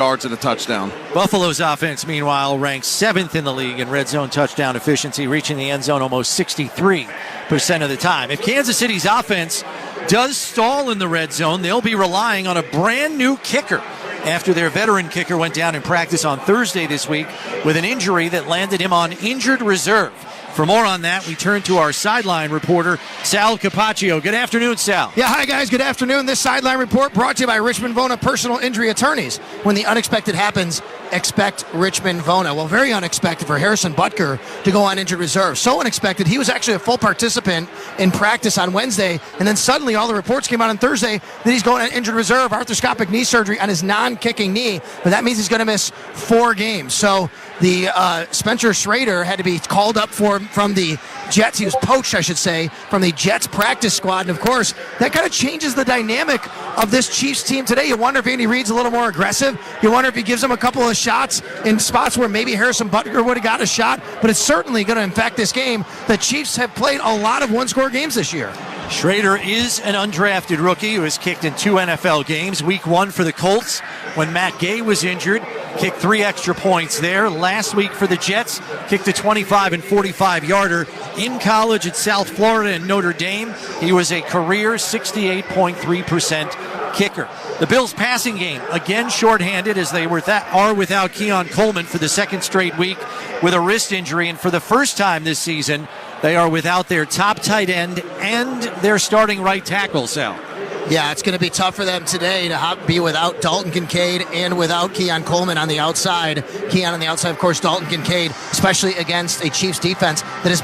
yards and a touchdown. Buffalo's offense, meanwhile, ranks 7th in the league in red zone touchdown efficiency, reaching the end zone almost 63% of the time. If Kansas City's offense does stall in the red zone, they'll be relying on a brand new kicker after their veteran kicker went down in practice on Thursday this week with an injury that landed him on injured reserve. For more on that, we turn to our sideline reporter, Sal Capaccio. Good afternoon, Sal. Yeah, hi, guys. Good afternoon. This sideline report brought to you by Richmond Vona Personal Injury Attorneys. When the unexpected happens, expect Richmond Vona. Well, very unexpected for Harrison Butker to go on injured reserve. So unexpected, he was actually a full participant in practice on Wednesday, and then suddenly all the reports came out on Thursday that he's going on injured reserve, arthroscopic knee surgery on his non-kicking knee, but that means he's going to miss 4 games. So the Spencer Shrader had to be called up from the Jets. He was poached, I should say, from the Jets practice squad. And, of course, that kind of changes the dynamic of this Chiefs team today. You wonder if Andy Reid's a little more aggressive. You wonder if he gives them a couple of shots in spots where maybe Harrison Butker would have got a shot. But it's certainly going to impact this game. The Chiefs have played a lot of one-score games this year. Shrader is an undrafted rookie who has kicked in 2 NFL games. Week 1 for the Colts when Matt Gay was injured. Kicked 3 extra points there. Last week for the Jets, kicked a 25 and 45-yarder. In college at South Florida and Notre Dame, he was a career 68.3% kicker. The Bills' passing game, again shorthanded as they are without Keon Coleman for the second straight week with a wrist injury. And for the first time this season, they are without their top tight end and their starting right tackle, Sal. Yeah, it's going to be tough for them today to be without Dalton Kincaid and without Keon Coleman on the outside. Keon on the outside, of course, Dalton Kincaid, especially against a Chiefs defense that has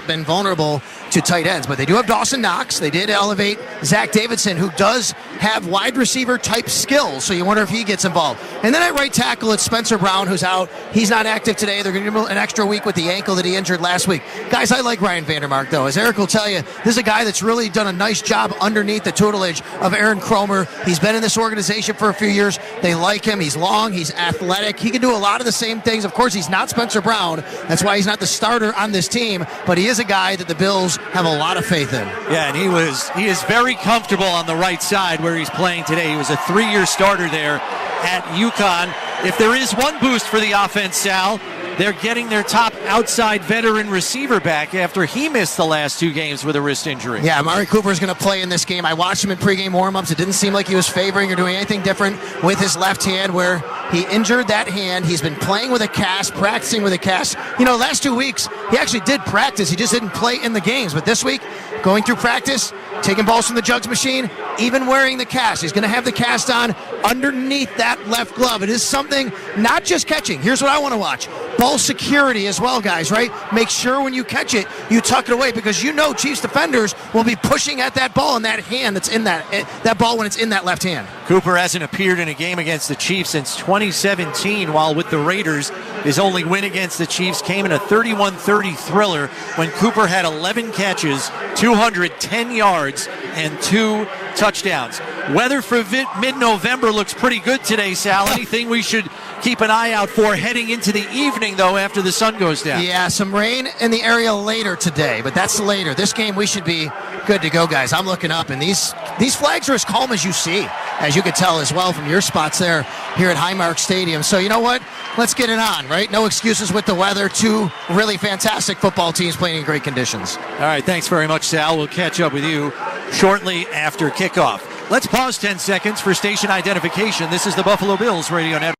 been vulnerable to tight ends. But they do have Dawson Knox. They did elevate Zach Davidson, who does have wide receiver type skills, so you wonder if he gets involved. And then at right tackle, it's Spencer Brown, who's out. He's not active today. They're going to give him an extra week with the ankle that he injured last week. Guys, I like Ryan Vandermark, though. As Eric will tell you, this is a guy that's really done a nice job underneath the tutelage of Aaron Cromer. He's been in this organization for a few years. They like him. He's long. He's athletic. He can do a lot of the same things. Of course, he's not Spencer Brown. That's why he's not the starter on this team, but he is a guy that the Bills have a lot of faith in. Yeah, and he is very comfortable on the right side where he's playing today. He was a 3-year starter there at UConn. If there is one boost for the offense, Sal, they're getting their top outside veteran receiver back after he missed the last 2 games with a wrist injury. Yeah, Amari Cooper is going to play in this game. I watched him in pregame warm-ups. It didn't seem like he was favoring or doing anything different with his left hand where he injured that hand. He's been playing with a cast, practicing with a cast. You know, last 2 weeks, he actually did practice. He just didn't play in the games. But this week, going through practice, taking balls from the jugs machine, even wearing the cast. He's going to have the cast on underneath that left glove. It is something, not just catching. Here's what I want to watch. Ball security as well, guys, right? Make sure when you catch it, you tuck it away because you know Chiefs defenders will be pushing at that ball in that hand that's in that ball when it's in that left hand. Cooper hasn't appeared in a game against the Chiefs since 2017, while with the Raiders, his only win against the Chiefs came in a 31-30 thriller when Cooper had 11 catches, 210 yards, and 2 touchdowns. Weather for mid-November looks pretty good today, Sal. Anything we should keep an eye out for heading into the evening, though, after the sun goes down? Yeah, some rain in the area later today, but that's later. This game, we should be good to go, guys. I'm looking up, and these flags are as calm as you see, as you could tell as well from your spots there here at Highmark Stadium. So you know what? Let's get it on, right? No excuses with the weather. 2 really fantastic football teams playing in great conditions. All right, thanks very much, Sal. We'll catch up with you shortly after kickoff. Let's pause 10 seconds for station identification. This is the Buffalo Bills Radio Network.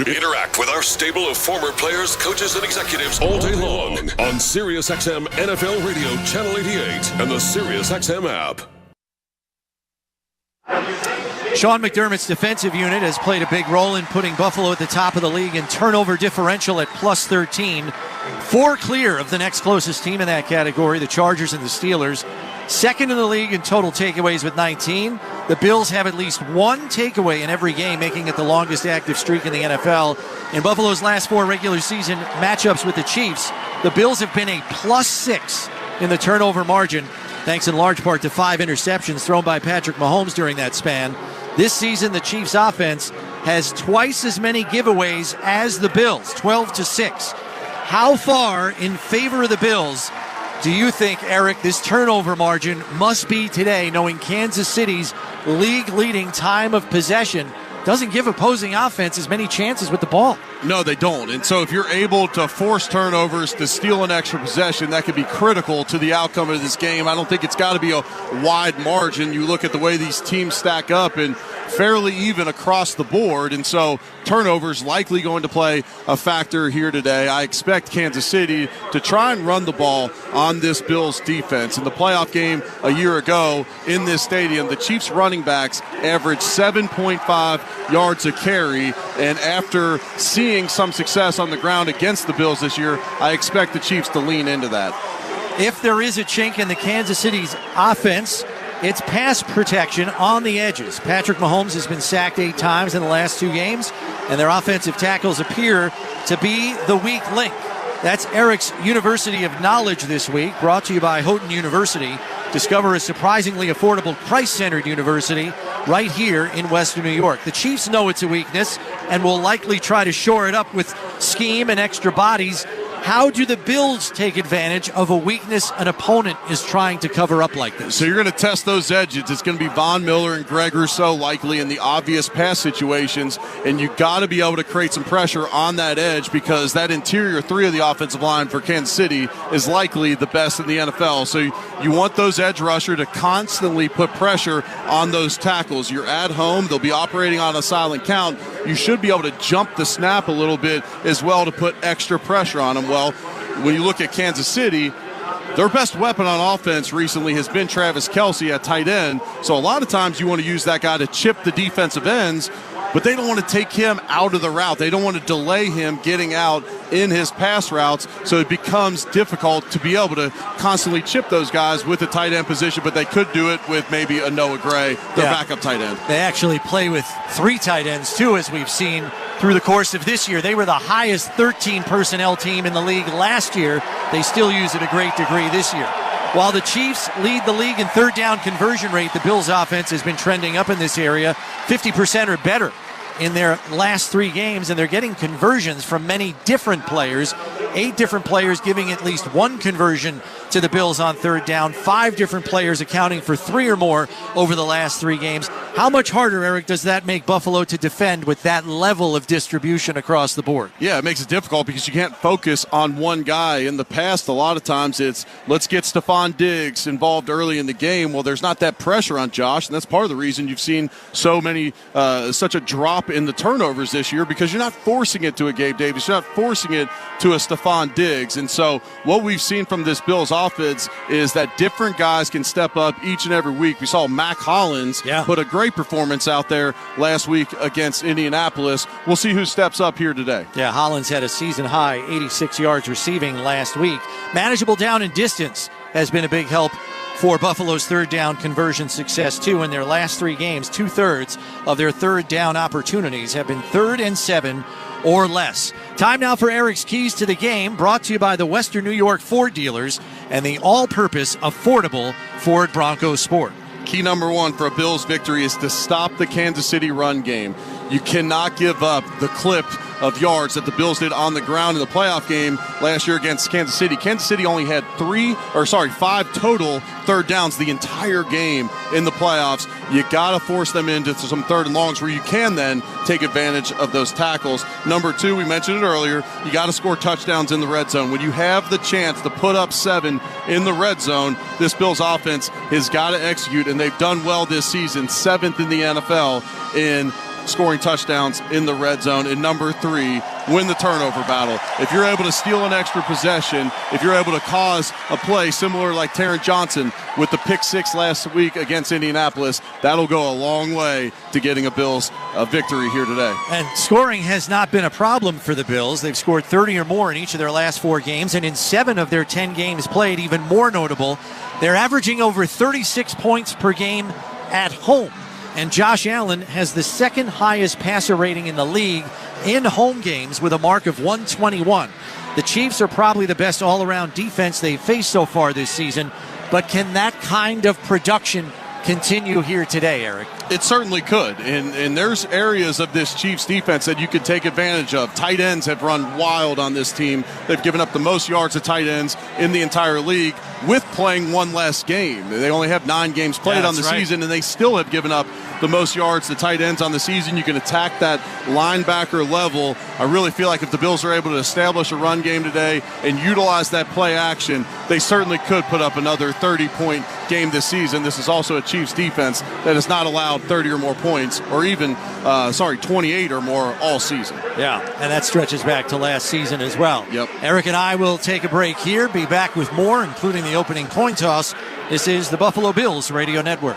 Interact with our stable of former players, coaches, and executives all day long on SiriusXM NFL Radio Channel 88 and the SiriusXM app. Sean McDermott's defensive unit has played a big role in putting Buffalo at the top of the league in turnover differential at plus 13. 4 clear of the next closest team in that category, the Chargers and the Steelers. Second in the league in total takeaways with 19. The Bills have at least 1 takeaway in every game, making it the longest active streak in the NFL. In Buffalo's last 4 regular season matchups with the Chiefs, the Bills have been a plus 6 in the turnover margin, thanks in large part to 5 interceptions thrown by Patrick Mahomes during that span. This season, the Chiefs' offense has twice as many giveaways as the Bills, 12-6. How far in favor of the Bills do you think, Eric, this turnover margin must be today, knowing Kansas City's league-leading time of possession doesn't give opposing offense as many chances with the ball. No, they don't. And so if you're able to force turnovers to steal an extra possession, that could be critical to the outcome of this game. I don't think it's got to be a wide margin. You look at the way these teams stack up and fairly even across the board. And so turnovers likely going to play a factor here today. I expect Kansas City to try and run the ball on this Bills defense. In the playoff game a year ago in this stadium, the Chiefs running backs averaged 7.5 yards a carry. And after seeing some success on the ground against the Bills this year, I expect the Chiefs to lean into that. If there is a chink in the Kansas City's offense, it's pass protection on the edges. Patrick Mahomes has been sacked 8 times in the last 2 games, and their offensive tackles appear to be the weak link. That's Eric's University of Knowledge this week, brought to you by Houghton University. Discover a surprisingly affordable, price-centered university right here in Western New York. The Chiefs know it's a weakness and will likely try to shore it up with scheme and extra bodies. How do the Bills take advantage of a weakness an opponent is trying to cover up like this? So you're going to test those edges. It's going to be Von Miller and Greg Rousseau likely in the obvious pass situations, and you got to be able to create some pressure on that edge because that interior 3 of the offensive line for Kansas City is likely the best in the NFL. So you want those edge rusher to constantly put pressure on those tackles. You're at home. They'll be operating on a silent count. You should be able to jump the snap a little bit as well to put extra pressure on them. Well, when you look at Kansas City, their best weapon on offense recently has been Travis Kelce at tight end. So a lot of times you want to use that guy to chip the defensive ends, but they don't want to take him out of the route. They don't want to delay him getting out in his pass routes, so it becomes difficult to be able to constantly chip those guys with the tight end position, but they could do it with maybe a Noah Gray, their backup tight end. They actually play with 3 tight ends, too, as we've seen through the course of this year. They were the highest 13 personnel team in the league last year. They still use it a great degree this year. While the Chiefs lead the league in third down conversion rate, the Bills' offense has been trending up in this area, 50% or better in their last 3 games, and they're getting conversions from many different players. 8 different players giving at least 1 conversion to the Bills on third down. 5 different players accounting for 3 or more over the last 3 games. How much harder, Eric, does that make Buffalo to defend with that level of distribution across the board? Yeah, it makes it difficult because you can't focus on one guy. In the past, a lot of times it's let's get Stephon Diggs involved early in the game. Well, there's not that pressure on Josh, and that's part of the reason you've seen so many, such a drop in the turnovers this year because you're not forcing it to a Gabe Davis. You're not forcing it to a Stephon Diggs. And so what we've seen from this Bills offense is that different guys can step up each and every week. We saw Mac Hollins put a great performance out there last week against Indianapolis. We'll see who steps up here today. Yeah, Hollins had a season-high 86 yards receiving last week. Manageable down and distance has been a big help for Buffalo's third down conversion success, too. In their last 3 games, 2/3 of their third down opportunities have been 3rd and 7 or less. Time now for Eric's Keys to the Game, brought to you by the Western New York Ford dealers and the all-purpose affordable Ford Bronco Sport. Key number 1 for a Bills victory is to stop the Kansas City run game. You cannot give up the clip of yards that the Bills did on the ground in the playoff game last year against Kansas City. Kansas City only had 5 total third downs the entire game in the playoffs. You got to force them into some third and longs where you can then take advantage of those tackles. Number 2, we mentioned it earlier, you got to score touchdowns in the red zone. When you have the chance to put up 7 in the red zone, this Bills offense has got to execute, and they've done well this season, 7th in the NFL in scoring touchdowns in the red zone. And number 3, win the turnover battle. If you're able to steal an extra possession, if you're able to cause a play similar like Taron Johnson with the pick 6 last week against Indianapolis, that'll go a long way to getting a Bills victory here today. And scoring has not been a problem for the Bills. They've scored 30 or more in each of their last 4 games, and in 7 of their 10 games played, even more notable, they're averaging over 36 points per game at home. And Josh Allen has the 2nd highest passer rating in the league in home games with a mark of 121. The Chiefs are probably the best all-around defense they've faced so far this season, but can that kind of production continue here today, Eric? It certainly could, and there's areas of this Chiefs defense that you could take advantage of. Tight ends have run wild on this team. They've given up the most yards to tight ends in the entire league with playing 1 less game. They only have 9 games played on the season, and they still have given up the most yards, the tight ends on the season. You can attack that linebacker level. I really feel like if the Bills are able to establish a run game today and utilize that play action, they certainly could put up another 30-point game this season. This is also a Chiefs defense that has not allowed 30 or more points, or even 28 or more all season. Yeah, and that stretches back to last season as well. Yep. Eric and I will take a break here, be back with more, including the opening coin toss. This is the Buffalo Bills Radio Network.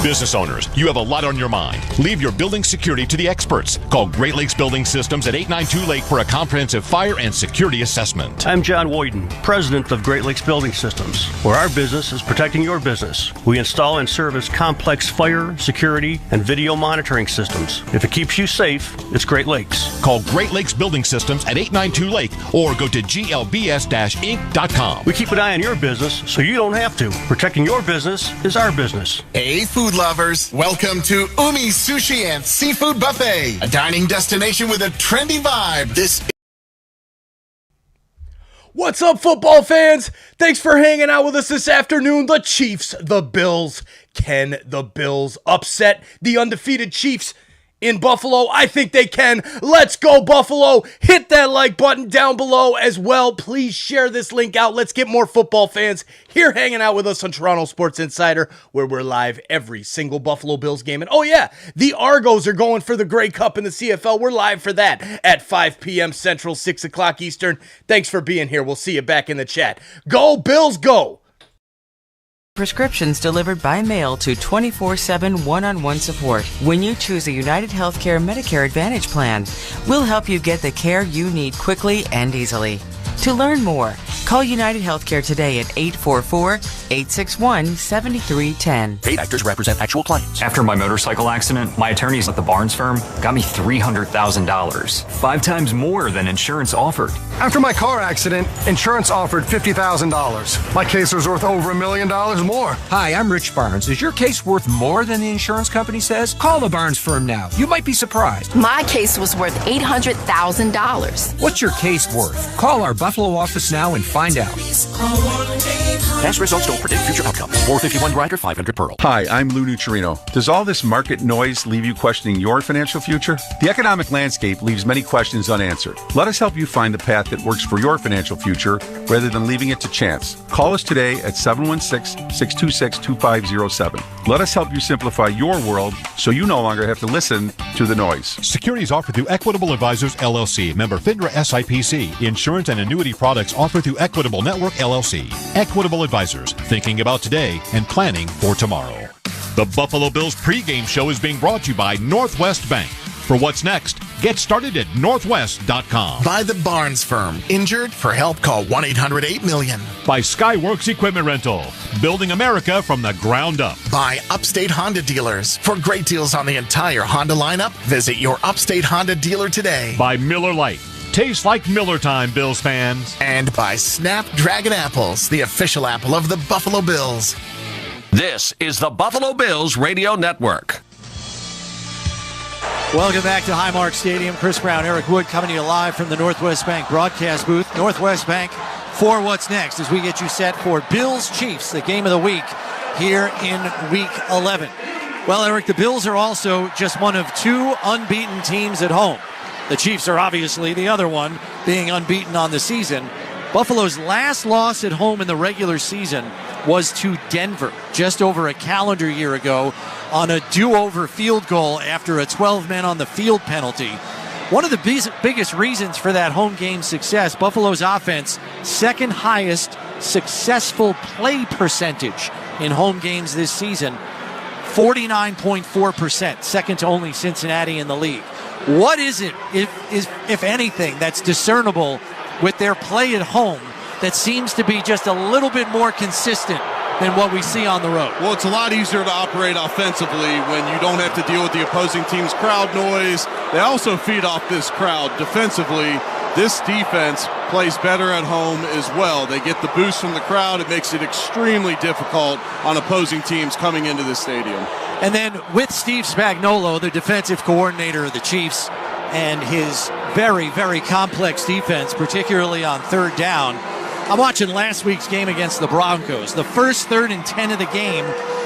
Business owners, you have a lot on your mind. Leave your building security to the experts. Call Great Lakes Building Systems at 892 Lake for a comprehensive fire and security assessment. I'm John Woyden, president of Great Lakes Building Systems, where our business is protecting your business. We install and service complex fire, security, and video monitoring systems. If it keeps you safe, it's Great Lakes. Call Great Lakes Building Systems at 892 Lake or go to glbs-inc.com. We keep an eye on your business so you don't have to. Protecting your business is our business. Hey, food lovers. Welcome to Umi Sushi and Seafood Buffet, a dining destination with a trendy vibe. What's up, football fans? Thanks for hanging out with us this afternoon. The Chiefs, the Bills. Can the Bills upset the undefeated Chiefs in Buffalo? I think they can. Let's go, Buffalo. Hit that like button down below as well. Please share this link out. Let's get more football fans here hanging out with us on Toronto Sports Insider, where we're live every single Buffalo Bills game. And oh yeah, the Argos are going for the Grey Cup in the CFL. We're live for that at 5 p.m. Central, 6 o'clock Eastern. Thanks for being here. We'll see you back in the chat. Go, Bills, go! Prescriptions delivered by mail to 24/7 one-on-one support. When you choose a United Healthcare Medicare Advantage plan, we'll help you get the care you need quickly and easily. To learn more, call United Healthcare today at 844-861-7310. Paid actors represent actual clients. After my motorcycle accident, my attorneys at the Barnes firm got me $300,000, 5 times more than insurance offered. After my car accident, insurance offered $50,000. My case was worth over $1 million more. Hi, I'm Rich Barnes. Is your case worth more than the insurance company says? Call the Barnes firm now. You might be surprised. My case was worth $800,000. What's your case worth? Call our Buffalo office now and find out. Past results don't predict future outcomes. 451 Grider, 500 Pearl. Hi, I'm Lou Nucerino. Does all this market noise leave you questioning your financial future? The economic landscape leaves many questions unanswered. Let us help you find the path that works for your financial future rather than leaving it to chance. Call us today at 716-626-2507. Let us help you simplify your world so you no longer have to listen to the noise. Securities offered through Equitable Advisors, LLC. Member FINRA SIPC. Insurance and annuity products offered through Equitable Network, LLC. Equitable Advisors. Thinking about today and planning for tomorrow. The Buffalo Bills pregame show is being brought to you by Northwest Bank. For what's next, get started at northwest.com. By the Barnes firm. Injured? For help, call 1-800-8-million. By Skyworks Equipment Rental. Building America from the ground up. By Upstate Honda Dealers. For great deals on the entire Honda lineup, visit your Upstate Honda dealer today. By Miller Lite. Tastes like Miller time, Bills fans. And by Snapdragon Apples, the official apple of the Buffalo Bills. This is the Buffalo Bills Radio Network. Welcome back to Highmark Stadium. Chris Brown, Eric Wood coming to you live from the Northwest Bank broadcast booth. Northwest Bank for what's next as we get you set for Bills-Chiefs, the game of the week here in Week 11. Well, Eric, the Bills are also just one of 2 unbeaten teams at home. The Chiefs are obviously the other one, being unbeaten on the season. Buffalo's last loss at home in the regular season was to Denver just over a calendar year ago on a do-over field goal after a 12-men on the field penalty. One of the biggest reasons for that home game success, Buffalo's offense, second highest successful play percentage in home games this season, 49.4%, second to only Cincinnati in the league. What is it, if anything, that's discernible with their play at home that seems to be just a little bit more consistent than what we see on the road? Well, it's a lot easier to operate offensively when you don't have to deal with the opposing team's crowd noise. They also feed off this crowd defensively. This defense plays better at home as well. They get the boost from the crowd. It makes it extremely difficult on opposing teams coming into the stadium. And then with Steve Spagnuolo, the defensive coordinator of the Chiefs, and his very, very complex defense, particularly on third down, I'm watching last week's game against the Broncos. The first 3rd and 10 of the game,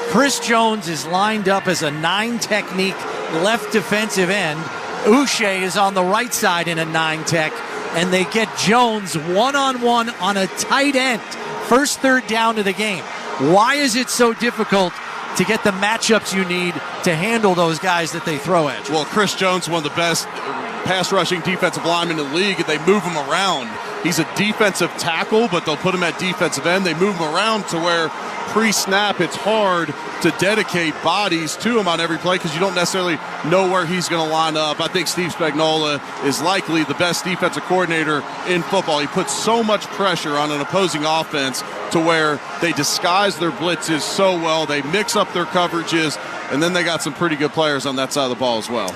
Chris Jones is lined up as a 9 technique left defensive end. Uche is on the right side in a 9 tech, and they get Jones one-on-one on a tight end. First third down of the game. Why is it so difficult to get the matchups you need to handle those guys that they throw at you? Well, Chris Jones, one of the best pass rushing defensive linemen in the league, and they move him around. He's a defensive tackle, but they'll put him at defensive end. They move him around to where pre-snap it's hard to dedicate bodies to him on every play because you don't necessarily know where he's going to line up. I think Steve Spagnuolo is likely the best defensive coordinator in football. He puts so much pressure on an opposing offense to where they disguise their blitzes so well. They mix up their coverages, and then they got some pretty good players on that side of the ball as well.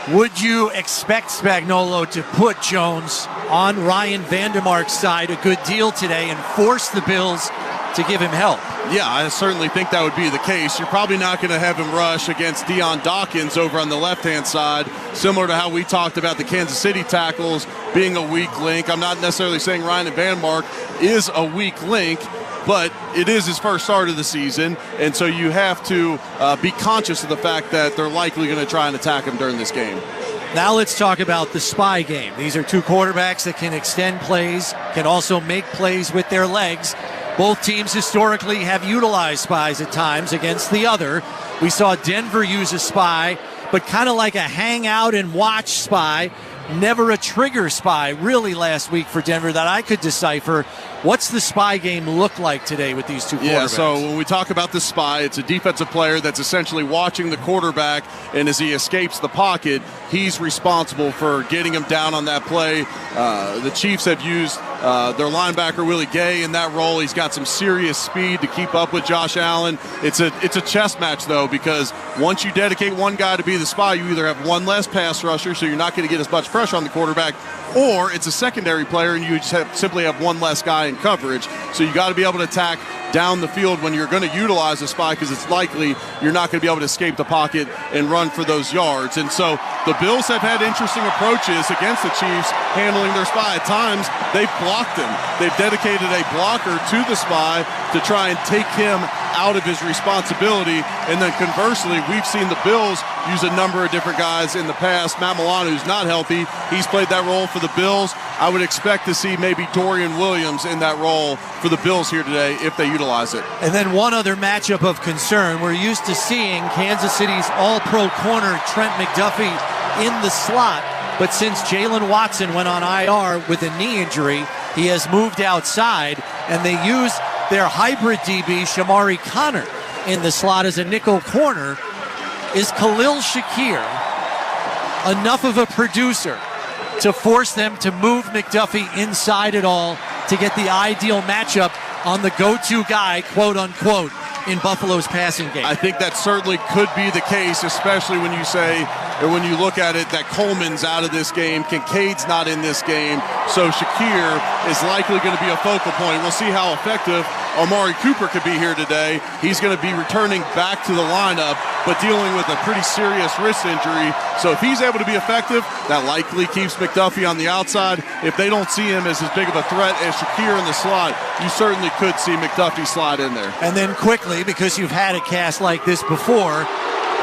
Would you expect Spagnuolo to put Jones on Ryan Vandermark's side a good deal today and force the Bills to give him help? Yeah, I certainly think that would be the case. You're probably not going to have him rush against Deion Dawkins over on the left-hand side, similar to how we talked about the Kansas City tackles being a weak link. I'm not necessarily saying Ryan Vandermark is a weak link, but it is his first start of the season, and so you have to be conscious of the fact that they're likely going to try and attack him during this game. Now let's talk about the spy game. These are two quarterbacks that can extend plays, can also make plays with their legs. Both teams historically have utilized spies at times against the other. We saw Denver use a spy, but kind of like a hangout and watch spy, never a trigger spy really last week for Denver that I could decipher. What's the spy game look like today with these two quarterbacks? Yeah, so when we talk about the spy, it's a defensive player that's essentially watching the quarterback, and as he escapes the pocket, he's responsible for getting him down on that play. The Chiefs have used their linebacker Willie Gay in that role. He's got some serious speed to keep up with Josh Allen. It's a chess match, though, because once you dedicate one guy to be the spy, you either have one less pass rusher, so you're not going to get as much pressure on the quarterback, or it's a secondary player and you just simply have one less guy in coverage. So you got to be able to attack down the field when you're going to utilize a spy because it's likely you're not going to be able to escape the pocket and run for those yards. And so the Bills have had interesting approaches against the Chiefs handling their spy. At times, they've blocked him. They've dedicated a blocker to the spy to try and take him out of his responsibility. And then conversely, we've seen the Bills use a number of different guys in the past. Matt Milano, who's not healthy, he's played that role for the Bills. I would expect to see maybe Dorian Williams in that role for the Bills here today if they utilize it. And then one other matchup of concern. We're used to seeing Kansas City's all-pro corner Trent McDuffie in the slot, but since Jalen Watson went on IR with a knee injury, he has moved outside, and they use their hybrid DB, Shamari Connor, in the slot as a nickel corner. Is Khalil Shakir enough of a producer to force them to move McDuffie inside at all to get the ideal matchup on the go-to guy, quote-unquote, in Buffalo's passing game? I think that certainly could be the case, especially when you say, or when you look at it, that Coleman's out of this game, Kincaid's not in this game, so Shakir is likely going to be a focal point. We'll see how effective Amari Cooper could be here today. He's going to be returning back to the lineup, but dealing with a pretty serious wrist injury. So if he's able to be effective, that likely keeps McDuffie on the outside. If they don't see him as big of a threat as Shakir in the slot, you certainly could see McDuffie slide in there. And then quickly, because you've had a cast like this before,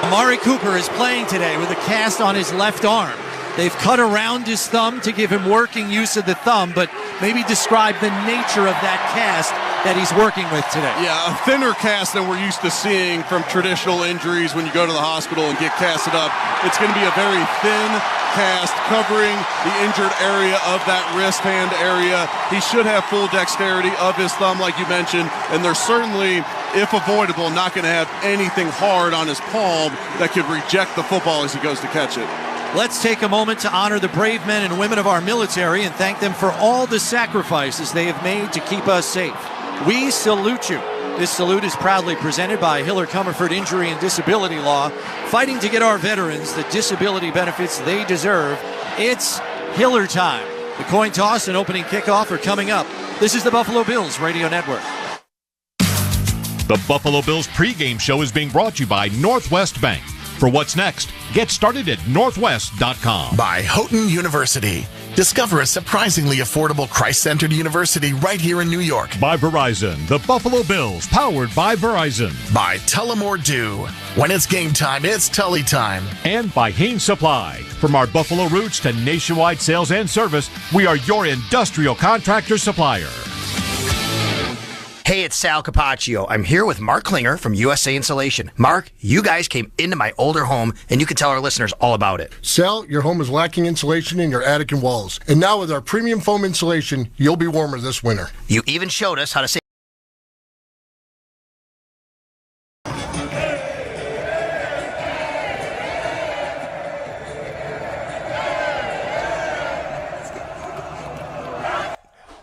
Amari Cooper is playing today with a cast on his left arm. They've cut around his thumb to give him working use of the thumb, but maybe describe the nature of that cast that he's working with today. Yeah, a thinner cast than we're used to seeing from traditional injuries when you go to the hospital and get casted up. It's going to be a very thin cast covering the injured area of that wrist hand area. He should have full dexterity of his thumb, like you mentioned, and there's certainly, if avoidable, not going to have anything hard on his palm that could reject the football as he goes to catch it. Let's take a moment to honor the brave men and women of our military and thank them for all the sacrifices they have made to keep us safe. We salute you. This salute is proudly presented by Hiller Comerford Injury and Disability Law, fighting to get our veterans the disability benefits they deserve. It's Hiller time. The coin toss and opening kickoff are coming up. This is the Buffalo Bills Radio Network. The Buffalo Bills pregame show is being brought to you by Northwest Bank. For what's next, get started at northwest.com. By Houghton University. Discover a surprisingly affordable Christ-centered university right here in New York. By Verizon, the Buffalo Bills, powered by Verizon. By Tullamore Dew. When it's game time, it's Tully time. And by Haynes Supply. From our Buffalo roots to nationwide sales and service, we are your industrial contractor supplier. Hey, it's Sal Capaccio. I'm here with Mark Klinger from USA Insulation. Mark, you guys came into my older home, and you can tell our listeners all about it. Sal, your home is lacking insulation in your attic and walls. And now with our premium foam insulation, you'll be warmer this winter. You even showed us how to save.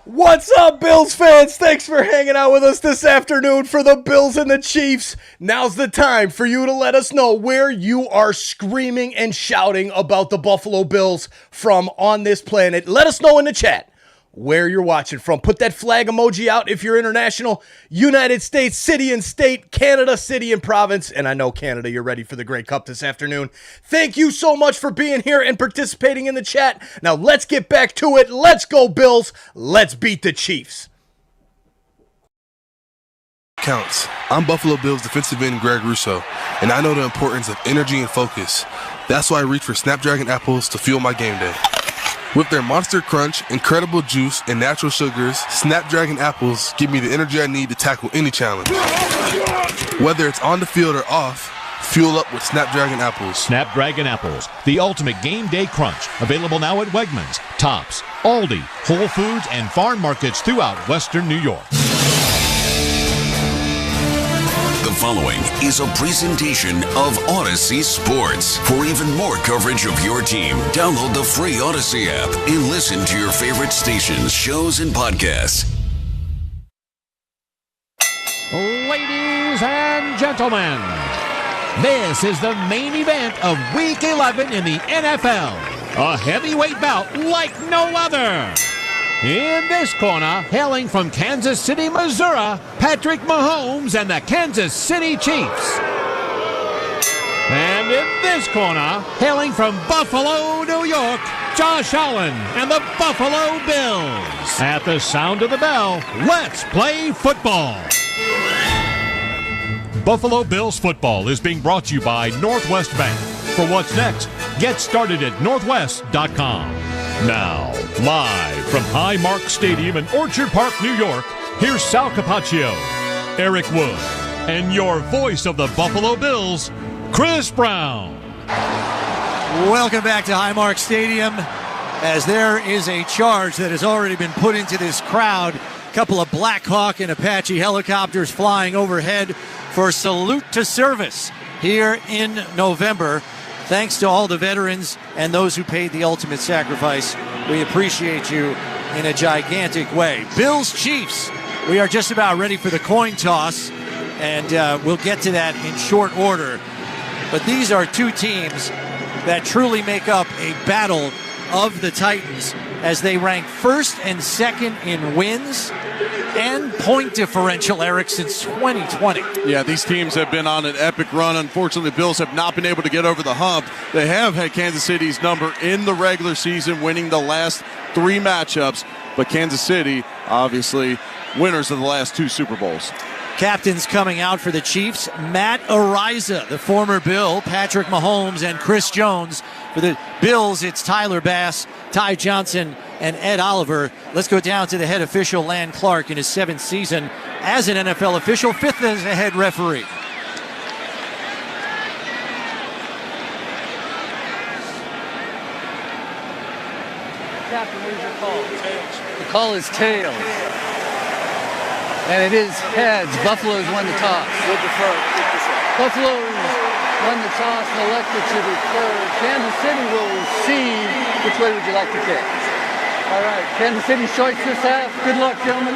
What's up, Bills fans? Thanks for hanging out with us this afternoon for the Bills and the Chiefs. Now's the time for you to let us know where you are screaming and shouting about the Buffalo Bills from on this planet. Let us know in the chat where you're watching from. Put that flag emoji out if you're international. United States, city and state, Canada, city and province. And I know Canada, you're ready for the Grey Cup this afternoon. Thank you so much for being here and participating in the chat. Now let's get back to it. Let's go, Bills. Let's beat the Chiefs. Counts. I'm Buffalo Bills defensive end Greg Russo, and I know the importance of energy and focus. That's why I reach for Snapdragon apples to fuel my game day. With their Monster Crunch, incredible juice, and natural sugars, Snapdragon apples give me the energy I need to tackle any challenge. Whether it's on the field or off, fuel up with Snapdragon apples. Snapdragon apples, the ultimate game day crunch. Available now at Wegmans, Tops, Aldi, Whole Foods, and farm markets throughout Western New York. The following is a presentation of Odyssey Sports. For even more coverage of your team, download the free Odyssey app and listen to your favorite stations, shows, and podcasts. Ladies and gentlemen, this is the main event of Week 11 in the NFL. A heavyweight bout like no other. In this corner, hailing from Kansas City, Missouri, Patrick Mahomes and the Kansas City Chiefs. And in this corner, hailing from Buffalo, New York, Josh Allen and the Buffalo Bills. At the sound of the bell, let's play football. Buffalo Bills football is being brought to you by Northwest Bank. For what's next, get started at northwest.com. Now, live from Highmark Stadium in Orchard Park, New York, here's Sal Capaccio, Eric Wood, and your voice of the Buffalo Bills, Chris Brown. Welcome back to Highmark Stadium, as there is a charge that has already been put into this crowd. A couple of Black Hawk and Apache helicopters flying overhead for salute to service here in November. Thanks to all the veterans and those who paid the ultimate sacrifice. We appreciate you in a gigantic way. Bills Chiefs, we are just about ready for the coin toss, and we'll get to that in short order. But these are two teams that truly make up a battle of the Titans, as they rank first and second in wins and point differential, Eric, since 2020. Yeah, these teams have been on an epic run. Unfortunately, the Bills have not been able to get over the hump. They have had Kansas City's number in the regular season, winning the last three matchups. But Kansas City, obviously, winners of the last two Super Bowls. Captains coming out for the Chiefs: Matt Ariza, the former Bill, Patrick Mahomes, and Chris Jones. For the Bills, it's Tyler Bass, Ty Johnson, and Ed Oliver. Let's go down to the head official, Lan Clark, in his 7th season as an NFL official, 5th as a head referee. Captain, what is your call? Tails. The call is tails. And it is heads. Buffalo's won the toss. Buffalo's won the toss and elected to defer. Kansas City will receive. Which way would you like to kick? All right, Kansas City choice this half. Good luck, gentlemen.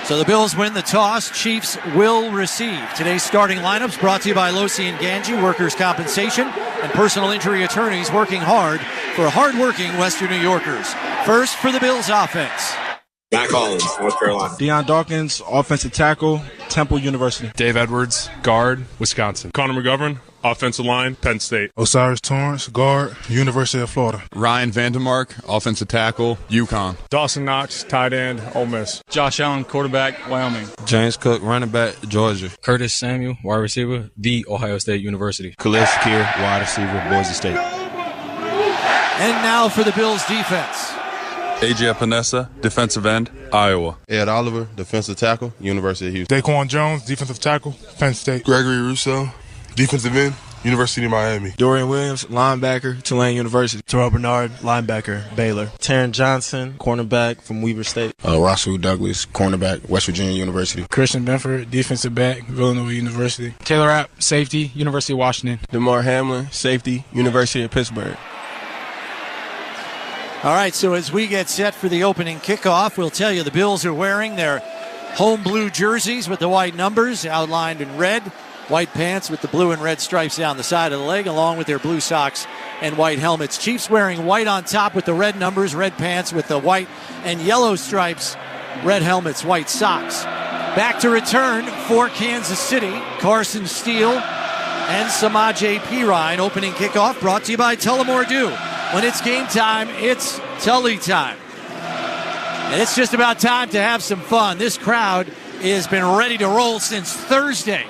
So the Bills win the toss. Chiefs will receive. Today's starting lineups brought to you by Losi and Ganji, workers' compensation and personal injury attorneys working hard for hard-working Western New Yorkers. First for the Bills offense. Matt Collins, North Carolina. Deion Dawkins, offensive tackle, Temple University. Dave Edwards, guard, Wisconsin. Connor McGovern, offensive line, Penn State. Osiris Torrance, guard, University of Florida. Ryan Vandermark, offensive tackle, UConn. Dawson Knox, tight end, Ole Miss. Josh Allen, quarterback, Wyoming. James Cook, running back, Georgia. Curtis Samuel, wide receiver, The Ohio State University. Khalil Shakir, wide receiver, Boise State. And now for the Bills defense. AJ Epinesa, defensive end, Iowa. Ed Oliver, defensive tackle, University of Houston. Daquan Jones, defensive tackle, Penn State. Gregory Rousseau, defensive end, University of Miami. Dorian Williams, linebacker, Tulane University. Terrell Bernard, linebacker, Baylor. Taryn Johnson, cornerback from Weber State. Russell Douglas, cornerback, West Virginia University. Christian Benford, defensive back, Villanova University. Taylor Rapp, safety, University of Washington. DeMar Hamlin, safety, University of Pittsburgh. All right, so as we get set for the opening kickoff, we'll tell you the Bills are wearing their home blue jerseys with the white numbers outlined in red, white pants with the blue and red stripes down the side of the leg, along with their blue socks and white helmets. Chiefs wearing white on top with the red numbers, red pants with the white and yellow stripes, red helmets, white socks. Back to return for Kansas City, Carson Steele and Samaje Perine. Opening kickoff brought to you by Tullamore Dew. When it's game time, it's Tully time. And it's just about time to have some fun. This crowd has been ready to roll since Thursday.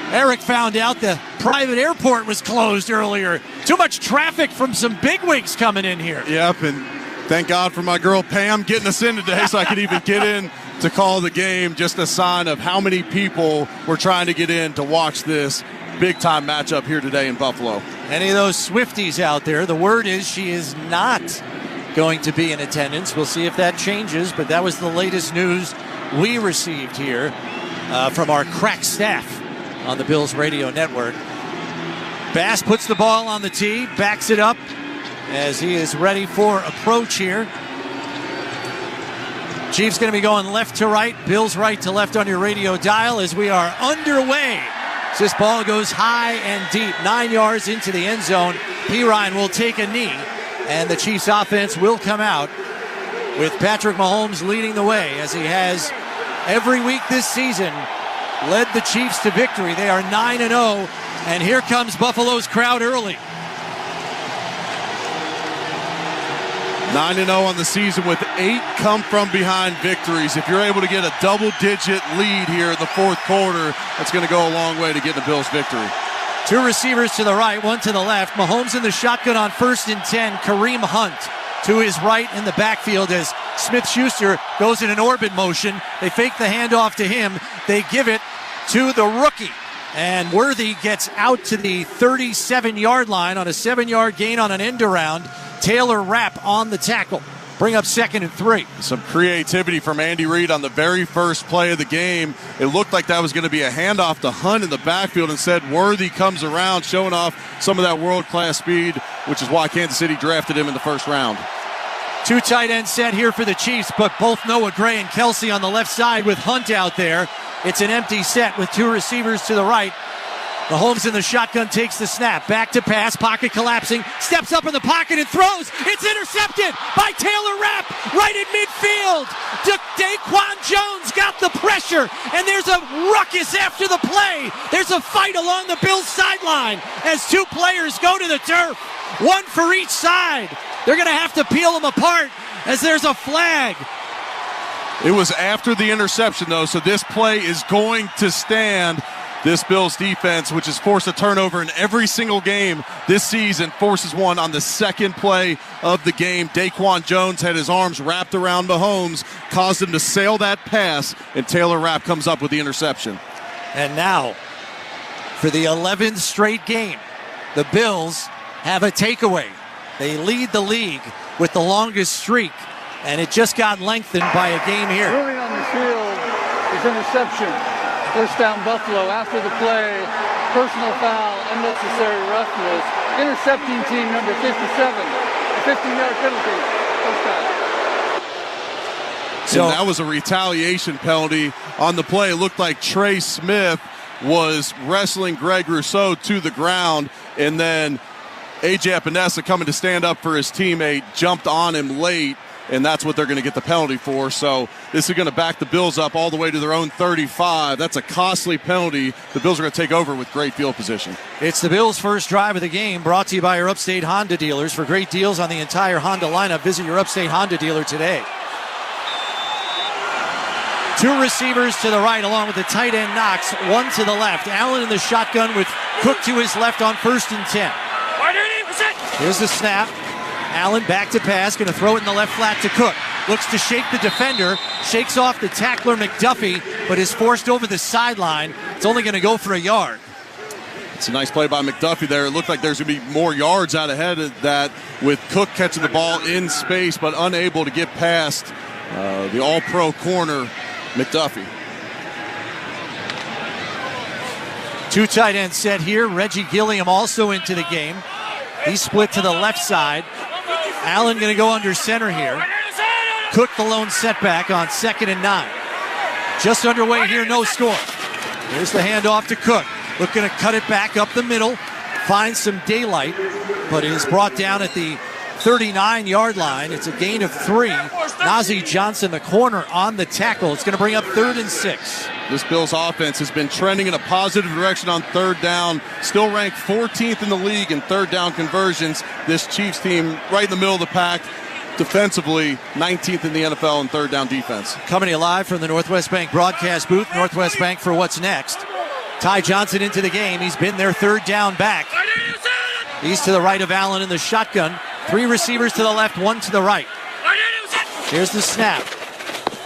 Eric found out the private airport was closed earlier. Too much traffic from some bigwigs coming in here. Yep, and thank God for my girl Pam getting us in today so I could even get in to call the game. Just a sign of how many people were trying to get in to watch this big-time matchup here today in Buffalo. Any of those Swifties out there, the word is she is not going to be in attendance. We'll see if that changes, but that was the latest news we received here from our crack staff on the Bills radio network. Bass puts the ball on the tee, backs it up as he is ready for approach here. Chiefs going to be going left to right, Bills right to left on your radio dial as we are underway. This ball goes high and deep, 9 yards into the end zone. Perine will take a knee, and the Chiefs offense will come out with Patrick Mahomes leading the way as he has every week this season led the Chiefs to victory. They are 9-0, and here comes Buffalo's crowd early. 9-0 on the season with 8 come-from-behind victories. If you're able to get a double-digit lead here in the fourth quarter, that's going to go a long way to getting the Bills' victory. 2 receivers to the right, 1 to the left. Mahomes in the shotgun on 1st and 10. Kareem Hunt to his right in the backfield as Smith-Schuster goes in an orbit motion. They fake the handoff to him. They give it to the rookie. And Worthy gets out to the 37-yard line on a 7-yard gain on an end around. Taylor Rapp on the tackle. Bring up 2nd and 3. Some creativity from Andy Reid on the very first play of the game. It looked like that was going to be a handoff to Hunt in the backfield. Instead, Worthy comes around, showing off some of that world-class speed, which is why Kansas City drafted him in the first round. 2 tight end set here for the Chiefs, but both Noah Gray and Kelsey on the left side with Hunt out there. It's an empty set with 2 receivers to the right. Mahomes in the shotgun takes the snap. Back to pass. Pocket collapsing. Steps up in the pocket and throws. It's intercepted by Taylor Rapp right in midfield. Daquan Jones got the pressure, and there's a ruckus after the play. There's a fight along the Bills sideline as 2 players go to the turf. 1 for each side. They're going to have to peel them apart as there's a flag. It was after the interception, though, so this play is going to stand. This Bills defense, which has forced a turnover in every single game this season, forces one on the second play of the game. Daquan Jones had his arms wrapped around Mahomes, caused him to sail that pass, and Taylor Rapp comes up with the interception. And now, for the 11th straight game, the Bills have a takeaway. They lead the league with the longest streak, and it just got lengthened by a game here. Moving on the field is interception. First down Buffalo after the play. Personal foul, unnecessary roughness. Intercepting team number 57. A 15-yard penalty. First down. So that was a retaliation penalty on the play. It looked like Trey Smith was wrestling Greg Rousseau to the ground, and then AJ Epinesa, coming to stand up for his teammate, jumped on him late and that's what they're going to get the penalty for. So this is going to back the Bills up all the way to their own 35. That's a costly penalty. The Bills are going to take over with great field position. It's the Bills' first drive of the game, brought to you by your Upstate Honda dealers. For great deals on the entire Honda lineup, visit your Upstate Honda dealer today. 2 receivers to the right along with the tight end Knox, 1 to the left. Allen in the shotgun with Cook to his left on 1st and 10. Here's the snap. Allen back to pass, going to throw it in the left flat to Cook. Looks to shake the defender, shakes off the tackler McDuffie, but is forced over the sideline. It's only going to go for a yard. It's a nice play by McDuffie there. It looked like there's going to be more yards out ahead of that with Cook catching the ball in space but unable to get past the all-pro corner, McDuffie. 2 tight end set here. Reggie Gilliam also into the game. He's split to the left side. Allen going to go under center here. Cook the lone setback on 2nd and 9. Just underway here, no score. Here's the handoff to Cook. Looking to cut it back up the middle. Finds some daylight, but is brought down at the 39-yard line. It's a gain of 3. Nazeeh Johnson, the corner, on the tackle. It's going to bring up 3rd and 6. This Bills offense has been trending in a positive direction on 3rd down. Still ranked 14th in the league in 3rd down conversions. This Chiefs team right in the middle of the pack. Defensively, 19th in the NFL in 3rd down defense. Coming to you live from the Northwest Bank broadcast booth. Northwest Bank for what's next. Ty Johnson into the game. He's been their 3rd down back. He's to the right of Allen in the shotgun. 3 receivers to the left, 1 to the right. Here's the snap.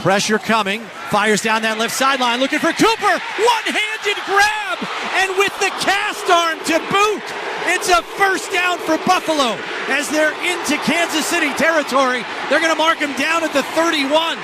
Pressure coming. Fires down that left sideline, looking for Cooper. One-handed grab, and with the cast arm to boot. It's a 1st down for Buffalo as they're into Kansas City territory. They're going to mark him down at the 31.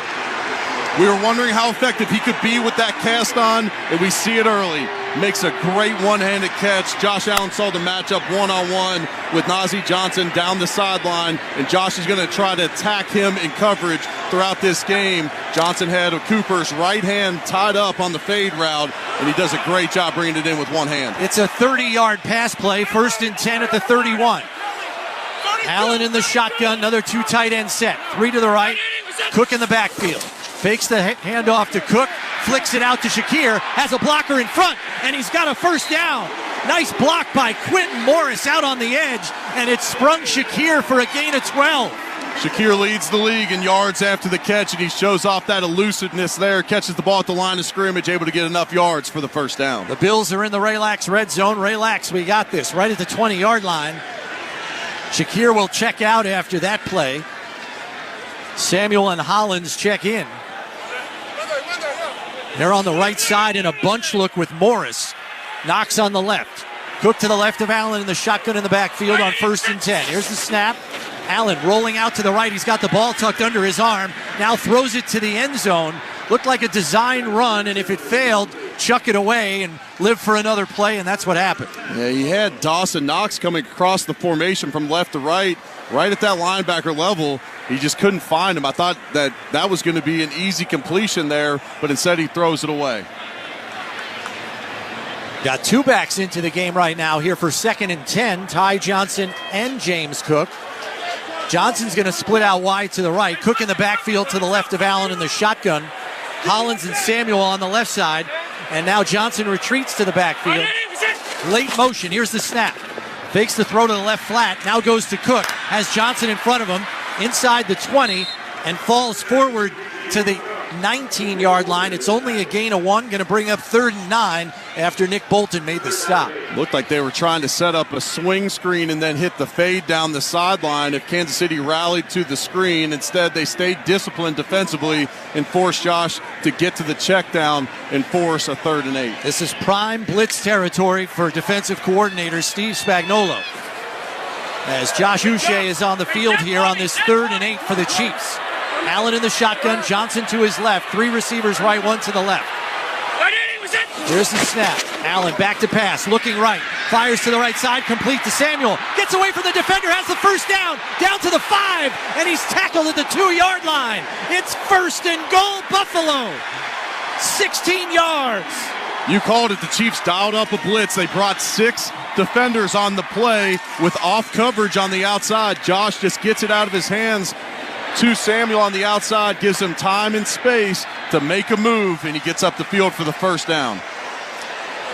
We were wondering how effective he could be with that cast on, and we see it early. Makes a great one-handed catch. Josh Allen saw the matchup one-on-one with Nazeeh Johnson down the sideline, and Josh is going to try to attack him in coverage throughout this game. Johnson had Cooper's right hand tied up on the fade route, and he does a great job bringing it in with one hand. It's a 30-yard pass play, 1st and 10 at the 31. Allen in the shotgun, another 2 tight end set. 3 to the right, Cook in the backfield. Fakes the handoff to Cook, flicks it out to Shakir, has a blocker in front, and he's got a 1st down. Nice block by Quentin Morris out on the edge, and it sprung Shakir for a gain of 12. Shakir leads the league in yards after the catch, and he shows off that elusiveness there, catches the ball at the line of scrimmage, able to get enough yards for the 1st down. The Bills are in the Relax red zone. Relax, we got this, right at the 20-yard line. Shakir will check out after that play. Samuel and Hollins check in. They're on the right side in a bunch look with Morris. Knox on the left. Cook to the left of Allen in the shotgun in the backfield on 1st and 10. Here's the snap. Allen rolling out to the right. He's got the ball tucked under his arm. Now throws it to the end zone. Looked like a design run, and if it failed, chuck it away and live for another play, and that's what happened. Yeah, he had Dawson Knox coming across the formation from left to right at that linebacker level. He just couldn't find him. I thought that was going to be an easy completion there, but instead he throws it away. Got 2 backs into the game right now here for 2nd and 10. Ty Johnson and James Cook. Johnson's going to split out wide to the right. Cook in the backfield to the left of Allen in the shotgun. Hollins and Samuel on the left side. And now Johnson retreats to the backfield. Late motion. Here's the snap. Fakes the throw to the left flat. Now goes to Cook. Has Johnson in front of him inside the 20 and falls forward to the 19-yard line. It's only a gain of 1. Going to bring up 3rd and 9 after Nick Bolton made the stop. Looked like they were trying to set up a swing screen and then hit the fade down the sideline if Kansas City rallied to the screen. Instead, they stayed disciplined defensively and forced Josh to get to the check down and force a 3rd and 8. This is prime blitz territory for defensive coordinator Steve Spagnuolo, as Josh Uche is on the field here on this 3rd and 8 for the Chiefs. Allen in the shotgun, Johnson to his left, 3 receivers right, 1 to the left. Here's the snap. Allen back to pass, looking right, fires to the right side, complete to Samuel, gets away from the defender, has the 1st down to the 5, and he's tackled at the 2-yard line. It's 1st and goal, Buffalo. 16 yards. You called it. The Chiefs dialed up a blitz. They brought 6 defenders on the play with off coverage on the outside. Josh just gets it out of his hands to Samuel on the outside, gives him time and space to make a move, and he gets up the field for the first down.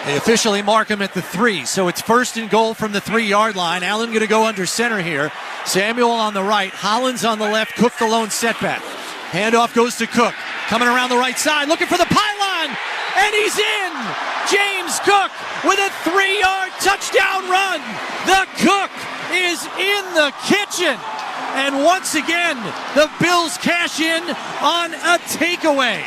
They officially mark him at the 3, so it's 1st and goal from the 3-yard line. Allen going to go under center here. Samuel on the right, Hollins on the left, Cook the lone setback. Handoff goes to Cook, coming around the right side, looking for the pylon, and he's in! James Cook with a 3-yard touchdown run. The Cook is in the kitchen. And once again, the Bills cash in on a takeaway.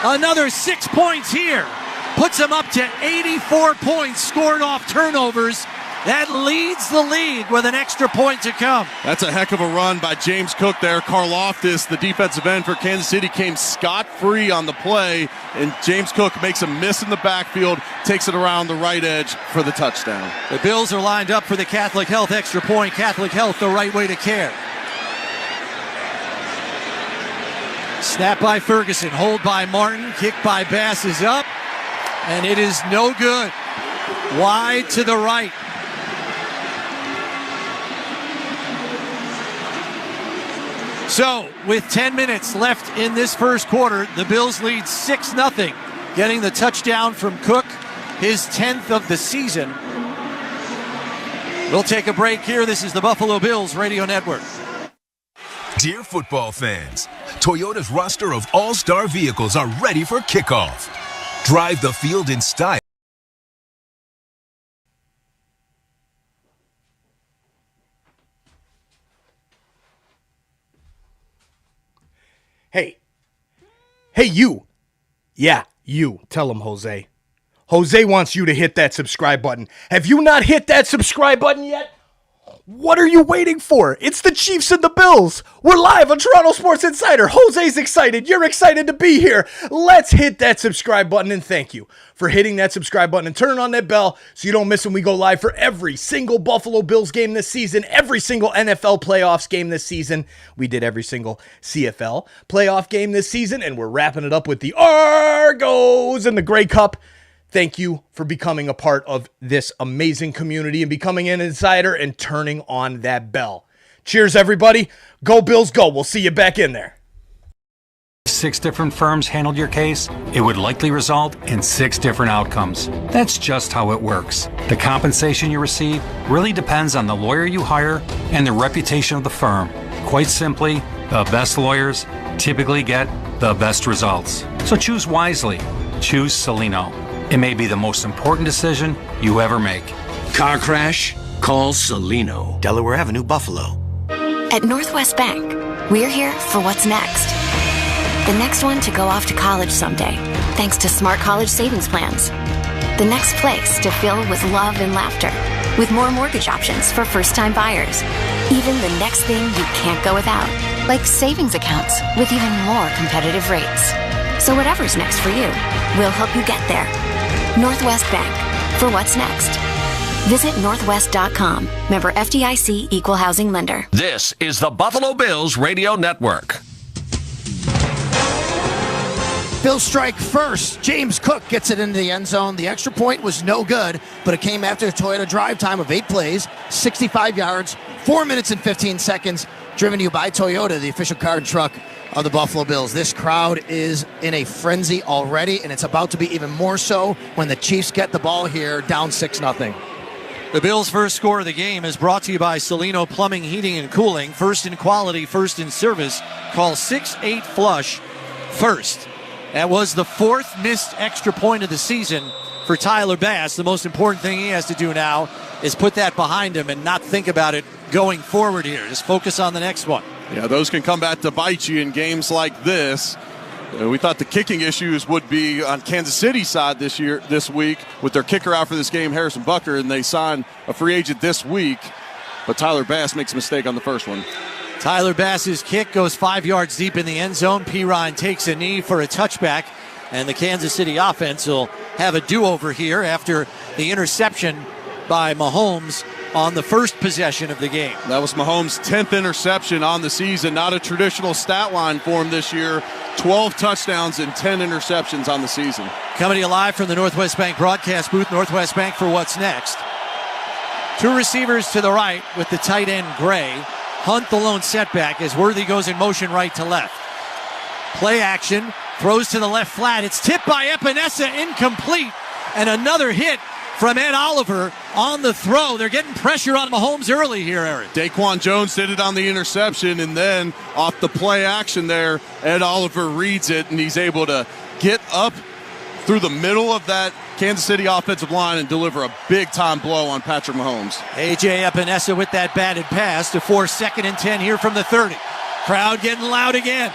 Another 6 points here. Puts them up to 84 points scored off turnovers. That leads the league with an extra point to come. That's a heck of a run by James Cook there. Karlaftis, the defensive end for Kansas City, came scot-free on the play, and James Cook makes a miss in the backfield, takes it around the right edge for the touchdown. The Bills are lined up for the Catholic Health extra point. Catholic Health, the right way to care. Snap by Ferguson, hold by Martin, kick by Bass is up, and it is no good. Wide to the right. So, with 10 minutes left in this first quarter, the Bills lead 6-0, getting the touchdown from Cook, his 10th of the season. We'll take a break here. This is the Buffalo Bills Radio Network. Dear football fans, Toyota's roster of all-star vehicles are ready for kickoff. Drive the field in style. Hey, you. Yeah, you. Tell him, Jose. Jose wants you to hit that subscribe button. Have you not hit that subscribe button yet? What are you waiting for? It's the Chiefs and the Bills. We're live on Toronto Sports Insider. Jose's excited. You're excited to be here. Let's hit that subscribe button, and thank you for hitting that subscribe button and turning on that bell so you don't miss when we go live for every single Buffalo Bills game this season, every single NFL playoffs game this season. We did every single CFL playoff game this season, and we're wrapping it up with the Argos and the Grey Cup. Thank you for becoming a part of this amazing community and becoming an insider and turning on that bell. Cheers, everybody. Go Bills, go. We'll see you back in there. 6 different firms handled your case, it would likely result in 6 different outcomes. That's just how it works. The compensation you receive really depends on the lawyer you hire and the reputation of the firm. Quite simply, the best lawyers typically get the best results. So choose wisely. Choose Celino. It may be the most important decision you ever make. Car crash? Call Celino. Delaware Avenue, Buffalo. At Northwest Bank, we're here for what's next. The next one to go off to college someday, thanks to smart college savings plans. The next place to fill with love and laughter, with more mortgage options for first-time buyers. Even the next thing you can't go without, like savings accounts with even more competitive rates. So whatever's next for you, we'll help you get there. Northwest Bank, for what's next. Visit northwest.com. Member FDIC, Equal Housing Lender. This is the Buffalo Bills Radio Network. Bills strike first. James Cook gets it into the end zone. The extra point was no good, but it came after a Toyota drive time of 8 plays, 65 yards, 4 minutes and 15 seconds, driven to you by Toyota, the official car and truck of the Buffalo Bills. This crowd is in a frenzy already, and it's about to be even more so when the Chiefs get the ball here, down 6-0. The Bills' first score of the game is brought to you by Celino Plumbing, Heating, and Cooling. First in quality, first in service. Call 6-8-FLUSH first. That was the 4th missed extra point of the season for Tyler Bass. The most important thing he has to do now is put that behind him and not think about it going forward here. Just focus on the next one. Yeah, those can come back to bite you in games like this. We thought the kicking issues would be on Kansas City's side this week with their kicker out for this game, Harrison Butker, and they signed a free agent this week. But Tyler Bass makes a mistake on the first one. Tyler Bass's kick goes 5 yards deep in the end zone. Pirine takes a knee for a touchback, and the Kansas City offense will have a do-over here after the interception by Mahomes on the first possession of the game. That was Mahomes' 10th interception on the season. Not a traditional stat line for him this year. 12 touchdowns and 10 interceptions on the season. Coming to you live from the Northwest Bank broadcast booth. Northwest Bank for what's next. 2 receivers to the right with the tight end Gray. Hunt the lone setback as Worthy goes in motion right to left. Play action, throws to the left flat. It's tipped by Epinesa, incomplete. And another hit from Ed Oliver on the throw. They're getting pressure on Mahomes early here, Eric. Daquan Jones did it on the interception, and then off the play action there, Ed Oliver reads it, and he's able to get up through the middle of that Kansas City offensive line and deliver a big-time blow on Patrick Mahomes. A.J. Epinesa with that batted pass to force 2nd and 10 here from the 30. Crowd getting loud again.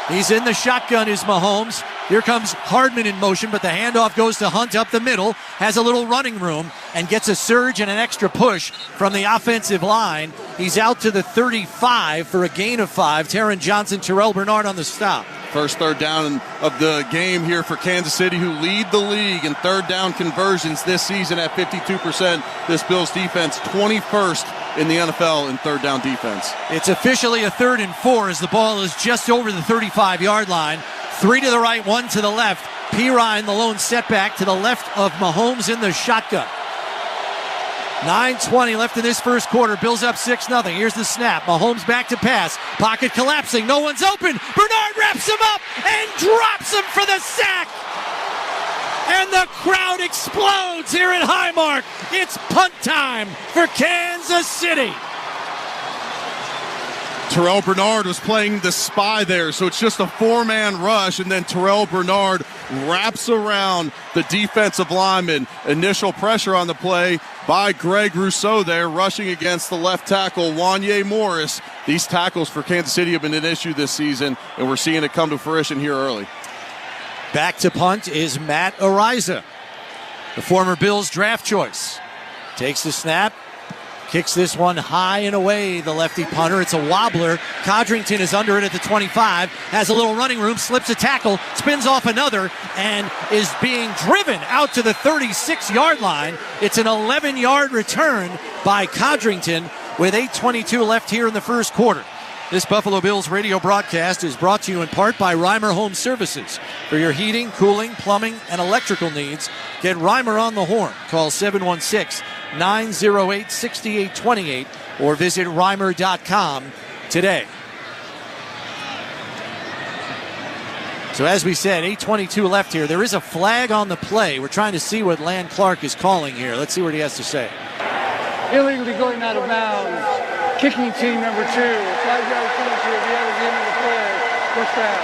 He's in the shotgun is Mahomes. Here comes Hardman in motion, but the handoff goes to Hunt up the middle, has a little running room, and gets a surge and an extra push from the offensive line. He's out to the 35 for a gain of 5. Taron Johnson, Terrell Bernard on the stop. First third down of the game here for Kansas City, who lead the league in third down conversions this season at 52%. This Bills defense, 21st in the NFL in third down defense. It's officially a 3rd and 4 as the ball is just over the 35-yard line. 3 to the right, 1 to the left. Pirine, the lone setback to the left of Mahomes in the shotgun. 9:20 left in this first quarter. Bills up 6-0. Here's the snap. Mahomes back to pass. Pocket collapsing. No one's open. Bernard wraps him up and drops him for the sack. And the crowd explodes here at Highmark. It's punt time for Kansas City. Terrell Bernard was playing the spy there, so it's just a 4-man rush, and then Terrell Bernard wraps around the defensive lineman. Initial pressure on the play by Greg Rousseau there, rushing against the left tackle, Wanye Morris. These tackles for Kansas City have been an issue this season, and we're seeing it come to fruition here early. Back to punt is Matt Ariza, the former Bills draft choice. Takes the snap. Kicks this one high and away, the lefty punter. It's a wobbler. Codrington is under it at the 25. Has a little running room, slips a tackle, spins off another, and is being driven out to the 36-yard line. It's an 11-yard return by Codrington with 8:22 left here in the first quarter. This Buffalo Bills radio broadcast is brought to you in part by Reimer Home Services. For your heating, cooling, plumbing, and electrical needs, get Reimer on the horn. Call 716-908-6828 or visit Reimer.com today. So as we said, 8:22 left here. There is a flag on the play. We're trying to see what Lan Clark is calling here. Let's see what he has to say. Illegally going out of bounds. Kicking team number 2. 5-yard penalty at the end of the play. First down.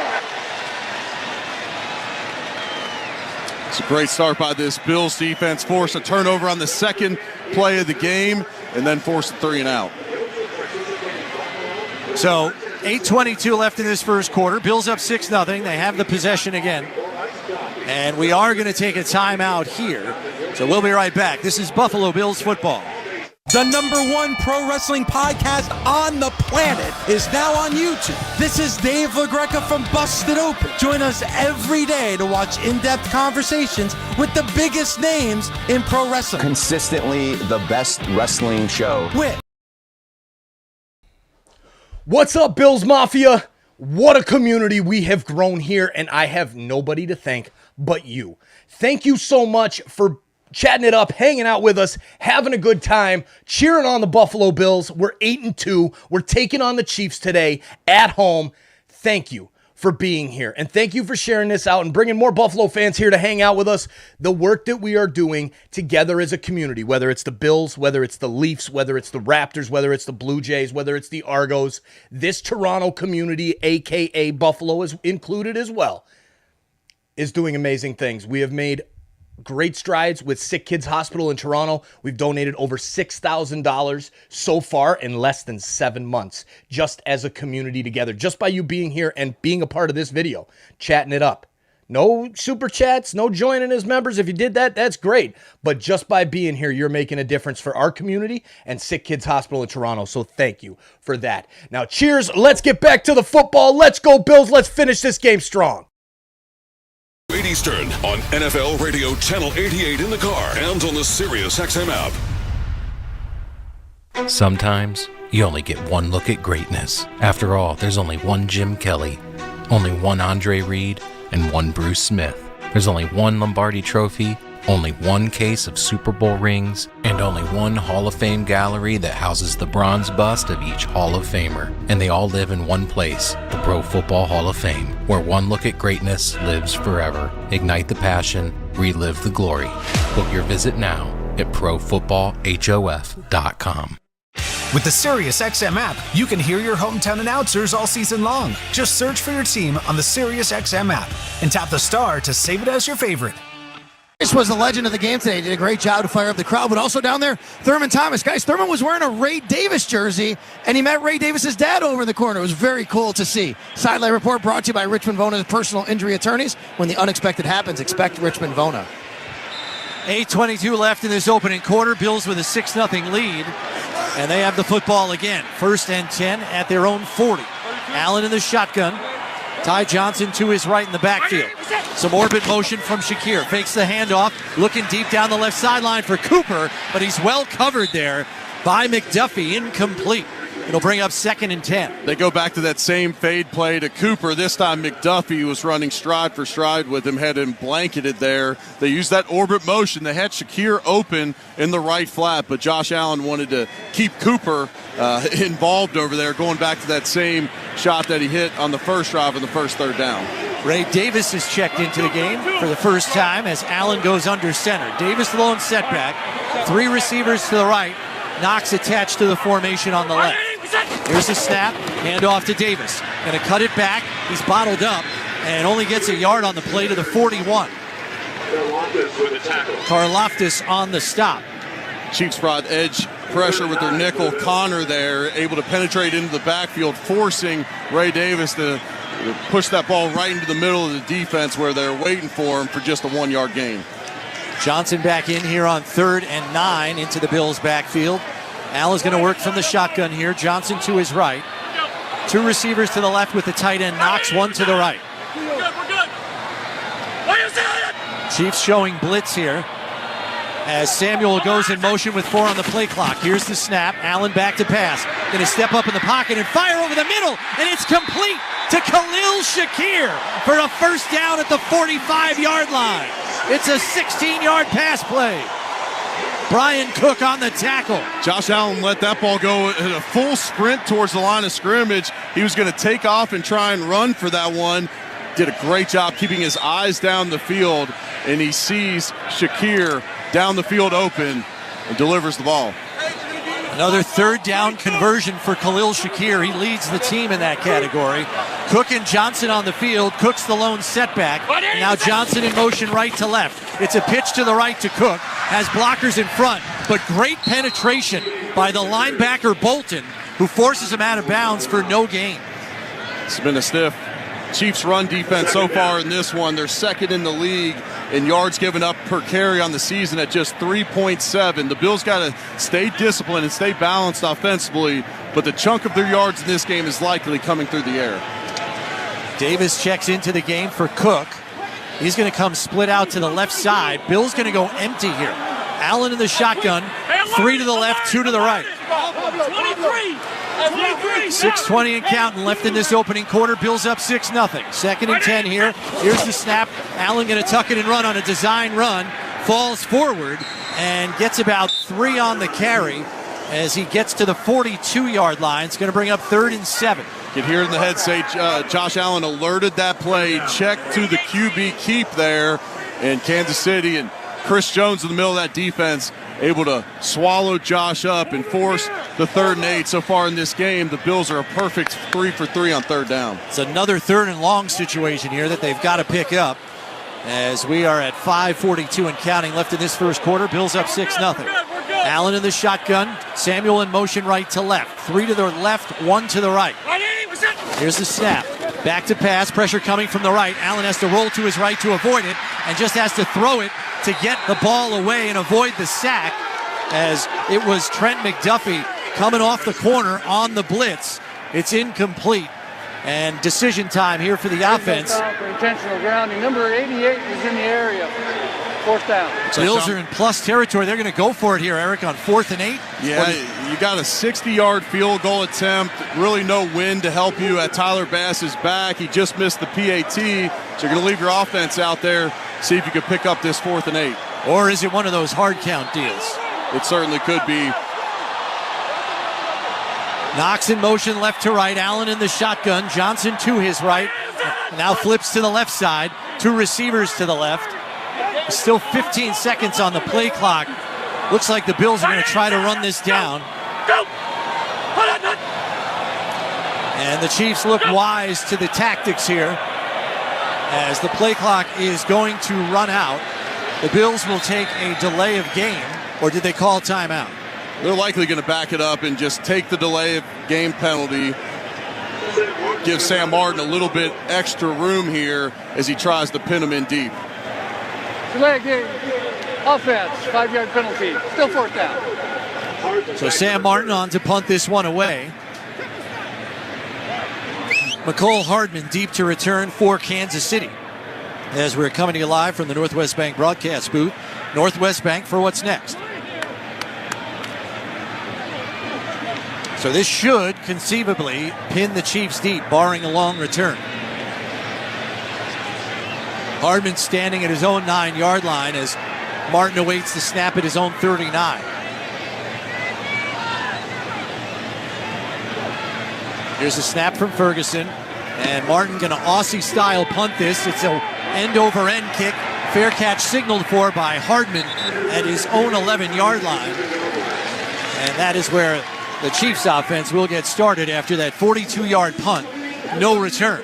It's a great start by this Bills defense. Force a turnover on the second play of the game, and then force a 3 and out. So 8:22 left in this first quarter. Bills up 6-0. They have the possession again. And we are going to take a timeout here. So we'll be right back. This is Buffalo Bills football. The #1 pro wrestling podcast on the planet is now on YouTube. This is Dave LaGreca from Busted Open. Join us every day to watch in-depth conversations with the biggest names in pro wrestling. Consistently the best wrestling show. What's up, Bills Mafia? What a community we have grown here, and I have nobody to thank but you. Thank you so much for chatting it up, hanging out with us, having a good time, cheering on the Buffalo Bills. We're 8-2. We're taking on the Chiefs today at home. Thank you for being here, and thank you for sharing this out and bringing more Buffalo fans here to hang out with us. The work that we are doing together as a community, whether it's the Bills, whether it's the Leafs, whether it's the Raptors, whether it's the Blue Jays, whether it's the Argos, this Toronto community, aka Buffalo is included as well, is doing amazing things. We have made great strides with Sick Kids Hospital in Toronto. We've donated over $6,000 so far in less than 7 months, just as a community together, just by you being here and being a part of this video, chatting it up. No super chats, no joining as members. If you did that, that's great. But just by being here, you're making a difference for our community and Sick Kids Hospital in Toronto. So thank you for that. Now, cheers. Let's get back to the football. Let's go, Bills. Let's finish this game strong. 8 Eastern on NFL Radio Channel 88 in the car and on the SiriusXM app. Sometimes you only get one look at greatness. After all, there's only one Jim Kelly, only one Andre Reed, and one Bruce Smith. There's only one Lombardi Trophy only one case of Super Bowl rings, and only one Hall of Fame gallery that houses the bronze bust of each Hall of Famer. And they all live in one place, the Pro Football Hall of Fame, where one look at greatness lives forever. Ignite the passion, relive the glory. Book your visit now at profootballhof.com. With the SiriusXM app, you can hear your hometown announcers all season long. Just search for your team on the SiriusXM app and tap the star to save it as your favorite. This was the legend of the game today. He did a great job to fire up the crowd, but also down there, Thurman Thomas. Guys, Thurman was wearing a Ray Davis jersey, and he met Ray Davis's dad over in the corner. It was very cool to see. Sideline Report brought to you by Richmond Vona's personal injury attorneys. When the unexpected happens, expect Richmond Vona. 8:22 left in this opening quarter. Bills with a 6-0 lead, and they have the football again. 1st and 10 at their own 40. Allen in the shotgun. Ty Johnson to his right in the backfield. Some orbit motion from Shakir. Fakes the handoff, looking deep down the left sideline for Cooper, but he's well covered there by McDuffie. Incomplete. It'll bring up 2nd and 10. They go back to that same fade play to Cooper. This time McDuffie was running stride for stride with him, had him blanketed there. They used that orbit motion. They had Shakir open in the right flat, but Josh Allen wanted to keep Cooper involved over there, going back to that same shot that he hit on the first drive of the first 3rd down. Ray Davis is checked into the game for the first time as Allen goes under center. Davis lone setback. 3 receivers to the right. Knox attached to the formation on the left. Here's the snap, handoff to Davis. Gonna cut it back, he's bottled up, and only gets a yard on the play to the 41. Karlaftis on the stop. Chiefs brought edge pressure with their nickel. Connor there, able to penetrate into the backfield, forcing Ray Davis to push that ball right into the middle of the defense where they're waiting for him for just a 1-yard gain. Johnson back in here on 3rd and 9 into the Bills' backfield. Allen's going to work from the shotgun here. Johnson to his right. 2 receivers to the left with the tight end Knox, 1 to the right. Chiefs showing blitz here as Samuel goes in motion with 4 on the play clock. Here's the snap. Allen back to pass. Going to step up in the pocket and fire over the middle, and it's complete to Khalil Shakir for a first down at the 45-yard line. It's a 16-yard pass play. Brian Cook on the tackle. Josh Allen let that ball go at a full sprint towards the line of scrimmage. He was going to take off and try and run for that one. Did a great job keeping his eyes down the field, and he sees Shakir down the field open and delivers the ball. Another 3rd down conversion for Khalil Shakir. He leads the team in that category. Cook and Johnson on the field. Cook's the lone setback. Now Johnson in motion right to left. It's a pitch to the right to Cook. Has blockers in front, but great penetration by the linebacker Bolton, who forces him out of bounds for no gain. It's been a stiff Chiefs run defense so far in this one. They're 2nd in the league in yards given up per carry on the season at just 3.7. The Bills got to stay disciplined and stay balanced offensively, but the chunk of their yards in this game is likely coming through the air. Davis checks into the game for Cook. He's going to come split out to the left side. Bill's going to go empty here. Allen in the shotgun, 3 to the left, 2 to the right. 6:20 and counting left in this opening quarter. Bills up 6-0. 2nd and 10 here. Here's the snap. Allen going to tuck it and run on a design run. Falls forward and gets about 3 on the carry as he gets to the 42-yard line. It's going to bring up 3rd and 7. You can hear in the head say Josh Allen alerted that play, checked to the QB keep there, and Kansas City and Chris Jones in the middle of that defense able to swallow Josh up and force the 3rd and 8 so far in this game. The Bills are a perfect 3 for 3 on 3rd down. It's another 3rd and long situation here that they've got to pick up as we are at 5:42 and counting left in this first quarter. Bills up 6-0. Allen in the shotgun. Samuel in motion right to left. 3 to the left, 1 to the right. Here's the snap. Back to pass. Pressure coming from the right. Allen has to roll to his right to avoid it and just has to throw it to get the ball away and avoid the sack, as it was Trent McDuffie coming off the corner on the blitz. It's incomplete, and decision time here for the offense. For intentional grounding. Number 88 is in the area. 4th down. Bills are in plus territory. They're going to go for it here, Eric, on 4th and 8. Yeah, you got a 60-yard field goal attempt. Really no wind to help you at Tyler Bass's back. He just missed the PAT. So you're going to leave your offense out there, see if you can pick up this 4th and 8. Or is it one of those hard count deals? It certainly could be. Knox in motion left to right. Allen in the shotgun. Johnson to his right. Now flips to the left side. 2 receivers to the left. Still 15 seconds on the play clock. Looks like the Bills are going to try to run this down. And the Chiefs look wise to the tactics here as the play clock is going to run out. The Bills will take a delay of game, or did they call timeout? They're likely going to back it up and just take the delay of game penalty. Give Sam Martin a little bit extra room here as he tries to pin him in deep. Delay game. Offense, 5-yard penalty. Still 4th down. So Sam Martin on to punt this one away. McCole Hardman deep to return for Kansas City. As we're coming to you live from the Northwest Bank broadcast booth. Northwest Bank for what's next. So this should conceivably pin the Chiefs deep, barring a long return. Hardman standing at his own 9-yard line as Martin awaits the snap at his own 39. Here's a snap from Ferguson, and Martin going to Aussie-style punt this. It's an end-over-end kick. Fair catch signaled for by Hardman at his own 11-yard line. And that is where the Chiefs offense will get started after that 42-yard punt. No return.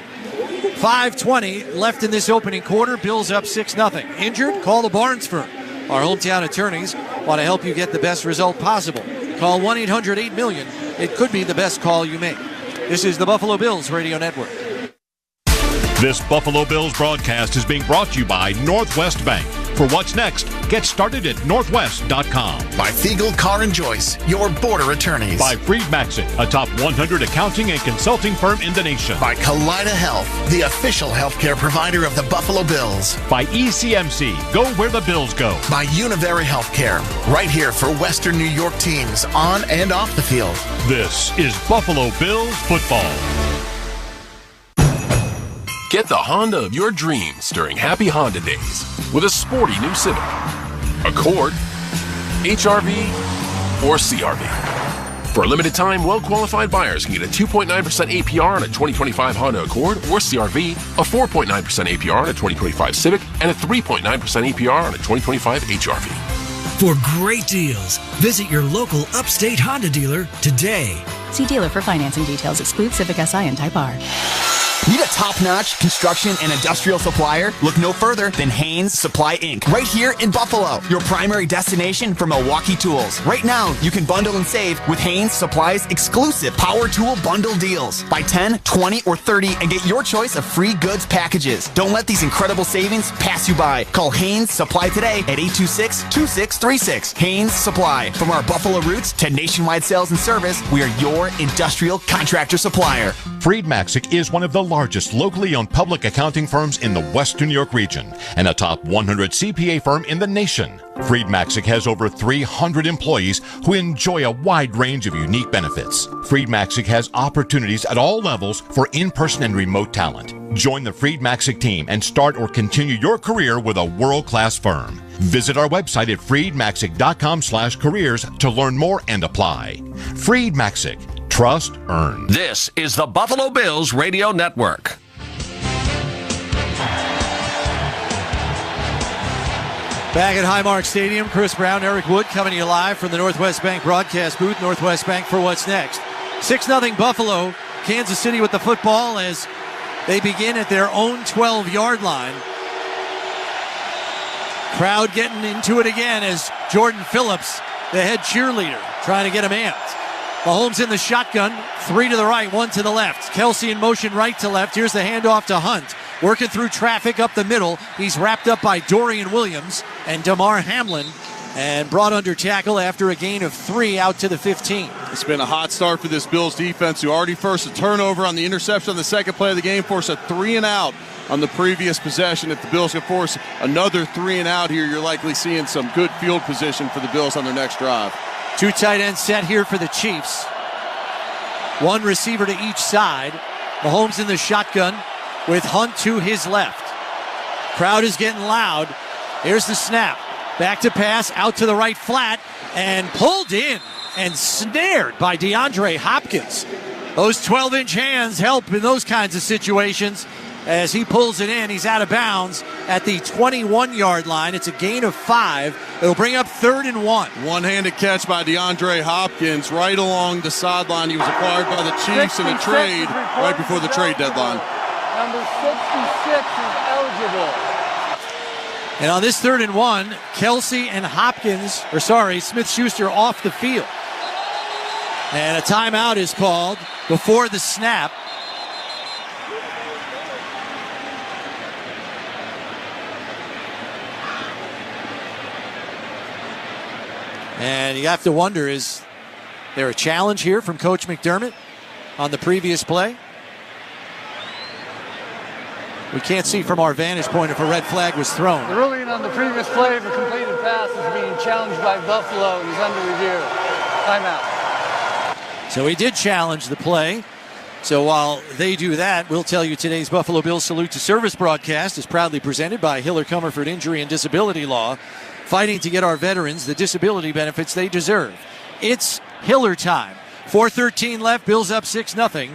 5:20 left in this opening quarter. Bills up 6-0. Injured? Call the Barnes firm. Our hometown attorneys want to help you get the best result possible. Call 1-800-8-MILLION. It could be the best call you make. This is the Buffalo Bills Radio Network. This Buffalo Bills broadcast is being brought to you by Northwest Bank. For what's next, get started at northwest.com. By Thiegel, Carr & Joyce, your border attorneys. By Freed Maxick, a top 100 accounting and consulting firm in the nation. By Kaleida Health, the official healthcare provider of the Buffalo Bills. By ECMC, go where the Bills go. By Univera Healthcare, right here for Western New York teams, on and off the field. This is Buffalo Bills football. Get the Honda of your dreams during Happy Honda Days with a sporty new Civic, Accord, HR-V, or CR-V. For a limited time, well-qualified buyers can get a 2.9% APR on a 2025 Honda Accord or CR-V, a 4.9% APR on a 2025 Civic, and a 3.9% APR on a 2025 HR-V. For great deals, visit your local upstate Honda dealer today. See dealer for financing details. Exclude Civic Si and Type R. Need a top-notch construction and industrial supplier? Look no further than Haynes Supply Inc. Right here in Buffalo, your primary destination for Milwaukee tools. Right now, you can bundle and save with Haynes Supply's exclusive Power Tool Bundle deals. Buy 10, 20, or 30 and get your choice of free goods packages. Don't let these incredible savings pass you by. Call Haynes Supply today at 826-2636. Haynes Supply. From our Buffalo roots to nationwide sales and service, we are your industrial contractor supplier. Freed Maxick is one of the largest locally owned public accounting firms in the Western New York region and a top 100 CPA firm in the nation. Freed Maxick has over 300 employees who enjoy a wide range of unique benefits. Freed Maxick has opportunities at all levels for in-person and remote talent. Join the Freed Maxick team and start or continue your career with a world-class firm. Visit our website at freedmaxick.com/careers to learn more and apply. Freed Maxick. Trust earned. This is the Buffalo Bills Radio Network. Back at Highmark Stadium, Chris Brown, Eric Wood coming to you live from the Northwest Bank broadcast booth. Northwest Bank for what's next. 6-0 Buffalo. Kansas City with the football as they begin at their own 12-yard line. Crowd getting into it again as Jordan Phillips, the head cheerleader, trying to get him amped. Mahomes in the shotgun, 3 to the right, 1 to the left. Kelsey in motion right to left. Here's the handoff to Hunt. Working through traffic up the middle. He's wrapped up by Dorian Williams and Damar Hamlin and brought under tackle after a gain of 3 out to the 15. It's been a hot start for this Bills defense, who already forced a turnover on the interception on the second play of the game, forced a 3-and-out on the previous possession. If the Bills can force another 3-and-out here, you're likely seeing some good field position for the Bills on their next drive. 2 tight ends set here for the Chiefs. 1 receiver to each side. Mahomes in the shotgun with Hunt to his left. Crowd is getting loud. Here's the snap. Back to pass, out to the right flat, and pulled in and snared by DeAndre Hopkins. Those 12-inch hands help in those kinds of situations. As he pulls it in, he's out of bounds at the 21-yard line. It's a gain of 5. It'll bring up 3rd and 1. One-handed catch by DeAndre Hopkins right along the sideline. He was acquired by the Chiefs in a trade right before the trade deadline. Number 66 is eligible. And on this 3rd and 1, Kelsey and Smith-Schuster off the field. And a timeout is called before the snap. And you have to wonder, is there a challenge here from Coach McDermott on the previous play? We can't see from our vantage point if a red flag was thrown. The ruling on the previous play of a completed pass is being challenged by Buffalo and is under review. Timeout. So he did challenge the play. So while they do that, we'll tell you today's Buffalo Bills Salute to Service broadcast is proudly presented by Hiller Comerford Injury and Disability Law, fighting to get our veterans the disability benefits they deserve. It's Hiller time. 4:13 left, Bills up 6-0.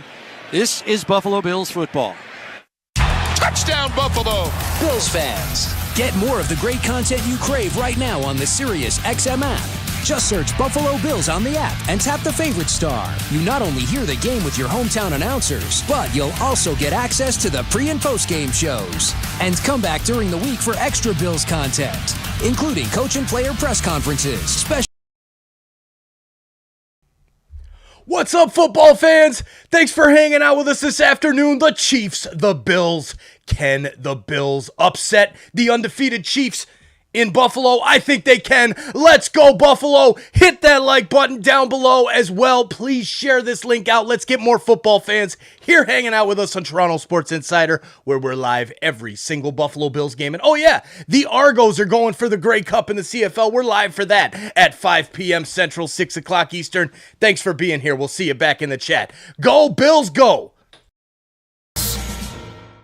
This is Buffalo Bills football. Touchdown, Buffalo! Bills fans, get more of the great content you crave right now on the Sirius XM app. Just search Buffalo Bills on the app and tap the favorite star. You not only hear the game with your hometown announcers, but you'll also get access to the pre- and post-game shows. And come back during the week for extra Bills content, including coach and player press conferences, special. What's up, football fans? Thanks for hanging out with us this afternoon. The Chiefs, the Bills. Can the Bills upset the undefeated Chiefs in Buffalo? I think they can. Let's go, Buffalo. Hit that like button down below as well. Please share this link out. Let's get more football fans here hanging out with us on Toronto Sports Insider, where we're live every single Buffalo Bills game. And oh yeah, the Argos are going for the Grey Cup in the CFL. We're live for that at 5 p.m. Central, 6 o'clock Eastern. Thanks for being here. We'll see you back in the chat. Go, Bills, go!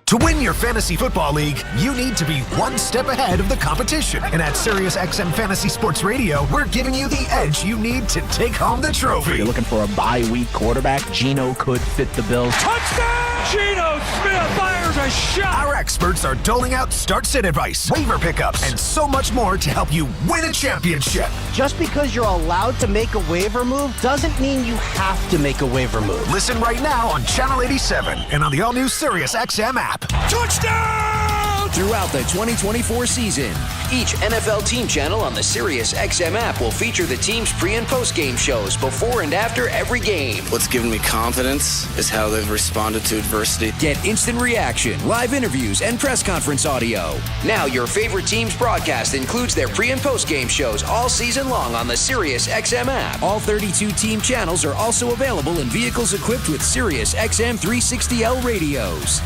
To win your fantasy football league, you need to be one step ahead of the competition. And at SiriusXM Fantasy Sports Radio, we're giving you the edge you need to take home the trophy. You're looking for a bye-week quarterback? Geno could fit the bill. Touchdown! Geno Smith fires a shot! Our experts are doling out start-sit advice, waiver pickups, and so much more to help you win a championship. Just because you're allowed to make a waiver move doesn't mean you have to make a waiver move. Listen right now on Channel 87 and on the all-new SiriusXM app. Touchdown! Throughout the 2024 season, each NFL team channel on the SiriusXM app will feature the team's pre- and post-game shows before and after every game. What's given me confidence is how they've responded to adversity. Get instant reaction, live interviews, and press conference audio. Now your favorite team's broadcast includes their pre- and post-game shows all season long on the SiriusXM app. All 32 team channels are also available in vehicles equipped with SiriusXM 360L radios.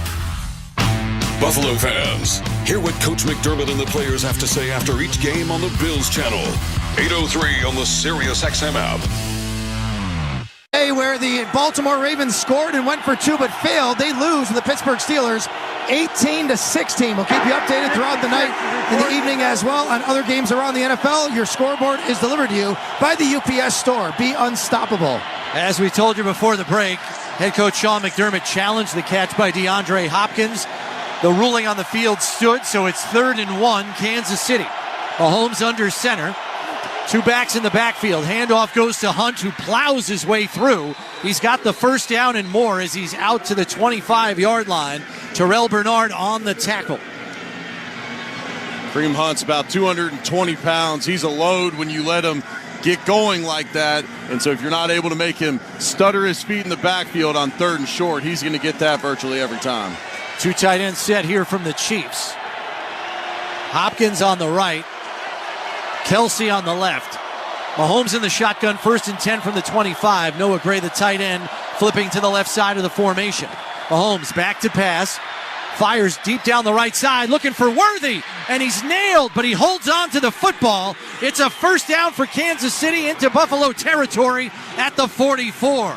Buffalo fans, hear what Coach McDermott and the players have to say after each game on the Bills channel. 8:03 on the SiriusXM app. Where the Baltimore Ravens scored and went for 2 but failed. They lose to the Pittsburgh Steelers 18-16. We'll keep you updated throughout the night and the evening as well on other games around the NFL. Your scoreboard is delivered to you by the UPS store. Be unstoppable. As we told you before the break, head coach Sean McDermott challenged the catch by DeAndre Hopkins. The ruling on the field stood, so it's 3rd and 1, Kansas City. Mahomes under center. 2 backs in the backfield. Handoff goes to Hunt, who plows his way through. He's got the first down and more as he's out to the 25-yard line. Terrell Bernard on the tackle. Kareem Hunt's about 220 pounds. He's a load when you let him get going like that. And so if you're not able to make him stutter his feet in the backfield on 3rd and short, he's going to get that virtually every time. 2 tight end set here from the Chiefs. Hopkins on the right. Kelsey on the left. Mahomes in the shotgun, 1st and 10 from the 25. Noah Gray, the tight end, flipping to the left side of the formation. Mahomes back to pass. Fires deep down the right side, looking for Worthy. And he's nailed, but he holds on to the football. It's a first down for Kansas City into Buffalo territory at the 44.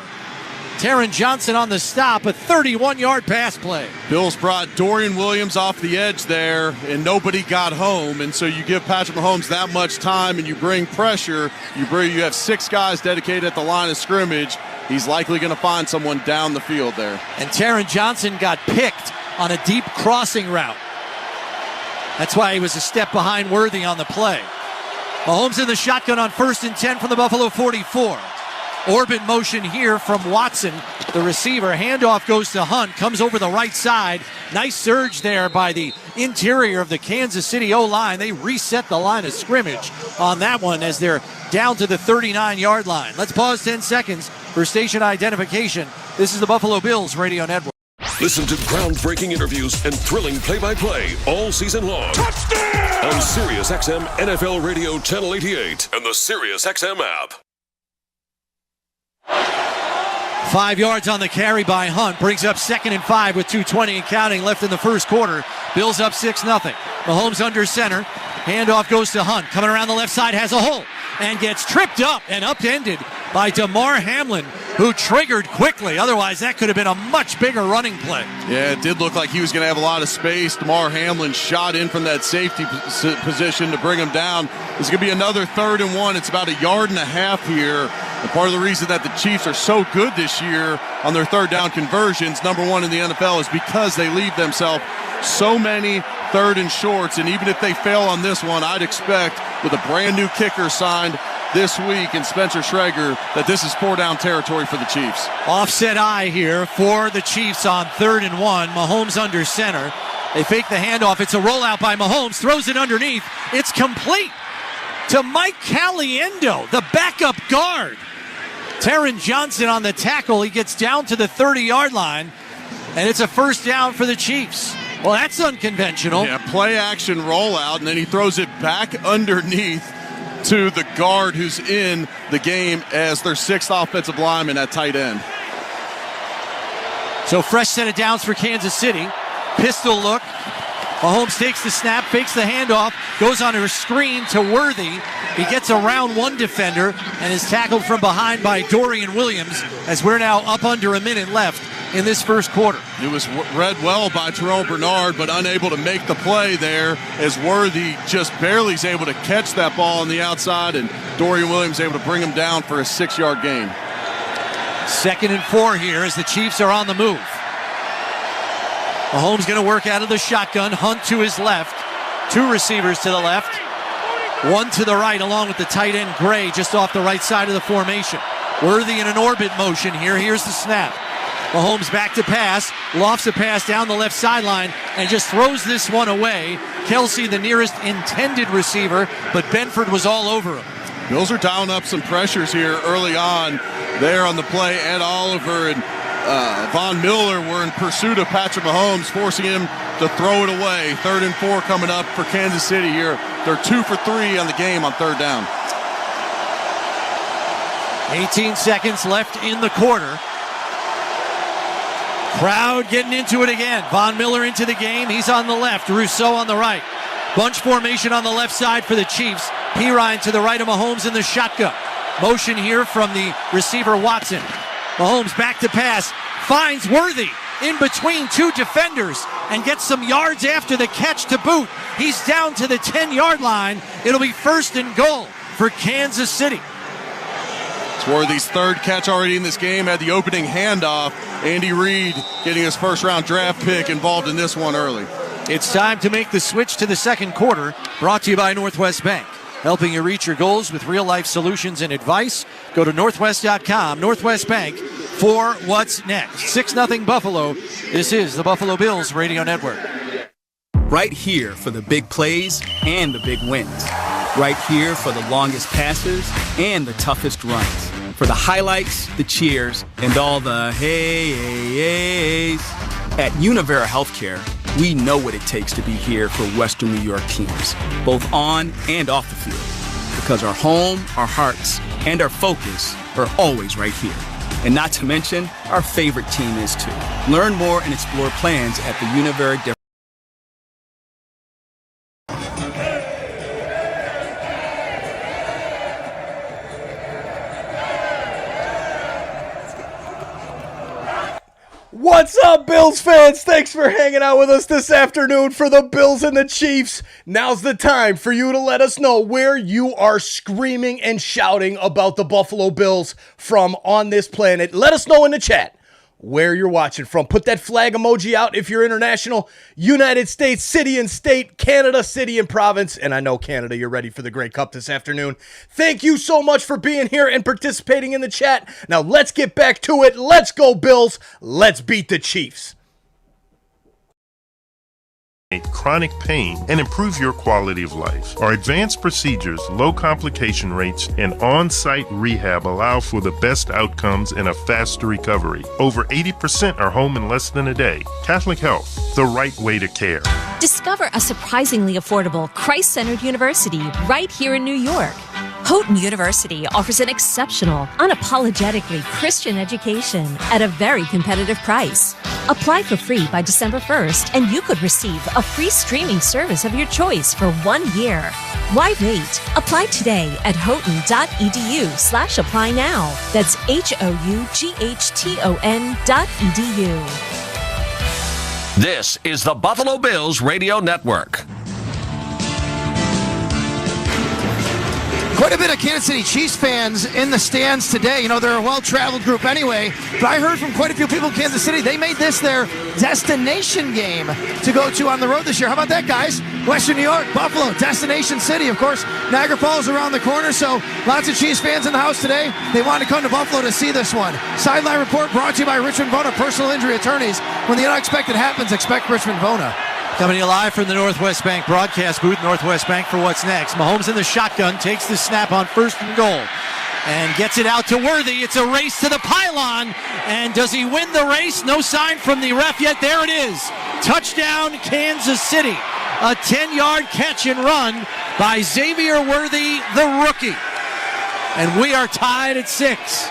Taron Johnson on the stop, a 31-yard pass play. Bills brought Dorian Williams off the edge there, and nobody got home. And so you give Patrick Mahomes that much time and you bring pressure. You have 6 guys dedicated at the line of scrimmage. He's likely going to find someone down the field there. And Taron Johnson got picked on a deep crossing route. That's why he was a step behind Worthy on the play. Mahomes in the shotgun on 1st and 10 from the Buffalo 44. Orbit motion here from Watson, the receiver. Handoff goes to Hunt, comes over the right side. Nice surge there by the interior of the Kansas City O-line. They reset the line of scrimmage on that one as they're down to the 39-yard line. Let's pause 10 seconds for station identification. This is the Buffalo Bills Radio Network. Listen to groundbreaking interviews and thrilling play-by-play all season long. Touchdown! On SiriusXM NFL Radio Channel 88 and the SiriusXM app. 5 yards on the carry by Hunt. Brings up 2nd and 5 with 2:20 and counting left in the first quarter. Bills up 6-0. Mahomes under center. Handoff goes to Hunt. Coming around the left side, has a hole and gets tripped up and upended by Damar Hamlin, who triggered quickly. Otherwise, that could have been a much bigger running play. Yeah, it did look like he was going to have a lot of space. Damar Hamlin shot in from that safety position to bring him down. It's going to be another 3rd and 1. It's about 1.5 yards here. And part of the reason that the Chiefs are so good this year on their 3rd down conversions, number 1 in the NFL, is because they leave themselves so many 3rd and shorts. And even if they fail on this one, I'd expect with a brand new kicker signed this week in Spencer Shrader that this is 4-down territory for the Chiefs. Offset eye here for the Chiefs on 3rd and 1. Mahomes under center. They fake the handoff. It's a rollout by Mahomes. Throws it underneath. It's complete to Mike Caliendo, the backup guard. Taron Johnson on the tackle. He gets down to the 30-yard line, and it's a 1st down for the Chiefs. Well, that's unconventional. Yeah, play action rollout, and then he throws it back underneath to the guard who's in the game as their 6th offensive lineman at tight end. So fresh set of downs for Kansas City. Pistol look. Mahomes takes the snap, fakes the handoff, goes on a screen to Worthy. He gets around one defender and is tackled from behind by Dorian Williams as we're now up under a minute left in this first quarter. It was read well by Terrell Bernard, but unable to make the play there as Worthy just barely is able to catch that ball on the outside, and Dorian Williams able to bring him down for a 6-yard gain. 2nd and 4 here as the Chiefs are on the move. Mahomes going to work out of the shotgun. Hunt to his left. 2 receivers to the left. 1 to the right along with the tight end Gray just off the right side of the formation. Worthy in an orbit motion here. Here's the snap. Mahomes back to pass. Lofts a pass down the left sideline and just throws this one away. Kelsey the nearest intended receiver, but Benford was all over him. Bills are dialing up some pressures here early on. There on the play, Ed Oliver and Von Miller were in pursuit of Patrick Mahomes, forcing him to throw it away. 3rd and 4 coming up for Kansas City here. They're 2 for 3 on the game on 3rd down. 18 seconds left in the quarter. Crowd getting into it again. Von Miller into the game. He's on the left. Rousseau on the right. Bunch formation on the left side for the Chiefs. Pirine to the right of Mahomes in the shotgun. Motion here from the receiver Watson. Mahomes back to pass. Finds Worthy in between 2 defenders and gets some yards after the catch to boot. He's down to the 10-yard line. It'll be 1st and goal for Kansas City. It's Worthy's 3rd catch already in this game. Had the opening handoff. Andy Reid getting his 1st-round draft pick involved in this one early. It's time to make the switch to the 2nd quarter. Brought to you by Northwest Bank. Helping you reach your goals with real-life solutions and advice. Go to Northwest.com. Northwest Bank for what's next. 6-0 Buffalo. This is the Buffalo Bills Radio Network. Right here for the big plays and the big wins. Right here for the longest passes and the toughest runs. For the highlights, the cheers, and all the hey-hey-heys. At Univera Healthcare, we know what it takes to be here for Western New York teams, both on and off the field. Because our home, our hearts, and our focus are always right here. And not to mention, our favorite team is too. Learn more and explore plans at the Univera What's up, Bills fans? Thanks for hanging out with us this afternoon for the Bills and the Chiefs. Now's the time for you to let us know where you are screaming and shouting about the Buffalo Bills from on this planet. Let us know in the chat where you're watching from. Put that flag emoji out if you're international. United States, city and state, Canada, city and province. And I know Canada, you're ready for the Grey Cup this afternoon. Thank you so much for being here and participating in the chat. Now let's get back to it. Let's go, Bills. Let's beat the Chiefs. Chronic pain and improve your quality of life. Our advanced procedures, low complication rates, and on-site rehab allow for the best outcomes and a faster recovery. Over 80% are home in less than a day. Catholic Health, the right way to care. Discover a surprisingly affordable, Christ-centered university right here in New York. Houghton University offers an exceptional, unapologetically Christian education at a very competitive price. Apply for free by December 1st, and you could receive a free streaming service of your choice for 1 year. Why wait? Apply today at houghton.edu/apply now. That's HOUGHTON.edu. This is the Buffalo Bills Radio Network. Quite a bit of Kansas City Chiefs fans in the stands today. You know, they're a well-traveled group anyway, but I heard from quite a few people in Kansas City, they made this their destination game to go to on the road this year. How about that, guys? Western New York, Buffalo, destination city. Of course, Niagara Falls around the corner, so lots of Chiefs fans in the house today. They wanted to come to Buffalo to see this one. Sideline report brought to you by Richmond Bona, personal injury attorneys. When the unexpected happens, expect Richmond Bona. Coming to you live from the Northwest Bank broadcast booth, Northwest Bank for what's next. Mahomes in the shotgun, takes the snap on 1st and goal, and gets it out to Worthy. It's a race to the pylon, and does he win the race? No sign from the ref yet. There it is. Touchdown, Kansas City. A 10-yard catch and run by Xavier Worthy, the rookie. And we are tied at 6.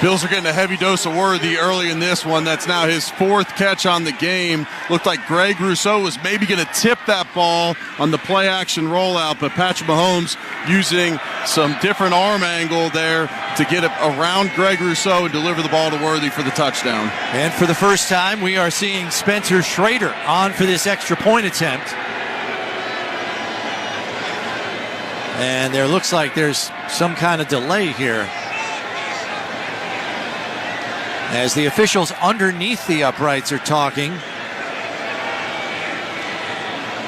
Bills are getting a heavy dose of Worthy early in this one. That's now his 4th catch on the game. Looked like Greg Rousseau was maybe going to tip that ball on the play-action rollout, but Patrick Mahomes using some different arm angle there to get it around Greg Rousseau and deliver the ball to Worthy for the touchdown. And for the first time, we are seeing Spencer Shrader on for this extra point attempt. And there looks like there's some kind of delay here, as the officials underneath the uprights are talking.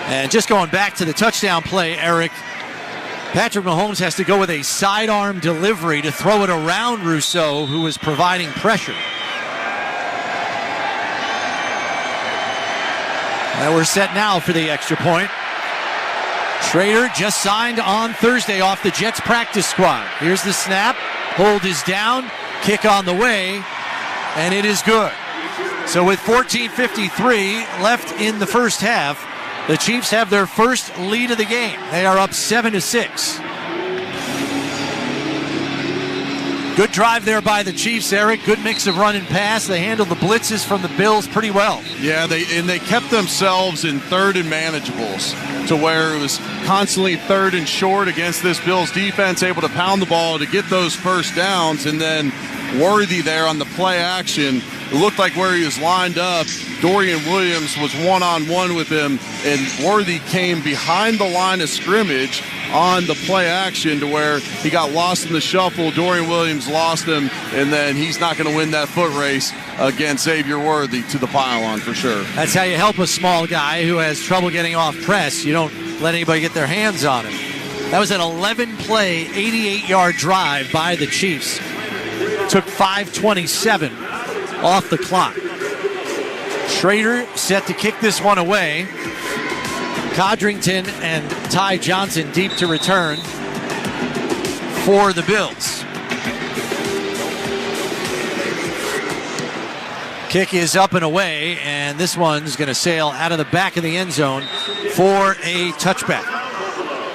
And just going back to the touchdown play, Eric, Patrick Mahomes has to go with a sidearm delivery to throw it around Rousseau, who was providing pressure. And we're set now for the extra point. Shrader just signed on Thursday off the Jets practice squad. Here's the snap. Hold is down. Kick on the way. And it is good. So with 14:53 left in the first half, the Chiefs have their first lead of the game. They are up 7-6. Good drive there by the Chiefs, Eric. Good mix of run and pass. They handled the blitzes from the Bills pretty well. Yeah, they kept themselves in 3rd and manageables to where it was constantly 3rd and short against this Bills defense, able to pound the ball to get those first downs, and then Worthy there on the play action. It looked like where he was lined up, Dorian Williams was one-on-one with him, and Worthy came behind the line of scrimmage on the play action to where he got lost in the shuffle. Dorian Williams lost him, and then he's not going to win that foot race against Xavier Worthy to the pylon for sure. That's how you help a small guy who has trouble getting off press. You don't let anybody get their hands on him. That was an 11-play, 88-yard drive by the Chiefs. Took 5:27 off the clock. Shrader set to kick this one away. Codrington and Ty Johnson deep to return for the Bills. Kick is up and away, and this one's going to sail out of the back of the end zone for a touchback.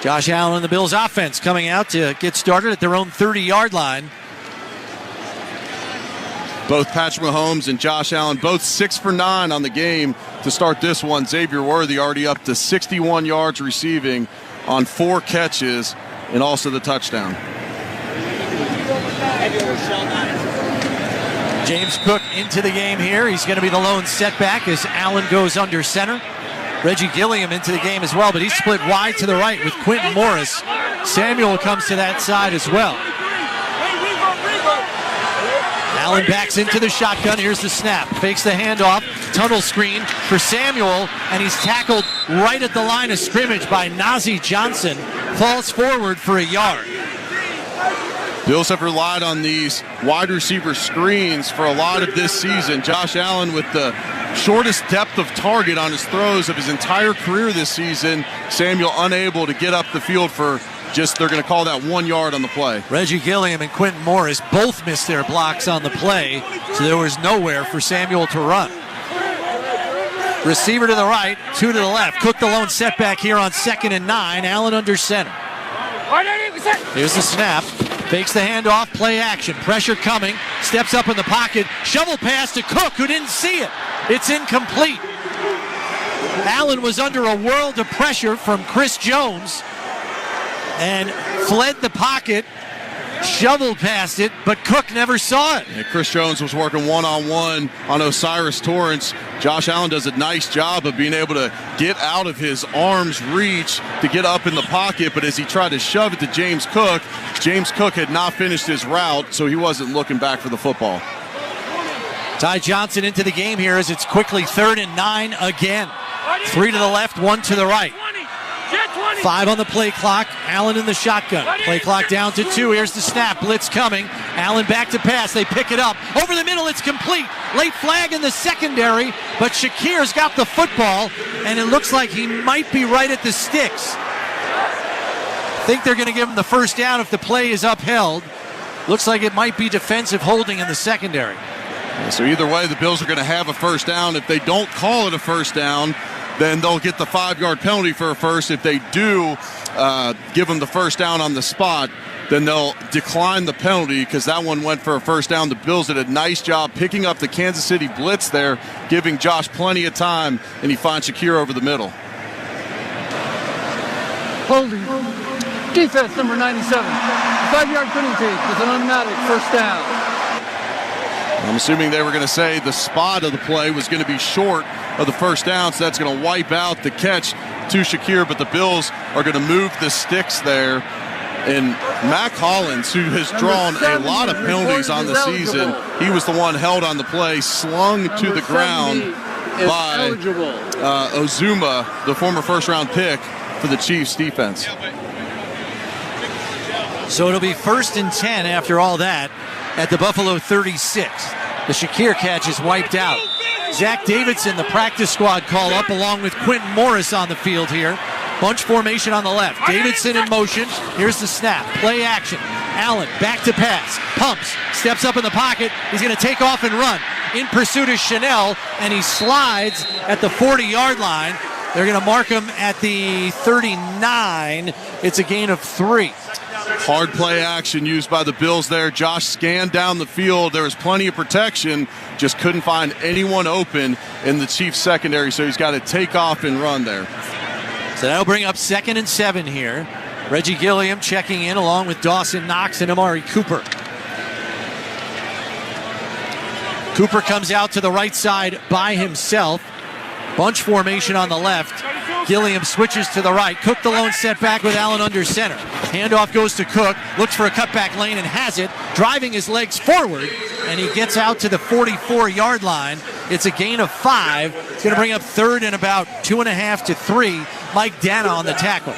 Josh Allen and the Bills offense coming out to get started at their own 30-yard line. Both Patrick Mahomes and Josh Allen, both 6 for 9 on the game to start this one. Xavier Worthy already up to 61 yards receiving on 4 catches and also the touchdown. James Cook into the game here. He's going to be the lone setback as Allen goes under center. Reggie Gilliam into the game as well, but he's split wide to the right with Quentin Morris. Samuel comes to that side as well. Allen backs into the shotgun. Here's the snap. Fakes the handoff. Tunnel screen for Samuel, and he's tackled right at the line of scrimmage by Nazi Johnson. Falls forward for a yard. Bills have relied on these wide receiver screens for a lot of this season. Josh Allen with the shortest depth of target on his throws of his entire career this season. Samuel unable to get up the field for they're going to call that 1 yard on the play. Reggie Gilliam and Quentin Morris both missed their blocks on the play, so there was nowhere for Samuel to run. Receiver to the right, 2 to the left. Cook the lone setback here on 2nd and 9. Allen under center. Here's the snap. Fakes the handoff, play action. Pressure coming. Steps up in the pocket. Shovel pass to Cook, who didn't see it. It's incomplete. Allen was under a world of pressure from Chris Jones and fled the pocket, shoveled past it, but Cook never saw it. Yeah, Chris Jones was working one-on-one on Osiris Torrance. Josh Allen does a nice job of being able to get out of his arm's reach to get up in the pocket, but as he tried to shove it to James Cook had not finished his route, so he wasn't looking back for the football. Ty Johnson into the game here as it's quickly 3rd and 9 again. 3 to the left, 1 to the right. 5 on the play clock. Allen in the shotgun. Play clock down to 2. Here's the snap. Blitz coming. Allen back to pass. They pick it up. Over the middle, it's complete. Late flag in the secondary, but Shakir's got the football, and it looks like he might be right at the sticks. I think they're going to give him the first down if the play is upheld. Looks like it might be defensive holding in the secondary. Yeah, so either way, the Bills are going to have a first down. If they don't call it a first down, then they'll get the 5-yard penalty for a first. If they do give them the first down on the spot, then they'll decline the penalty because that one went for a first down. The Bills did a nice job picking up the Kansas City blitz there, giving Josh plenty of time, and he finds Shakir over the middle. Holding. Defense number 97. 5-yard penalty with an automatic first down. I'm assuming they were going to say the spot of the play was going to be short of the first down, so that's going to wipe out the catch to Shakir, but the Bills are going to move the sticks there. And Mac Hollins, who has drawn a lot of penalties on the season, he was the one held on the play, slung to the ground by Ozuma, the former first-round pick for the Chiefs defense. So it'll be 1st and 10 after all that at the Buffalo 36. The Shakir catch is wiped out. Zach Davidson, the practice squad call up, along with Quentin Morris on the field here. Bunch formation on the left. Davidson in motion. Here's the snap. Play action. Allen back to pass. Pumps. Steps up in the pocket. He's going to take off and run. In pursuit is Chanel, and he slides at the 40-yard line. They're going to mark him at the 39. It's a gain of 3. Hard play action used by the Bills there. Josh scanned down the field. There was plenty of protection. Just couldn't find anyone open in the Chiefs secondary, so he's got to take off and run there. So that'll bring up 2nd and 7 here. Reggie Gilliam checking in along with Dawson Knox and Amari Cooper. Cooper comes out to the right side by himself. Bunch formation on the left. Gilliam switches to the right. Cook the lone setback with Allen under center. Handoff goes to Cook. Looks for a cutback lane and has it. Driving his legs forward, and he gets out to the 44-yard line. It's a gain of 5. It's going to bring up 3rd and about 2.5 to 3. Mike Dana on the tackle.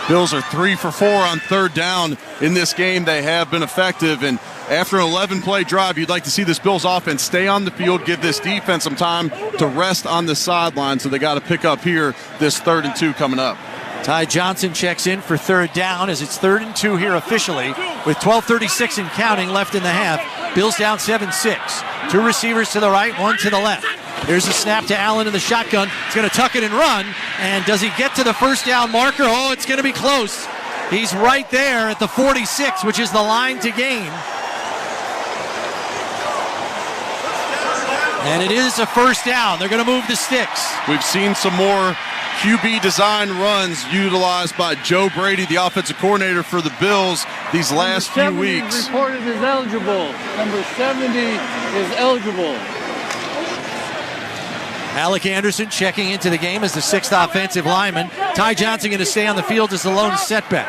Bills are 3 for 4 on 3rd down in this game. They have been effective, and after an 11-play drive, you'd like to see this Bills offense stay on the field, give this defense some time to rest on the sideline, so they got to pick up here this 3rd and 2 coming up. Ty Johnson checks in for 3rd down as it's 3rd and 2 here officially with 12:36 and counting left in the half. Bills down 7-6. 2 receivers to the right, 1 to the left. Here's a snap to Allen in the shotgun. He's going to tuck it and run. And does he get to the first down marker? Oh, it's going to be close. He's right there at the 46, which is the line to gain. And it is a first down. They're going to move the sticks. We've seen some more QB design runs utilized by Joe Brady, the offensive coordinator for the Bills, these last few Number 70 weeks. is reported as eligible. Number 70 is eligible. Alec Anderson checking into the game as the 6th offensive lineman. Ty Johnson going to stay on the field as the lone setback.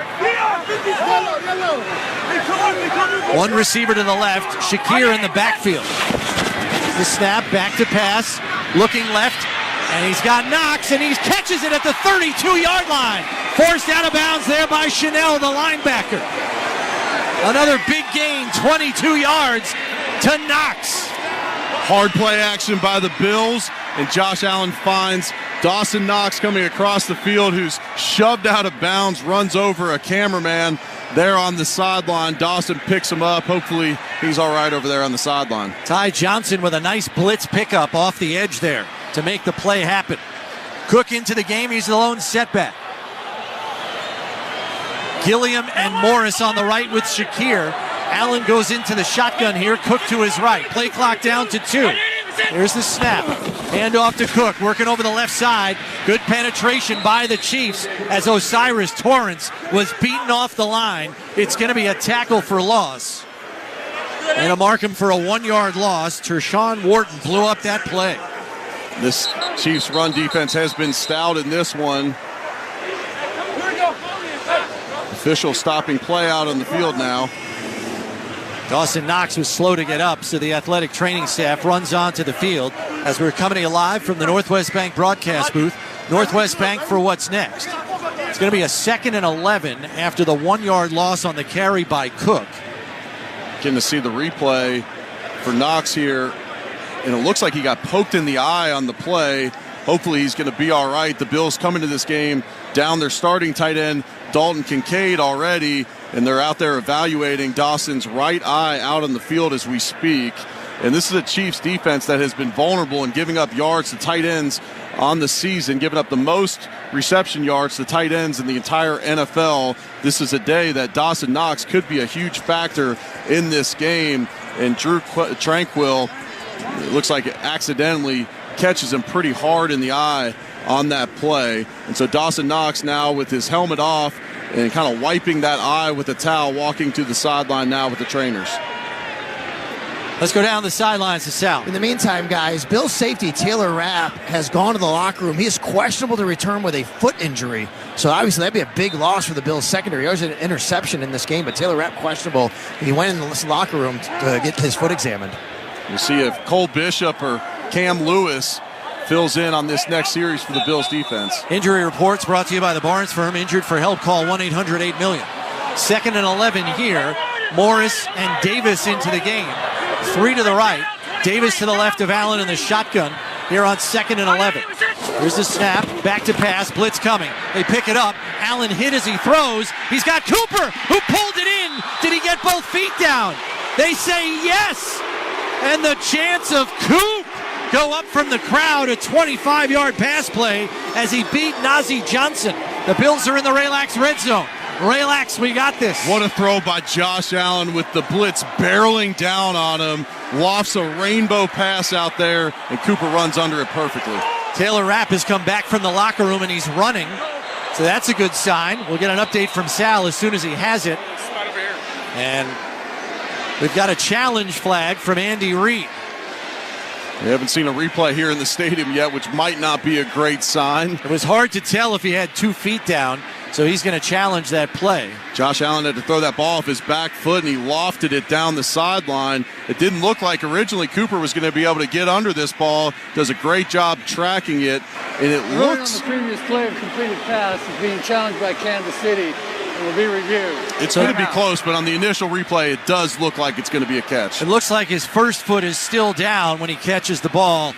One receiver to the left, Shakir in the backfield. The snap, back to pass, looking left, and he's got Knox, and he catches it at the 32-yard line. Forced out of bounds there by Chanel, the linebacker. Another big gain, 22 yards to Knox. Hard play action by the Bills, and Josh Allen finds Dawson Knox coming across the field, who's shoved out of bounds, runs over a cameraman there on the sideline. Dawson picks him up. Hopefully he's all right over there on the sideline. Ty Johnson with a nice blitz pickup off the edge there to make the play happen. Cook into the game. He's the lone setback. Gilliam and Morris on the right with Shakir. Allen goes into the shotgun here. Cook to his right. Play clock down to 2. Here's the snap. Hand off to Cook, working over the left side. Good penetration by the Chiefs as Osiris Torrance was beaten off the line. It's going to be a tackle for loss. And a mark him for a 1-yard loss. Tershawn Wharton blew up that play. This Chiefs run defense has been stout in this one. Official stopping play out on the field now. Dawson Knox was slow to get up, so the athletic training staff runs onto the field as we're coming to you live from the Northwest Bank broadcast booth. Northwest Bank for what's next. It's going to be a 2nd and 11 after the 1-yard loss on the carry by Cook. Getting to see the replay for Knox here, and it looks like he got poked in the eye on the play. Hopefully he's going to be all right. The Bills come into this game down their starting tight end, Dalton Kincaid, already, and they're out there evaluating Dawson's right eye out on the field as we speak. And this is a Chiefs defense that has been vulnerable in giving up yards to tight ends on the season, giving up the most reception yards to tight ends in the entire NFL. This is a day that Dawson Knox could be a huge factor in this game. And Drew Tranquil, it looks like it accidentally catches him pretty hard in the eye on that play. And so Dawson Knox now with his helmet off and kind of wiping that eye with a towel, walking to the sideline now with the trainers. Let's go down the sidelines to Sal. In the meantime, guys, Bills safety Taylor Rapp has gone to the locker room. He is questionable to return with a foot injury. So obviously that'd be a big loss for the Bills secondary. There was an interception in this game, but Taylor Rapp questionable. He went in the locker room to get his foot examined. We'll see if Cole Bishop or Cam Lewis fills in on this next series for the Bills defense. Injury reports brought to you by the Barnes Firm. Injured for help, call 1-800-8-million. 2nd and 11 here. Morris and Davis into the game. 3 to the right. Davis to the left of Allen in the shotgun here on 2nd and 11. Here's the snap. Back to pass. Blitz coming. They pick it up. Allen hit as he throws. He's got Cooper who pulled it in. Did he get both feet down? They say yes. And the chance of Coop go up from the crowd. A 25-yard pass play as he beat Nazeeh Johnson. The Bills are in the Relax red zone. Relax, we got this. What a throw by Josh Allen with the blitz barreling down on him. Lofts a rainbow pass out there, and Cooper runs under it perfectly. Taylor Rapp has come back from the locker room, and he's running. So that's a good sign. We'll get an update from Sal as soon as he has it. And we've got a challenge flag from Andy Reid. We haven't seen a replay here in the stadium yet, which might not be a great sign. It was hard to tell if he had 2 feet down, so he's going to challenge that play. Josh Allen had to throw that ball off his back foot, and he lofted it down the sideline. It didn't look like originally Cooper was going to be able to get under this ball. Does a great job tracking it, and it looks... on the previous play of completed pass is being challenged by Kansas City. It will be reviewed. It's going to be close, but on the initial replay, it does look like it's going to be a catch. It looks like his first foot is still down when he catches the ball.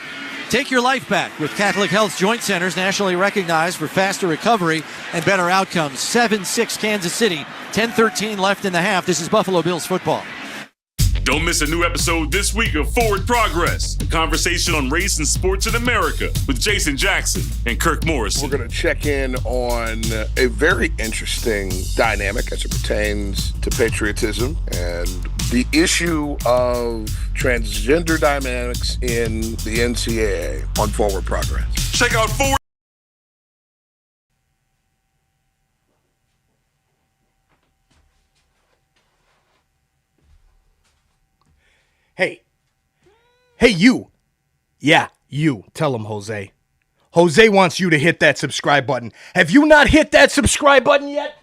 Take your life back with Catholic Health's Joint Centers, nationally recognized for faster recovery and better outcomes. 7-6 Kansas City, 10-13 left in the half. This is Buffalo Bills football. Don't miss a new episode this week of Forward Progress, a conversation on race and sports in America with Jason Jackson and Kirk Morrison. We're going to check in on a very interesting dynamic as it pertains to patriotism and the issue of transgender dynamics in the NCAA on Forward Progress. Check out Forward Hey, you. Yeah, you. Tell him, Jose. Jose wants you to hit that subscribe button. Have you not hit that subscribe button yet?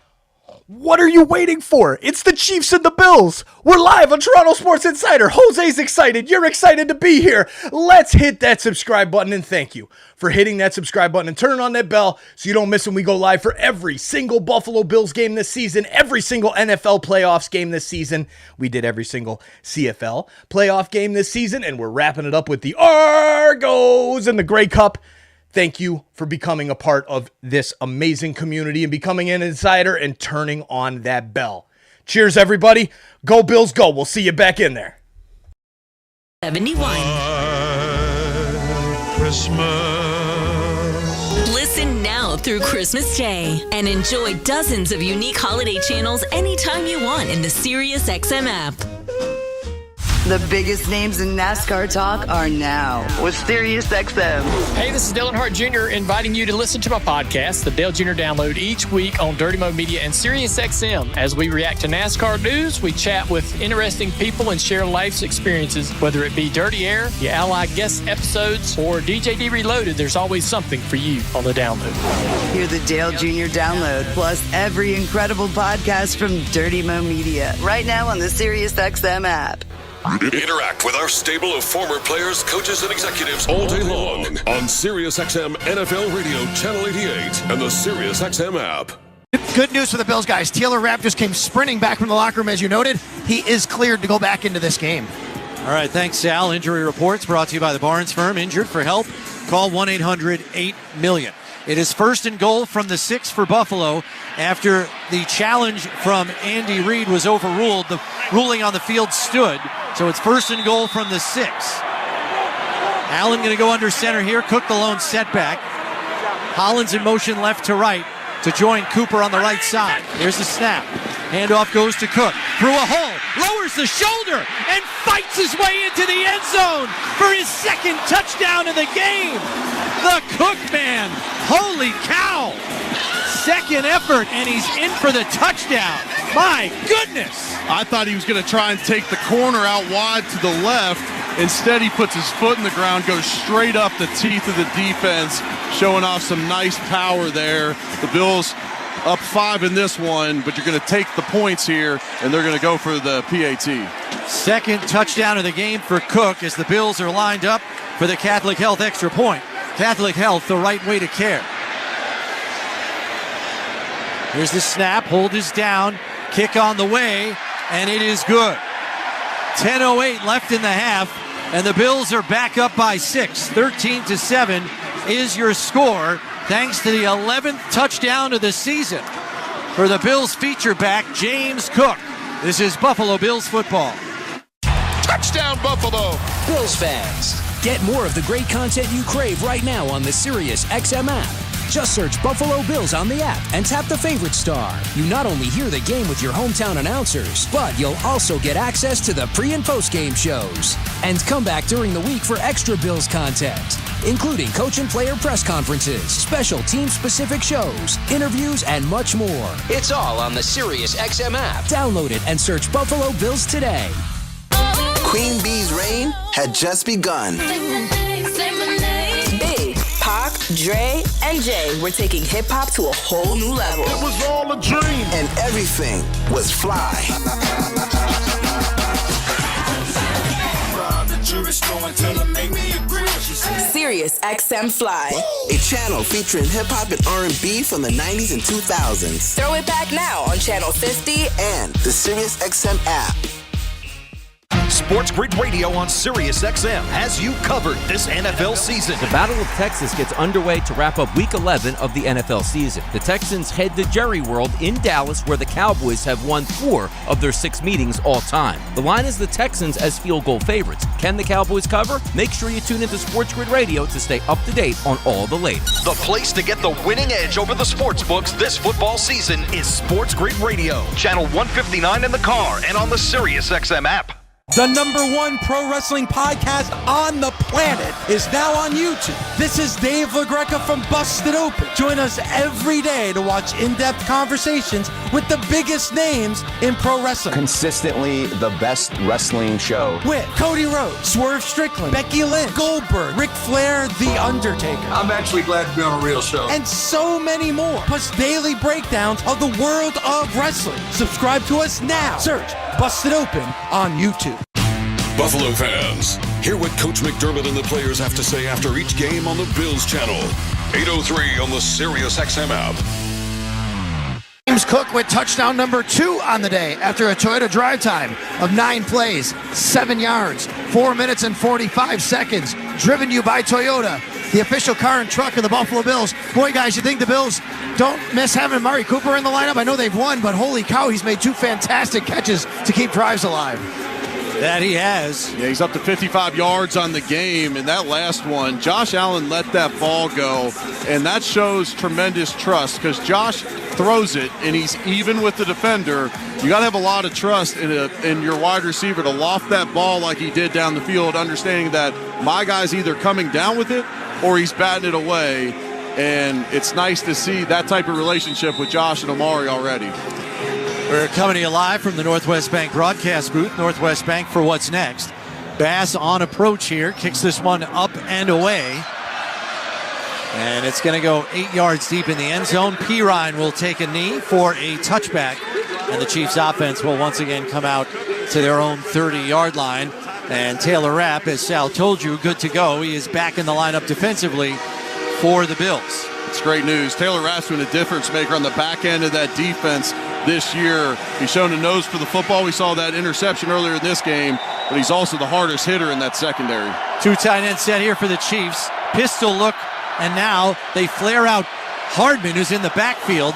What are you waiting for? It's the Chiefs and the Bills. We're live on Toronto Sports Insider. Jose's excited. You're excited to be here. Let's hit that subscribe button, and thank you for hitting that subscribe button and turning on that bell so you don't miss when we go live for every single Buffalo Bills game this season, every single NFL playoffs game this season. We did every single CFL playoff game this season, and we're wrapping it up with the Argos and the Grey Cup. Thank you for becoming a part of this amazing community and becoming an insider and turning on that bell. Cheers, everybody. Go Bills, go. We'll see you back in there. 71. Christmas. Listen now through Christmas Day and enjoy dozens of unique holiday channels anytime you want in the SiriusXM app. The biggest names in NASCAR talk are now with SiriusXM. Hey, this is Dale Earnhardt Jr. inviting you to listen to my podcast, The Dale Jr. Download, each week on Dirty Mo Media and SiriusXM. As we react to NASCAR news, we chat with interesting people and share life's experiences. Whether it be Dirty Air, the Ally guest episodes, or DJD Reloaded, there's always something for you on the download. Hear the Dale Jr. Download, plus every incredible podcast from Dirty Mo Media, right now on the SiriusXM app. Interact with our stable of former players, coaches, and executives all day long on SiriusXM NFL Radio Channel 88 and the SiriusXM app. Good news for the Bills, guys. Taylor Rapp just came sprinting back from the locker room, as you noted. He is cleared to go back into this game. All right, thanks, Sal. Injury reports brought to you by the Barnes Firm. Injured for help? Call 1-800-8-MILLION. It is first and goal from the 6 for Buffalo after the challenge from Andy Reid was overruled. The ruling on the field stood, so it's first and goal from the 6. Allen going to go under center here. Cook the lone setback. Hollins in motion left to right to join Cooper on the right side. Here's the snap. Handoff goes to Cook. Through a hole. Lowers the shoulder and fights his way into the end zone for his second touchdown of the game. The Cook man. Holy cow. Second effort, and he's in for the touchdown. My goodness. I thought he was going to try and take the corner out wide to the left. Instead, he puts his foot in the ground, goes straight up the teeth of the defense, showing off some nice power there. The Bills up 5 in this one, but you're going to take the points here, and they're going to go for the PAT. Second touchdown of the game for Cook as the Bills are lined up for the Catholic Health extra point. Catholic Health, the right way to care. Here's the snap. Hold is down. Kick on the way, and it is good. 10:08 left in the half, and the Bills are back up by 6. 13-7 is your score, thanks to the 11th touchdown of the season for the Bills feature back, James Cook. This is Buffalo Bills football. Touchdown, Buffalo! Bills fans, get more of the great content you crave right now on the SiriusXM app. Just search Buffalo Bills on the app and tap the favorite star. You not only hear the game with your hometown announcers, but you'll also get access to the pre- and post-game shows. And come back during the week for extra Bills content, including coach and player press conferences, special team-specific shows, interviews, and much more. It's all on the SiriusXM app. Download it and search Buffalo Bills today. Queen Bee's reign had just begun. Big, Pac, Dre, and Jay were taking hip-hop to a whole new level. It was all a dream. And everything was fly. Sirius XM Fly. A channel featuring hip-hop and R&B from the 90s and 2000s. Throw it back now on Channel 50 and the Sirius XM app. Sports Grid Radio on SiriusXM has you covered this NFL season. The Battle of Texas gets underway to wrap up Week 11 of the NFL season. The Texans head to Jerry World in Dallas, where the Cowboys have won 4 of their 6 meetings all time. The line is the Texans as field goal favorites. Can the Cowboys cover? Make sure you tune into Sports Grid Radio to stay up to date on all the latest. The place to get the winning edge over the sports books this football season is Sports Grid Radio. Channel 159 in the car and on the SiriusXM app. The #1 pro wrestling podcast on the planet is now on YouTube. This is Dave LaGreca from Busted Open. Join us every day to watch in-depth conversations with the biggest names in pro wrestling. Consistently the best wrestling show. With Cody Rhodes, Swerve Strickland, Becky Lynch, Goldberg, Ric Flair, The Undertaker. I'm actually glad to be on a real show. And so many more. Plus daily breakdowns of the world of wrestling. Subscribe to us now. Search Busted Open on YouTube. Buffalo fans, hear what Coach McDermott and the players have to say after each game on the Bills channel. 803 on the SiriusXM app. James Cook with touchdown number 2 on the day after a Toyota drive time of 9 plays, 7 yards, 4 minutes and 45 seconds. Driven to you by Toyota, the official car and truck of the Buffalo Bills. Boy, guys, you think the Bills don't miss having Amari Cooper in the lineup? I know they've won, but holy cow, he's made 2 fantastic catches to keep drives alive. That he has. Yeah, he's up to 55 yards on the game. And that last one, Josh Allen let that ball go. And that shows tremendous trust because Josh throws it and he's even with the defender. You got to have a lot of trust in your wide receiver to loft that ball like he did down the field, understanding that my guy's either coming down with it or he's batting it away. And it's nice to see that type of relationship with Josh and Amari already. We're coming to you live from the Northwest Bank broadcast booth. Northwest Bank for what's next. Bass on approach here. Kicks this one up and away. And it's going to go 8 yards deep in the end zone. Pirine will take a knee for a touchback. And the Chiefs offense will once again come out to their own 30-yard line. And Taylor Rapp, as Sal told you, good to go. He is back in the lineup defensively for the Bills. It's great news. Taylor Rapp's been a difference maker on the back end of that defense this year. He's shown a nose for the football. We saw that interception earlier in this game, but he's also the hardest hitter in that secondary. 2 tight end set here for the Chiefs. Pistol look, and now they flare out Hardman, who's in the backfield.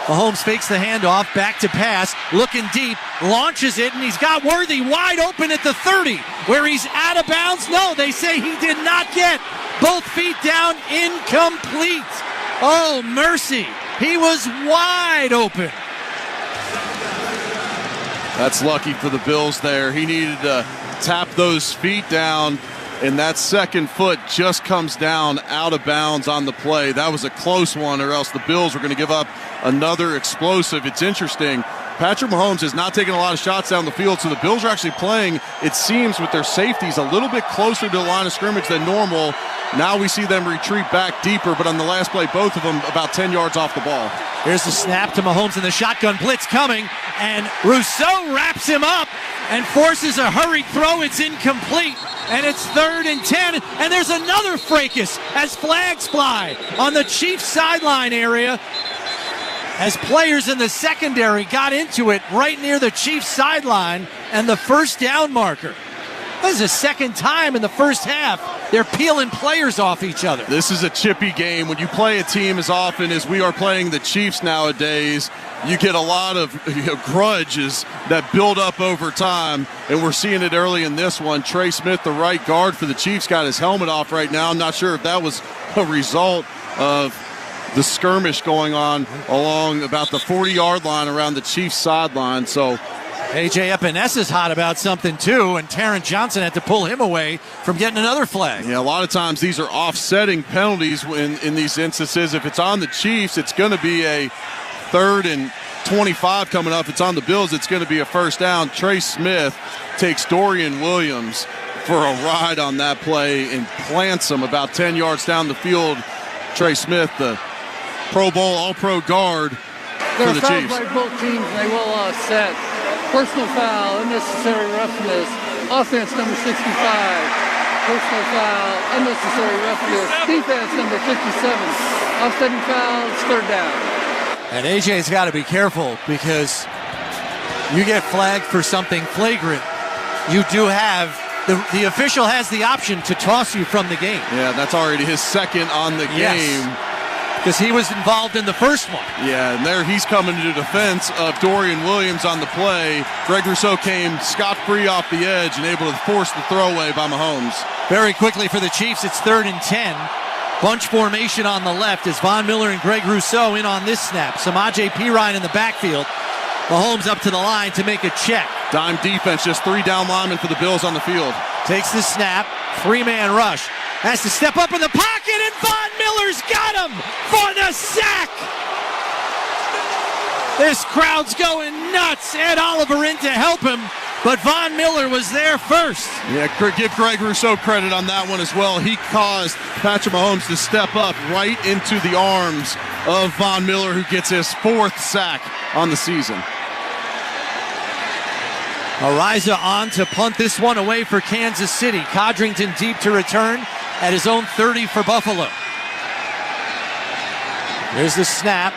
Mahomes fakes the handoff, back to pass, looking deep, launches it, and he's got Worthy wide open at the 30, where he's out of bounds. No, they say he did not get both feet down, incomplete. Oh, mercy. He was wide open. That's lucky for the Bills there. He needed to tap those feet down, and that second foot just comes down out of bounds on the play. That was a close one, or else the Bills were going to give up another explosive. It's interesting. Patrick Mahomes has not taken a lot of shots down the field, so the Bills are actually playing, it seems, with their safeties a little bit closer to the line of scrimmage than normal. Now we see them retreat back deeper, but on the last play, both of them about 10 yards off the ball. Here's the snap to Mahomes and the shotgun blitz coming, and Rousseau wraps him up and forces a hurried throw. It's incomplete, and it's 3rd and 10, and there's another fracas as flags fly on the Chiefs sideline area as players in the secondary got into it right near the Chiefs sideline and the first down marker. This is the second time in the first half they're peeling players off each other. This is a chippy game. When you play a team as often as we are playing the Chiefs nowadays, you get a lot of grudges that build up over time, and we're seeing it early in this one. Trey Smith, the right guard for the Chiefs, got his helmet off right now. I'm not sure if that was a result of the skirmish going on along about the 40-yard line around the Chiefs sideline. So A.J. Epinesa is hot about something too, and Taron Johnson had to pull him away from getting another flag. Yeah, a lot of times these are offsetting penalties in these instances. If it's on the Chiefs, it's going to be a 3rd and 25 coming up. If it's on the Bills, it's going to be a first down. Trey Smith takes Dorian Williams for a ride on that play and plants him about 10 yards down the field. Trey Smith, the Pro Bowl, All-Pro guard for the Chiefs. By both teams, and they will set. Personal foul, unnecessary roughness. Offense number 65. Personal foul, unnecessary roughness. Defense number 57. Offsetting foul, it's 3rd down. And AJ's got to be careful because you get flagged for something flagrant. You do have, the official has the option to toss you from the game. Yeah, that's already his second on the game. Because he was involved in the first one. Yeah, and there he's coming to defense of Dorian Williams on the play. Greg Rousseau came scot-free off the edge and able to force the throwaway by Mahomes. Very quickly for the Chiefs, it's 3rd and 10. Bunch formation on the left as Von Miller and Greg Rousseau in on this snap. Samaje Perine in the backfield. Mahomes up to the line to make a check. Dime defense, just 3 down linemen for the Bills on the field. Takes the snap, 3-man rush. Has to step up in the pocket, and Von Miller's got him for the sack. This crowd's going nuts. Ed Oliver in to help him, but Von Miller was there first. Yeah, give Greg Rousseau credit on that one as well. He caused Patrick Mahomes to step up right into the arms of Von Miller, who gets his 4th sack on the season. Ariza on to punt this one away for Kansas City. Codrington deep to return at his own 30 for Buffalo. There's the snap.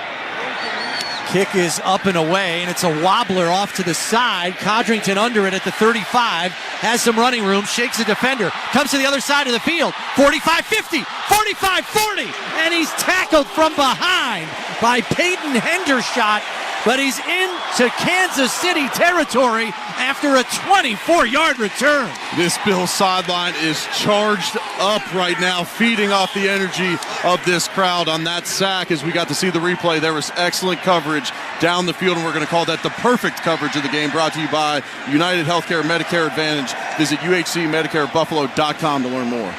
Kick is up and away, and it's a wobbler off to the side. Codrington under it at the 35. Has some running room, shakes a defender. Comes to the other side of the field. 45-50, 45-40, and he's tackled from behind by Peyton Hendershot. But he's into Kansas City territory after a 24-yard return. This Bills sideline is charged up right now, feeding off the energy of this crowd on that sack. As we got to see the replay, there was excellent coverage down the field, and we're going to call that the perfect coverage of the game, brought to you by United Healthcare Medicare Advantage. Visit uhcmedicarebuffalo.com to learn more.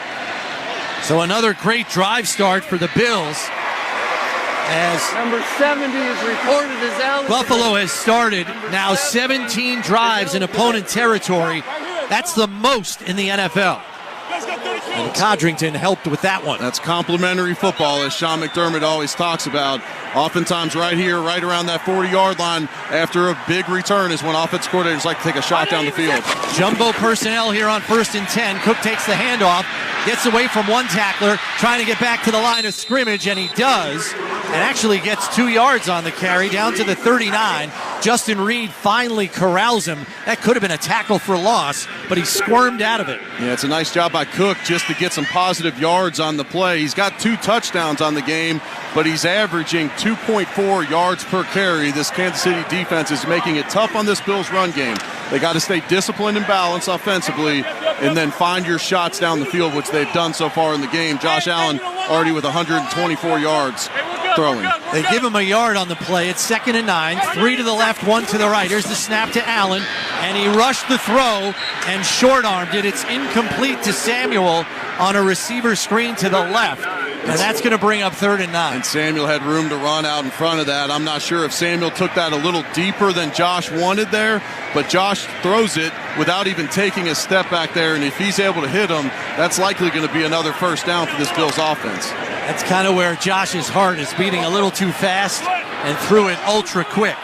So another great drive start for the Bills. As number 70 is reported as out. Buffalo has started now 17 drives in opponent territory. That's the most in the NFL. And Codrington helped with that one. That's complimentary football, as Sean McDermott always talks about. Oftentimes right here, right around that 40-yard line, after a big return is when offense coordinators like to take a shot down the field. Jumbo personnel here on 1st and 10. Cook takes the handoff, gets away from one tackler, trying to get back to the line of scrimmage, and he does, and actually gets 2 yards on the carry, down to the 39. Justin Reed finally corrals him. That could have been a tackle for loss, but he squirmed out of it. Yeah, it's a nice job by Cook just to get some positive yards on the play. He's got 2 touchdowns on the game, but he's averaging 2.4 yards per carry. This Kansas City defense is making it tough on this Bills run game. They got to stay disciplined and balanced offensively, and then find your shots down the field, which they've done so far in the game. Josh Allen already with 124 yards throwing. They give him a yard on the play. It's 2nd and 9. 3 to the left, 1 to the right. Here's the snap to Allen, and he rushed the throw and short-armed it. It's incomplete to Samuel on a receiver screen to the left. And that's going to bring up 3rd and 9. And Samuel had room to run out in front of that. I'm not sure if Samuel took that a little deeper than Josh wanted there, but Josh throws it without even taking a step back there, and if he's able to hit him, that's likely going to be another 1st down for this Bills offense. That's kind of where Josh's heart is beating a little too fast, and threw it ultra quick.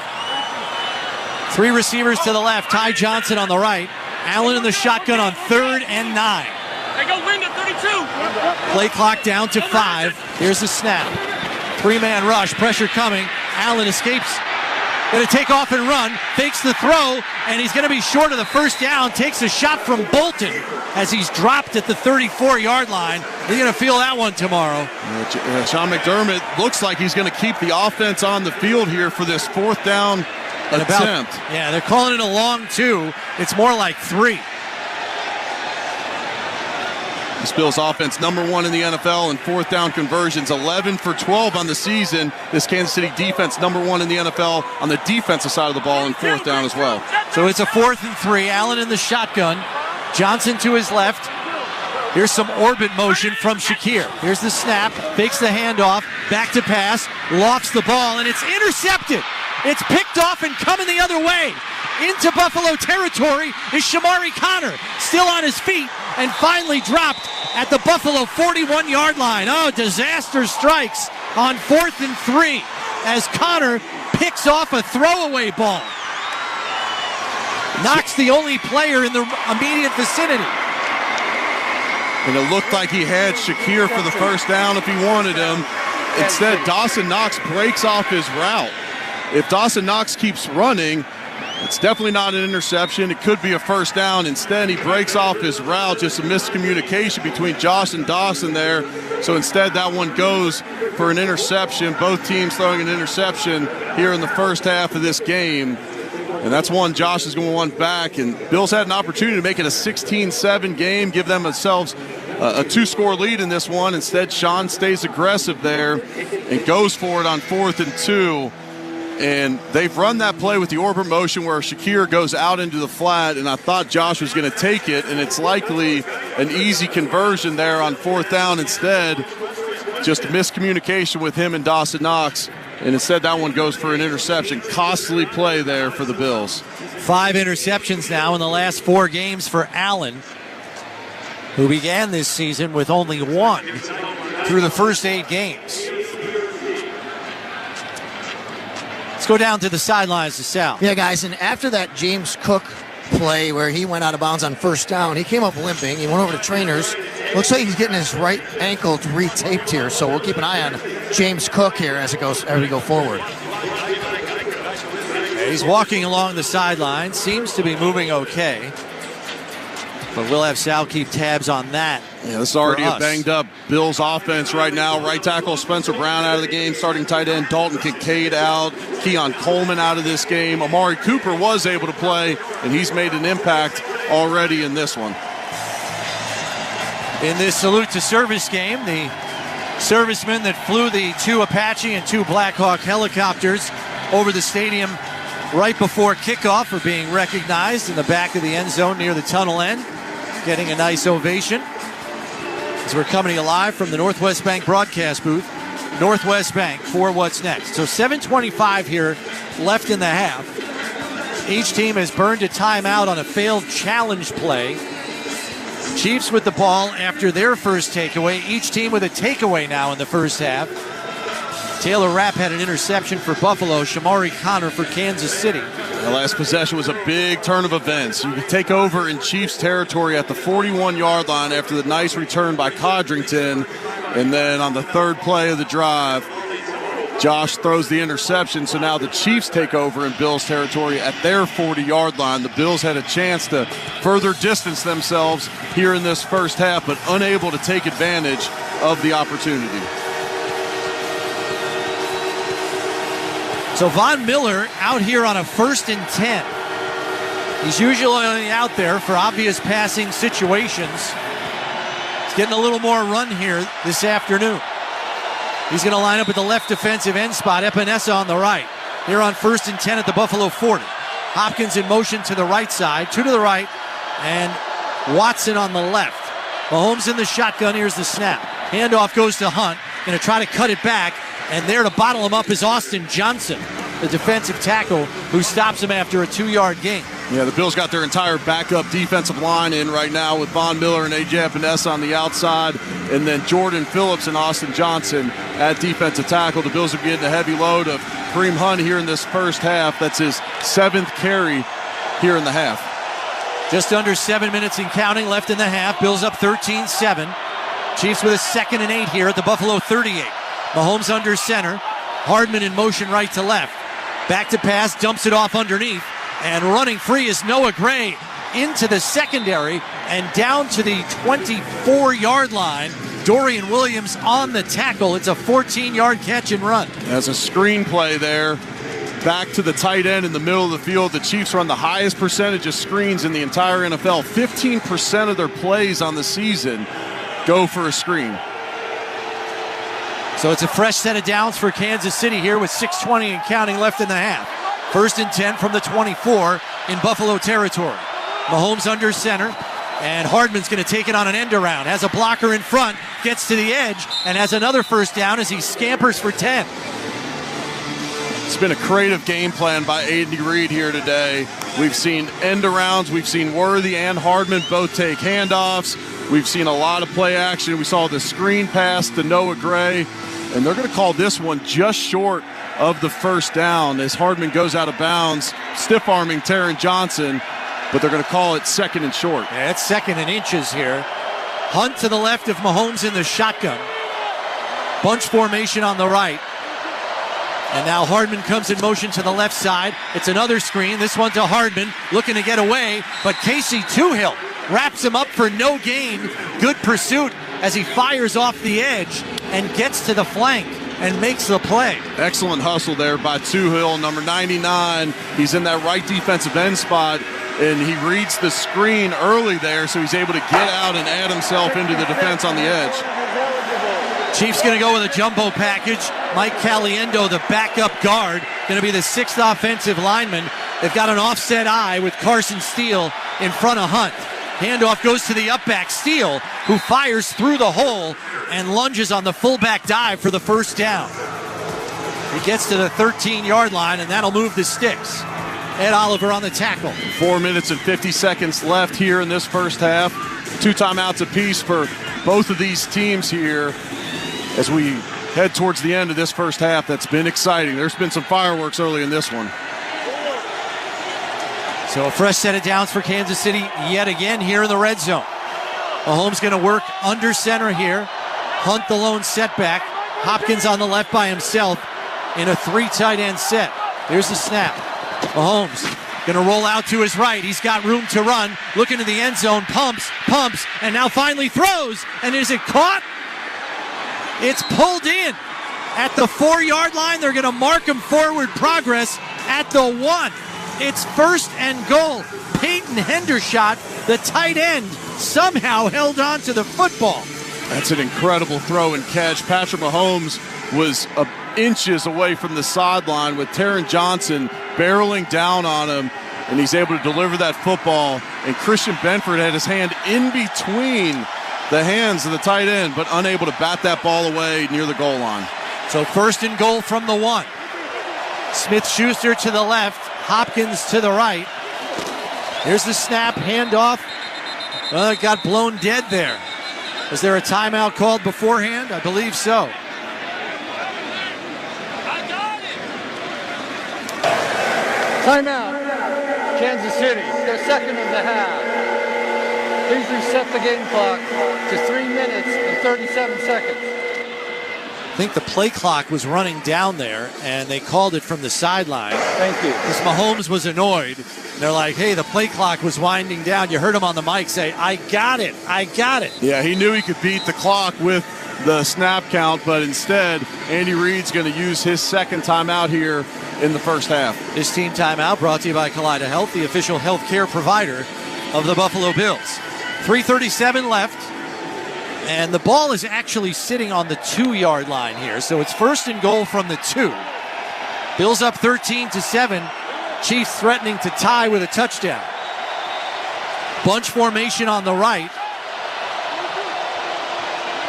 3 receivers to the left, Ty Johnson on the right. Allen in the shotgun on 3rd and 9. They go win the 32. Play clock down to 5. Here's the snap. 3-man rush, pressure coming. Allen escapes. Going to take off and run. Fakes the throw, and he's going to be short of the 1st down. Takes a shot from Bolton as he's dropped at the 34-yard line. He's going to feel that one tomorrow. Sean McDermott looks like he's going to keep the offense on the field here for this 4th down attempt. They're calling it a long 2. It's more like 3. This Bills offense, number 1 in the NFL in 4th down conversions, 11 for 12 on the season. This Kansas City defense, number 1 in the NFL on the defensive side of the ball in 4th down as well. So it's a 4th and 3. Allen in the shotgun. Johnson to his left. Here's some orbit motion from Shakir. Here's the snap. Fakes the handoff. Back to pass. Lofts the ball, and it's intercepted. It's picked off and coming the other way. Into Buffalo territory is Shamari Connor, still on his feet, and finally dropped at the Buffalo 41-yard line. Oh, disaster strikes on 4th and 3 as Connor picks off a throwaway ball. Knocks the only player in the immediate vicinity. And it looked like he had Shakir for the 1st down if he wanted him. Instead, Dawson Knox breaks off his route. If Dawson Knox keeps running, it's definitely not an interception. It could be a 1st down. Instead, he breaks off his route. Just a miscommunication between Josh and Dawson there. So instead, that one goes for an interception. Both teams throwing an interception here in the 1st half of this game. And that's one Josh is going to want back. And Bills had an opportunity to make it a 16-7 game, give themselves a 2-score lead in this one. Instead, Sean stays aggressive there and goes for it on 4th and 2. And they've run that play with the orbit motion where Shakir goes out into the flat, and I thought Josh was going to take it, and it's likely an easy conversion there on 4th down. Instead, just miscommunication with him and Dawson Knox, and instead that one goes for an interception. Costly play there for the Bills. 5 interceptions now in the last 4 games for Allen, who began this season with only 1 through the first 8 games. Let's go down to the sidelines to Sal. Yeah, guys, and after that James Cook play where he went out of bounds on 1st down, he came up limping. He went over to trainers. Looks like he's getting his right ankle retaped here, so we'll keep an eye on James Cook here as we go forward. He's walking along the sideline, seems to be moving okay. But we'll have Sal keep tabs on that. Yeah, this is already a banged-up Bills offense right now. Right tackle Spencer Brown out of the game. Starting tight end Dalton Kincaid out. Keon Coleman out of this game. Amari Cooper was able to play, and he's made an impact already in this one. In this salute to service game, the servicemen that flew the 2 Apache and 2 Black Hawk helicopters over the stadium right before kickoff are being recognized in the back of the end zone near the tunnel end, getting a nice ovation. As we're coming to you live from the Northwest Bank broadcast booth. Northwest Bank for what's next. So 7:25 here left in the half. Each team has burned a timeout on a failed challenge play. Chiefs with the ball after their first takeaway. Each team with a takeaway now in the first half. Taylor Rapp had an interception for Buffalo. Shamari Connor for Kansas City. The last possession was a big turn of events. You could take over in Chiefs territory at the 41-yard line after the nice return by Codrington. And then on the 3rd play of the drive, Josh throws the interception. So now the Chiefs take over in Bills territory at their 40-yard line. The Bills had a chance to further distance themselves here in this first half, but unable to take advantage of the opportunity. So Von Miller out here on a 1st and 10. He's usually out there for obvious passing situations. He's getting a little more run here this afternoon. He's going to line up at the left defensive end spot. Epinesa on the right. Here on 1st and 10 at the Buffalo 40. Hopkins in motion to the right side. 2 to the right. And Watson on the left. Mahomes in the shotgun. Here's the snap. Handoff goes to Hunt. Going to try to cut it back. And there to bottle him up is Austin Johnson, the defensive tackle who stops him after a 2-yard gain. Yeah, the Bills got their entire backup defensive line in right now with Von Miller and A.J. Epinesa on the outside, and then Jordan Phillips and Austin Johnson at defensive tackle. The Bills are getting a heavy load of Kareem Hunt here in this first half. That's his 7th carry here in the half. Just under 7 minutes and counting left in the half. Bills up 13-7. Chiefs with a 2nd and 8 here at the Buffalo 38. Mahomes under center. Hardman in motion right to left. Back to pass, dumps it off underneath. And running free is Noah Gray into the secondary and down to the 24-yard line. Dorian Williams on the tackle. It's a 14-yard catch and run. As a screenplay there, back to the tight end in the middle of the field. The Chiefs run the highest percentage of screens in the entire NFL. 15% of their plays on the season go for a screen. So it's a fresh set of downs for Kansas City here with 6:20 and counting left in the half. 1st and 10 from the 24 in Buffalo territory. Mahomes under center, and Hardman's going to take it on an end around. Has a blocker in front, gets to the edge, and has another first down as he scampers for 10. It's been a creative game plan by Andy Reid here today. We've seen end arounds, we've seen Worthy and Hardman both take handoffs. We've seen a lot of play action. We saw the screen pass to Noah Gray, and they're going to call this one just short of the first down as Hardman goes out of bounds, stiff-arming Taron Johnson, but they're going to call it 2nd and short. Yeah, it's 2nd and inches here. Hunt to the left of Mahomes in the shotgun. Bunch formation on the right. And now Hardman comes in motion to the left side. It's another screen. This one to Hardman, looking to get away, but Casey Toohill wraps him up for no gain. Good pursuit as he fires off the edge and gets to the flank and makes the play. Excellent hustle there by Toohill, number 99. He's in that right defensive end spot, and he reads the screen early there, so he's able to get out and add himself into the defense on the edge. Chiefs going to go with a jumbo package. Mike Caliendo, the backup guard, going to be the 6th offensive lineman. They've got an offset eye with Carson Steele in front of Hunt. Handoff goes to the up-back Steele, who fires through the hole and lunges on the fullback dive for the first down. He gets to the 13-yard line, and that'll move the sticks. Ed Oliver on the tackle. 4 minutes and 50 seconds left here in this first half. 2 timeouts apiece for both of these teams here as we head towards the end of this first half. That's been exciting. There's been some fireworks early in this one. So a fresh set of downs for Kansas City yet again here in the red zone. Mahomes going to work under center here. Hunt the lone setback. Hopkins on the left by himself in a 3 tight end set. Here's the snap. Mahomes going to roll out to his right. He's got room to run. Looking to the end zone. Pumps, and now finally throws. And is it caught? It's pulled in. At the 4-yard line, they're going to mark him forward progress at the 1. It's 1st and goal. Peyton Hendershot, the tight end, somehow held on to the football. That's an incredible throw and catch. Patrick Mahomes was inches away from the sideline with Taron Johnson barreling down on him, and he's able to deliver that football. And Christian Benford had his hand in between the hands of the tight end, but unable to bat that ball away near the goal line. So 1st and goal from the 1. Smith-Schuster to the left, Hopkins to the right. Here's the snap, handoff. Well, it got blown dead there. Was there a timeout called beforehand? I believe so. Timeout. Kansas City, their 2nd of the half. Please reset the game clock to 3 minutes and 37 seconds. I think the play clock was running down there, and they called it from the sideline. Thank you. Because Mahomes was annoyed. They're like, hey, the play clock was winding down. You heard him on the mic say, I got it. Yeah, he knew he could beat the clock with the snap count, but instead, Andy Reid's going to use his 2nd timeout here in the first half. This team timeout brought to you by Kaleida Health, the official health care provider of the Buffalo Bills. 3:37 left. And the ball is actually sitting on the 2-yard line here. So it's 1st and goal from the 2. Bills up 13-7. Chiefs threatening to tie with a touchdown. Bunch formation on the right.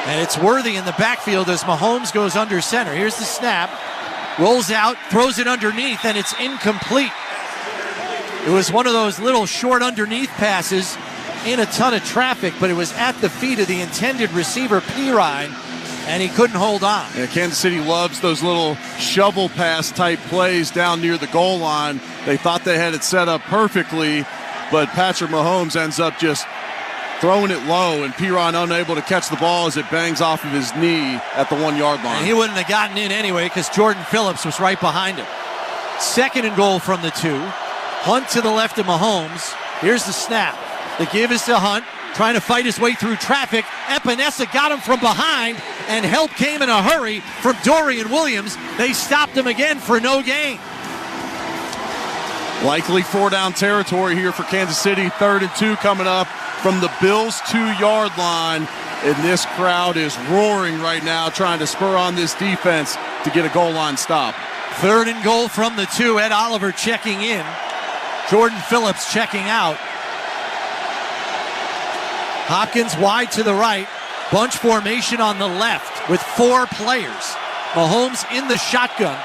And it's Worthy in the backfield as Mahomes goes under center. Here's the snap. Rolls out, throws it underneath, and it's incomplete. It was one of those little short underneath passes in a ton of traffic, but it was at the feet of the intended receiver, Pirine, and he couldn't hold on. Yeah, Kansas City loves those little shovel pass type plays down near the goal line. They thought they had it set up perfectly, but Patrick Mahomes ends up just throwing it low, and Pirine unable to catch the ball as it bangs off of his knee at the 1-yard line. And he wouldn't have gotten in anyway because Jordan Phillips was right behind him. 2nd and goal from the 2. Hunt to the left of Mahomes. Here's the snap. The give is to Hunt, trying to fight his way through traffic. Epinesa got him from behind, and help came in a hurry from Dorian Williams. They stopped him again for no gain. Likely 4-down territory here for Kansas City. 3rd and 2 coming up from the Bills' 2-yard line. And this crowd is roaring right now, trying to spur on this defense to get a goal line stop. 3rd and goal from the 2. Ed Oliver checking in. Jordan Phillips checking out. Hopkins wide to the right. Bunch formation on the left with 4 players. Mahomes in the shotgun.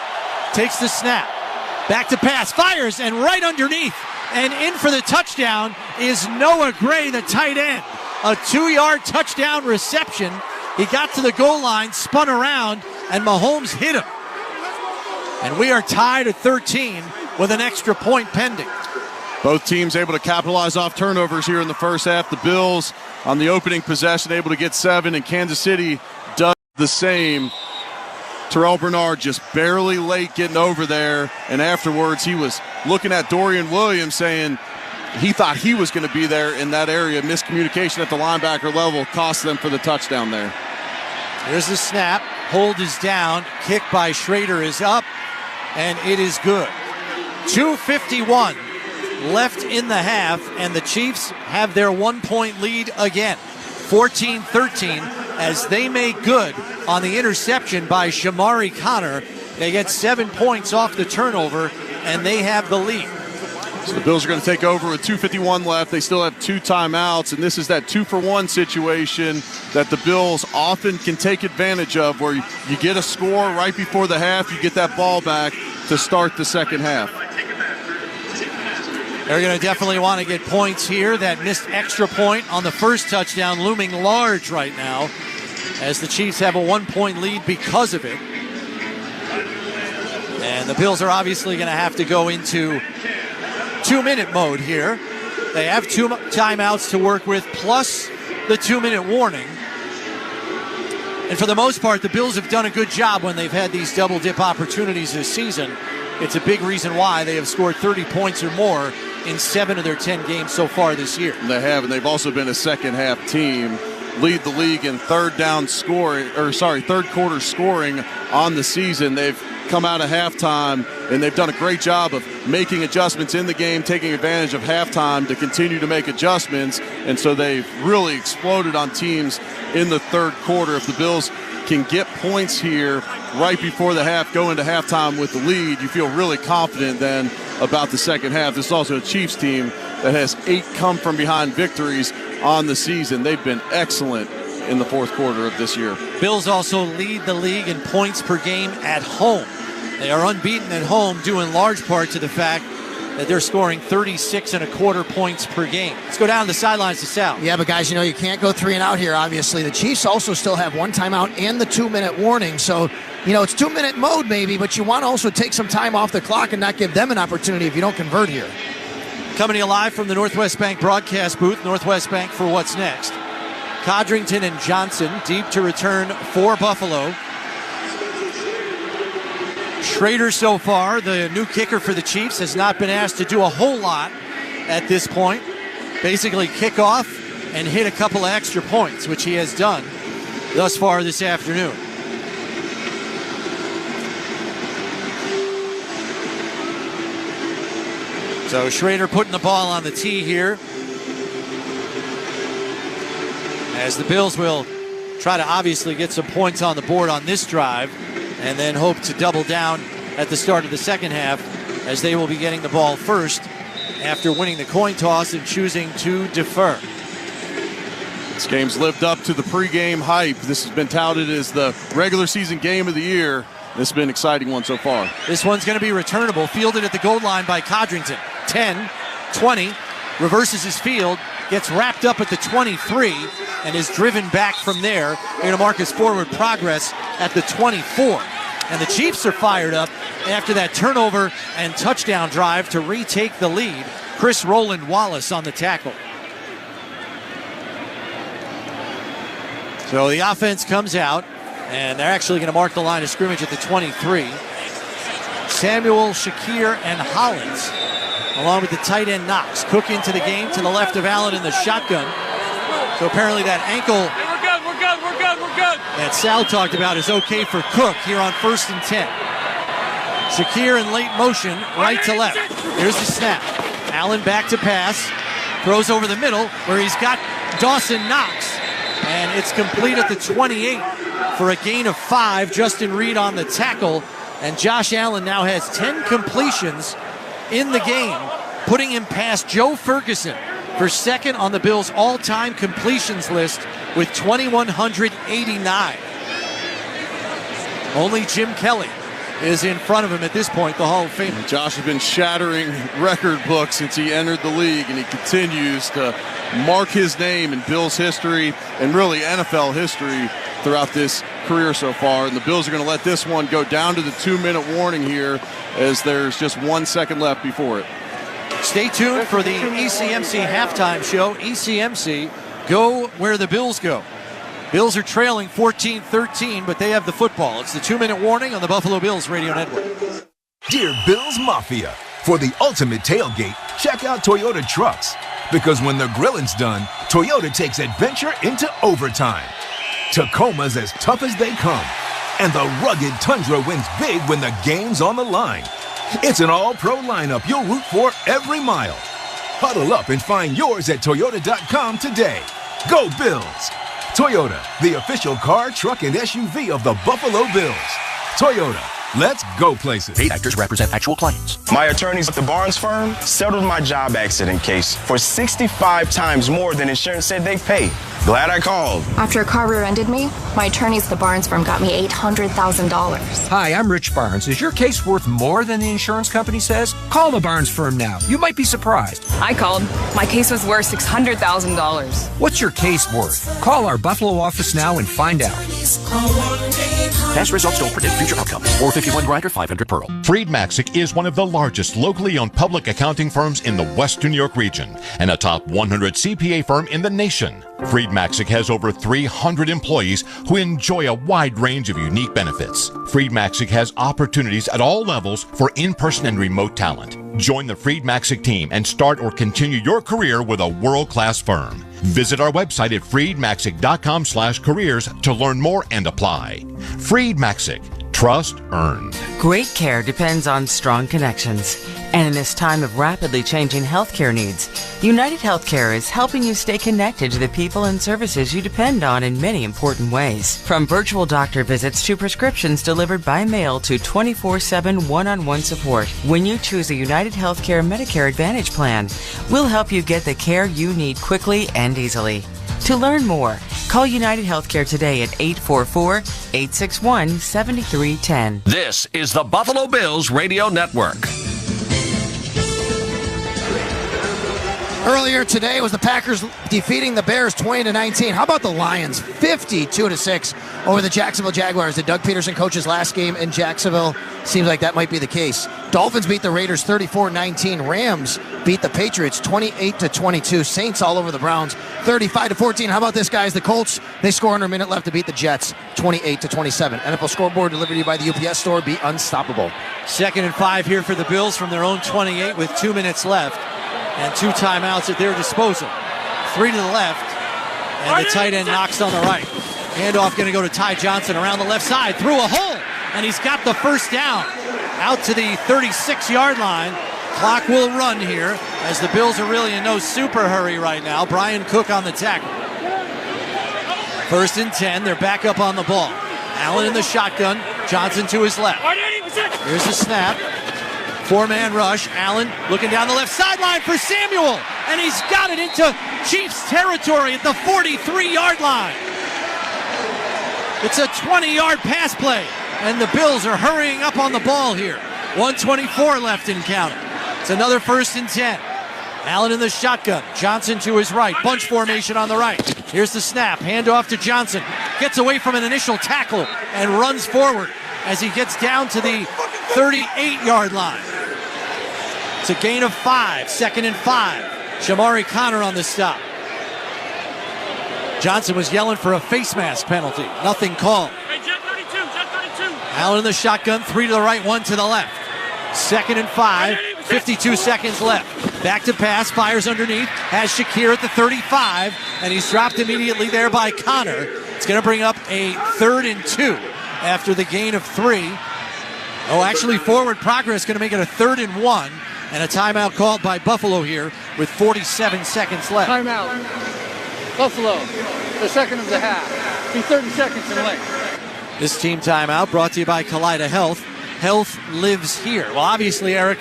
Takes the snap. Back to pass. Fires, and right underneath. And in for the touchdown is Noah Gray, the tight end. A 2-yard touchdown reception. He got to the goal line, spun around, and Mahomes hit him. And we are tied at 13 with an extra point pending. Both teams able to capitalize off turnovers here in the first half. The Bills on the opening possession able to get 7, and Kansas City does the same. Terrell Bernard just barely late getting over there, and afterwards he was looking at Dorian Williams saying he thought he was going to be there in that area. Miscommunication at the linebacker level cost them for the touchdown there. Here's the snap. Hold is down. Kick by Shrader is up, and it is good. 2:51 left in the half, and the Chiefs have their 1-point lead again. 14-13 as they make good on the interception by Amari Cooper. They get 7 points off the turnover, and they have the lead. So the Bills are going to take over with 2:51 left. They still have 2 timeouts, and this is that 2-for-1 situation that the Bills often can take advantage of, where you get a score right before the half, you get that ball back to start the second half. They're going to definitely want to get points here. That missed extra point on the first touchdown looming large right now, as the Chiefs have a 1-point lead because of it. And the Bills are obviously going to have to go into 2-minute mode here. They have 2 timeouts to work with, plus the 2-minute warning. And for the most part, the Bills have done a good job when they've had these double-dip opportunities this season. It's a big reason why they have scored 30 points or more in 7 of their 10 games so far this year. They have, and they've also been a second-half team. Lead the league in third quarter scoring on the season. They've come out of halftime, and they've done a great job of making adjustments in the game, taking advantage of halftime to continue to make adjustments, and so they've really exploded on teams in the third quarter. If the Bills can get points here right before the half, go into halftime with the lead, you feel really confident then about the second half. This is also a Chiefs team that has 8 come-from-behind victories on the season. They've been excellent in the fourth quarter of this year. Bills also lead the league in points per game at home. They are unbeaten at home, due in large part to the fact that they're scoring 36.25 points per game. Let's go down the sidelines to Sal. Yeah, but guys, you can't go 3 and out here, obviously. The Chiefs also still have 1 timeout and the 2-minute warning. So, it's 2-minute mode maybe, but you want to also take some time off the clock and not give them an opportunity if you don't convert here. Coming to you live from the Northwest Bank broadcast booth, Northwest Bank for what's next. Codrington and Johnson deep to return for Buffalo. Shrader so far, the new kicker for the Chiefs, has not been asked to do a whole lot at this point. Basically kick off and hit a couple of extra points, which he has done thus far this afternoon. So Shrader putting the ball on the tee here, as the Bills will try to obviously get some points on the board on this drive, and then hope to double down at the start of the second half, as they will be getting the ball first after winning the coin toss and choosing to defer. This game's lived up to the pregame hype. This has been touted as the regular season game of the year. This has been an exciting one so far. This one's going to be returnable, fielded at the goal line by Codrington. 10, 20, reverses his field, gets wrapped up at the 23, and is driven back from there. They're going to mark his forward progress at the 24. And the Chiefs are fired up after that turnover and touchdown drive to retake the lead. Chris Roland Wallace on the tackle. So the offense comes out, and they're actually going to mark the line of scrimmage at the 23. Samuel, Shakir, and Hollins, along with the tight end Knox. Cook into the game to the left of Allen in the shotgun. So apparently that ankle that Sal talked about is okay for Cook here on 1st and 10. Shakir in late motion, right to left. Here's the snap. Allen back to pass. Throws over the middle where he's got Dawson Knox. And it's complete at the 28 for a gain of 5. Justin Reed on the tackle. And Josh Allen now has 10 completions in the game, putting him past Joe Ferguson for second on the Bills' all-time completions list with 2,189. Only Jim Kelly is in front of him at this point, the Hall of Famer. Josh has been shattering record books since he entered the league, and he continues to mark his name in Bills history and really NFL history throughout this career so far. And the Bills are going to let this one go down to the 2-minute warning here, as there's just 1 second left before it. Stay tuned for the ECMC halftime show. ECMC, go where the Bills go. Bills are trailing 14-13, but they have the football. It's the 2-minute warning on the Buffalo Bills Radio Network. Dear Bills Mafia, for the ultimate tailgate, check out Toyota Trucks. Because when the grilling's done, Toyota takes adventure into overtime. Tacoma's as tough as they come. And the rugged Tundra wins big when the game's on the line. It's an all-pro lineup you'll root for every mile. Huddle up and find yours at Toyota.com today. Go Bills! Toyota, the official car, truck, and SUV of the Buffalo Bills. Toyota, let's go places. Paid actors represent actual clients. My attorneys at the Barnes firm settled my job accident case for 65 times more than insurance said they'd pay. Glad I called. After a car rear-ended me, my attorneys at the Barnes firm got me $800,000. Hi, I'm Rich Barnes. Is your case worth more than the insurance company says? Call the Barnes firm now. You might be surprised. I called. My case was worth $600,000. What's your case worth? Call our Buffalo office now and find out. Past results don't predict future outcomes. 451 Grinder, 500 Pearl. Freed Maxick is one of the largest locally owned public accounting firms in the Western New York region and a top 100 CPA firm in the nation. Freed Maxick has over 300 employees who enjoy a wide range of unique benefits. Freed Maxick has opportunities at all levels for in-person and remote talent. Join the Freed Maxick team and start or continue your career with a world-class firm. Visit our website at freedmaxick.com/careers to learn more and apply. Freed Maxick. Trust earned. Great care depends on strong connections. And in this time of rapidly changing healthcare needs, United Healthcare is helping you stay connected to the people and services you depend on in many important ways. From virtual doctor visits to prescriptions delivered by mail to 24/7 one-on-one support. When you choose a United Healthcare Medicare Advantage plan, we'll help you get the care you need quickly and easily. To learn more, call United Healthcare today at 844-861-7310. This is the Buffalo Bills Radio Network. Earlier today was the Packers defeating the Bears 20-19. How about the Lions 52-6 over the Jacksonville Jaguars? Did Doug Peterson coach his last game in Jacksonville? Seems like that might be the case. Dolphins beat the Raiders 34-19. Rams beat the Patriots 28-22. Saints all over the Browns 35-14. How about this, guys? The Colts, they score under a minute left to beat the Jets 28-27. NFL scoreboard delivered to you by the UPS store. Be unstoppable. 2nd and 5 here for the Bills from their own 28 with 2 minutes left. And 2 timeouts at their disposal. 3 to the left, and the tight end knocks on the right. Handoff going to go to Ty Johnson around the left side, through a hole, and he's got the first down. Out to the 36-yard line. Clock will run here, as the Bills are really in no super hurry right now. Brian Cook on the tackle. 1st and 10, they're back up on the ball. Allen in the shotgun, Johnson to his left. Here's the snap. 4-man rush. Allen looking down the left sideline for Samuel. And he's got it into Chiefs territory at the 43-yard line. It's a 20-yard pass play. And the Bills are hurrying up on the ball here. 1:24 left in counting. It's another 1st and 10. Allen in the shotgun. Johnson to his right. Bunch formation on the right. Here's the snap. Handoff to Johnson. Gets away from an initial tackle and runs forward as he gets down to the 38-yard line. It's a gain of 5, 2nd and 5. Shamari Connor on the stop. Johnson was yelling for a face mask penalty. Nothing called. Allen in the shotgun, 3 to the right, 1 to the left. 2nd and 5, 52 seconds left. Back to pass, fires underneath, has Shakir at the 35, and he's dropped immediately there by Connor. It's going to bring up a 3rd and 2 after the gain of 3. Oh, actually, forward progress going to make it a 3rd and 1. And a timeout called by Buffalo here with 47 seconds left. Timeout. Buffalo, the second of the half. Be 30 seconds in length. This team timeout brought to you by Kaleida Health. Health lives here. Well, obviously, Eric,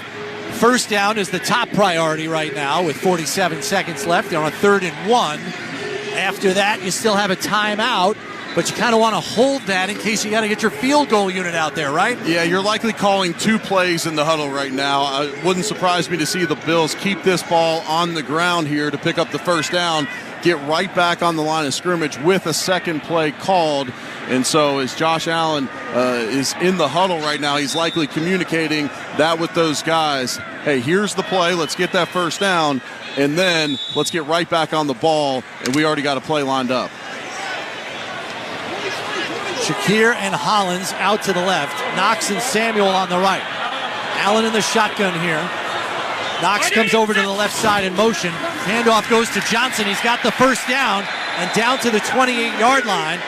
1st down is the top priority right now with 47 seconds left. They're on a 3rd and 1. After that, you still have a timeout. But you kind of want to hold that in case you got to get your field goal unit out there, right? Yeah, you're likely calling 2 plays in the huddle right now. It wouldn't surprise me to see the Bills keep this ball on the ground here to pick up the 1st down, get right back on the line of scrimmage with a 2nd play called. And so as Josh Allen is in the huddle right now, he's likely communicating that with those guys. Hey, here's the play. Let's get that 1st down, and then let's get right back on the ball, and we already got a play lined up. Shakir and Hollins out to the left. Knox and Samuel on the right. Allen in the shotgun here. Knox comes over to the left side in motion. Handoff goes to Johnson. He's got the 1st down and down to the 28-yard line.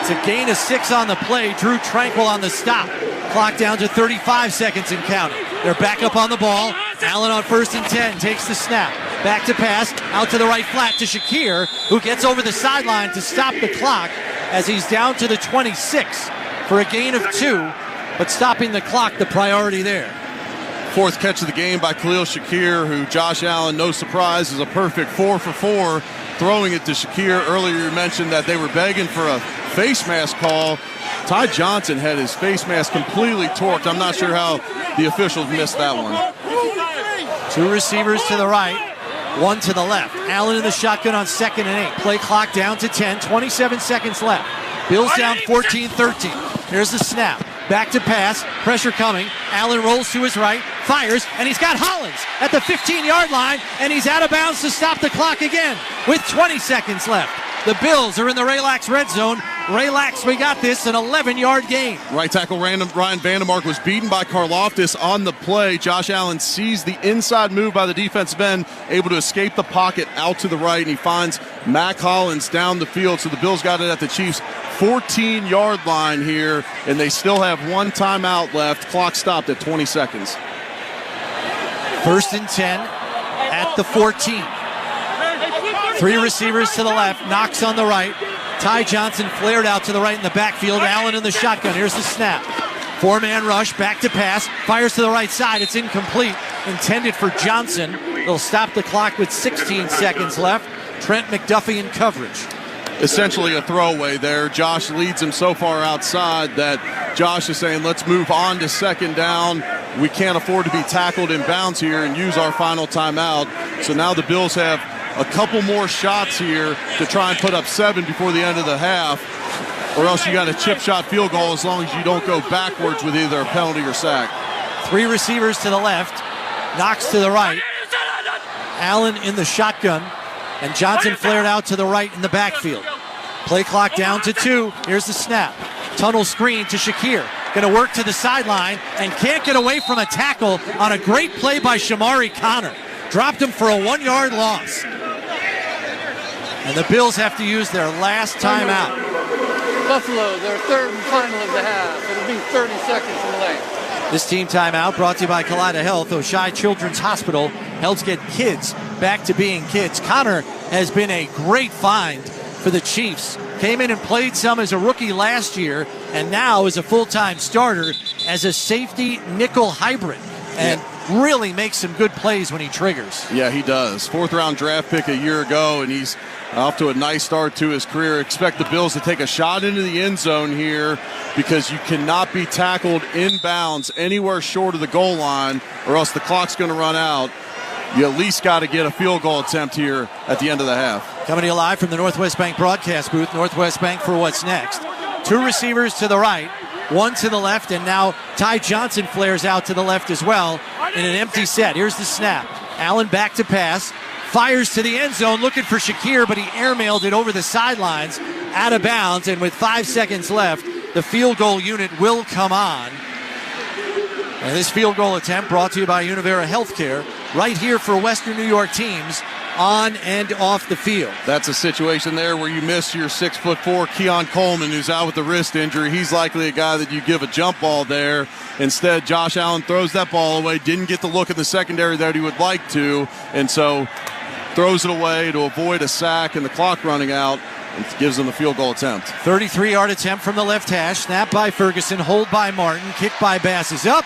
It's a gain of 6 on the play. Drew Tranquil on the stop. Clock down to 35 seconds and counting. They're back up on the ball. Allen on 1st and 10 takes the snap. back to pass, out to the right flat to Shakir, who gets over the sideline to stop the clock as he's down to the 26 for a gain of 2, but stopping the clock the priority there. Fourth catch of the game by Khalil Shakir, who Josh Allen, no surprise, is a perfect 4 for 4, throwing it to Shakir. Earlier you mentioned that they were begging for a face mask call. Ty Johnson had his face mask completely torqued. I'm not sure how the officials missed that one. 2 receivers to the right, 1 to the left. Allen in the shotgun on 2nd and 8. Play clock down to 10, 27 seconds left. Bills down 14-13. Here's the snap. Back to pass, pressure coming. Allen rolls to his right, fires, and he's got Hollins at the 15-yard line, and he's out of bounds to stop the clock again with 20 seconds left. The Bills are in the Relax red zone. Relax, we got this, an 11-yard gain. Right tackle Ryan Vandermark was beaten by Karlaftis on the play. Josh Allen sees the inside move by the defensive end, able to escape the pocket out to the right, and he finds Mac Hollins down the field. So the Bills got it at the Chiefs' 14-yard line here, and they still have 1 timeout left. Clock stopped at 20 seconds. 1st and 10 at the 14. 3 receivers to the left, Knox on the right. Ty Johnson flared out to the right in the backfield. Allen in the shotgun. Here's the snap. 4-man rush, back to pass, fires to the right side. It's incomplete, intended for Johnson. They'll stop the clock with 16 seconds left. Trent McDuffie in coverage. Essentially a throwaway there. Josh leads him so far outside that Josh is saying, let's move on to 2nd down. We can't afford to be tackled in bounds here and use our final timeout. So now the Bills have a couple more shots here to try and put up 7 before the end of the half, or else you got a chip shot field goal as long as you don't go backwards with either a penalty or sack. 3 receivers to the left, Knox to the right, Allen in the shotgun, and Johnson flared out to the right in the backfield. Play clock down to 2. Here's the snap. Tunnel screen to Shakir. Going to work to the sideline and can't get away from a tackle on a great play by Shamari Connor. Dropped him for a 1-yard loss. And the Bills have to use their last timeout. Buffalo, their 3rd and final of the half. It'll be 30 seconds in length. This team timeout brought to you by Kaleida Health. Oshai Children's Hospital helps get kids back to being kids. Connor has been a great find for the Chiefs. Came in and played some as a rookie last year, and now is a full-time starter as a safety nickel hybrid. And really makes some good plays when he triggers. Yeah, he does. 4th-round draft pick a year ago, and he's off to a nice start to his career. Expect the Bills to take a shot into the end zone here because you cannot be tackled inbounds anywhere short of the goal line or else the clock's going to run out. You at least got to get a field goal attempt here at the end of the half. Coming to you live from the Northwest Bank broadcast booth. Northwest Bank for what's next. 2 receivers to the right, 1 to the left, and now Ty Johnson flares out to the left as well in an empty set. Here's the snap. Allen back to pass. Fires to the end zone looking for Shakir, but he airmailed it over the sidelines out of bounds. And with 5 seconds left, the field goal unit will come on. And this field goal attempt brought to you by Univera Healthcare, right here for Western New York teams on and off the field. That's a situation there where you miss your 6'4" Keon Coleman, who's out with the wrist injury. He's likely a guy that you give a jump ball there. Instead, Josh Allen throws that ball away, didn't get the look in the secondary that he would like to, and so throws it away to avoid a sack and the clock running out, and gives them the field goal attempt. 33-yard attempt from the left hash. Snap by Ferguson, hold by Martin, kick by Bass is up,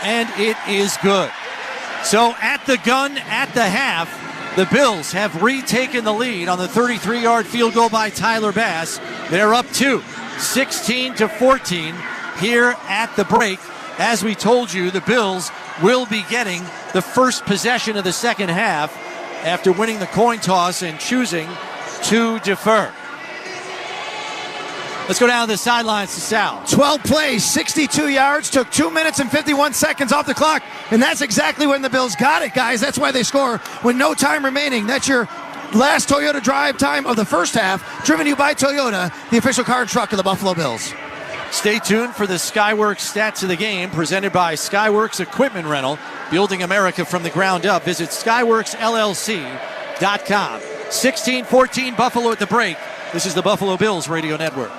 and it is good. So at the gun at the half, the Bills have retaken the lead on the 33-yard field goal by Tyler Bass. They're up 16-14 here at the break. As we told you, the Bills will be getting the first possession of the second half after winning the coin toss and choosing to defer. Let's go down to the sidelines to Sal. 12 plays, 62 yards, took 2 minutes and 51 seconds off the clock, and that's exactly when the Bills got it, guys. That's why they score with no time remaining. That's your last Toyota drive time of the first half, driven to you by Toyota, the official car and truck of the Buffalo Bills. Stay tuned for the Skyworks stats of the game, presented by Skyworks Equipment Rental, building America from the ground up. Visit SkyworksLLC.com. 16-14 Buffalo at the break. This is the Buffalo Bills Radio Network.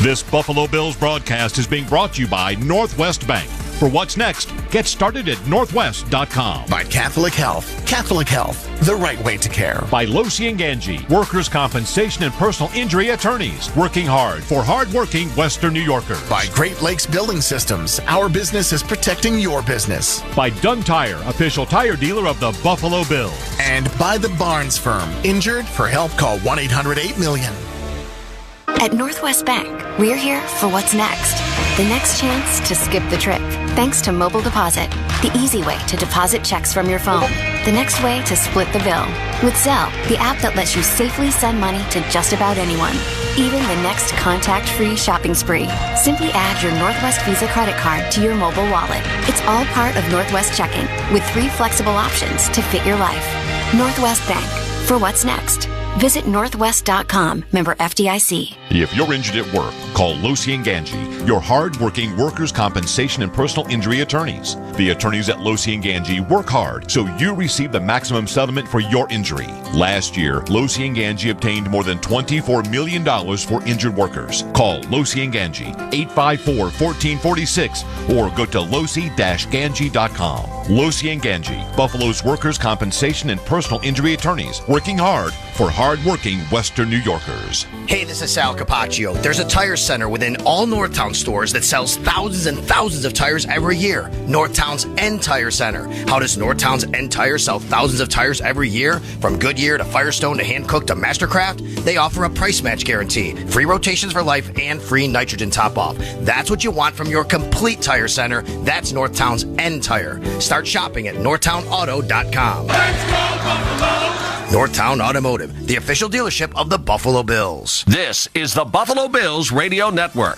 This Buffalo Bills broadcast is being brought to you by Northwest Bank. For what's next, get started at northwest.com. By Catholic Health. Catholic Health, the right way to care. By Losi and Ganji, workers' compensation and personal injury attorneys, working hard for hard-working Western New Yorkers. By Great Lakes Building Systems, our business is protecting your business. By Dunn Tire, official tire dealer of the Buffalo Bills. And by the Barnes Firm. Injured? For help, call 1-800-8-MILLION. At Northwest Bank, we're here for what's next. The next chance to skip the trip. Thanks to Mobile Deposit, the easy way to deposit checks from your phone. The next way to split the bill. With Zelle, the app that lets you safely send money to just about anyone. Even the next contact-free shopping spree. Simply add your Northwest Visa credit card to your mobile wallet. It's all part of Northwest Checking, with 3 flexible options to fit your life. Northwest Bank, for what's next. Visit northwest.com, member FDIC. If you're injured at work, call Losi and Ganji, your hard-working workers' compensation and personal injury attorneys. The attorneys at Losi and Ganji work hard so you receive the maximum settlement for your injury. Last year, Losi and Ganji obtained more than $24 million for injured workers. Call Losi and Ganji, 854-1446, or go to losi-ganji.com. Losi and Ganji, Buffalo's workers' compensation and personal injury attorneys, working hard for hard-working Western New Yorkers. Hey, this is Sal Capaccio. There's a tire center within all Northtown stores that sells thousands and thousands of tires every year. Northtown's End Tire Center. How does Northtown's End Tire sell thousands of tires every year? From Goodyear to Firestone to Hankook to Mastercraft, they offer a price match guarantee, free rotations for life, and free nitrogen top-off. That's what you want from your complete tire center. That's Northtown's End Tire. Start shopping at northtownauto.com. Let's go, Buffalo! Northtown Automotive, the official dealership of the Buffalo Bills. This is the Buffalo Bills Radio Network.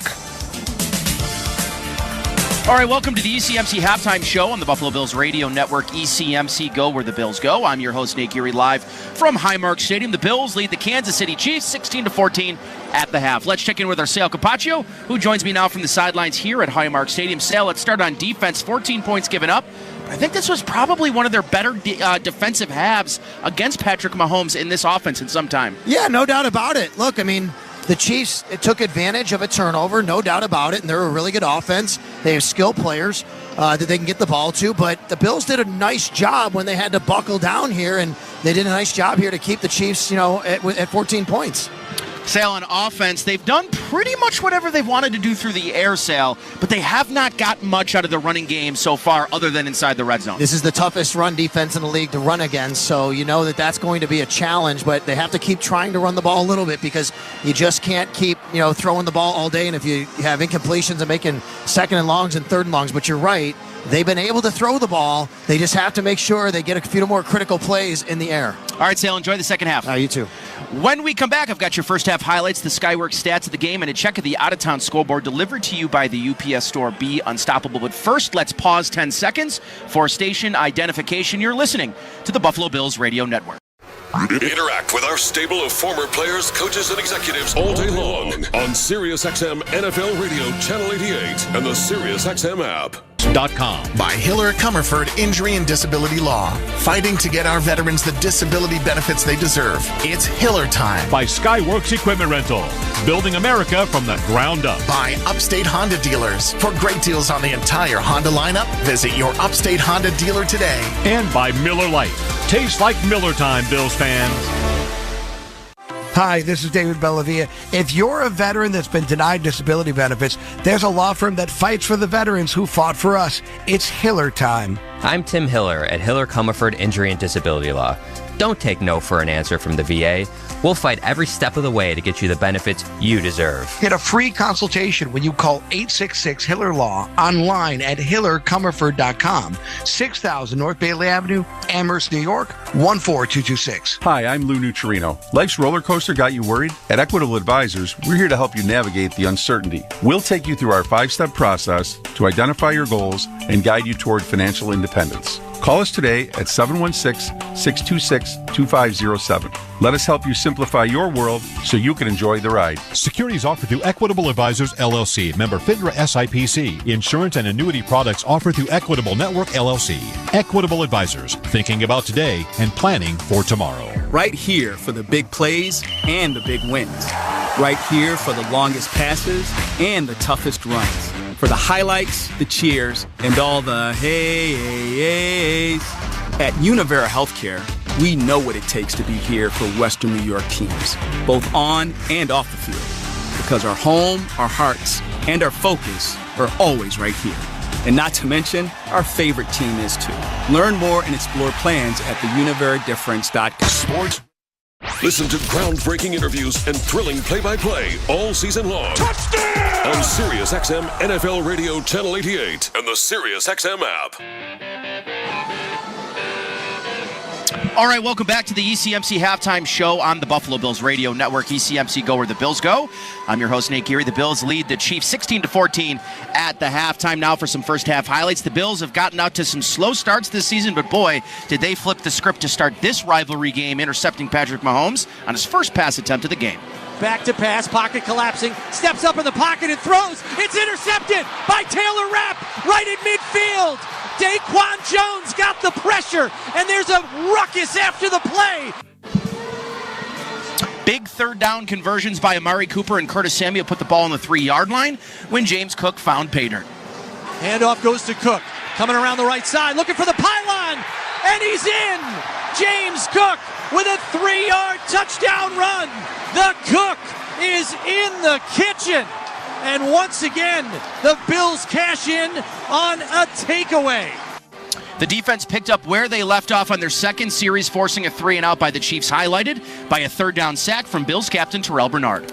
All right, welcome to the ECMC Halftime Show on the Buffalo Bills Radio Network. ECMC Go, where the Bills go. I'm your host, Nate Geary, live from Highmark Stadium. The Bills lead the Kansas City Chiefs 16-14 at the half. Let's check in with our Sal Capaccio, who joins me now from the sidelines here at Highmark Stadium. Sal, let's start on defense. 14 points given up. I think this was probably one of their better defensive halves against Patrick Mahomes in this offense in some time. Yeah, no doubt about it. Look, I mean, the Chiefs took advantage of a turnover, no doubt about it, and they're a really good offense. They have skilled players that they can get the ball to, but the Bills did a nice job when they had to buckle down here, and they did a nice job here to keep the Chiefs, at 14 points. Sal, on offense, they've done pretty much whatever they've wanted to do through the air, Sal, but they have not gotten much out of the running game so far other than inside the red zone. This is the toughest run defense in the league to run against, so you know that that's going to be a challenge, but they have to keep trying to run the ball a little bit because you just can't keep throwing the ball all day, and if you have incompletions and making second and longs and third and longs, but you're right, they've been able to throw the ball. They just have to make sure they get a few more critical plays in the air. All right, Sal, enjoy the second half. You too. When we come back, I've got your first half highlights, the Skyworks stats of the game, and a check of the out-of-town scoreboard delivered to you by the UPS Store. Be unstoppable. But first, let's pause 10 seconds for station identification. You're listening to the Buffalo Bills Radio Network. Interact with our stable of former players, coaches, and executives all day long on SiriusXM NFL Radio Channel 88 and the SiriusXM app. By Hiller Comerford Injury and Disability Law. Fighting to get our veterans the disability benefits they deserve. It's Hiller time. By Skyworks Equipment Rental. Building America from the ground up. By Upstate Honda Dealers. For great deals on the entire Honda lineup, visit your Upstate Honda dealer today. And by Miller Lite. Tastes like Miller time, Bills fans. Hi, this is David Bellavia. If you're a veteran that's been denied disability benefits, there's a law firm that fights for the veterans who fought for us. It's Hiller time. I'm Tim Hiller at Hiller Comerford Injury and Disability Law. Don't take no for an answer from the VA. We'll fight every step of the way to get you the benefits you deserve. Get a free consultation when you call 866-HILLER-LAW online at hillercomerford.com. 6000 North Bailey Avenue, Amherst, New York, 14226. Hi, I'm Lou Nutrino. Life's roller coaster got you worried? At Equitable Advisors, we're here to help you navigate the uncertainty. We'll take you through our 5-step process to identify your goals and guide you toward financial independence. Call us today at 716-626-2507. Let us help you simplify your world so you can enjoy the ride. Securities offered through Equitable Advisors, LLC, member FINRA SIPC. Insurance and annuity products offered through Equitable Network, LLC. Equitable Advisors, thinking about today and planning for tomorrow. Right here for the big plays and the big wins. Right here for the longest passes and the toughest runs. For the highlights, the cheers, and all the hey-hey-heys. At Univera Healthcare, we know what it takes to be here for Western New York teams, both on and off the field. Because our home, our hearts, and our focus are always right here. And not to mention, our favorite team is too. Learn more and explore plans at theuniveradifference.com. Sports. Listen to groundbreaking interviews and thrilling play-by-play all season long. Touchdown! On SiriusXM NFL Radio Channel 88 and the SiriusXM app. All right, welcome back to the ECMC Halftime Show on the Buffalo Bills Radio Network. ECMC Go Where the Bills Go. I'm your host, Nate Geary. The Bills lead the Chiefs 16-14 at the halftime. Now for some first half highlights. The Bills have gotten out to some slow starts this season, but boy, did they flip the script to start this rivalry game, intercepting Patrick Mahomes on his first pass attempt of the game. Back to pass, pocket collapsing, steps up in the pocket and throws. It's intercepted by Taylor Rapp right at midfield. Daquan Jones got the pressure, and there's a ruckus after the play. Big third down conversions by Amari Cooper and Curtis Samuel put the ball on the 3-yard line when James Cook found pay dirt. Handoff goes to Cook, coming around the right side, looking for the pylon, and he's in. James Cook with a 3-yard touchdown run. The Cook is in the kitchen. And once again, the Bills cash in on a takeaway. The defense picked up where they left off on their second series, forcing a 3-and-out by the Chiefs, highlighted by a third down sack from Bills captain Terrell Bernard.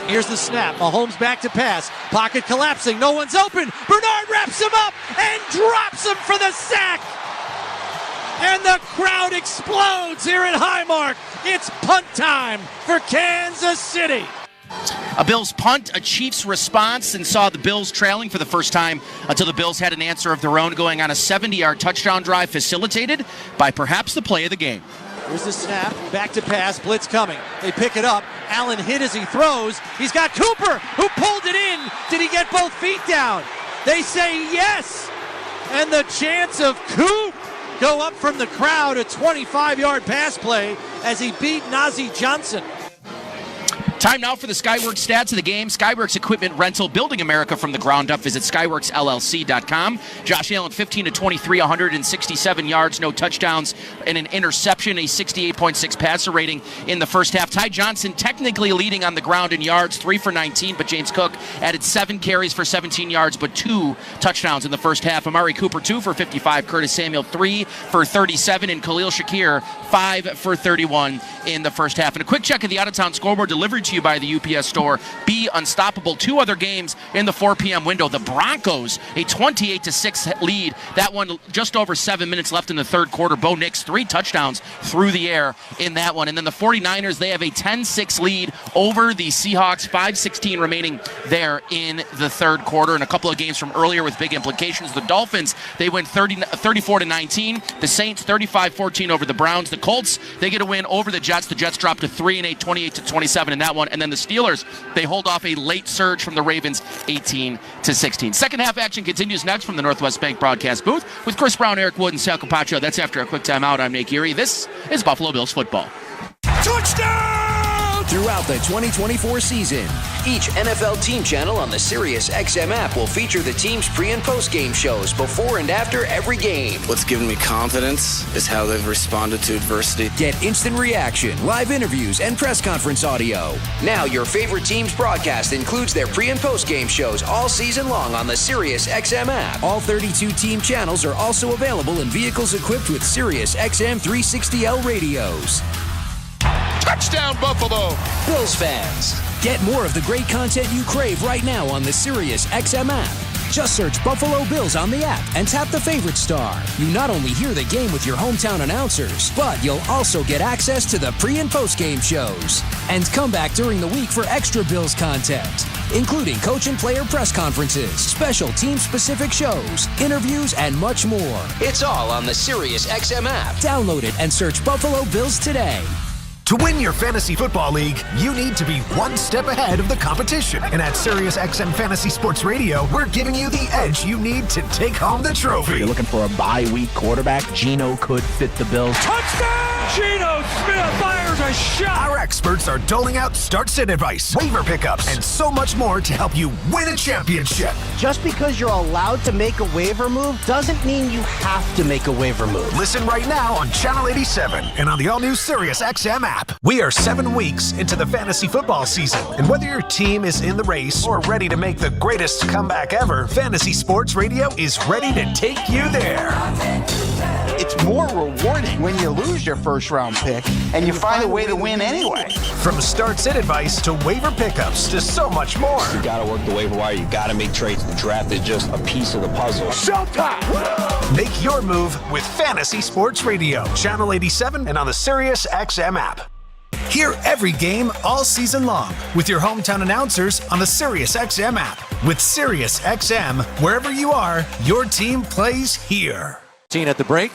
Here's the snap. Mahomes back to pass. Pocket collapsing. No one's open. Bernard wraps him up and drops him for the sack. And the crowd explodes here at Highmark. It's punt time for Kansas City. A Bills punt, a Chiefs response, and saw the Bills trailing for the first time until the Bills had an answer of their own, going on a 70-yard touchdown drive facilitated by perhaps the play of the game. Here's the snap, back to pass, blitz coming. They pick it up. Allen hit as he throws. He's got Cooper, who pulled it in. Did he get both feet down? They say yes. And the chance of Coop go up from the crowd, a 25-yard pass play as he beat Najee Johnson. Time now for the Skyworks stats of the game. Skyworks Equipment Rental, building America from the ground up. Visit skyworksllc.com. Josh Allen, 15-23, 167 yards, no touchdowns, and an interception, a 68.6 passer rating in the first half. Ty Johnson technically leading on the ground in yards, 3 for 19, but James Cook added 7 carries for 17 yards, but 2 touchdowns in the first half. Amari Cooper, 2 for 55. Curtis Samuel, 3 for 37. And Khalil Shakir, 5 for 31 in the first half. And a quick check of the out-of-town scoreboard delivered to you by the UPS store. Be unstoppable. 2 other games in the 4 p.m. window. The Broncos, a 28-6 lead. That one just over 7 minutes left in the third quarter. Bo Nix, 3 touchdowns through the air in that one. And then the 49ers, they have a 10-6 lead over the Seahawks. 5:16 remaining there in the third quarter. And a couple of games from earlier with big implications. The Dolphins, they win 34-19. The Saints, 35-14 over the Browns. The Colts, they get a win over the Jets. The Jets dropped to 3-8, 28-27 in that one. And then the Steelers, they hold off a late surge from the Ravens, 18-16. Second half action continues next from the Northwest Bank broadcast booth with Chris Brown, Eric Wood, and Sal Capaccio. That's after a quick timeout. I'm Nate Geary. This is Buffalo Bills football. Touchdown! Throughout the 2024 season, each NFL team channel on the SiriusXM app will feature the team's pre- and post-game shows before and after every game. What's given me confidence is how they've responded to adversity. Get instant reaction, live interviews, and press conference audio. Now your favorite team's broadcast includes their pre- and post-game shows all season long on the SiriusXM app. All 32 team channels are also available in vehicles equipped with SiriusXM 360L radios. Touchdown, Buffalo! Bills fans, get more of the great content you crave right now on the SiriusXM app. Just search Buffalo Bills on the app and tap the favorite star. You not only hear the game with your hometown announcers, but you'll also get access to the pre- and post-game shows. And come back during the week for extra Bills content, including coach and player press conferences, special team-specific shows, interviews, and much more. It's all on the SiriusXM app. Download it and search Buffalo Bills today. To win your fantasy football league, you need to be one step ahead of the competition. And at SiriusXM Fantasy Sports Radio, we're giving you the edge you need to take home the trophy. You're looking for a bye-week quarterback? Geno could fit the bill. Touchdown! Geno Smith fires a shot! Our experts are doling out start-sit advice, waiver pickups, and so much more to help you win a championship. Just because you're allowed to make a waiver move doesn't mean you have to make a waiver move. Listen right now on Channel 87 and on the all-new SiriusXM app. We are 7 weeks into the fantasy football season, and whether your team is in the race or ready to make the greatest comeback ever, Fantasy Sports Radio is ready to take you there. It's more rewarding when you lose your first-round pick and you find a way to win anyway. From start-sit advice to waiver pickups to so much more. You got to work the waiver wire. You got to make trades. The draft is just a piece of the puzzle. Showtime! Make your move with Fantasy Sports Radio, Channel 87, and on the SiriusXM app. Hear every game all season long with your hometown announcers on the SiriusXM app. With SiriusXM, wherever you are, your team plays here. At the break,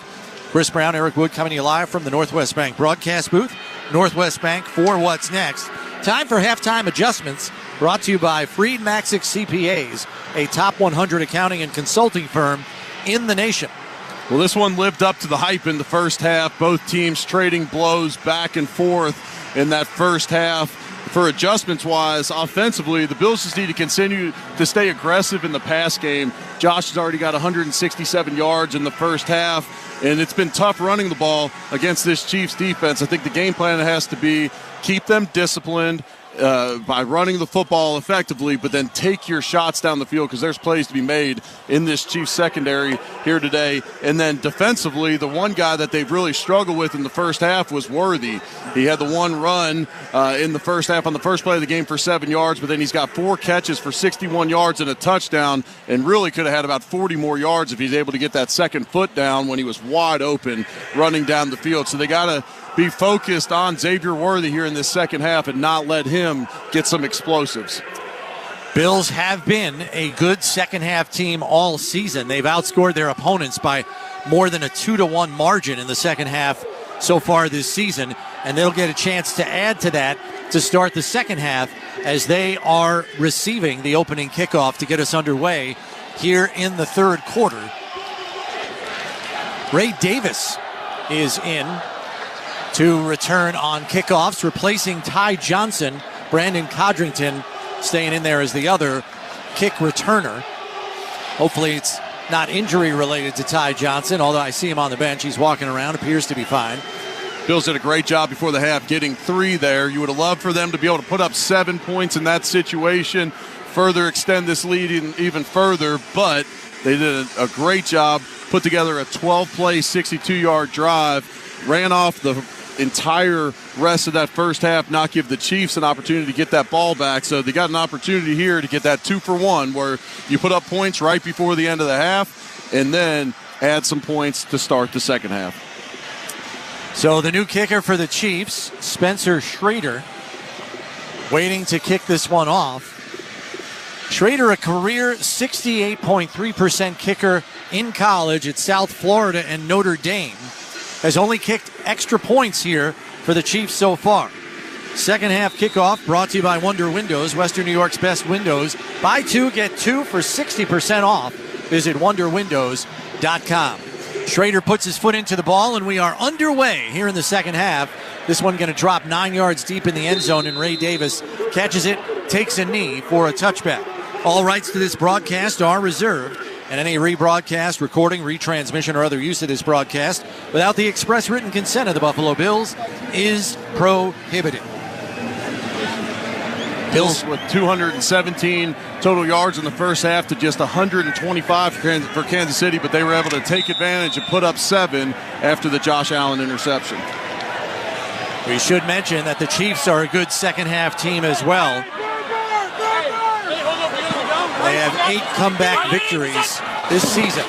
Chris Brown, Eric Wood coming to you live from the Northwest Bank broadcast booth. Northwest Bank for What's Next. Time for halftime adjustments, brought to you by Freed Maxick CPAs, a top 100 accounting and consulting firm in the nation. Well, this one lived up to the hype in the first half. Both teams trading blows back and forth in that first half. For adjustments-wise, offensively, the Bills just need to continue to stay aggressive in the pass game. Josh has already got 167 yards in the first half, and it's been tough running the ball against this Chiefs defense. I think the game plan has to be keep them disciplined by running the football effectively, but then take your shots down the field because there's plays to be made in this Chiefs secondary here today. And then defensively, the one guy that they've really struggled with in the first half was Worthy. He had the one run in the first half on the first play of the game for 7 yards, but then he's got 4 catches for 61 yards and a touchdown, and really could have had about 40 more yards if he's able to get that second foot down when he was wide open running down the field. So they got to be focused on Xavier Worthy here in this second half and not let him get some explosives. Bills have been a good second half team all season. They've outscored their opponents by more than a 2-1 margin in the second half so far this season, and they'll get a chance to add to that to start the second half as they are receiving the opening kickoff to get us underway here in the third quarter. Ray Davis is in to return on kickoffs, replacing Ty Johnson. Brandon Codrington staying in there as the other kick returner. Hopefully it's not injury related to Ty Johnson, although I see him on the bench. He's walking around, appears to be fine. Bills did a great job before the half getting 3 there. You would have loved for them to be able to put up 7 points in that situation, further extend this lead even further, but they did a great job, put together a 12-play, 62-yard drive, ran off the entire rest of that first half, not give the Chiefs an opportunity to get that ball back. So they got an opportunity here to get that 2-for-1 where you put up points right before the end of the half and then add some points to start the second half. So the new kicker for the Chiefs, Spencer Shrader, waiting to kick this one off. Shrader, a career 68.3% kicker in college at South Florida and Notre Dame, has only kicked extra points here for the Chiefs so far. Second half kickoff brought to you by Wonder Windows, Western New York's best windows. Buy 2, get 2 for 60% off. Visit wonderwindows.com. Shrader puts his foot into the ball, and we are underway here in the second half. This one going to drop 9 yards deep in the end zone, and Ray Davis catches it, takes a knee for a touchback. All rights to this broadcast are reserved, and any rebroadcast, recording, retransmission, or other use of this broadcast without the express written consent of the Buffalo Bills is prohibited. Bills with 217 total yards in the first half to just 125 for Kansas City, but they were able to take advantage and put up 7 after the Josh Allen interception. We should mention that the Chiefs are a good second half team as well. They have 8 comeback victories this season.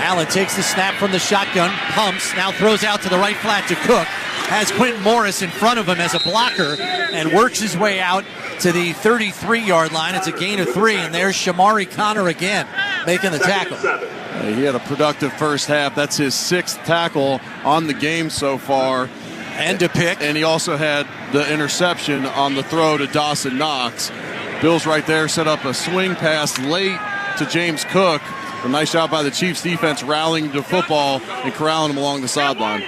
Allen takes the snap from the shotgun, pumps, now throws out to the right flat to Cook. Has Quentin Morris in front of him as a blocker and works his way out to the 33-yard line. It's a gain of 3, and there's Shamari Connor again making the tackle. He had a productive first half. That's his 6th tackle on the game so far. And a pick. And he also had the interception on the throw to Dawson Knox. Bills right there set up a swing pass late to James Cook. A nice job by the Chiefs defense rallying to football and corralling him along the sideline.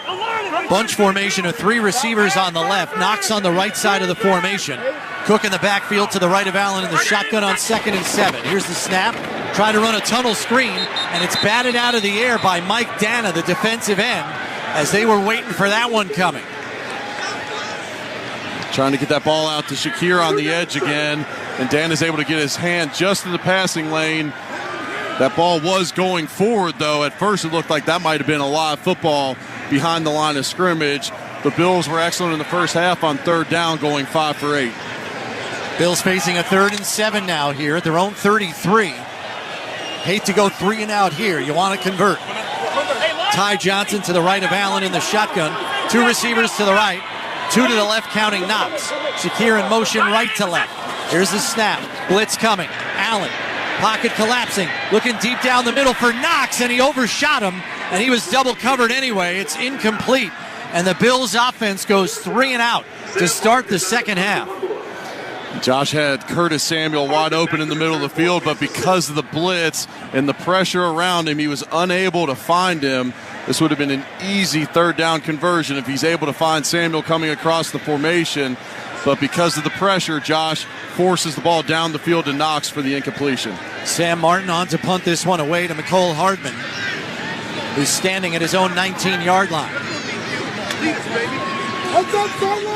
Bunch formation of 3 receivers on the left. Knox on the right side of the formation. Cook in the backfield to the right of Allen in the shotgun on 2nd and 7. Here's the snap. Try to run a tunnel screen, and it's batted out of the air by Mike Dana, the defensive end, as they were waiting for that one coming. Trying to get that ball out to Shakir on the edge again, and Dana's able to get his hand just in the passing lane. That ball was going forward, though. At first, it looked like that might have been a live football behind the line of scrimmage. The Bills were excellent in the first half on 3rd down, going 5 for 8. Bills facing a 3rd and 7 now here at their own 33. Hate to go 3 and out here. You want to convert. Ty Johnson to the right of Allen in the shotgun. 2 receivers to the right, 2 to the left, counting Knox. Shakir in motion right to left. Here's the snap. Blitz coming. Allen. Pocket collapsing, looking deep down the middle for Knox, and he overshot him, and he was double covered anyway. It's incomplete, and the Bills offense goes 3 and out to start the second half. Josh had Curtis Samuel wide open in the middle of the field, but because of the blitz and the pressure around him, he was unable to find him. This would have been an easy 3rd down conversion if he's able to find Samuel coming across the formation. But because of the pressure, Josh forces the ball down the field to Knox for the incompletion. Sam Martin on to punt this one away to Mecole Hardman, who's standing at his own 19-yard line.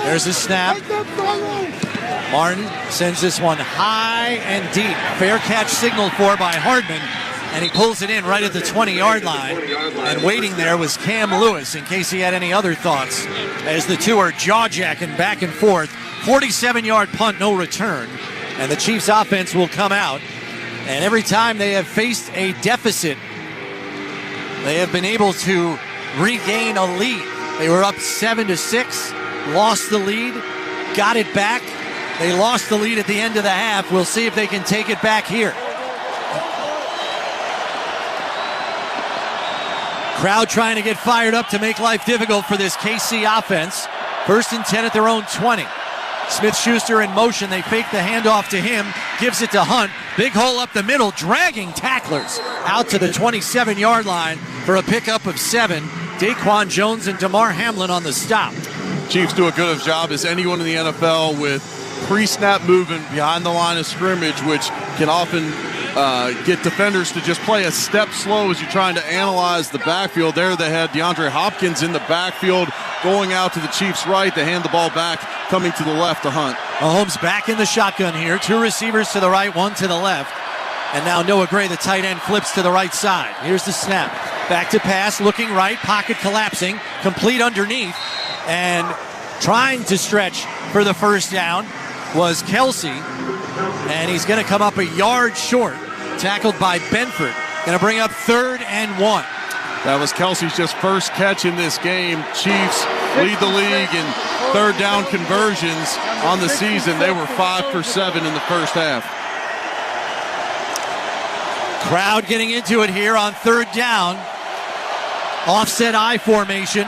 There's a snap. Martin sends this one high and deep. Fair catch signaled for by Hardman, and he pulls it in right at the 20-yard line. And waiting there was Cam Lewis, in case he had any other thoughts, as the two are jaw-jacking back and forth. 47-yard punt, no return. And the Chiefs offense will come out. And every time they have faced a deficit, they have been able to regain a lead. They were up 7-6, lost the lead, got it back. They lost the lead at the end of the half. We'll see if they can take it back here. Crowd trying to get fired up to make life difficult for this KC offense. 1st and 10 at their own 20. Smith-Schuster in motion. They fake the handoff to him. Gives it to Hunt. Big hole up the middle. Dragging tacklers out to the 27-yard line for a pickup of 7. Daquan Jones and DeMar Hamlin on the stop. Chiefs do a good of job as anyone in the NFL with pre-snap movement behind the line of scrimmage, which can often get defenders to just play a step slow as you're trying to analyze the backfield. There they had DeAndre Hopkins in the backfield going out to the Chiefs' right. They hand the ball back, coming to the left to Hunt. Mahomes back in the shotgun here. 2 receivers to the right, 1 to the left. And now Noah Gray, the tight end, flips to the right side. Here's the snap. Back to pass, looking right, pocket collapsing, complete underneath. And trying to stretch for the first down was Kelsey. And he's going to come up a yard short. Tackled by Benford. Going to bring up 3rd and 1. That was Kelsey's just first catch in this game. Chiefs lead the league in 3rd down conversions on the season. They were 5 for 7 in the first half. Crowd getting into it here on 3rd down. Offset I formation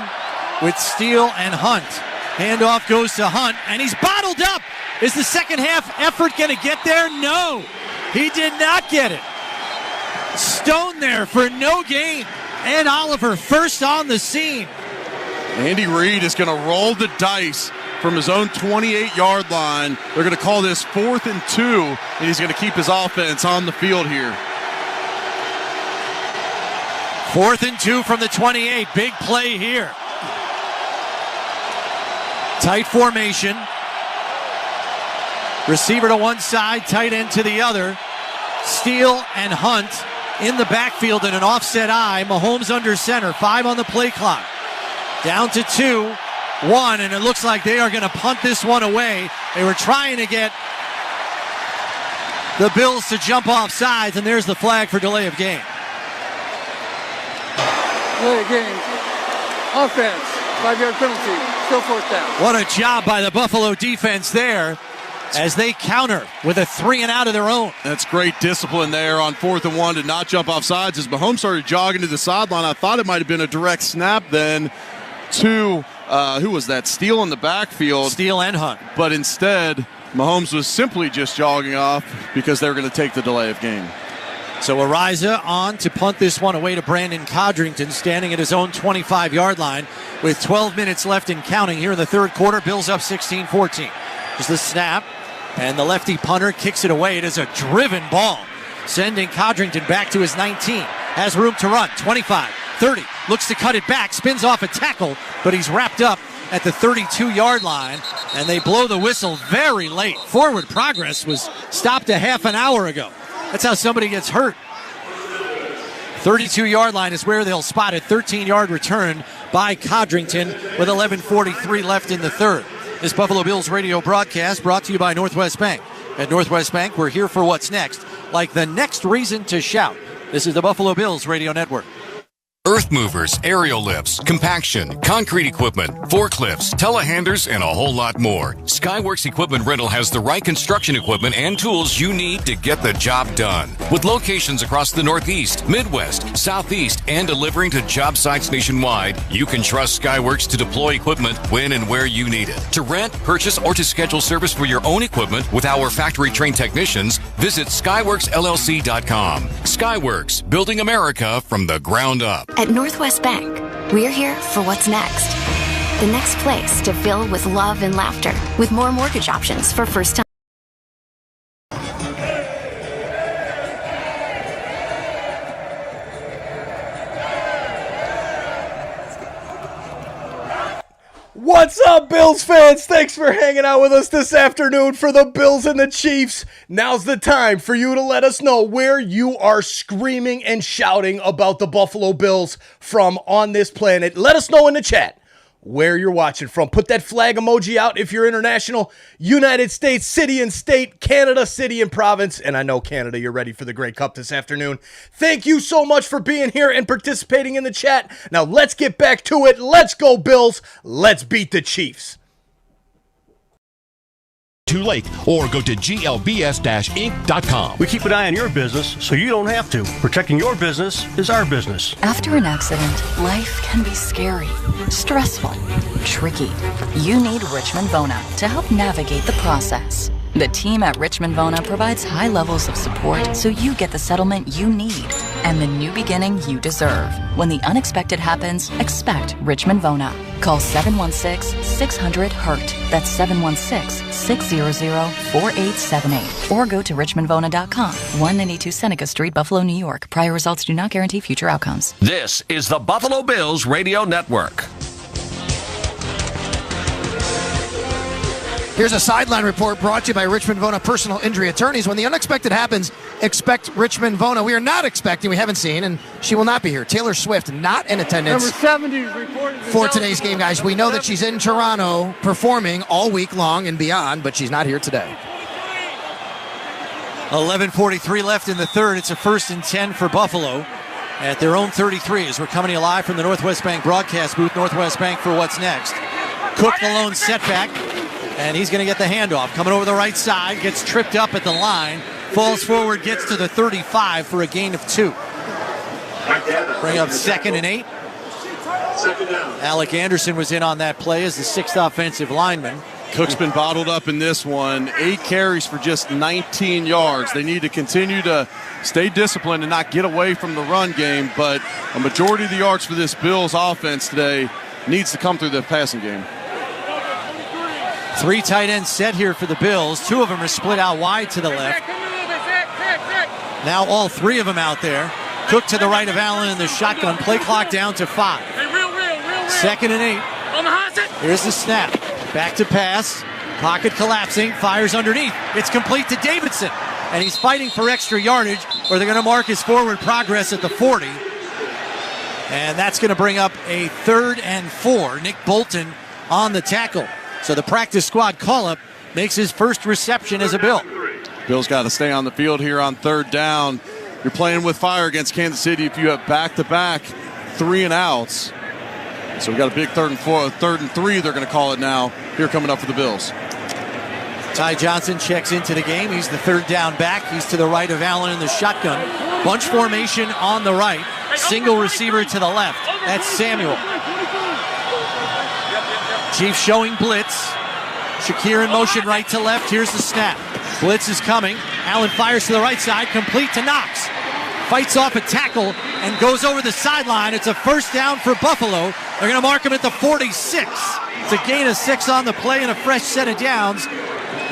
with Steele and Hunt. Handoff goes to Hunt, and he's bottled up. Is the second half effort going to get there? No, he did not get it. Stone there for no gain. And Oliver first on the scene. Andy Reid is going to roll the dice from his own 28-yard line. They're going to call this 4th and 2, and he's going to keep his offense on the field here. 4th and 2 from the 28. Big play here. Tight formation. Receiver to one side, tight end to the other. Steele and Hunt in the backfield in an offset I. Mahomes under center. 5 on the play clock. Down to 2-1, and it looks like they are going to punt this one away. They were trying to get the Bills to jump off sides, and there's the flag for delay of game. Delay of game. Offense. 5-yard penalty. Still fourth down. What a job by the Buffalo defense there as they counter with a 3-and-out of their own. That's great discipline there on 4th and 1 to not jump off sides. As Mahomes started jogging to the sideline, I thought it might have been a direct snap then to, who was that? Steele in the backfield. Steele and Hunt. But instead, Mahomes was simply just jogging off because they were going to take the delay of game. So Ariza on to punt this one away to Brandon Codrington, standing at his own 25-yard line with 12 minutes left and counting here in the third quarter. Bills up 16-14. Just the snap, and the lefty punter kicks it away. It is a driven ball, sending Codrington back to his 19. Has room to run, 25, 30, looks to cut it back, spins off a tackle, but he's wrapped up at the 32-yard line, and they blow the whistle very late. Forward progress was stopped a half an hour ago. That's how somebody gets hurt. 32-yard line is where they'll spot a 13-yard return by Codrington with 11:43 left in the third. This Buffalo Bills radio broadcast brought to you by Northwest Bank. At Northwest Bank, we're here for what's next, like the next reason to shout. This is the Buffalo Bills radio network. Earth movers, aerial lifts, compaction, concrete equipment, forklifts, telehandlers, and a whole lot more. Skyworks Equipment Rental has the right construction equipment and tools you need to get the job done. With locations across the Northeast, Midwest, Southeast, and delivering to job sites nationwide, you can trust Skyworks to deploy equipment when and where you need it. To rent, purchase, or to schedule service for your own equipment with our factory-trained technicians, visit SkyworksLLC.com. Skyworks, building America from the ground up. At Northwest Bank, we're here for what's next. The next place to fill with love and laughter, with more mortgage options for first time. What's up, Bills fans? Thanks for hanging out with us this afternoon for the Bills and the Chiefs. Now's the time for you to let us know where you are screaming and shouting about the Buffalo Bills from on this planet. Let us know in the chat where you're watching from. Put that flag emoji out if you're international. United States, city and state, Canada, city and province. And I know Canada, you're ready for the Grey Cup this afternoon. Thank you so much for being here and participating in the chat. Now let's get back to it. Let's go, Bills. Let's beat the Chiefs. Lake, or go to glbs-inc.com. We keep an eye on your business so you don't have to. Protecting your business is our business. After an accident, life can be scary, stressful, tricky. You need Richmond Bona to help navigate the process. The team at Richmond Bona provides high levels of support so you get the settlement you need and the new beginning you deserve. When the unexpected happens, expect Richmond Bona. Call 716-600-HURT. That's 716-600-4878. Or go to richmondvona.com. 192 Seneca Street, Buffalo, New York. Prior results do not guarantee future outcomes. This is the Buffalo Bills radio network. Here's a sideline report brought to you by Richmond Vona Personal Injury Attorneys. When the unexpected happens, expect Richmond Vona. We are not expecting, we haven't seen, and she will not be here. Taylor Swift not in attendance. Number 70 is reported for today's game, guys. We know that she's in Toronto performing all week long and beyond, but she's not here today. 11:43 left in the third. It's a 1st and 10 for Buffalo at their own 33 as we're coming to you live from the Northwest Bank broadcast booth. Northwest Bank for what's next. Cook the lone setback. And he's going to get the handoff. Coming over the right side, gets tripped up at the line, falls forward, gets to the 35 for a gain of 2. Bring up 2nd and 8. Alec Anderson was in on that play as the 6th offensive lineman. Cook's been bottled up in this one. 8 carries for just 19 yards. They need to continue to stay disciplined and not get away from the run game, but a majority of the yards for this Bills offense today needs to come through the passing game. 3 tight ends set here for the Bills. 2 of them are split out wide to the left. Now all 3 of them out there. Cook to the right of Allen in the shotgun. Play clock down to 5. 2nd and 8. Here's the snap. Back to pass. Pocket collapsing. Fires underneath. It's complete to Davidson. And he's fighting for extra yardage, or they're going to mark his forward progress at the 40. And that's going to bring up a 3rd and 4. Nick Bolton on the tackle. So the practice squad call-up makes his first reception as a Bill. Bills got to stay on the field here on third down. You're playing with fire against Kansas City if you have back-to-back 3 and outs. So we got a big 3rd and 3 they're going to call it now here coming up for the Bills. Ty Johnson checks into the game. He's the third down back. He's to the right of Allen in the shotgun. Bunch formation on the right. Single receiver to the left. That's Samuel. Chiefs showing blitz. Shakir in motion right to left. Here's the snap. Blitz is coming. Allen fires to the right side. Complete to Knox. Fights off a tackle and goes over the sideline. It's a first down for Buffalo. They're going to mark him at the 46. It's a gain of 6 on the play and a fresh set of downs.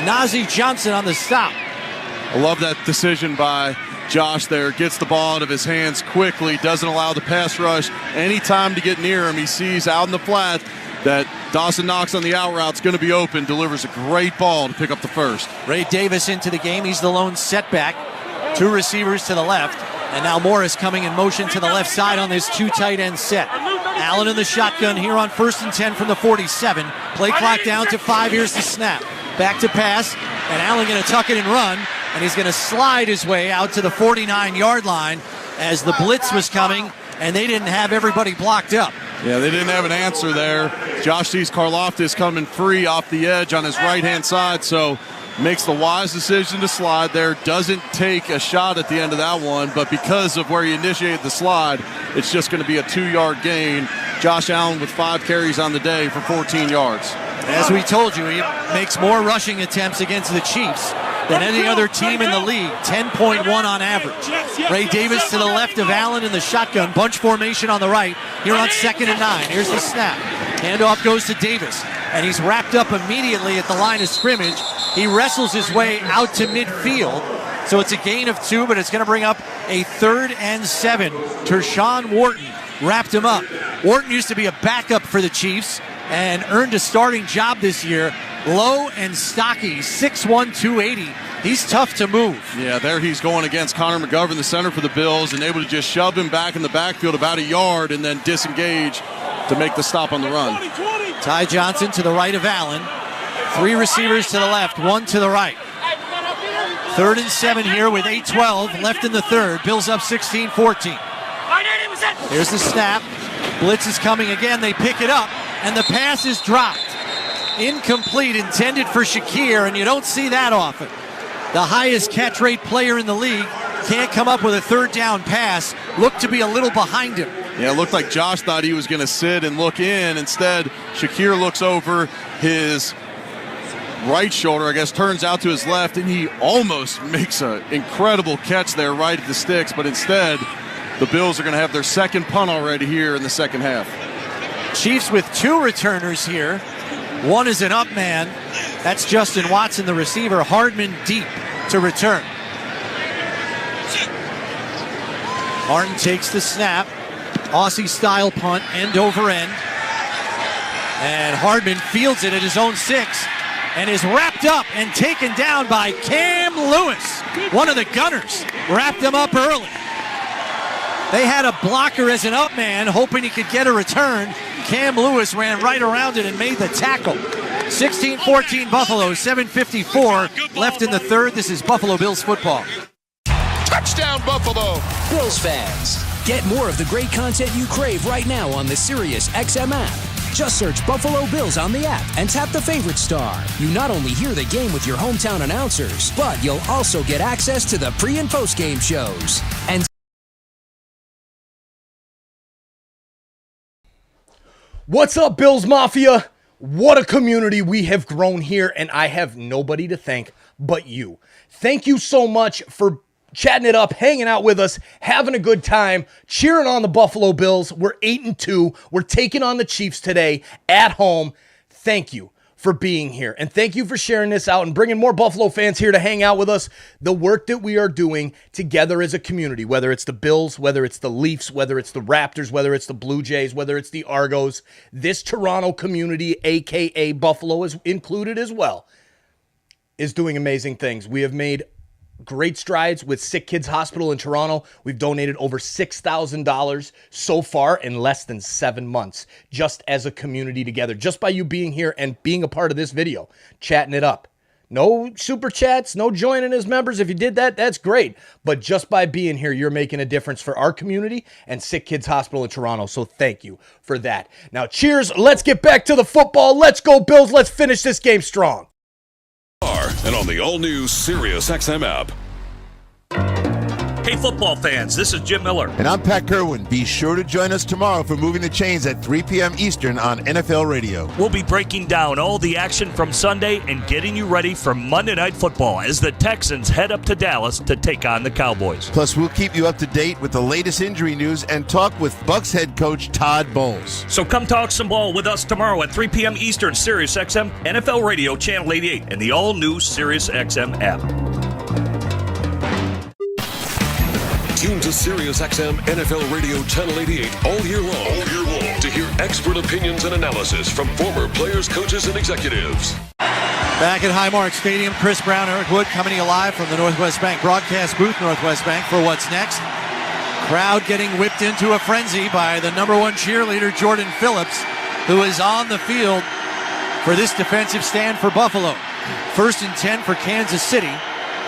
Nazeeh Johnson on the stop. I love that decision by Josh there. Gets the ball out of his hands quickly. Doesn't allow the pass rush any time to get near him. He sees out in the flat that Dawson Knox on the out route's going to be open. Delivers a great ball to pick up the first. Ray Davis into the game. He's the lone setback. 2 receivers to the left. And now Morris coming in motion to the left side on this 2 tight end set. Allen in the shotgun here on 1st and 10 from the 47. Play clock down to 5. Here's the snap. Back to pass. And Allen going to tuck it and run. And he's going to slide his way out to the 49-yard line as the blitz was coming. And they didn't have everybody blocked up. Yeah, they didn't have an answer there. Josh sees Karlaftis coming free off the edge on his right-hand side. So makes the wise decision to slide there. Doesn't take a shot at the end of that one, but because of where he initiated the slide, it's just going to be a 2-yard gain. Josh Allen with 5 carries on the day for 14 yards. As we told you, he makes more rushing attempts against the Chiefs than any other team in the league, 10.1 on average. Ray Davis to the left of Allen in the shotgun, bunch formation on the right, here on 2nd and 9. Here's the snap. Handoff goes to Davis, and he's wrapped up immediately at the line of scrimmage. He wrestles his way out to midfield, so it's a gain of 2, but it's going to bring up a 3rd and 7. Tershawn Wharton wrapped him up. Wharton used to be a backup for the Chiefs and earned a starting job this year. Low and stocky, 6'1", 280. He's tough to move. Yeah, there he's going against Connor McGovern, the center for the Bills, and able to just shove him back in the backfield about a yard and then disengage to make the stop on the run. Ty Johnson to the right of Allen. 3 receivers to the left, 1 to the right. 3rd and 7 here with 8:12 left in the third. Bills up 16-14. Here's the snap. Blitz is coming again. They pick it up, and the pass is dropped. Incomplete, intended for Shakir, and you don't see that often. The highest catch rate player in the league can't come up with a 3rd down pass. Looked to be a little behind him. Yeah, it looked like Josh thought he was going to sit and look in. Instead, Shakir looks over his right shoulder, I guess, turns out to his left, and he almost makes an incredible catch there right at the sticks, but instead, the Bills are going to have their 2nd punt already here in the second half. Chiefs with 2 returners here. 1 is an up man. That's Justin Watson, the receiver. Hardman deep to return. Martin takes the snap. Aussie-style punt, end over end. And Hardman fields it at his own 6 and is wrapped up and taken down by Cam Lewis. One of the gunners wrapped him up early. They had a blocker as an up man, hoping he could get a return. Cam Lewis ran right around it and made the tackle. 16-14 Buffalo, 7:54 left in the third. This is Buffalo Bills football. Touchdown, Buffalo! Bills fans, get more of the great content you crave right now on the Sirius XM app. Just search Buffalo Bills on the app and tap the favorite star. You not only hear the game with your hometown announcers, but you'll also get access to the pre- and post-game shows. And what's up, Bills Mafia? What a community we have grown here, and I have nobody to thank but you. Thank you so much for chatting it up, hanging out with us, having a good time, cheering on the Buffalo Bills. We're 8-2. We're taking on the Chiefs today at home. Thank you for being here, and thank you for sharing this out and bringing more Buffalo fans here to hang out with us. The work that we are doing together as a community, whether it's the Bills, whether it's the Leafs, whether it's the Raptors, whether it's the Blue Jays, whether it's the Argos, this Toronto community, aka Buffalo is included as well, is doing amazing things. We have made great strides with Sick Kids Hospital in Toronto. We've donated over $6,000 so far in less than 7 months, just as a community together, just by you being here and being a part of this video, chatting it up. No super chats, no joining as members. If you did that, that's great. But just by being here, you're making a difference for our community and Sick Kids Hospital in Toronto. So thank you for that. Now, cheers. Let's get back to the football. Let's go, Bills. Let's finish this game strong. And on the all-new SiriusXM app. Hey, football fans, this is Jim Miller. And I'm Pat Kerwin. Be sure to join us tomorrow for Moving the Chains at 3 p.m. Eastern on NFL Radio. We'll be breaking down all the action from Sunday and getting you ready for Monday Night Football as the Texans head up to Dallas to take on the Cowboys. Plus, we'll keep you up to date with the latest injury news and talk with Bucs head coach Todd Bowles. So come talk some ball with us tomorrow at 3 p.m. Eastern, SiriusXM, NFL Radio, Channel 88, and the all-new SiriusXM app. Tune to SiriusXM NFL Radio Channel 88 all year long to hear expert opinions and analysis from former players, coaches, and executives. Back at Highmark Stadium, Chris Brown, Eric Wood coming to you live from the Northwest Bank broadcast booth, Northwest Bank, for What's Next. Crowd getting whipped into a frenzy by the number one cheerleader, Jordan Phillips, who is on the field for this defensive stand for Buffalo. 1st and 10 for Kansas City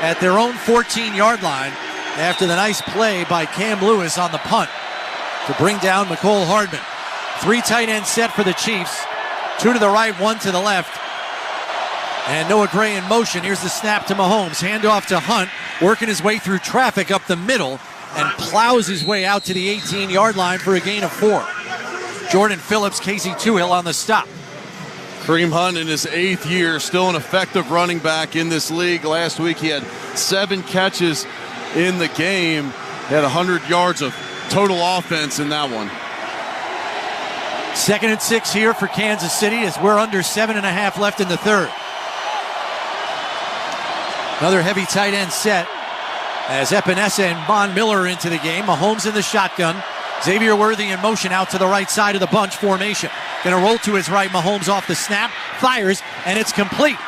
at their own 14-yard line, after the nice play by Cam Lewis on the punt to bring down McCole Hardman. 3 tight end set for the Chiefs. 2 to the right, 1 to the left. And Noah Gray in motion. Here's the snap to Mahomes. Handoff to Hunt, working his way through traffic up the middle and plows his way out to the 18-yard line for a gain of 4. Jordan Phillips, Casey Toohill on the stop. Kareem Hunt in his 8th year, still an effective running back in this league. Last week he had 7 catches in the game. He had 100 yards of total offense in that one. 2nd and 6 here for Kansas City as we're under 7.5 left in the third. Another heavy tight end set as Epinesa and Von Miller are into the game. Mahomes in the shotgun. Xavier Worthy in motion out to the right side of the bunch formation. Going to roll to his right. Mahomes off the snap, fires, and it's complete.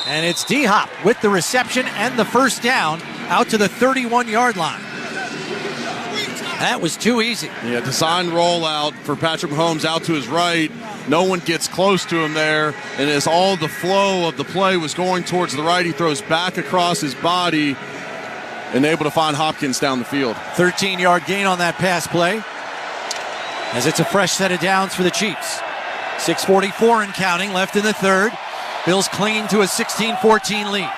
And it's D-Hop with the reception and the first down out to the 31-yard line. That was too easy. Yeah, design rollout for Patrick Mahomes out to his right. No one gets close to him there. And as all the flow of the play was going towards the right, he throws back across his body and able to find Hopkins down the field. 13-yard gain on that pass play as it's a fresh set of downs for the Chiefs. 6:44 and counting left in the third. Bills clinging to a 16-14 lead.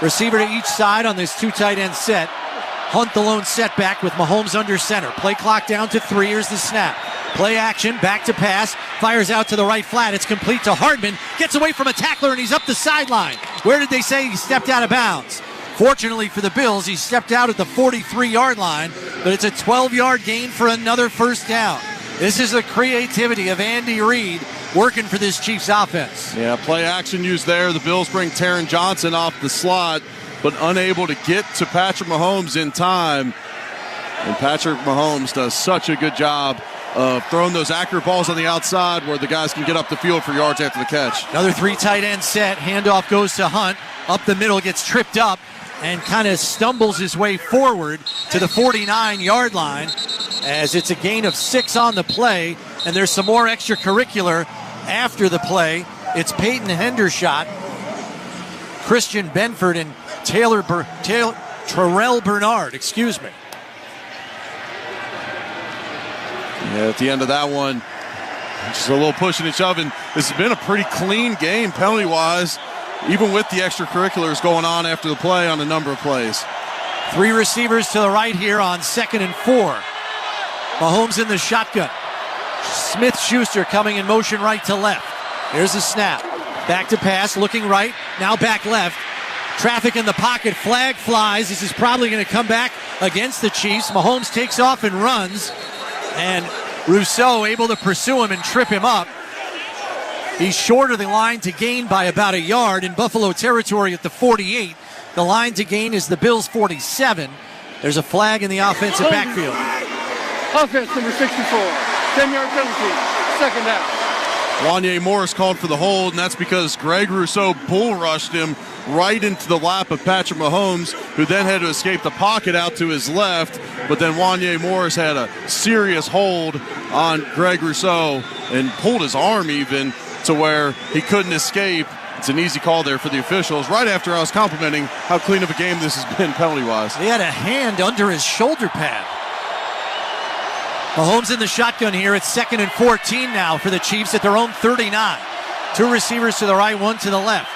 Receiver to each side on this 2 tight end set. Hunt the lone setback with Mahomes under center. Play clock down to 3. Here's the snap. Play action, back to pass. Fires out to the right flat. It's complete to Hardman. Gets away from a tackler and he's up the sideline. Where did they say he stepped out of bounds? Fortunately for the Bills, he stepped out at the 43-yard line, but it's a 12-yard gain for another first down. This is the creativity of Andy Reid working for this Chiefs offense. Yeah, play action used there. The Bills bring Taron Johnson off the slot, but unable to get to Patrick Mahomes in time. And Patrick Mahomes does such a good job of throwing those accurate balls on the outside where the guys can get up the field for yards after the catch. Another 3 tight end set. Handoff goes to Hunt. Up the middle, gets tripped up and kind of stumbles his way forward to the 49-yard line as it's a gain of 6 on the play. And there's some more extracurricular after the play. It's Peyton Hendershot, Christian Benford, and Terrell Bernard, excuse me. Yeah, at the end of that one, just a little pushing and shoving. This has been a pretty clean game penalty-wise, even with the extracurriculars going on after the play on a number of plays. 3 receivers to the right here on 2nd and 4. Mahomes in the shotgun. Smith-Schuster coming in motion right to left. Here's the snap. Back to pass, looking right, now back left. Traffic in the pocket, flag flies. This is probably going to come back against the Chiefs. Mahomes takes off and runs, and Rousseau able to pursue him and trip him up. He's short of the line to gain by about a yard in Buffalo territory at the 48. The line to gain is the Bills' 47. There's a flag in the offensive backfield. Offense number 64, 10-yard penalty, 2nd down. Wanye Morris called for the hold, and that's because Greg Rousseau bull rushed him right into the lap of Patrick Mahomes, who then had to escape the pocket out to his left. But then Wanye Morris had a serious hold on Greg Rousseau and pulled his arm even to where he couldn't escape It's an easy call there for the officials, right after I was complimenting how clean of a game this has been penalty-wise. He had a hand under his shoulder pad. Mahomes in the shotgun here. It's 2nd and 14 now for the Chiefs at their own 39. 2 receivers to the right, 1 to the left.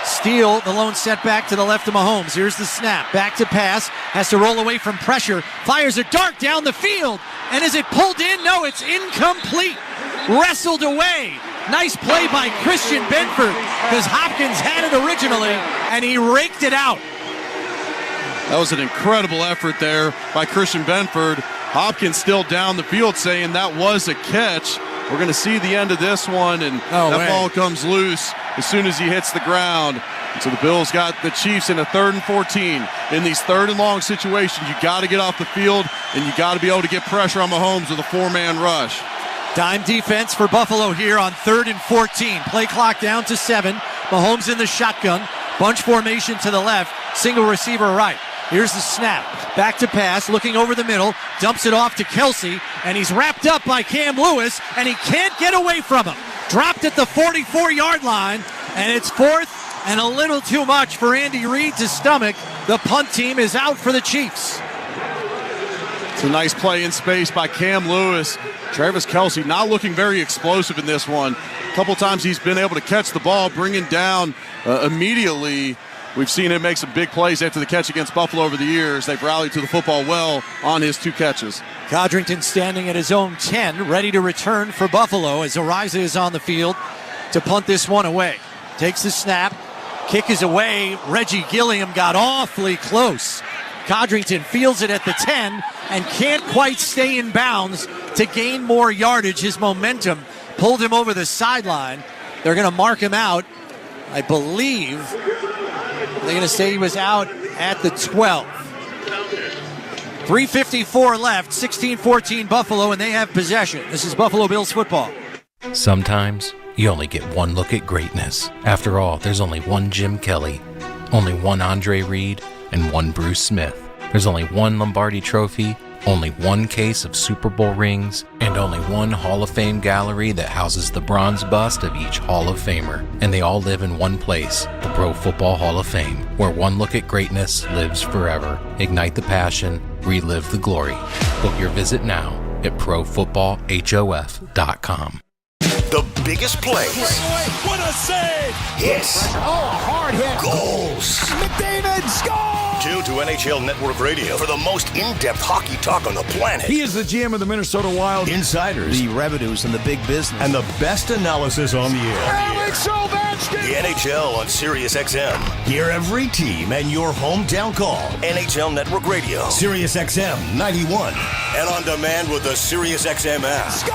Steele, the lone setback to the left of Mahomes. Here's the snap. Back to pass. Has to roll away from pressure. Fires a dart down the field. And is it pulled in? No, it's incomplete. Wrestled away. Nice play by Christian Benford because Hopkins had it originally and he raked it out. That was an incredible effort there by Christian Benford. Hopkins still down the field saying that was a catch. We're going to see the end of this one, and that ball comes loose as soon as he hits the ground. And so the Bills got the Chiefs in a 3rd and 14. In these 3rd and long situations, you got to get off the field, and you got to be able to get pressure on Mahomes with a 4-man rush. Dime defense for Buffalo here on 3rd and 14. Play clock down to 7. Mahomes in the shotgun. Bunch formation to the left. Single receiver right. Here's the snap. Back to pass, looking over the middle, dumps it off to Kelsey, and he's wrapped up by Cam Lewis, and he can't get away from him. Dropped at the 44-yard line, and it's 4th and a little too much for Andy Reid to stomach. The punt team is out for the Chiefs. It's a nice play in space by Cam Lewis. Travis Kelsey not looking very explosive in this one. A couple times he's been able to catch the ball, bring it down immediately. We've seen him make some big plays after the catch against Buffalo over the years. They've rallied to the football well on his 2 catches. Codrington standing at his own 10, ready to return for Buffalo as Ariza is on the field to punt this one away. Takes the snap. Kick is away. Reggie Gilliam got awfully close. Codrington fields it at the 10 and can't quite stay in bounds to gain more yardage. His momentum pulled him over the sideline. They're going to mark him out, I believe. They're going to say he was out at the 12. 3:54 left, 16-14 Buffalo, and they have possession. This is Buffalo Bills football. Sometimes you only get one look at greatness. After all, there's only one Jim Kelly, only one Andre Reed, and one Bruce Smith. There's only one Lombardi Trophy, only one case of Super Bowl rings, and only one Hall of Fame gallery that houses the bronze bust of each Hall of Famer. And they all live in one place, the Pro Football Hall of Fame, where one look at greatness lives forever. Ignite the passion, relive the glory. Book your visit now at profootballhof.com. The biggest plays. What a save! Hits. Oh, hard hit. Goals. McDavid scores! Tune to NHL Network Radio for the most in-depth hockey talk on the planet. He is the GM of the Minnesota Wild. Insiders. The revenues and the big business. And the best analysis on the air. Alex Ovechkin! The NHL on SiriusXM. Hear every team and your hometown call. NHL Network Radio. SiriusXM 91. And on demand with the SiriusXM app. Score!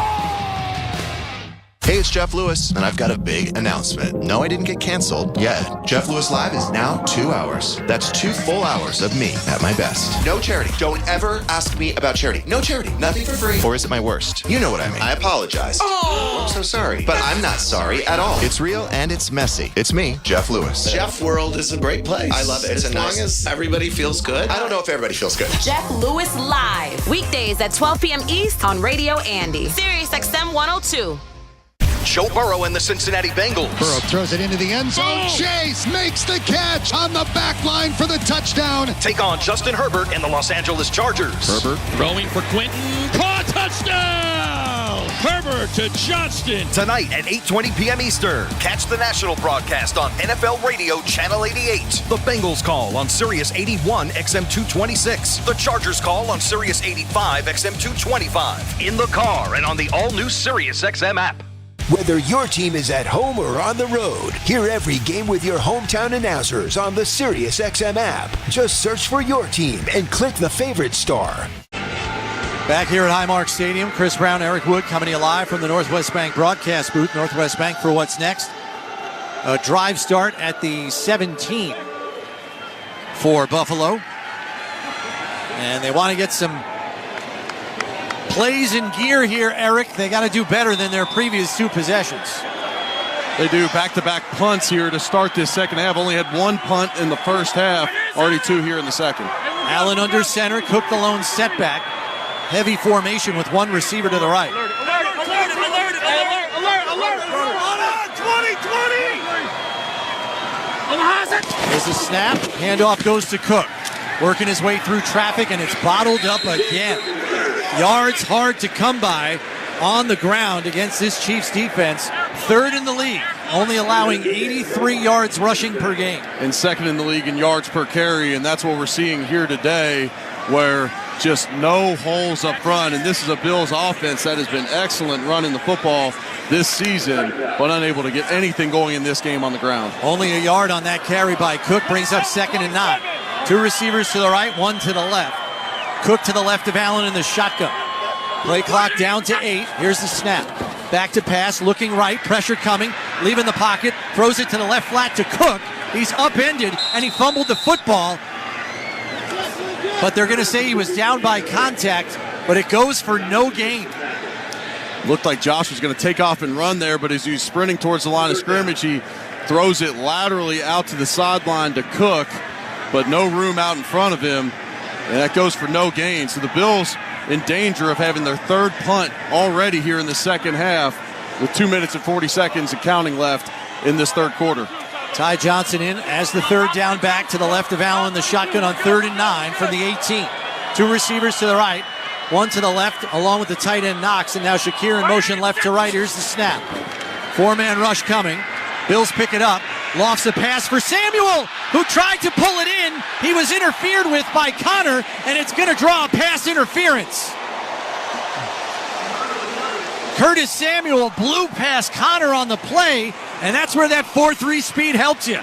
Hey, it's Jeff Lewis, and I've got a big announcement. No, I didn't get canceled yet. Jeff Lewis Live is now 2 hours. That's 2 full hours of me at my best. No charity. Don't ever ask me about charity. No charity. Nothing for free. Or is it my worst? You know what I mean. I apologize. Oh, I'm so sorry. But I'm not sorry at all. It's real and it's messy. It's me, Jeff Lewis. Jeff World is a great place. I love it. As long as everybody feels good. I don't know if everybody feels good. Jeff Lewis Live. Weekdays at 12 p.m. East on Radio Andy. SiriusXM 102. Joe Burrow and the Cincinnati Bengals. Burrow throws it into the end zone. Oh. Chase makes the catch on the back line for the touchdown. Take on Justin Herbert and the Los Angeles Chargers. Herbert throwing for Quentin. Caught, touchdown! Herbert to Johnston. Tonight at 8:20 p.m. Eastern. Catch the national broadcast on NFL Radio Channel 88. The Bengals call on Sirius 81 XM 226. The Chargers call on Sirius 85 XM 225. In the car and on the all-new Sirius XM app. Whether your team is at home or on the road, hear every game with your hometown announcers on the SiriusXM app. Just search for your team and click the favorite star. Back here at Highmark Stadium, Chris Brown, Eric Wood coming to you live from the Northwest Bank broadcast booth. Northwest Bank for what's next. A drive start at the 17 for Buffalo. And they want to get some plays in gear here, Eric. They got to do better than their previous 2 possessions. They do back-to-back punts here to start this second half. Only had 1 punt in the first half, already 2 here in the second. Allen under center, Cook the lone setback. Heavy formation with 1 receiver to the right. Alert! 20! There's a snap. Handoff goes to Cook. Working his way through traffic, and it's bottled up again. Yards hard to come by on the ground against this Chiefs defense. Third in the league, only allowing 83 yards rushing per game. And second in the league in yards per carry, and that's what we're seeing here today, where just no holes up front. And this is a Bills offense that has been excellent running the football this season, but unable to get anything going in this game on the ground. Only a yard on that carry by Cook, brings up 2nd and 9. 2 receivers to the right, 1 to the left. Cook to the left of Allen in the shotgun. Play clock down to 8. Here's the snap. Back to pass, looking right, pressure coming, leaving the pocket, throws it to the left flat to Cook. He's upended, and he fumbled the football. But they're going to say he was down by contact, but it goes for no gain. Looked like Josh was going to take off and run there, but as he's sprinting towards the line of scrimmage, he throws it laterally out to the sideline to Cook, but no room out in front of him, and that goes for no gain. So the Bills in danger of having their third punt already here in the second half with 2 minutes and 40 seconds and counting left in this third quarter. Ty Johnson in as the third down back to the left of Allen, the shotgun on 3rd and 9 from the 18. 2 receivers to the right, 1 to the left along with the tight end Knox, and now Shakir in motion left to right. Here's the snap. 4-man rush coming. Bills pick it up. Lofts a pass for Samuel, who tried to pull it in. He was interfered with by Connor, and it's going to draw a pass interference. Curtis Samuel blew past Connor on the play, and that's where that 4.3 speed helped you.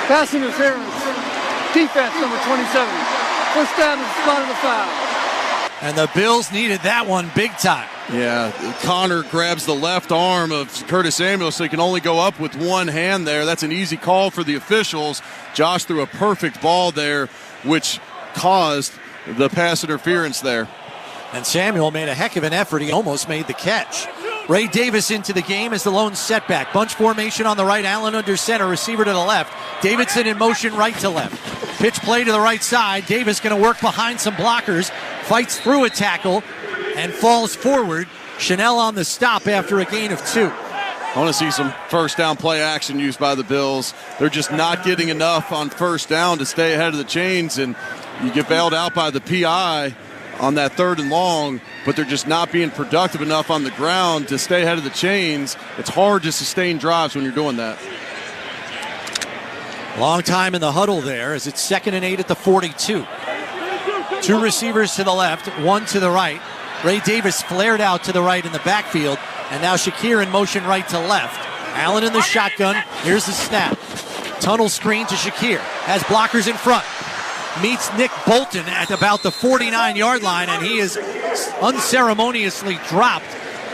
Pass interference. Defense number 27. First down and spot of the foul. And the Bills needed that one big time. Yeah, Connor grabs the left arm of Curtis Samuel, so he can only go up with one hand there. That's an easy call for the officials. Josh threw a perfect ball there, which caused the pass interference there. And Samuel made a heck of an effort. He almost made the catch. Ray Davis into the game as the lone setback. Bunch formation on the right, Allen under center, receiver to the left. Davidson in motion right to left. Pitch play to the right side. Davis going to work behind some blockers. Fights through a tackle and falls forward. Chanel on the stop after a gain of 2. I want to see some first down play action used by the Bills. They're just not getting enough on first down to stay ahead of the chains, and you get bailed out by the PI on that 3rd and long, but they're just not being productive enough on the ground to stay ahead of the chains. It's hard to sustain drives when you're doing that. Long time in the huddle there as it's 2nd and 8 at the 42. 2 receivers to the left, 1 to the right. Ray Davis flared out to the right in the backfield, and now Shakir in motion right to left. Allen in the shotgun. Here's the snap. Tunnel screen to Shakir. Has blockers in front. Meets Nick Bolton at about the 49-yard line, and he is unceremoniously dropped.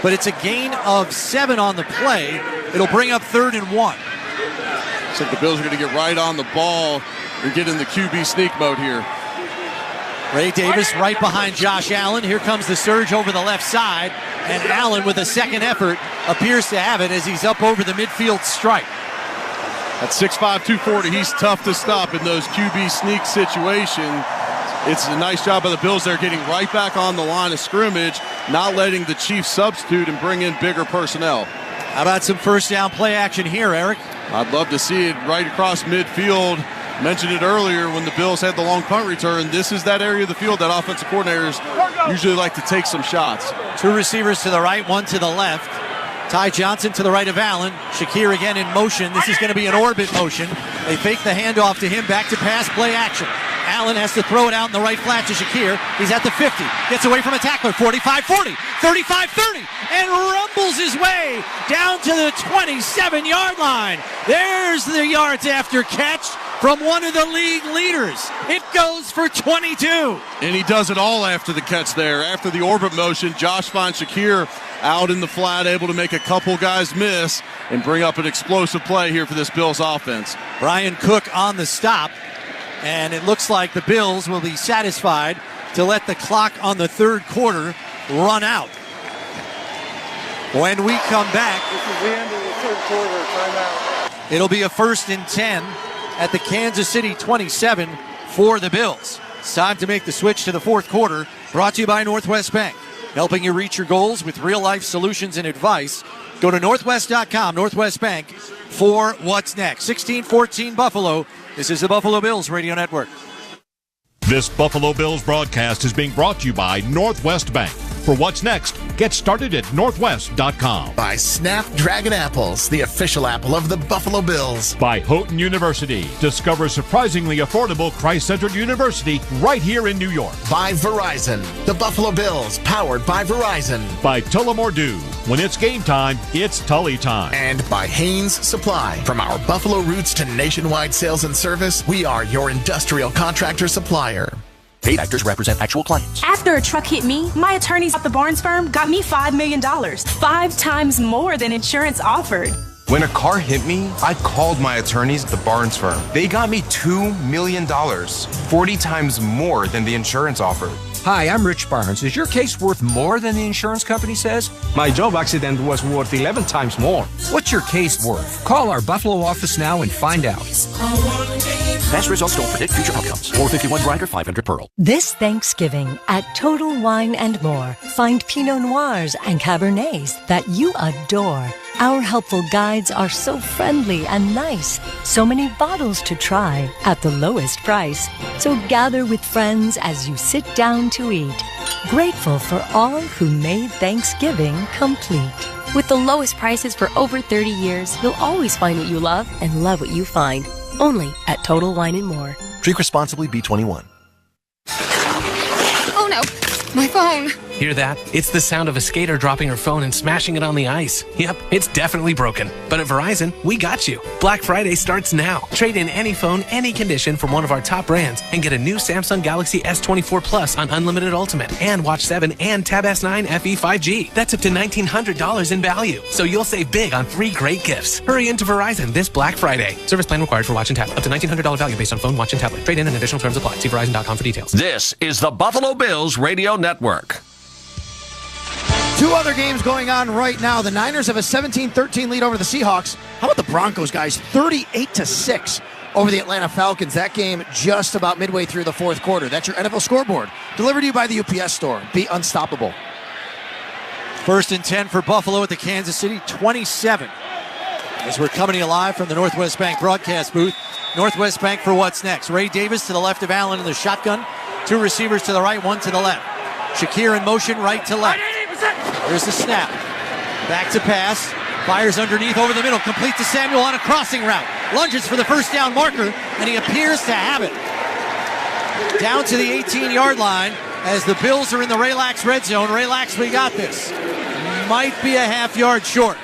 But it's a gain of 7 on the play. It'll bring up 3rd and 1. Looks like the Bills are going to get right on the ball and get in the QB sneak mode here. Ray Davis right behind Josh Allen. Here comes the surge over the left side, and Allen with a second effort appears to have it as he's up over the midfield stripe. At 6'5", 240, he's tough to stop in those QB sneak situations. It's a nice job by the Bills there, getting right back on the line of scrimmage, not letting the Chiefs substitute and bring in bigger personnel. How about some first down play action here, Eric? I'd love to see it right across midfield. Mentioned it earlier when the Bills had the long punt return. This is that area of the field that offensive coordinators usually like to take some shots. 2 receivers to the right, 1 to the left. Ty Johnson to the right of Allen. Shakir again in motion. This is going to be an orbit motion. They fake the handoff to him. Back to pass play action. Allen has to throw it out in the right flat to Shakir. He's at the 50. Gets away from a tackler. 45-40. 35-30. And rumbles his way down to the 27-yard line. There's the yards after catch from one of the league leaders. It goes for 22. And he does it all after the catch there. After the orbit motion, Josh finds Shakir out in the flat, able to make a couple guys miss and bring up an explosive play here for this Bills offense. Brian Cook on the stop, and it looks like the Bills will be satisfied to let the clock on the third quarter run out. When we come back, this is the end of the third quarter, timeout. It'll be a 1st and 10 at the Kansas City 27 for the Bills. It's time to make the switch to the fourth quarter, brought to you by Northwest Bank. Helping you reach your goals with real-life solutions and advice. Go to Northwest.com, Northwest Bank, for what's next. 16-14 Buffalo. This is the Buffalo Bills Radio Network. This Buffalo Bills broadcast is being brought to you by Northwest Bank. For what's next, get started at Northwest.com. By Snapdragon Apples, the official apple of the Buffalo Bills. By Houghton University. Discover surprisingly affordable Christ-centered university right here in New York. By Verizon, the Buffalo Bills, powered by Verizon. By Tullamore Dew. When it's game time, it's Tully time. And by Haynes Supply. From our Buffalo roots to nationwide sales and service, we are your industrial contractor supplier. Paid actors represent actual clients. After a truck hit me, my attorneys at the Barnes firm got me $5 million, 5 times more than insurance offered. When a car hit me, I called my attorneys at the Barnes firm. They got me $2 million, 40 times more than the insurance offered. Hi, I'm Rich Barnes. Is your case worth more than the insurance company says? My job accident was worth 11 times more. What's your case worth? Call our Buffalo office now and find out. Past results don't predict future outcomes. 451 Grinder, 500 Pearl. This Thanksgiving at Total Wine & More, find Pinot Noirs and Cabernets that you adore. Our helpful guides are so friendly and nice. So many bottles to try at the lowest price. So gather with friends as you sit down to eat. Grateful for all who made Thanksgiving complete. With the lowest prices for over 30 years, you'll always find what you love and love what you find. Only at Total Wine & More. Drink responsibly, B21. Oh no, my phone. Hear that? It's the sound of a skater dropping her phone and smashing it on the ice. Yep, it's definitely broken. But at Verizon, we got you. Black Friday starts now. Trade in any phone, any condition from one of our top brands and get a new Samsung Galaxy S24 Plus on Unlimited Ultimate and Watch 7 and Tab S9 FE 5G. That's up to $1,900 in value. So you'll save big on 3 great gifts. Hurry into Verizon this Black Friday. Service plan required for Watch and Tablet. Up to $1,900 value based on phone, watch, and tablet. Trade in and additional terms apply. See Verizon.com for details. This is the Buffalo Bills Radio Network. 2 other games going on right now. The Niners have a 17-13 lead over the Seahawks. How about the Broncos, guys? 38-6 over the Atlanta Falcons. That game just about midway through the fourth quarter. That's your NFL scoreboard. Delivered to you by the UPS store. Be unstoppable. 1st and 10 for Buffalo at the Kansas City 27. As we're coming to you live from the Northwest Bank broadcast booth. Northwest Bank for what's next. Ray Davis to the left of Allen in the shotgun. 2 receivers to the right, 1 to the left. Shakir in motion, right to left. There's the snap. Back to pass. Fires underneath over the middle. Complete to Samuel on a crossing route. Lunges for the first down marker, and he appears to have it. Down to the 18-yard line as the Bills are in the Relax red zone. Relax, we got this. Might be a half yard short.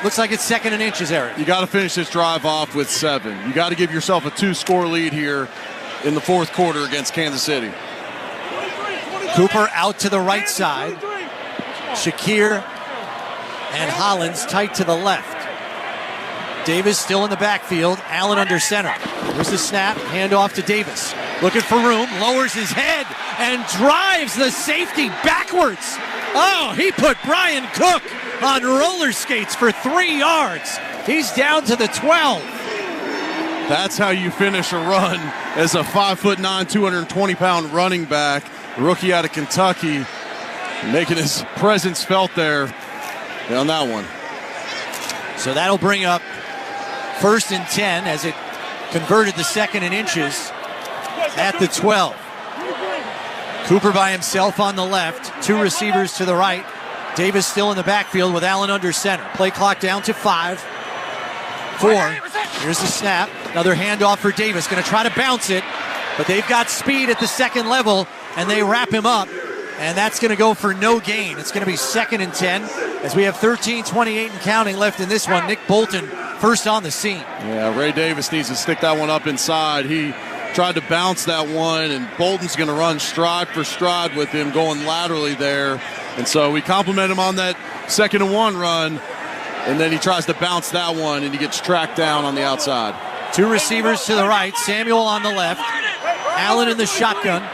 Looks like it's 2nd and inches, Eric. You got to finish this drive off with 7. You got to give yourself a 2-score lead here in the fourth quarter against Kansas City. Cooper out to the right side. Shakir and Hollins tight to the left. Davis still in the backfield. Allen under center. Here's the snap. Handoff to Davis. Looking for room. Lowers his head and drives the safety backwards. Oh, he put Brian Cook on roller skates for 3 yards. He's down to the 12. That's how you finish a run as a 5'9", 220-pound running back. Rookie out of Kentucky, making his presence felt there on that one. So that'll bring up 1st and 10 as it converted the 2nd and inches at the 12. Cooper by himself on the left, 2 receivers to the right. Davis still in the backfield with Allen under center. Play clock down to 5. 4. Here's the snap. Another handoff for Davis. Going to try to bounce it, but they've got speed at the 2nd level, and they wrap him up. And that's going to go for no gain. It's going to be 2nd and 10 as we have 13:28 and counting left in this one. Nick Bolton first on the scene. Yeah, Ray Davis needs to stick that one up inside. He tried to bounce that one, and Bolton's going to run stride for stride with him going laterally there. And so we compliment him on that 2nd and 1 run, and then he tries to bounce that one, and he gets tracked down on the outside. 2 receivers to the right, Samuel on the left, Allen in the shotgun.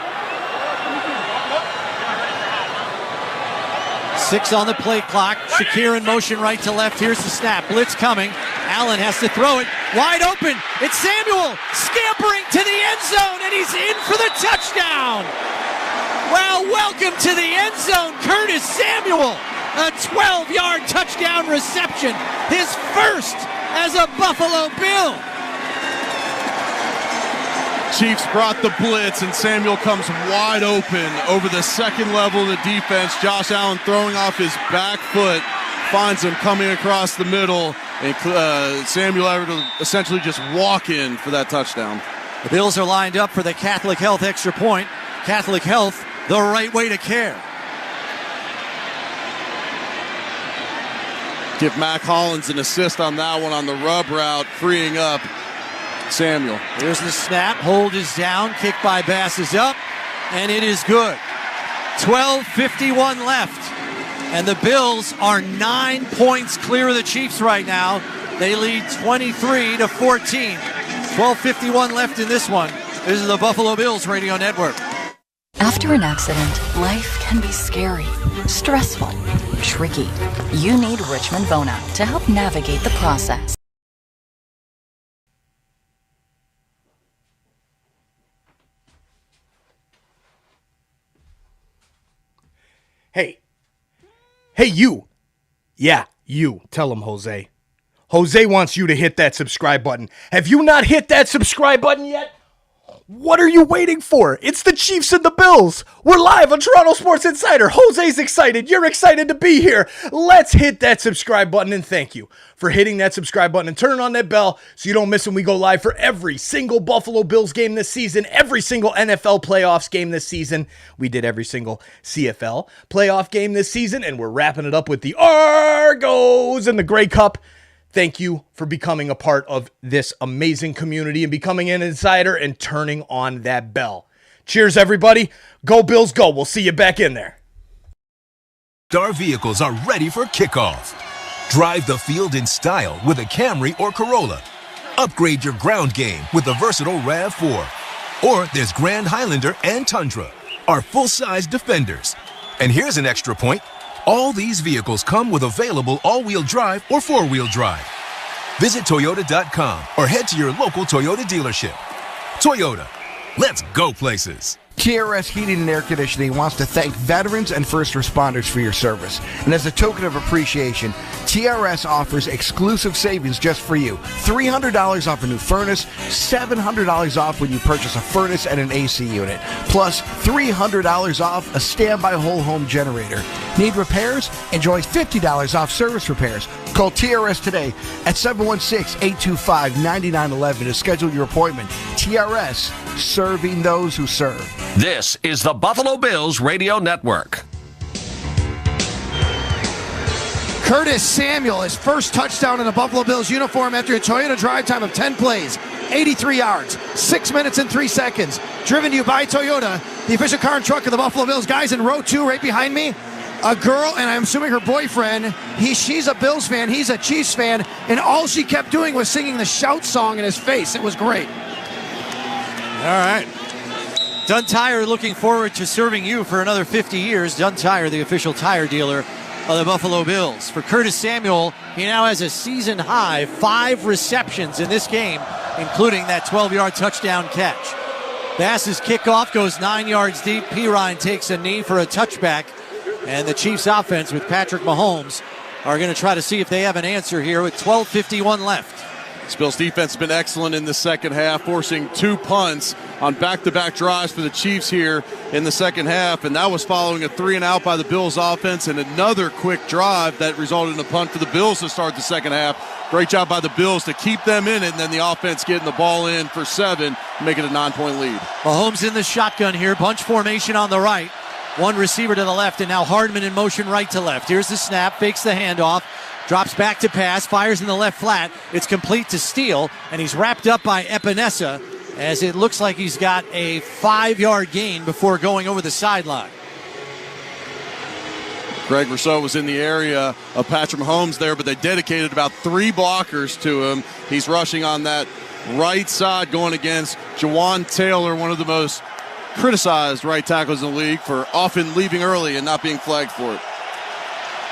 6 on the play clock. Shakir in motion right to left. Here's the snap. Blitz coming. Allen has to throw it. Wide open. It's Samuel scampering to the end zone, and he's in for the touchdown. Well, welcome to the end zone, Curtis Samuel. A 12-yard touchdown reception. His first as a Buffalo Bill. Chiefs brought the blitz, and Samuel comes wide open over the second level of the defense. Josh Allen throwing off his back foot, finds him coming across the middle, and Samuel able to essentially just walk in for that touchdown. The Bills are lined up for the Catholic Health extra point. Catholic Health, the right way to care. Give Mac Hollins an assist on that one on the rub route, freeing up Samuel. Here's the snap. Hold is down. Kick by Bass is up. And it is good. 12:51 left. And the Bills are 9 points clear of the Chiefs right now. They lead 23-14. 12:51 left in this one. This is the Buffalo Bills Radio Network. After an accident, life can be scary, stressful, tricky. You need Richmond Vona to help navigate the process. Hey, you. Yeah, you. Tell him, Jose. Jose wants you to hit that subscribe button. Have you not hit that subscribe button yet? What are you waiting for? It's the Chiefs and the Bills. We're live on Toronto Sports Insider. Jose's excited. You're excited to be here. Let's hit that subscribe button, and thank you for hitting that subscribe button and turning on that bell so you don't miss when we go live for every single Buffalo Bills game this season, every single NFL playoffs game this season. We did every single CFL playoff game this season, and we're wrapping it up with the Argos and the Grey Cup. Thank you for becoming a part of this amazing community and becoming an insider and turning on that bell. Cheers, everybody. Go Bills, go. We'll see you back in there. Star vehicles are ready for kickoff. Drive the field in style with a Camry or Corolla. Upgrade your ground game with the versatile RAV4. Or there's Grand Highlander and Tundra, our full-size Defenders. And here's an extra point. All these vehicles come with available all-wheel drive or four-wheel drive. Visit Toyota.com or head to your local Toyota dealership. Toyota, let's go places. TRS Heating and Air Conditioning wants to thank veterans and first responders for your service. And as a token of appreciation, TRS offers exclusive savings just for you. $300 off a new furnace, $700 off when you purchase a furnace and an AC unit, plus $300 off a standby whole home generator. Need repairs? Enjoy $50 off service repairs. Call TRS today at 716-825-9911 to schedule your appointment. TRS, serving those who serve. This is the Buffalo Bills Radio Network. Curtis Samuel, his first touchdown in a Buffalo Bills uniform after a Toyota drive time of 10 plays, 83 yards, 6 minutes and 3 seconds. Driven to you by Toyota, the official car and truck of the Buffalo Bills. Guys in row 2 right behind me, a girl, and I'm assuming her boyfriend, she's a Bills fan, he's a Chiefs fan, and all she kept doing was singing the shout song in his face. It was great. All right. Dunn Tire looking forward to serving you for another 50 years. Dunn Tire, the official tire dealer of the Buffalo Bills. For Curtis Samuel, he now has a season-high 5 receptions in this game, including that 12-yard touchdown catch. Bass's kickoff goes 9 yards deep. Pirine takes a knee for a touchback. And the Chiefs offense with Patrick Mahomes are going to try to see if they have an answer here with 12:51 left. This Bills defense has been excellent in the second half, forcing 2 punts on back-to-back drives for the Chiefs here in the second half, and that was following a 3-and-out by the Bills offense and another quick drive that resulted in a punt for the Bills to start the second half. Great job by the Bills to keep them in it, and then the offense getting the ball in for 7, make it a 9-point lead. Mahomes in the shotgun here, bunch formation on the right. One receiver to the left, and now Hardman in motion right to left. Here's the snap, fakes the handoff, drops back to pass, fires in the left flat. It's complete to Steele, and he's wrapped up by Epinesa as it looks like he's got a 5-yard gain before going over the sideline. Greg Rousseau was in the area of Patrick Mahomes there, but they dedicated about 3 blockers to him. He's rushing on that right side going against Jawan Taylor, one of the most criticized right tackles in the league for often leaving early and not being flagged for it.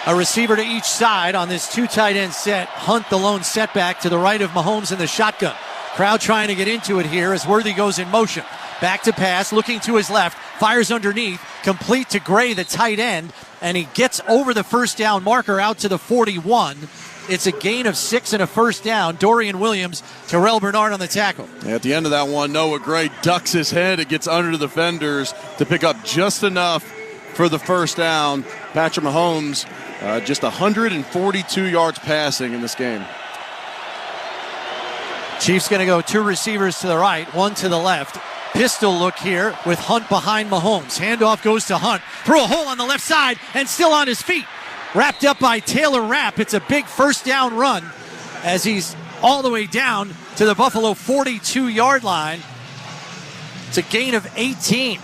A receiver to each side on this 2 tight end set. Hunt the lone setback to the right of Mahomes in the shotgun. Crowd trying to get into it here as Worthy goes in motion. Back to pass, looking to his left, fires underneath, complete to Gray, the tight end, and he gets over the first down marker out to the 41. It's a gain of 6 and a first down. Dorian Williams, Terrell Bernard on the tackle. At the end of that one, Noah Gray ducks his head. It gets under the defenders to pick up just enough for the first down. Patrick Mahomes, just 142 yards passing in this game. Chiefs going to go 2 receivers to the right, 1 to the left. Pistol look here with Hunt behind Mahomes. Handoff goes to Hunt. Through a hole on the left side and still on his feet. Wrapped up by Taylor Rapp. It's a big first down run as he's all the way down to the Buffalo 42-yard line. It's a gain of 18.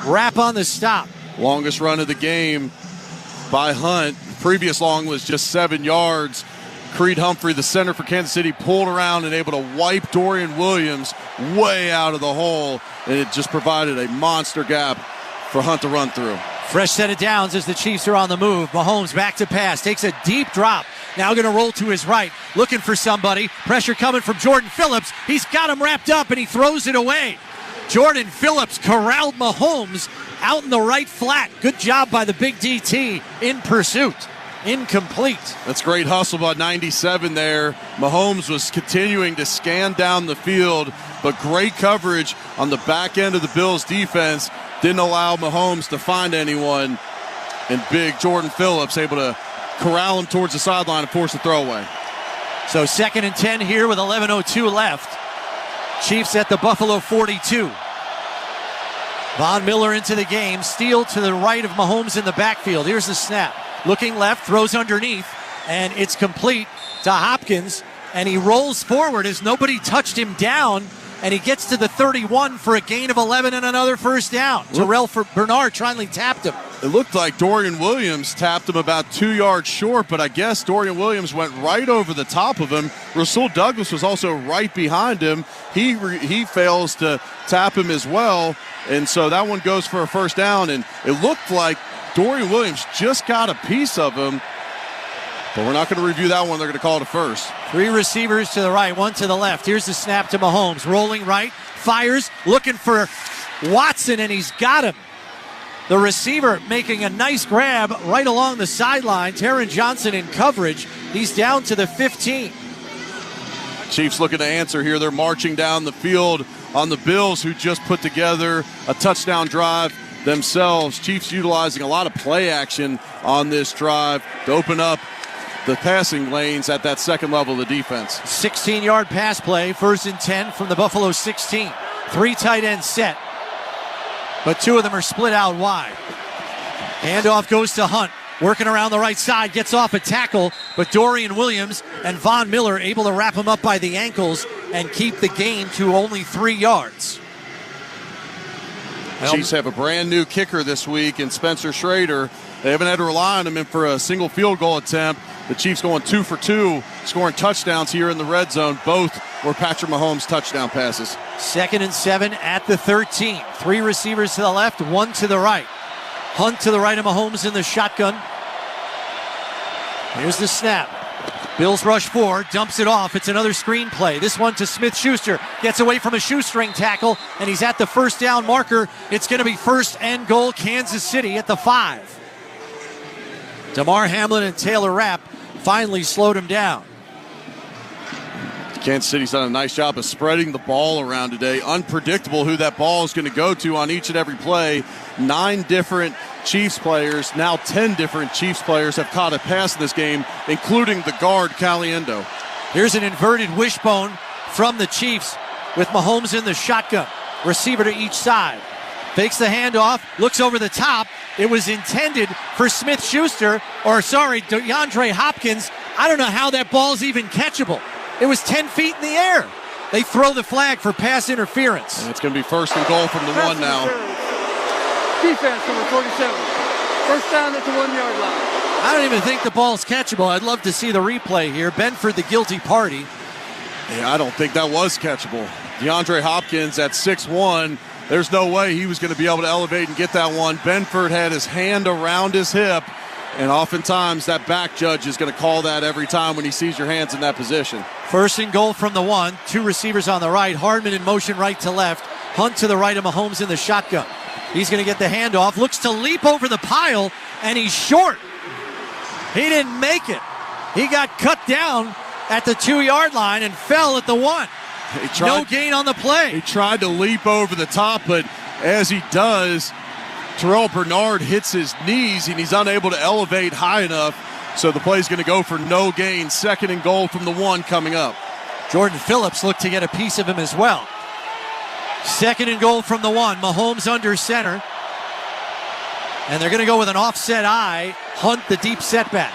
Rapp on the stop. Longest run of the game by Hunt. Previous long was just 7 yards. Creed Humphrey, the center for Kansas City, pulled around and able to wipe Dorian Williams way out of the hole, and it just provided a monster gap for Hunt to run through. Fresh set of downs as the Chiefs are on the move. Mahomes back to pass, takes a deep drop. Now going to roll to his right, looking for somebody. Pressure coming from Jordan Phillips. He's got him wrapped up, and he throws it away. Jordan Phillips corralled Mahomes out in the right flat. Good job by the big DT in pursuit. Incomplete. That's great hustle by 97 there. Mahomes was continuing to scan down the field, but great coverage on the back end of the Bills defense. Didn't allow Mahomes to find anyone. And big Jordan Phillips able to corral him towards the sideline and force a throwaway. So 2nd and 10 here with 11:02 left. Chiefs at the Buffalo 42. Von Miller into the game. Steal to the right of Mahomes in the backfield. Here's the snap. Looking left, throws underneath, and it's complete to Hopkins. And he rolls forward as nobody touched him down, and he gets to the 31 for a gain of 11 and another first down. Terrell Bernard finally tapped him. It looked like Dorian Williams tapped him about 2 yards short, but I guess Dorian Williams went right over the top of him. Rasul Douglas was also right behind him. He fails to tap him as well, and so that one goes for a first down, and it looked like Dorian Williams just got a piece of him, but we're not going to review that one. They're going to call it a first. 3 receivers to the right, 1 to the left. Here's the snap to Mahomes. Rolling right, fires, looking for Watson, and he's got him. The receiver making a nice grab right along the sideline. Taron Johnson in coverage. He's down to the 15. Chiefs looking to answer here. They're marching down the field on the Bills, who just put together a touchdown drive themselves. Chiefs utilizing a lot of play action on this drive to open up the passing lanes at that second level of the defense. 16-yard pass play, 1st and 10 from the Buffalo 16. 3 tight ends set, but 2 of them are split out wide. Handoff goes to Hunt, working around the right side, gets off a tackle, but Dorian Williams and Von Miller able to wrap him up by the ankles and keep the gain to only 3 yards. Chiefs have a brand new kicker this week in Spencer Shrader. They haven't had to rely on him for a single field goal attempt. The Chiefs going 2 for 2, scoring touchdowns here in the red zone. Both were Patrick Mahomes touchdown passes. 2nd and 7 at the 13. 3 receivers to the left, 1 to the right. Hunt to the right of Mahomes in the shotgun. Here's the snap. Bills rush 4, dumps it off. It's another screen play. This one to Smith-Schuster. Gets away from a shoestring tackle, and he's at the first down marker. It's going to be 1st and goal, Kansas City at the 5. Damar Hamlin and Taylor Rapp finally slowed him down. Kansas City's done a nice job of spreading the ball around today. Unpredictable who that ball is going to go to on each and every play. 9 different Chiefs players, now 10 different Chiefs players have caught a pass in this game, including the guard, Caliendo. Here's an inverted wishbone from the Chiefs with Mahomes in the shotgun. Receiver to each side. Fakes the handoff, looks over the top. It was intended for DeAndre Hopkins. I don't know how that ball's even catchable. It was 10 feet in the air. They throw the flag for pass interference. And it's going to be 1st and goal from the 1 now. Defense number 47. First down at the 1-yard line. I don't even think the ball's catchable. I'd love to see the replay here. Benford, the guilty party. Yeah, I don't think that was catchable. DeAndre Hopkins at 6'1". There's no way he was going to be able to elevate and get that one. Benford had his hand around his hip, and oftentimes that back judge is going to call that every time when he sees your hands in that position. 1st and goal from the 1. 2 receivers on the right. Hardman in motion right to left. Hunt to the right of Mahomes in the shotgun. He's going to get the handoff. Looks to leap over the pile and he's short. He didn't make it. He got cut down at the 2-yard line and fell at the 1. No gain on the play. He tried to leap over the top, but as he does, Terrell Bernard hits his knees, and he's unable to elevate high enough. So the play's going to go for no gain. 2nd and goal from the 1 coming up. Jordan Phillips looked to get a piece of him as well. 2nd and goal from the 1. Mahomes under center. And they're going to go with an offset eye. Hunt the deep setback.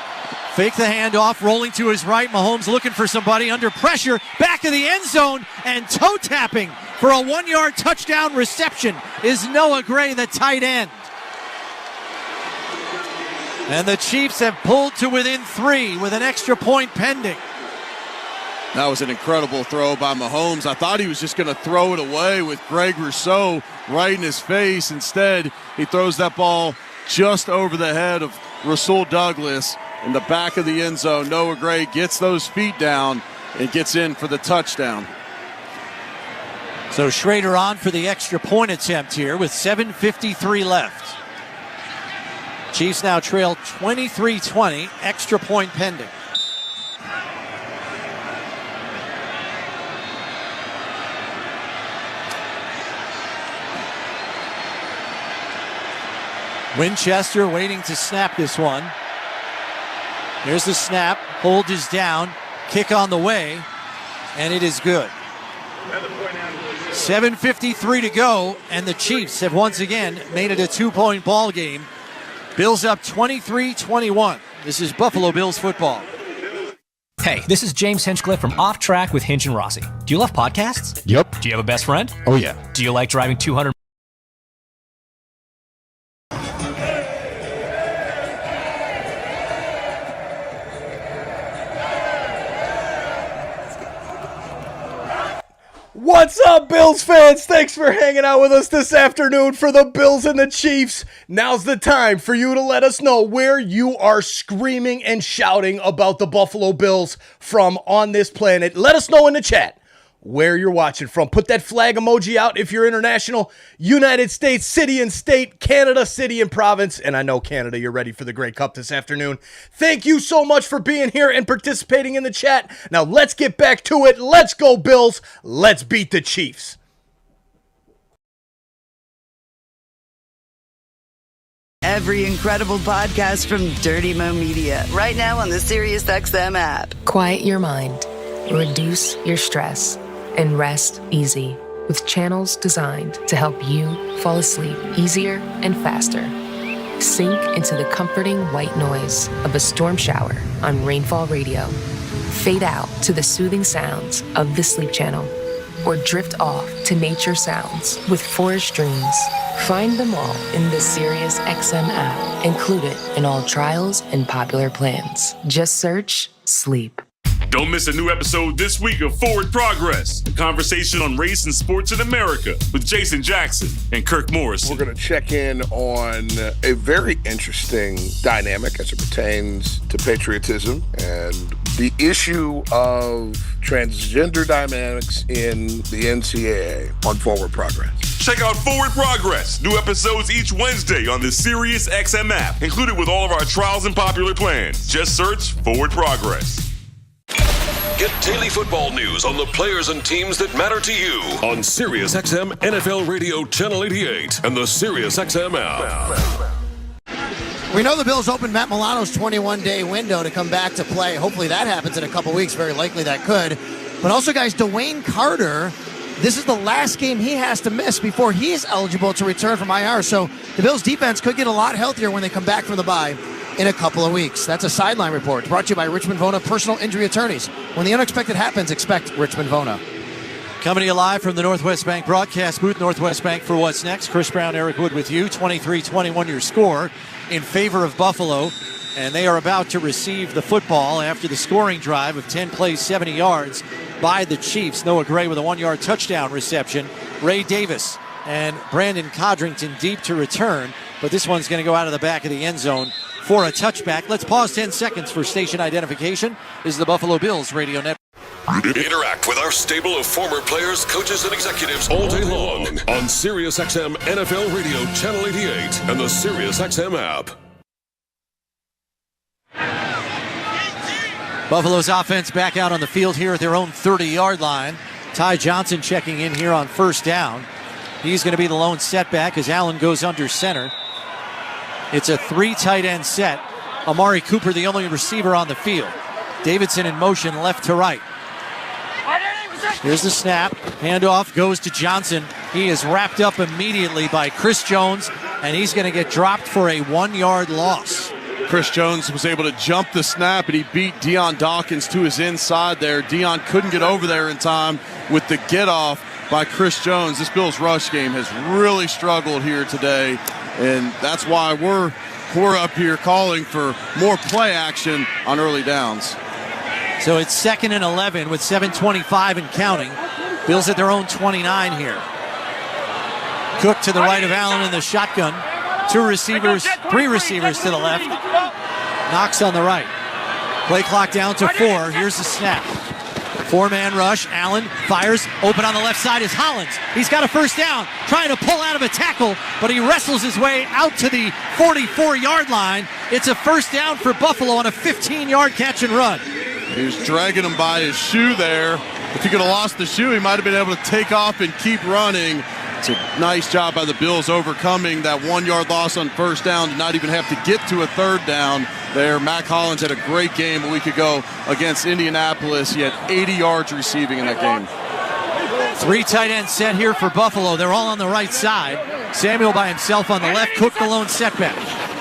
Fake the handoff, rolling to his right. Mahomes looking for somebody under pressure. Back of the end zone and toe tapping for a 1-yard touchdown reception is Noah Gray, the tight end. And the Chiefs have pulled to within 3 with an extra point pending. That was an incredible throw by Mahomes. I thought he was just going to throw it away with Greg Rousseau right in his face. Instead, he throws that ball just over the head of Rasul Douglas in the back of the end zone. Noah Gray gets those feet down and gets in for the touchdown. So Shrader on for the extra point attempt here with 7:53 left. Chiefs now trail 23-20, extra point pending. Winchester waiting to snap this one. Here's the snap. Hold is down. Kick on the way. And it is good. 7:53 to go. And the Chiefs have once again made it a 2-point ball game. Bills up 23-21. This is Buffalo Bills football. Hey, this is James Hinchcliffe from Off Track with Hinch and Rossi. Do you love podcasts? Yep. Do you have a best friend? Oh, yeah. Do you like driving 200? What's up, Bills fans? Thanks for hanging out with us this afternoon for the Bills and the Chiefs. Now's the time for you to let us know where you are screaming and shouting about the Buffalo Bills from on this planet. Let us know in the chat where you're watching from. Put that flag emoji out if you're international. United States, city and state, Canada, city and province. And I know Canada, you're ready for the Grey Cup this afternoon. Thank you so much for being here and participating in the chat. Now let's get back to it. Let's go, Bills. Let's beat the Chiefs. Every incredible podcast from Dirty Mo Media, right now on the SiriusXM app. Quiet your mind, reduce your stress, and rest easy with channels designed to help you fall asleep easier and faster. Sink into the comforting white noise of a storm shower on Rainfall Radio. Fade out to the soothing sounds of the Sleep Channel, or drift off to nature sounds with Forest Dreams. Find them all in the SiriusXM app, included in all trials and popular plans. Just search Sleep. Don't miss a new episode this week of Forward Progress, a conversation on race and sports in America with Jason Jackson and Kirk Morrison. We're going to check in on a very interesting dynamic as it pertains to patriotism and the issue of transgender dynamics in the NCAA on Forward Progress. Check out Forward Progress. New episodes each Wednesday on the SiriusXM app, included with all of our trials and popular plans. Just search Forward Progress. Get daily football news on the players and teams that matter to you on SiriusXM NFL Radio Channel 88 and the SiriusXM app. We know the Bills opened Matt Milano's 21-day window to come back to play. Hopefully that happens in a couple weeks. Very likely that could. But also, guys, Dwayne Carter, this is the last game he has to miss before he is eligible to return from IR. So the Bills' defense could get a lot healthier when they come back from the bye in a couple of weeks. That's a sideline report brought to you by Richmond Vona Personal Injury Attorneys. When the unexpected happens, expect Richmond Vona. Coming to you live from the Northwest Bank broadcast booth. Northwest Bank for what's next. Chris Brown, Eric Wood with you. 23-21 your score in favor of Buffalo. And they are about to receive the football after the scoring drive of 10 plays, 70 yards by the Chiefs. Noah Gray with a 1-yard touchdown reception. Ray Davis and Brandon Codrington deep to return. But this one's going to go out of the back of the end zone for a touchback. Let's pause 10 seconds for station identification. This is the Buffalo Bills Radio Network. Interact with our stable of former players, coaches, and executives all day long on SiriusXM NFL Radio Channel 88 and the SiriusXM app. Buffalo's offense back out on the field here at their own 30-yard line. Ty Johnson checking in here on first down. He's going to be the lone setback as Allen goes under center. It's a 3 tight end set. Amari Cooper, the only receiver on the field. Davidson in motion left to right. Here's the snap. Handoff goes to Johnson. He is wrapped up immediately by Chris Jones, and he's going to get dropped for a 1-yard loss. Chris Jones was able to jump the snap, and he beat Deion Dawkins to his inside there. Deion couldn't get over there in time with the get-off by Chris Jones. This Bills rush game has really struggled here today, and that's why we're up here calling for more play action on early downs. So it's 2nd and 11 with 7:25 and counting. Bills at their own 29 here. Cook to the right of Allen in the shotgun. 3 receivers to the left. Knox on the right. Play clock down to 4. Here's the snap. 4-man rush. Allen fires. Open on the left side is Hollins. He's got a first down. Trying to pull out of a tackle, but he wrestles his way out to the 44-yard line. It's a first down for Buffalo on a 15-yard catch and run. He was dragging him by his shoe there. If he could have lost the shoe, he might have been able to take off and keep running. It's a nice job by the Bills overcoming that 1-yard loss on first down to not even have to get to a third down there. Mac Hollins had a great game a week ago against Indianapolis. He had 80 yards receiving in that game. 3 tight end set here for Buffalo. They're all on the right side. Samuel by himself on the left. Cook the lone setback.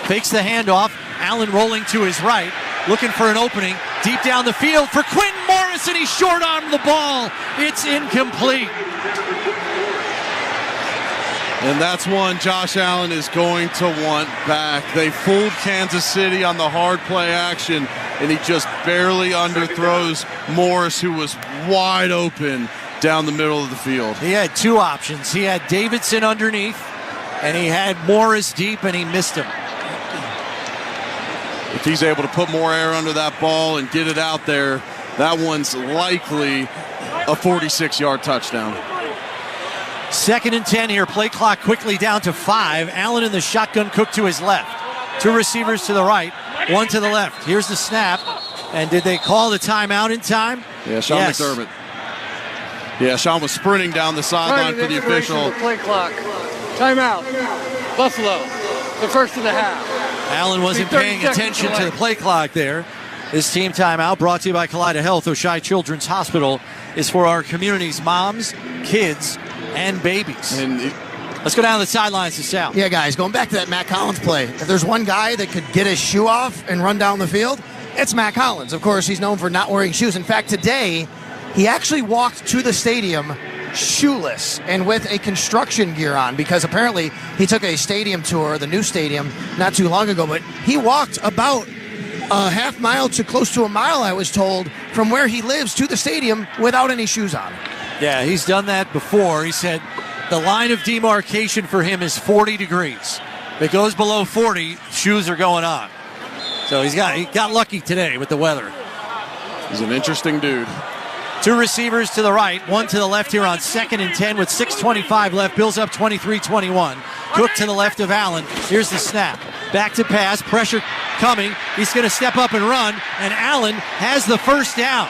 Fakes the handoff. Allen rolling to his right. Looking for an opening. Deep down the field for Quentin Morris, and he short-armed the ball. It's incomplete. And that's one Josh Allen is going to want back. They fooled Kansas City on the hard play action, and he just barely underthrows Morris, who was wide open down the middle of the field. He had 2 options. He had Davidson underneath, and he had Morris deep, and he missed him. If he's able to put more air under that ball and get it out there, that one's likely a 46-yard touchdown. 2nd and 10 here. Play clock quickly down to 5. Allen in the shotgun. Cook to his left. 2 receivers to the right. 1 to the left. Here's the snap. And did they call the timeout in time? Yeah, Sean McDermott. Yeah, Sean was sprinting down the sideline for the official. Play clock. Timeout. Buffalo. The first of the half. Allen wasn't paying attention to the play clock there. This team timeout brought to you by Kaleida Health. Oshai Children's Hospital is for our community's moms, kids, and babies. Let's go down the sidelines to Sal. Yeah, guys, going back to that Mac Hollins play, if there's one guy that could get his shoe off and run down the field, it's Mac Hollins. Of course, he's known for not wearing shoes. In fact, today, he actually walked to the stadium shoeless and with a construction gear on, because apparently he took a stadium tour, the new stadium, not too long ago, but he walked about a half mile to close to a mile, I was told, from where he lives to the stadium without any shoes on. Yeah, he's done that before. He said the line of demarcation for him is 40 degrees. If it goes below 40, shoes are going on. So he got lucky today with the weather. He's an interesting dude. 2 receivers to the right, 1 to the left here on 2nd and 10 with 6:25 left. Bills up 23-21. Cook to the left of Allen. Here's the snap. Back to pass. Pressure coming. He's going to step up and run, and Allen has the first down.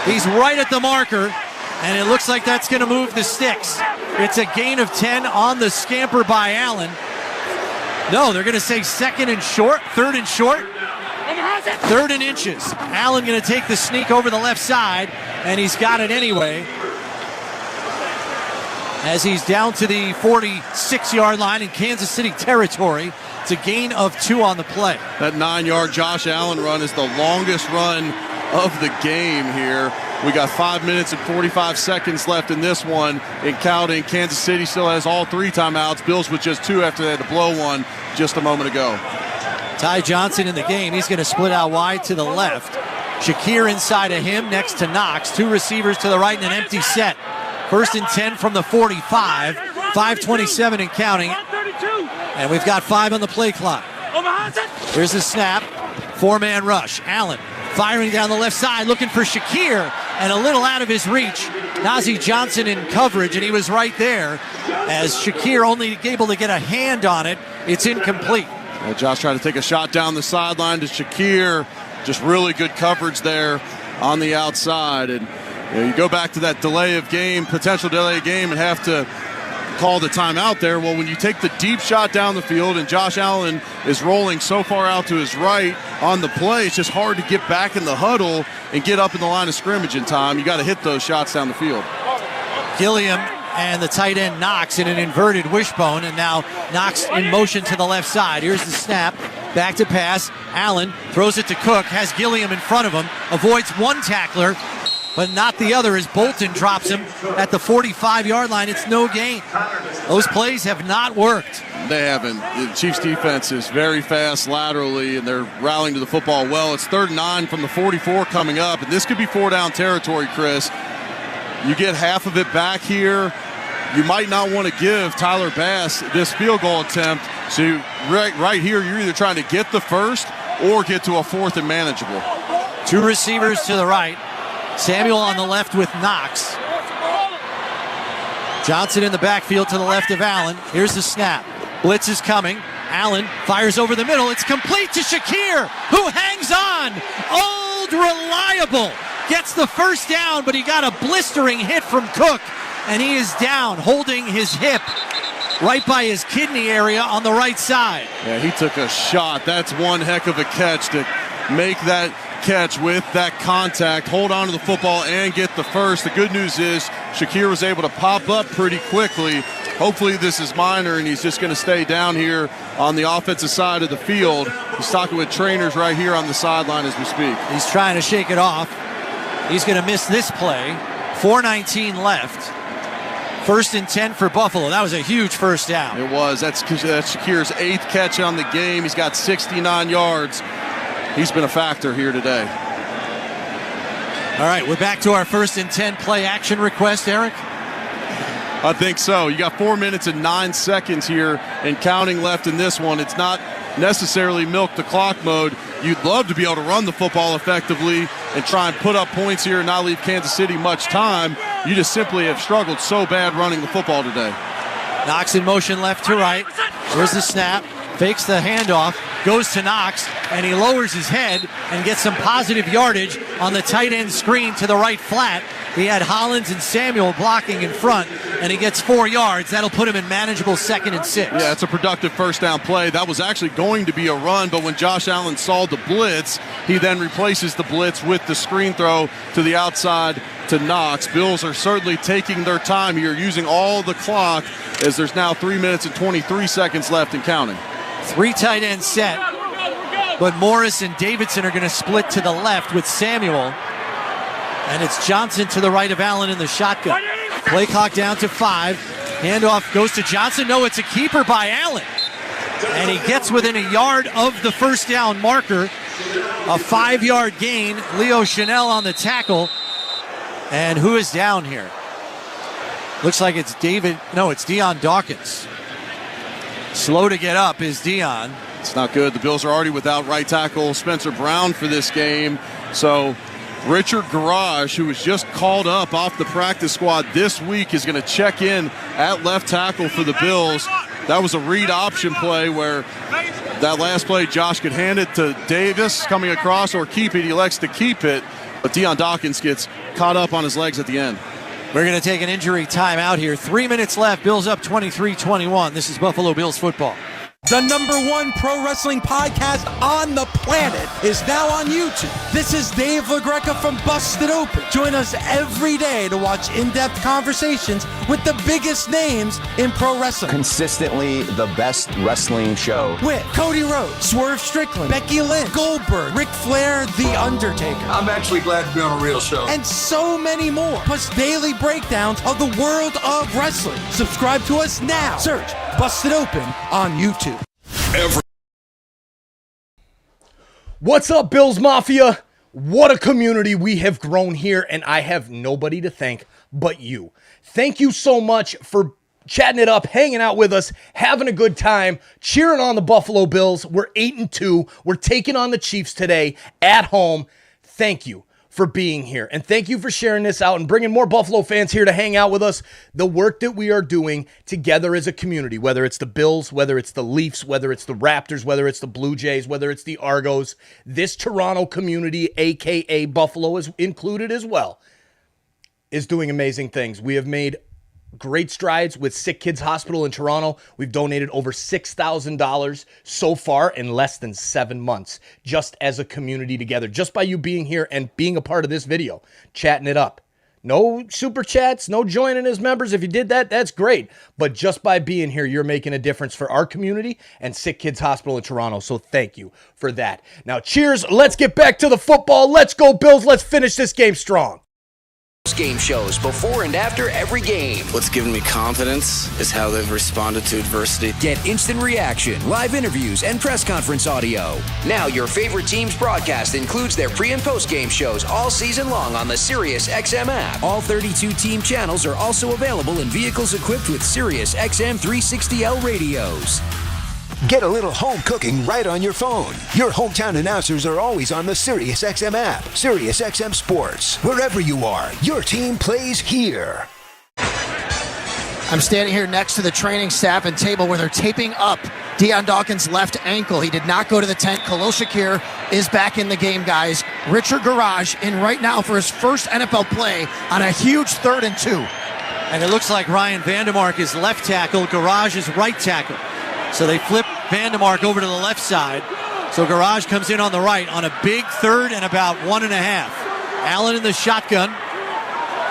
He's right at the marker, and it looks like that's going to move the sticks. It's a gain of 10 on the scamper by Allen. No, they're going to say 2nd and short, 3rd and short. 3rd and inches. Allen going to take the sneak over the left side, and he's got it anyway. As he's down to the 46-yard line in Kansas City territory. It's a gain of 2 on the play. That 9-yard Josh Allen run is the longest run of the game here. We got 5 minutes and 45 seconds left in this one. In counting, Kansas City still has all 3 timeouts. Bills with just 2 after they had to blow one just a moment ago. Ty Johnson in the game. He's going to split out wide to the left. Shakir inside of him next to Knox. 2 receivers to the right and an empty set. 1st and 10 from the 45. 5:27 and counting. And we've got 5 on the play clock. Here's the snap. 4-man rush. Allen firing down the left side, looking for Shakir, and a little out of his reach. Najee Johnson in coverage, and he was right there. As Shakir only able to get a hand on it, it's incomplete. Josh trying to take a shot down the sideline to Shakir. Just really good coverage there on the outside. And you go back to that potential delay of game, and have to call the timeout there. Well, when you take the deep shot down the field and Josh Allen is rolling so far out to his right on the play, it's just hard to get back in the huddle and get up in the line of scrimmage in time. You got to hit those shots down the field. Gilliam and the tight end Knox in an inverted wishbone, and now Knox in motion to the left side. Here's the snap, back to pass. Allen throws it to Cook, has Gilliam in front of him, avoids one tackler, but not the other as Bolton drops him at the 45-yard line. It's no gain. Those plays have not worked. They haven't. The Chiefs defense is very fast laterally, and they're rallying to the football well. It's 3rd and 9 from the 44 coming up, and this could be 4-down territory, Chris. You get half of it back here. You might not want to give Tyler Bass this field goal attempt. So right here, you're either trying to get the first or get to a 4th and manageable. 2 receivers to the right. Samuel on the left with Knox. Johnson in the backfield to the left of Allen. Here's the snap. Blitz is coming. Allen fires over the middle. It's complete to Shakir, who hangs on. Old reliable. Gets the first down, but he got a blistering hit from Cook, and he is down, holding his hip right by his kidney area on the right side. Yeah, he took a shot. That's one heck of a catch to make that catch with that contact, hold on to the football, and get the first. The good news is Shakir was able to pop up pretty quickly. Hopefully this is minor, and he's just going to stay down here on the offensive side of the field. He's talking with trainers right here on the sideline as we speak. He's trying to shake it off. He's going to miss this play. 4:19 left. 1st and 10 for Buffalo. That was a huge first down. It was. That's Shakir's 8th catch on the game. He's got 69 yards. He's been a factor here today. All right, we're back to our 1st and 10 play action request, Eric. I think so. You got 4 minutes and 9 seconds here and counting left in this one. It's not necessarily milk the clock mode. You'd love to be able to run the football effectively and try and put up points here and not leave Kansas City much time. You just simply have struggled so bad running the football today. Knox in motion left to right. Here's the snap. Fakes the handoff, goes to Knox, and he lowers his head and gets some positive yardage on the tight end screen to the right flat. He had Hollins and Samuel blocking in front, and he gets 4 yards. That'll put him in manageable 2nd and 6. Yeah, it's a productive first down play. That was actually going to be a run, but when Josh Allen saw the blitz, he then replaces the blitz with the screen throw to the outside to Knox. Bills are certainly taking their time here, using all the clock, as there's now 3 minutes and 23 seconds left and counting. 3 tight end set, but Morris and Davidson are going to split to the left with Samuel, and it's Johnson to the right of Allen in the shotgun. Play clock down to 5. Handoff goes to Johnson. No, it's a keeper by Allen, and he gets within a yard of the first down marker. A 5-yard gain. Leo Chanel on the tackle, and who is down here? Looks like it's it's Deion Dawkins. Slow to get up is Deion. It's not good. The Bills are already without right tackle Spencer Brown for this game. So Richard Garage, who was just called up off the practice squad this week, is going to check in at left tackle for the Bills. That was a read option play where that last play Josh could hand it to Davis coming across or keep it. He elects to keep it, but Deion Dawkins gets caught up on his legs at the end. We're going to take an injury timeout here. 3 minutes left. Bills up 23-21. This is Buffalo Bills football. The #1 pro wrestling podcast on the planet is now on YouTube. This is Dave LaGreca from Busted Open. Join us every day to watch in-depth conversations with the biggest names in pro wrestling. Consistently the best wrestling show. With Cody Rhodes, Swerve Strickland, Becky Lynch, Goldberg, Ric Flair, The Undertaker. I'm actually glad to be on a real show. And so many more. Plus daily breakdowns of the world of wrestling. Subscribe to us now. Search Busted Open on YouTube. What's up, Bills Mafia? What a community we have grown here, and I have nobody to thank but you. Thank you so much for chatting it up, hanging out with us, having a good time, cheering on the Buffalo Bills. We're 8-2. We're taking on the Chiefs today at home. Thank you for being here. And thank you for sharing this out and bringing more Buffalo fans here to hang out with us. The work that we are doing together as a community, whether it's the Bills, whether it's the Leafs, whether it's the Raptors, whether it's the Blue Jays, whether it's the Argos, this Toronto community, aka Buffalo is included as well, is doing amazing things. We have made great strides with Sick Kids Hospital in Toronto. We've donated over $6,000 so far in less than 7 months, just as a community together, just by you being here and being a part of this video, chatting it up. No super chats, no joining as members. If you did that, that's great. But just by being here, you're making a difference for our community and Sick Kids Hospital in Toronto. So thank you for that. Now, cheers. Let's get back to the football. Let's go, Bills. Let's finish this game strong. Game shows before and after every game. What's given me confidence is how they've responded to adversity. Get instant reaction, live interviews, and press conference audio. Now your favorite team's broadcast includes their pre- and post-game shows all season long on the SiriusXM app. All 32 team channels are also available in vehicles equipped with SiriusXM 360L radios. Get a little home cooking right on your phone. Your hometown announcers are always on the SiriusXM app. SiriusXM Sports. Wherever you are, your team plays here. I'm standing here next to the training staff and table where they're taping up Dion Dawkins' left ankle. He did not go to the tent. Khalil Shakir is back in the game, guys. Richard Garage in right now for his first NFL play on a huge 3rd and 2. And it looks like Ryan Vandemark is left tackle, Garage is right tackle. So they flip Vandemark over to the left side. So Garage comes in on the right on a big 3rd and about 1.5. Allen in the shotgun.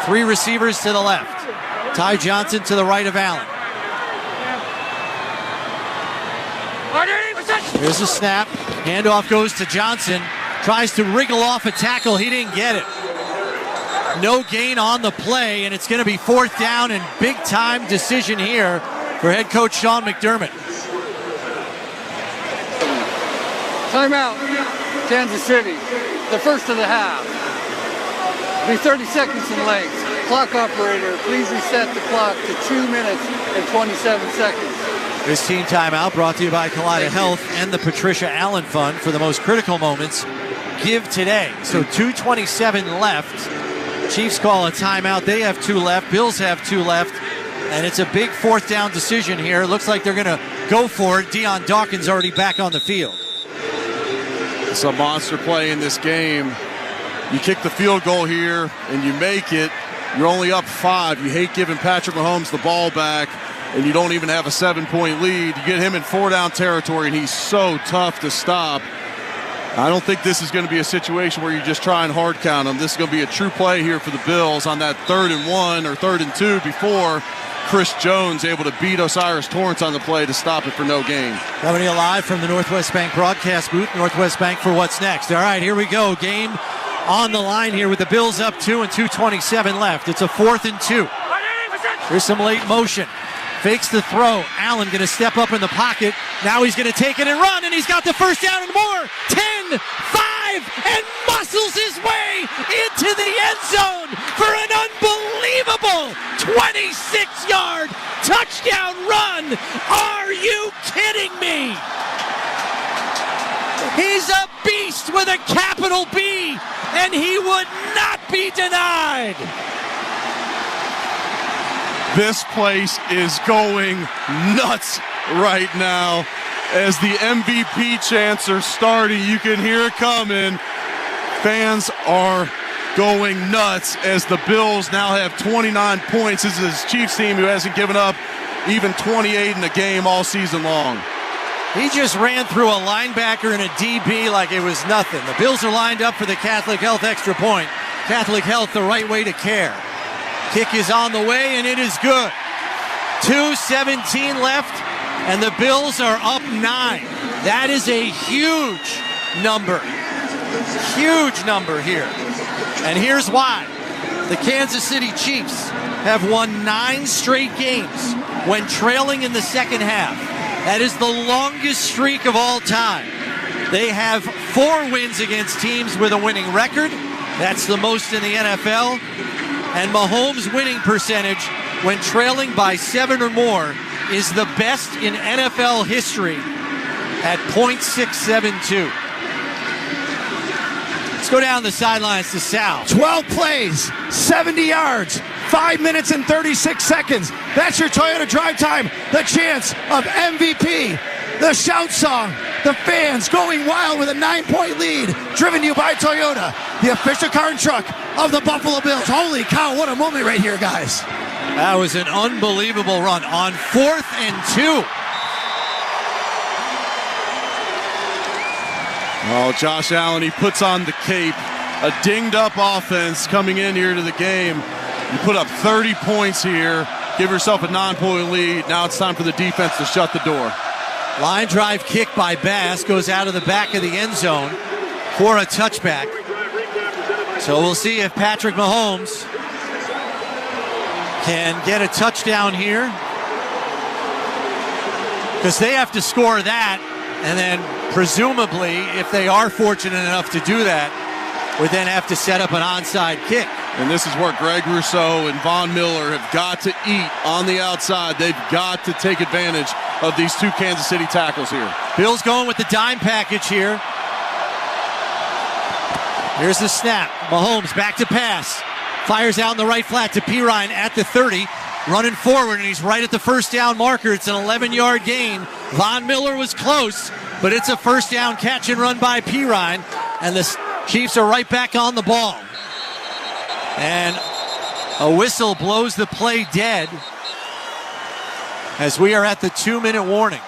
3 receivers to the left. Ty Johnson to the right of Allen. Here's a snap. Handoff goes to Johnson. Tries to wriggle off a tackle. He didn't get it. No gain on the play, and it's going to be 4th down and big-time decision here for head coach Sean McDermott. Timeout, Kansas City, the first of the half. Be 30 seconds in length. Clock operator, please reset the clock to 2 minutes and 27 seconds. This team timeout brought to you by Kaleida Health and the Patricia Allen Fund for the most critical moments. Give today. So 2:27 left. Chiefs call a timeout. They have 2 left. Bills have 2 left. And it's a big 4th down decision here. Looks like they're going to go for it. Dion Dawkins already back on the field. It's a monster play in this game. You kick the field goal here and you make it. You're only up 5. You hate giving Patrick Mahomes the ball back, and you don't even have a 7-point lead. You get him in 4-down territory, and he's so tough to stop. I don't think this is going to be a situation where you just try and hard count him. This is going to be a true play here for the Bills on that 3rd and 1 or 3rd and 2 before Chris Jones able to beat Osiris Torrance on the play to stop it for no gain. Coming to you live from the Northwest Bank broadcast booth. Northwest Bank for what's next. All right, here we go. Game on the line here with the Bills up 2 and 2:27 left. It's a 4th and 2. Here's some late motion. Fakes the throw. Allen going to step up in the pocket. Now he's going to take it and run, and he's got the 1st down and more. 10, 5, and muscles his way into the end zone for an unbelievable 26-yard touchdown run. Are you kidding me? He's a beast with a capital B, and he would not be denied. This place is going nuts right now as the MVP chants are starting. You can hear it coming. Fans are going nuts as the Bills now have 29 points. This is his Chiefs team who hasn't given up even 28 in a game all season long. He just ran through a linebacker and a DB like it was nothing. The Bills are lined up for the Catholic Health extra point. Catholic Health, the right way to care. Kick is on the way, and it is good. 2:17 left, and the Bills are up 9. That is a huge number. Huge number here. And here's why. The Kansas City Chiefs have won 9 straight games when trailing in the second half. That is the longest streak of all time. They have 4 wins against teams with a winning record. That's the most in the NFL. And Mahomes' winning percentage when trailing by 7 or more is the best in NFL history at .672. Let's go down the sidelines to Sal. 12 plays, 70 yards, 5 minutes and 36 seconds. That's your Toyota Drive Time, the chance of MVP. The shout song, the fans going wild with a 9-point lead, driven to you by Toyota, the official car and truck of the Buffalo Bills. Holy cow, what a moment right here, guys. That was an unbelievable run on 4th and 2. Oh, Josh Allen, he puts on the cape. A dinged-up offense coming in here to the game. You put up 30 points here, give yourself a 9-point lead. Now it's time for the defense to shut the door. Line drive kick by Bass goes out of the back of the end zone for a touchback. So we'll see if Patrick Mahomes can get a touchdown here, because they have to score that, and then presumably, if they are fortunate enough to do that, would then have to set up an onside kick. And this is where Greg Rousseau and Von Miller have got to eat on the outside. They've got to take advantage of these two Kansas City tackles here. Bills going with the dime package here. Here's the snap. Mahomes back to pass. Fires out in the right flat to Pirine at the 30. Running forward, and he's right at the first down marker. It's an 11-yard gain. Von Miller was close, but it's a first down catch and run by Pirine. And the Chiefs are right back on the ball. And a whistle blows the play dead as we are at the 2-minute warning.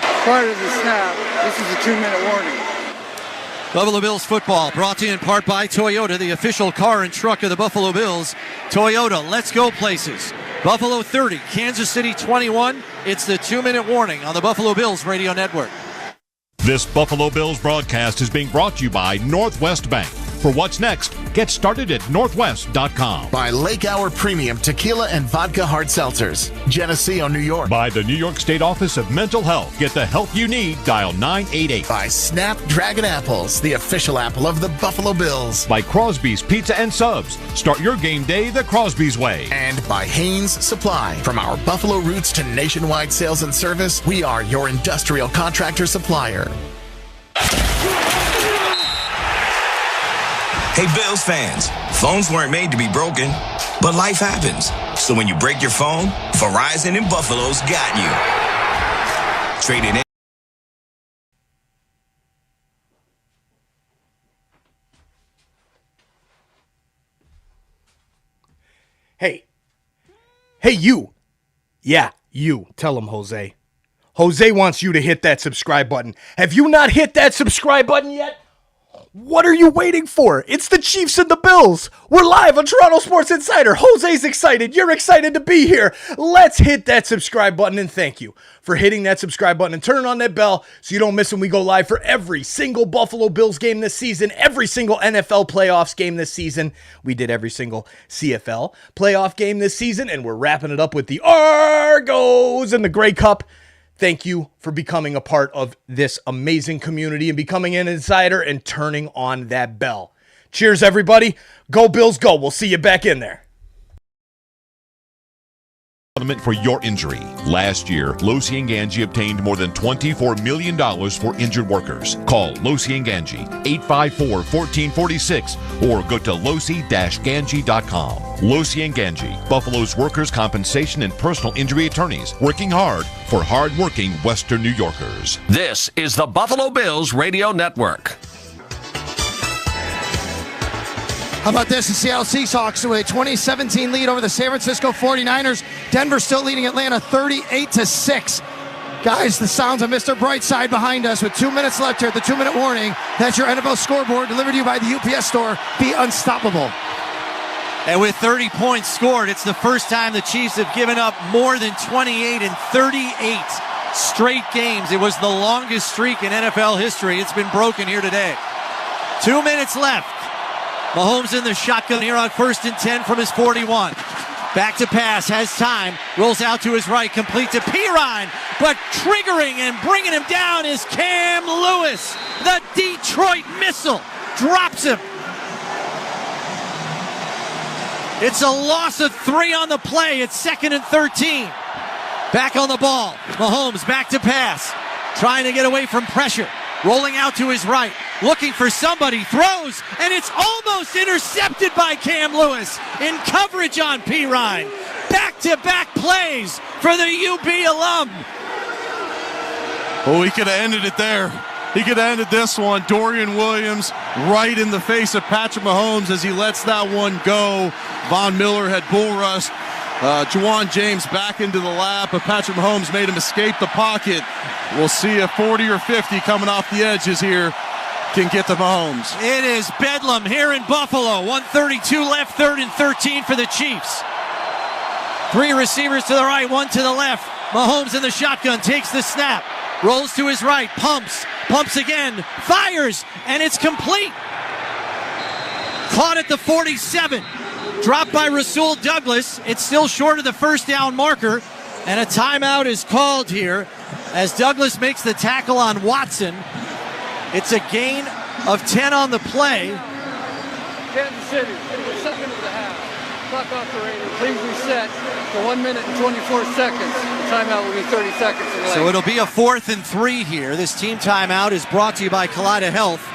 Prior to the snap, this is a 2-minute warning. Buffalo Bills football brought to you in part by Toyota, the official car and truck of the Buffalo Bills. Toyota, let's go places. Buffalo 30, Kansas City 21. It's the 2-minute warning on the Buffalo Bills Radio Network. This Buffalo Bills broadcast is being brought to you by Northwest Bank. For what's next, get started at northwest.com. By Lake Hour Premium Tequila and Vodka Hard Seltzers, Geneseo, New York. By the New York State Office of Mental Health. Get the help you need. Dial 988. By Snapdragon Apples, the official apple of the Buffalo Bills. By Crosby's Pizza and Subs. Start your game day the Crosby's way. And by Haynes Supply. From our Buffalo roots to nationwide sales and service, we are your industrial contractor supplier. Hey, Bills fans, phones weren't made to be broken, but life happens. So when you break your phone, Verizon in Buffalo's got you. Trade it in. Hey, you. Yeah, you. Tell him, Jose. Jose wants you to hit that subscribe button. Have you not hit that subscribe button yet? What are you waiting for? It's the Chiefs and the Bills. We're live on Toronto Sports Insider. Jose's excited. You're excited to be here. Let's hit that subscribe button, and thank you for hitting that subscribe button and turning on that bell so you don't miss when we go live for every single Buffalo Bills game this season, every single NFL playoffs game this season. We did every single CFL playoff game this season, and we're wrapping it up with the Argos and the Grey Cup. Thank you for becoming a part of this amazing community and becoming an insider and turning on that bell. Cheers, everybody. Go Bills, go. We'll see you back in there. For your injury. Last year, Losi and Ganji obtained more than $24 million for injured workers. Call Losi and Ganji, 854-1446, or go to losi-ganji.com. Losi and Ganji, Buffalo's workers' compensation and personal injury attorneys, working hard for hard-working Western New Yorkers. This is the Buffalo Bills Radio Network. How about this? The Seattle Seahawks with a 2017 lead over the San Francisco 49ers. Denver still leading Atlanta 38-6. Guys, the sounds of Mr. Brightside behind us with 2 minutes left here at the 2-minute warning. That's your NFL scoreboard delivered to you by the UPS store. Be unstoppable. And with 30 points scored, it's the first time the Chiefs have given up more than 28 in 38 straight games. It was the longest streak in NFL history. It's been broken here today. 2 minutes left. Mahomes in the shotgun here on 1st and 10 from his 41. Back to pass, has time, rolls out to his right, complete to Pirine, but triggering and bringing him down is Cam Lewis. The Detroit missile drops him. It's a loss of 3 on the play. It's 2nd and 13. Back on the ball. Mahomes back to pass, trying to get away from pressure. Rolling out to his right. looking for somebody, throws, and it's almost intercepted by Cam Lewis in coverage on Pirine. Back-to-back plays for the UB alum. Well, he could have ended it there. He could have ended this one. Dorian Williams right in the face of Patrick Mahomes as he lets that one go. Von Miller had bull rushed. Juwan James back into the lap, but Patrick Mahomes made him escape the pocket. We'll see if 40 or 50 coming off the edges here can get to Mahomes. It is bedlam here in Buffalo. 1:32 left, 3rd and 13 for the Chiefs. 3 receivers to the right, 1 to the left. Mahomes in the shotgun, takes the snap, rolls to his right, pumps again, fires, and it's complete. Caught at the 47. Dropped by Rasul Douglas. It's still short of the first down marker, and a timeout is called here as Douglas makes the tackle on Watson. It's a gain of 10 on the play. Kansas City, 2nd of the half. Clock operator, please reset to 1 minute and 24 seconds. The timeout will be 30 seconds in length. So it'll be a 4th and 3 here. This team timeout is brought to you by Kaleida Health,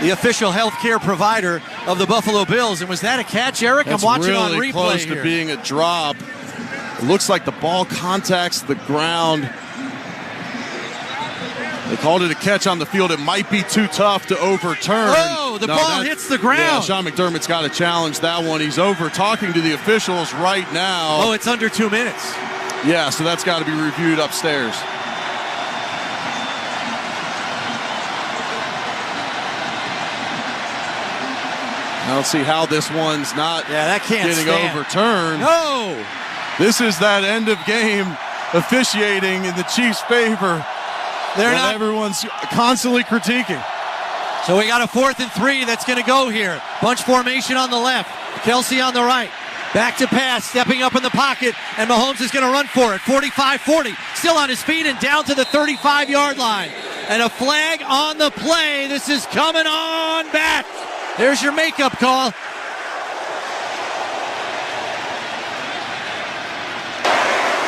the official healthcare provider of the Buffalo Bills. And was that a catch, Eric? That's I'm watching really on replay close here. to being a drop. It looks like the ball contacts the ground. They called it a catch on the field. It might be too tough to overturn. Oh, the ball hits the ground. Yeah, Sean McDermott's got to challenge that one. He's over talking to the officials right now. Oh, it's under 2 minutes. Yeah, so that's got to be reviewed upstairs. I don't see how this one's not getting overturned. No! This is that end of game officiating in the Chiefs' favor. Everyone's constantly critiquing. So we got a 4th and 3 that's going to go here. Bunch formation on the left. Kelsey on the right. Back to pass, stepping up in the pocket, and Mahomes is going to run for it. 45-40, still on his feet and down to the 35-yard line. And a flag on the play. This is coming on back. There's your makeup call.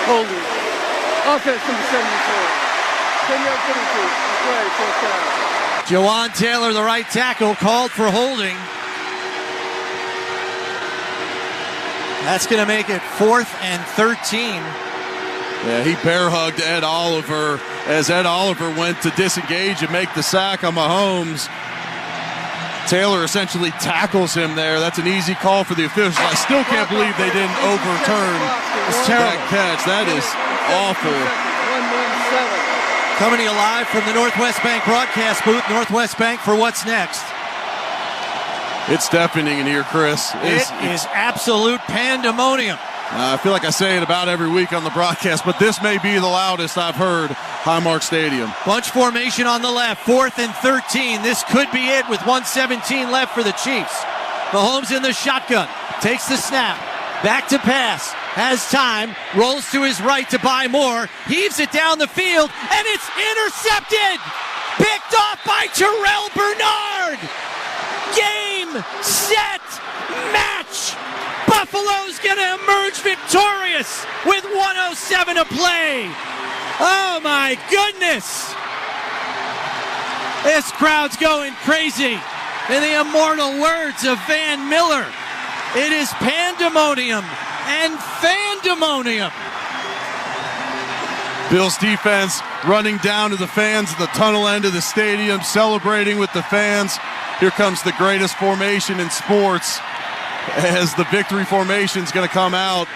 Holding. Offense number 74. 10-yard penalty. Play, 4th down. Jawan Taylor, the right tackle, called for holding. That's going to make it 4th and 13. Yeah, he bear hugged Ed Oliver as Ed Oliver went to disengage and make the sack on Mahomes. Taylor essentially tackles him there. That's an easy call for the officials. I still can't believe they didn't overturn that catch. That is awful. 117. Coming to you live from the Northwest Bank broadcast booth. Northwest Bank for what's next. It's deafening in here, Chris. It is absolute pandemonium. I feel like I say it about every week on the broadcast, but this may be the loudest I've heard Highmark Stadium. Bunch formation on the left, 4th and 13. This could be it with 1:17 left for the Chiefs. Mahomes in the shotgun, takes the snap, back to pass, has time, rolls to his right to buy more, heaves it down the field, and it's intercepted! Picked off by Terrell Bernard! Game, set, match! Buffalo's going to emerge victorious with 1:07 to play. Oh my goodness. This crowd's going crazy. In the immortal words of Van Miller, it is pandemonium and fandemonium. Bills defense running down to the fans at the tunnel end of the stadium, celebrating with the fans. Here comes the greatest formation in sports, as the victory formation is going to come out,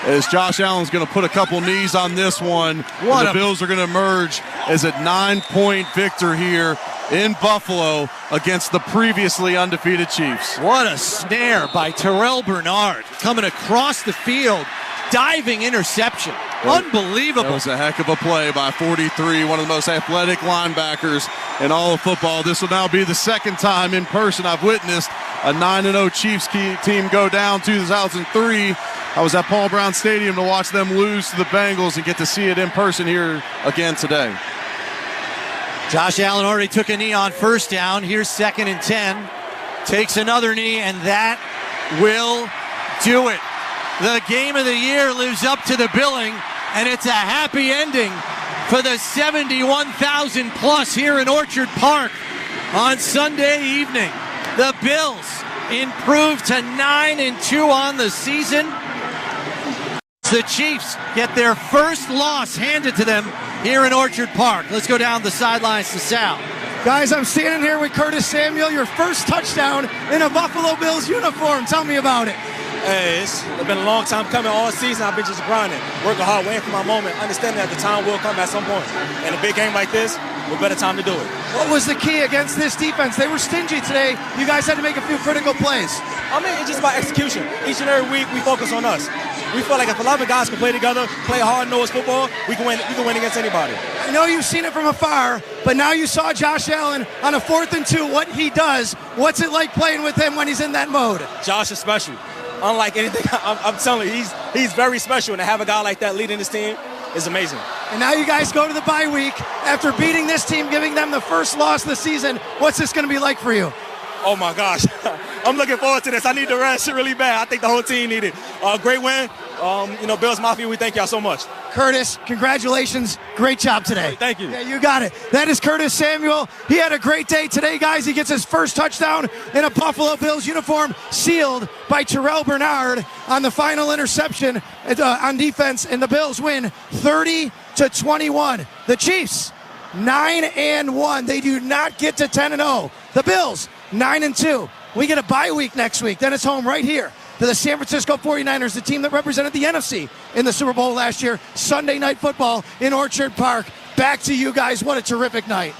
as Josh Allen's going to put a couple knees on this one. The Bills are going to emerge as a 9-point victor here in Buffalo against the previously undefeated Chiefs. What a snare by Terrell Bernard, coming across the field, diving interception. Unbelievable. That was a heck of a play by 43, one of the most athletic linebackers in all of football. This will now be the second time in person I've witnessed a 9-0 Chiefs team go down. 2003, I was at Paul Brown Stadium to watch them lose to the Bengals and get to see it in person here again today. Josh Allen already took a knee on first down. Here's 2nd and 10. Takes another knee, and that will do it. The game of the year lives up to the billing, and it's a happy ending for the 71,000 plus here in Orchard Park. On Sunday evening, the Bills improved to 9-2 on the season. The Chiefs get their first loss handed to them here in Orchard Park. Let's go down the sidelines to Sal. Guys, I'm standing here with Curtis Samuel, your first touchdown in a Buffalo Bills uniform. Tell me about it. Hey, it's been a long time coming all season. I've been just grinding, working hard, waiting for my moment, understanding that the time will come at some point. And a big game like this, what better time to do it? What was the key against this defense? They were stingy today. You guys had to make a few critical plays. I mean, it's just about execution. Each and every week, we focus on us. We feel like if 11 guys can play together, play hard-nosed football, we can win against anybody. I know you've seen it from afar, but now you saw Josh Allen on a 4th and 2, what he does. What's it like playing with him when he's in that mode? Josh is special. Unlike anything, I'm telling you, he's very special, and to have a guy like that leading this team is amazing. And now you guys go to the bye week after beating this team, giving them the first loss of the season. What's this going to be like for you? Oh, my gosh. I'm looking forward to this. I need to rest really bad. I think the whole team needed a great win. Bills Mafia, we thank y'all so much. Curtis, congratulations. Great job today. Thank you. Yeah, you got it. That is Curtis Samuel. He had a great day today, guys. He gets his first touchdown in a Buffalo Bills uniform, sealed by Terrell Bernard on the final interception on defense, and the Bills win 30-21. The Chiefs, 9-1. They do not get to 10-0. The Bills, 9-2. We get a bye week next week. Then it's home right here to the San Francisco 49ers, the team that represented the NFC in the Super Bowl last year. Sunday Night Football in Orchard Park. Back to you guys. What a terrific night.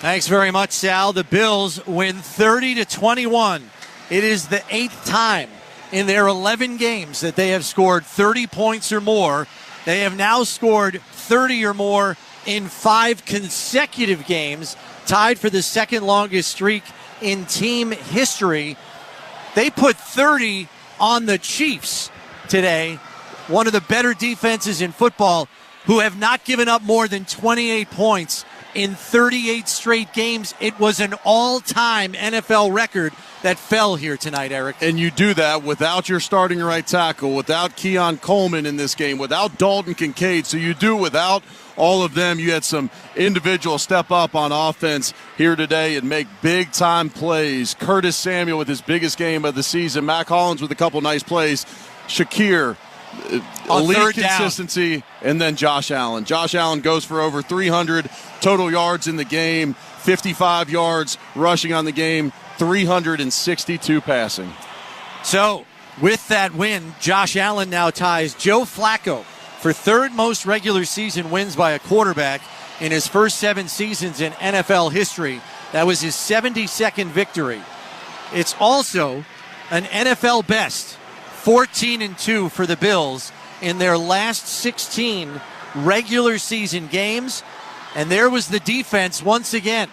Thanks very much, Sal. The Bills win 30-21. It is the 8th time in their 11 games that they have scored 30 points or more. They have now scored 30 or more in 5 consecutive games, tied for the second longest streak in team history. They put 30 on the Chiefs today, one of the better defenses in football, who have not given up more than 28 points in 38 straight games. It was an all-time NFL record that fell here tonight, Eric. And you do that without your starting right tackle, without Keon Coleman in this game, without Dalton Kincaid. So you do without all of them. You had some individual step up on offense here today and make big-time plays. Curtis Samuel with his biggest game of the season. Mac Hollins with a couple nice plays. Shakir, elite consistency, and then Josh Allen. Josh Allen goes for over 300 total yards in the game, 55 yards rushing on the game, 362 passing. So, with that win, Josh Allen now ties Joe Flacco for 3rd most regular season wins by a quarterback in his first 7 seasons in NFL history. That was his 72nd victory. It's also an NFL best 14-2 for the Bills in their last 16 regular season games. And there was the defense once again.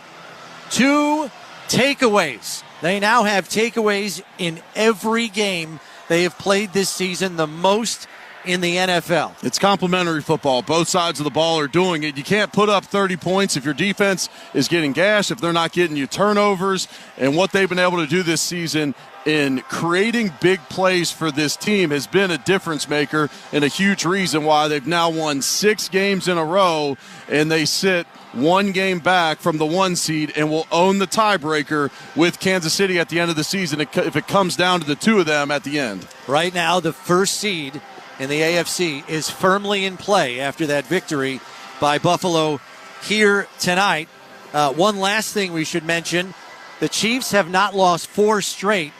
2 takeaways. They now have takeaways in every game they have played this season, the most in the NFL. It's complementary football. Both sides of the ball are doing it. You can't put up 30 points if your defense is getting gashed, if they're not getting you turnovers. And what they've been able to do this season in creating big plays for this team has been a difference maker and a huge reason why they've now won 6 games in a row, and they sit 1 game back from the 1 seed and will own the tiebreaker with Kansas City at the end of the season if it comes down to the 2 of them at the end. Right now, the first seed in the AFC is firmly in play after that victory by Buffalo here tonight. One last thing we should mention, the Chiefs have not lost 4 straight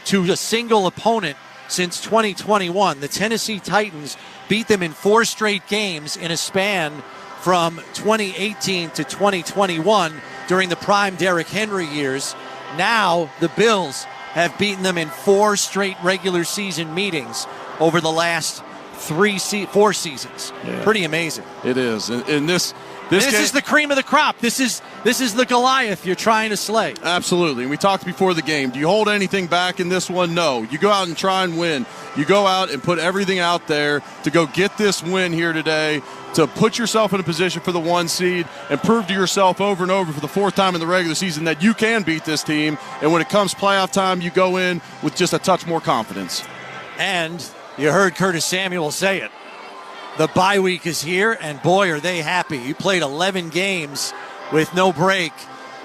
to a single opponent since 2021. The Tennessee Titans beat them in 4 straight games in a span from 2018 to 2021 during the prime Derrick Henry years. Now the Bills have beaten them in 4 straight regular season meetings over the last 4 seasons. Yeah. Pretty amazing. It is. And this is the cream of the crop. This is the Goliath you're trying to slay. Absolutely. And we talked before the game. Do you hold anything back in this one? No. You go out and try and win. You go out and put everything out there to go get this win here today, to put yourself in a position for the 1 seed and prove to yourself over and over for the 4th time in the regular season that you can beat this team. And when it comes playoff time, you go in with just a touch more confidence. And you heard Curtis Samuel say it. The bye week is here, and boy, are they happy. You played 11 games with no break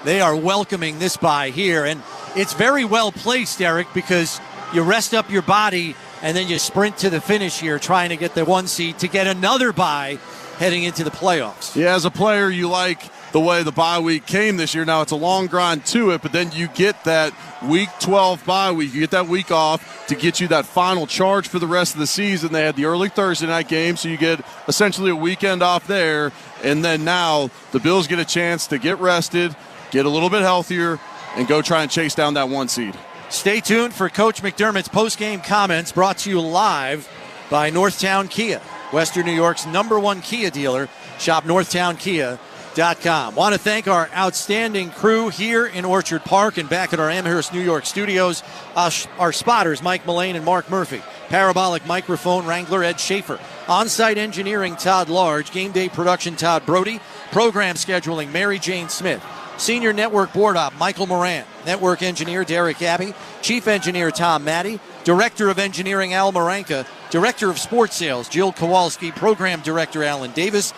they are welcoming this bye here. And it's very well placed, Eric, because you rest up your body and then you sprint to the finish here trying to get the 1 seed to get another bye heading into the playoffs. Yeah, as a player, you like the way the bye week came this year. Now, it's a long grind to it, but then you get that week 12 bye week. You get that week off to get you that final charge for the rest of the season. They had the early Thursday night game, so you get essentially a weekend off there. And then now the Bills get a chance to get rested, get a little bit healthier, and go try and chase down that 1 seed. Stay tuned for Coach McDermott's post-game comments, brought to you live by Northtown Kia, Western New York's #1 Kia dealer. Shop northtownkia.com. Want to thank our outstanding crew here in Orchard Park and back at our Amherst, New York studios. Our spotters, Mike Mullane and Mark Murphy. Parabolic microphone wrangler, Ed Schaefer. On-site engineering, Todd Large. Game day production, Todd Brody. Program scheduling, Mary Jane Smith. Senior Network Board Op, Michael Moran. Network Engineer, Derek Abbey. Chief Engineer, Tom Matty. Director of Engineering, Al Maranka. Director of Sports Sales, Jill Kowalski. Program Director, Alan Davis.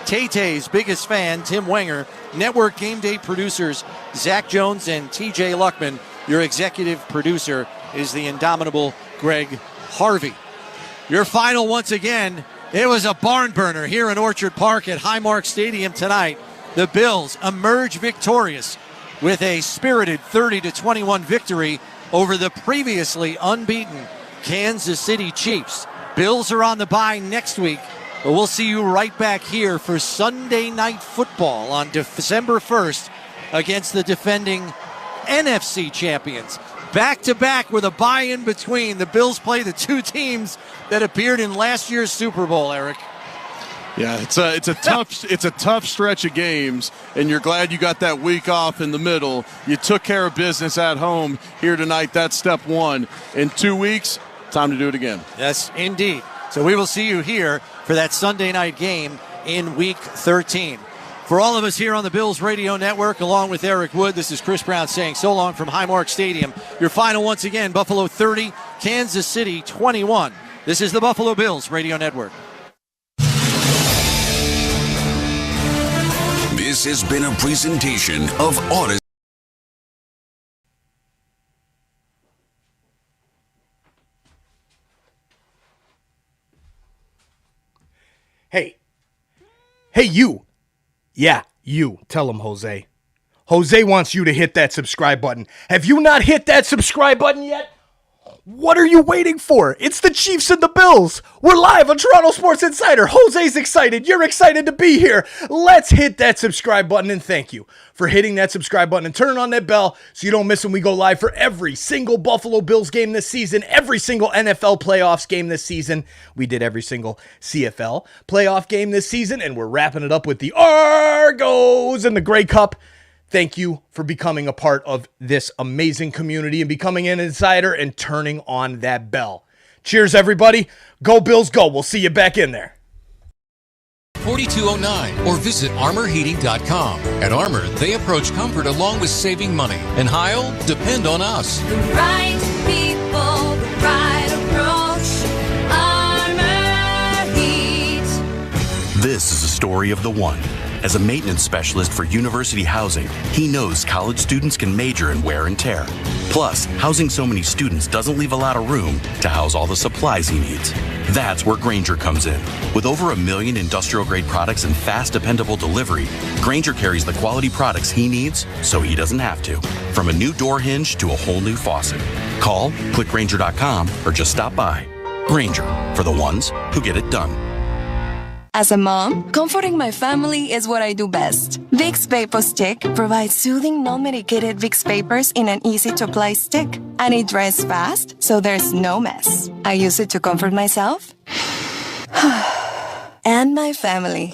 Tay-Tay's biggest fan, Tim Wenger. Network Game Day producers, Zach Jones and TJ Luckman. Your executive producer is the indomitable Greg Harvey. Your final, once again, it was a barn burner here in Orchard Park at Highmark Stadium tonight. The Bills emerge victorious with a spirited 30-21 victory over the previously unbeaten Kansas City Chiefs. Bills are on the bye next week, but we'll see you right back here for Sunday Night Football on December 1st against the defending NFC champions. Back-to-back with a bye in between. The Bills play the two teams that appeared in last year's Super Bowl, Eric. Yeah, it's a tough stretch of games, and you're glad you got that week off in the middle. You took care of business at home here tonight. That's step one. In 2 weeks, time to do it again. Yes, indeed. So we will see you here for that Sunday night game in Week 13. For all of us here on the Bills Radio Network, along with Eric Wood, this is Chris Brown saying so long from Highmark Stadium. Your final once again, Buffalo 30, Kansas City 21. This is the Buffalo Bills Radio Network. This has been a presentation of Odyssey. Hey, you. Yeah, you. Tell him, Jose. Jose wants you to hit that subscribe button. Have you not hit that subscribe button yet? What are you waiting for? It's the Chiefs and the Bills. We're live on Toronto Sports Insider. Jose's excited. You're excited to be here. Let's hit that subscribe button, and thank you for hitting that subscribe button and turning on that bell so you don't miss when we go live for every single Buffalo Bills game this season, every single NFL playoffs game this season. We did every single CFL playoff game this season, and we're wrapping it up with the Argos and the Grey Cup. Thank you for becoming a part of this amazing community and becoming an insider and turning on that bell. Cheers, everybody. Go Bills, go. We'll see you back in there. 4209 or visit armorheating.com. At Armor, they approach comfort along with saving money. And Heil, depend on us. The right people, the right approach. Armor Heat. This is a story of the one. As a maintenance specialist for university housing, he knows college students can major in wear and tear. Plus, housing so many students doesn't leave a lot of room to house all the supplies he needs. That's where Grainger comes in. With over 1 million industrial-grade products and fast, dependable delivery, Grainger carries the quality products he needs so he doesn't have to. From a new door hinge to a whole new faucet. Call, click Grainger.com, or just stop by. Grainger, for the ones who get it done. As a mom, comforting my family is what I do best. Vicks Vapor Stick provides soothing, non-medicated Vicks vapors in an easy-to-apply stick. And it dries fast, so there's no mess. I use it to comfort myself and my family.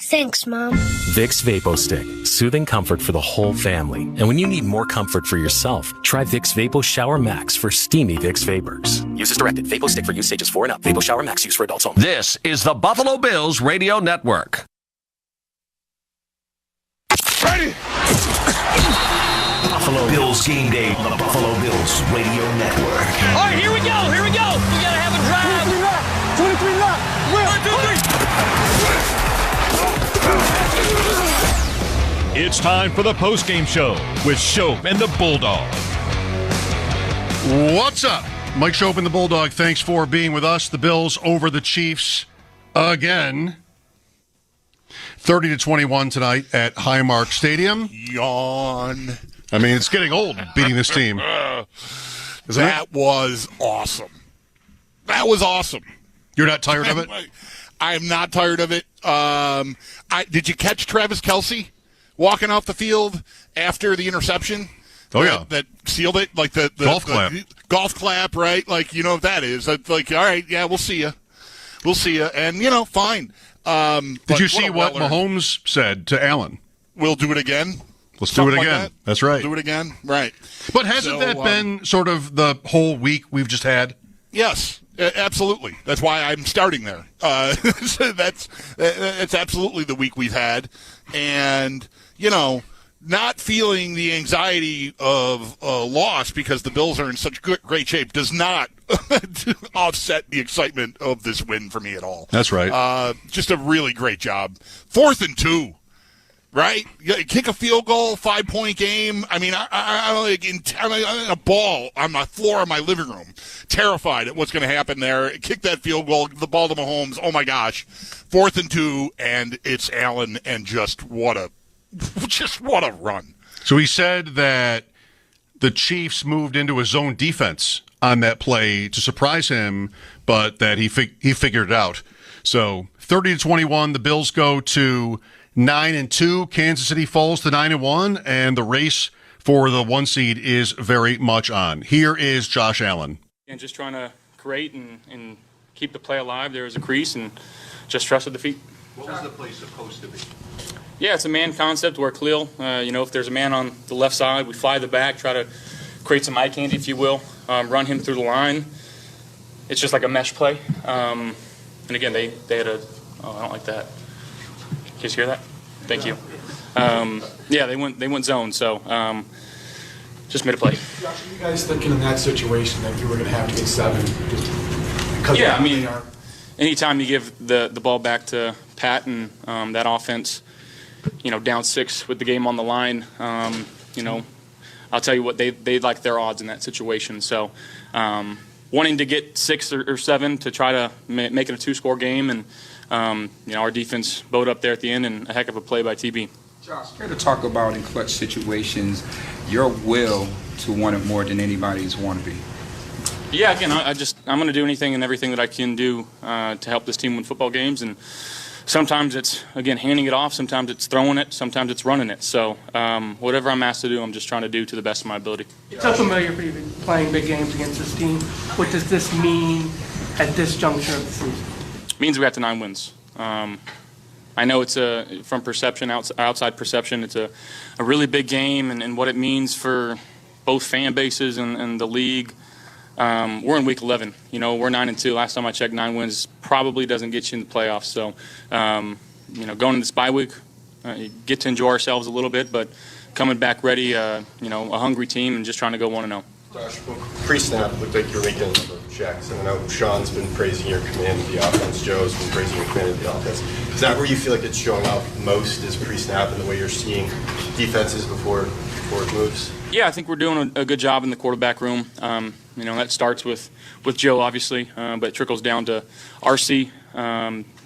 Thanks, Mom. Vicks Vapo Stick. Soothing comfort for the whole family. And when you need more comfort for yourself, try Vicks Vapo Shower Max for steamy Vicks Vapors. Use as directed. Vapo Stick for use stages 4 and up. Vapo Shower Max use for adults only. This is the Buffalo Bills Radio Network. Ready! Buffalo Bills Game Day on the Buffalo Bills Radio Network. All right, here we go. We gotta have a drive. 23 left. 1, 2, 3. It's time for the postgame show with Shope and the Bulldog. What's up? Mike Shope and the Bulldog, thanks for being with us. The Bills over the Chiefs again. 30-21 tonight at Highmark Stadium. Yawn. I mean, it's getting old beating this team. That was awesome. That was awesome. You're not tired of it? I'm not tired of it. Did you catch Travis Kelce walking off the field after the interception? Oh, yeah. That sealed it? Like the golf clap. Golf clap, right? Like, you know what that is. It's like, all right, yeah, we'll see you. We'll see you. And, you know, fine. Did you see what Mahomes said to Allen? We'll do it again. Let's do it again. Like That's right. Do it again. Right. But hasn't that been sort of the whole week we've just had? Yes, absolutely. That's why I'm starting there. That's absolutely the week we've had. And, you know, not feeling the anxiety of loss because the Bills are in such great shape does not offset the excitement of this win for me at all. That's right. Just a really great job. 4th and 2. Right? Kick a field goal, 5-point game. I mean, I'm like in a ball on my floor of my living room, terrified at what's going to happen there. Kick that field goal, the ball to Mahomes. Oh, my gosh. 4th and 2, and it's Allen, and just what a run. So he said that the Chiefs moved into a zone defense on that play to surprise him, but that he figured it out. So 30-21, the Bills go to 9-2. Kansas City falls to 9-1, and the race for the 1 seed is very much on. Here is Josh Allen. And just trying to create and keep the play alive. There was a crease and just trusted the feet. What was the play supposed to be? Yeah, it's a man concept where Khalil, if there's a man on the left side, we fly the back, try to create some eye candy, if you will, run him through the line. It's just like a mesh play. And again, they had I don't like that. You guys hear that? Thank you. They went zone, so just made a play. Josh, are you guys thinking in that situation that you were going to have to get 7? Yeah, I mean, anytime you give the ball back to Pat and that offense, down 6 with the game on the line, I'll tell you what, they like their odds in that situation. So wanting to get 6 or 7 to try to make it a 2-score game, and our defense bowed up there at the end, and a heck of a play by TB. Josh, care to talk about in clutch situations your will to want it more than anybody's want to be? Yeah, again, I'm going to do anything and everything that I can do to help this team win football games, and sometimes it's, again, handing it off, sometimes it's throwing it, sometimes it's running it. So whatever I'm asked to do, I'm just trying to do to the best of my ability. It's so familiar for you playing big games against this team. What does this mean at this juncture of the season? It means we got to 9 wins. I know it's from perception, outside perception, it's a really big game, and what it means for both fan bases and the league. We're in week 11. We're 9-2. Last time I checked, 9 wins probably doesn't get you in the playoffs. So, going into this bye week, you get to enjoy ourselves a little bit, but coming back ready, a hungry team and just trying to go 1-0. Josh, pre-snap looked like you were making a number of checks, and I know Sean's been praising your command of the offense. Joe's been praising your command of the offense. Is that where you feel like it's showing up most, is pre-snap, and the way you're seeing defenses before it moves? Yeah, I think we're doing a good job in the quarterback room. That starts with Joe, obviously, but it trickles down to RC,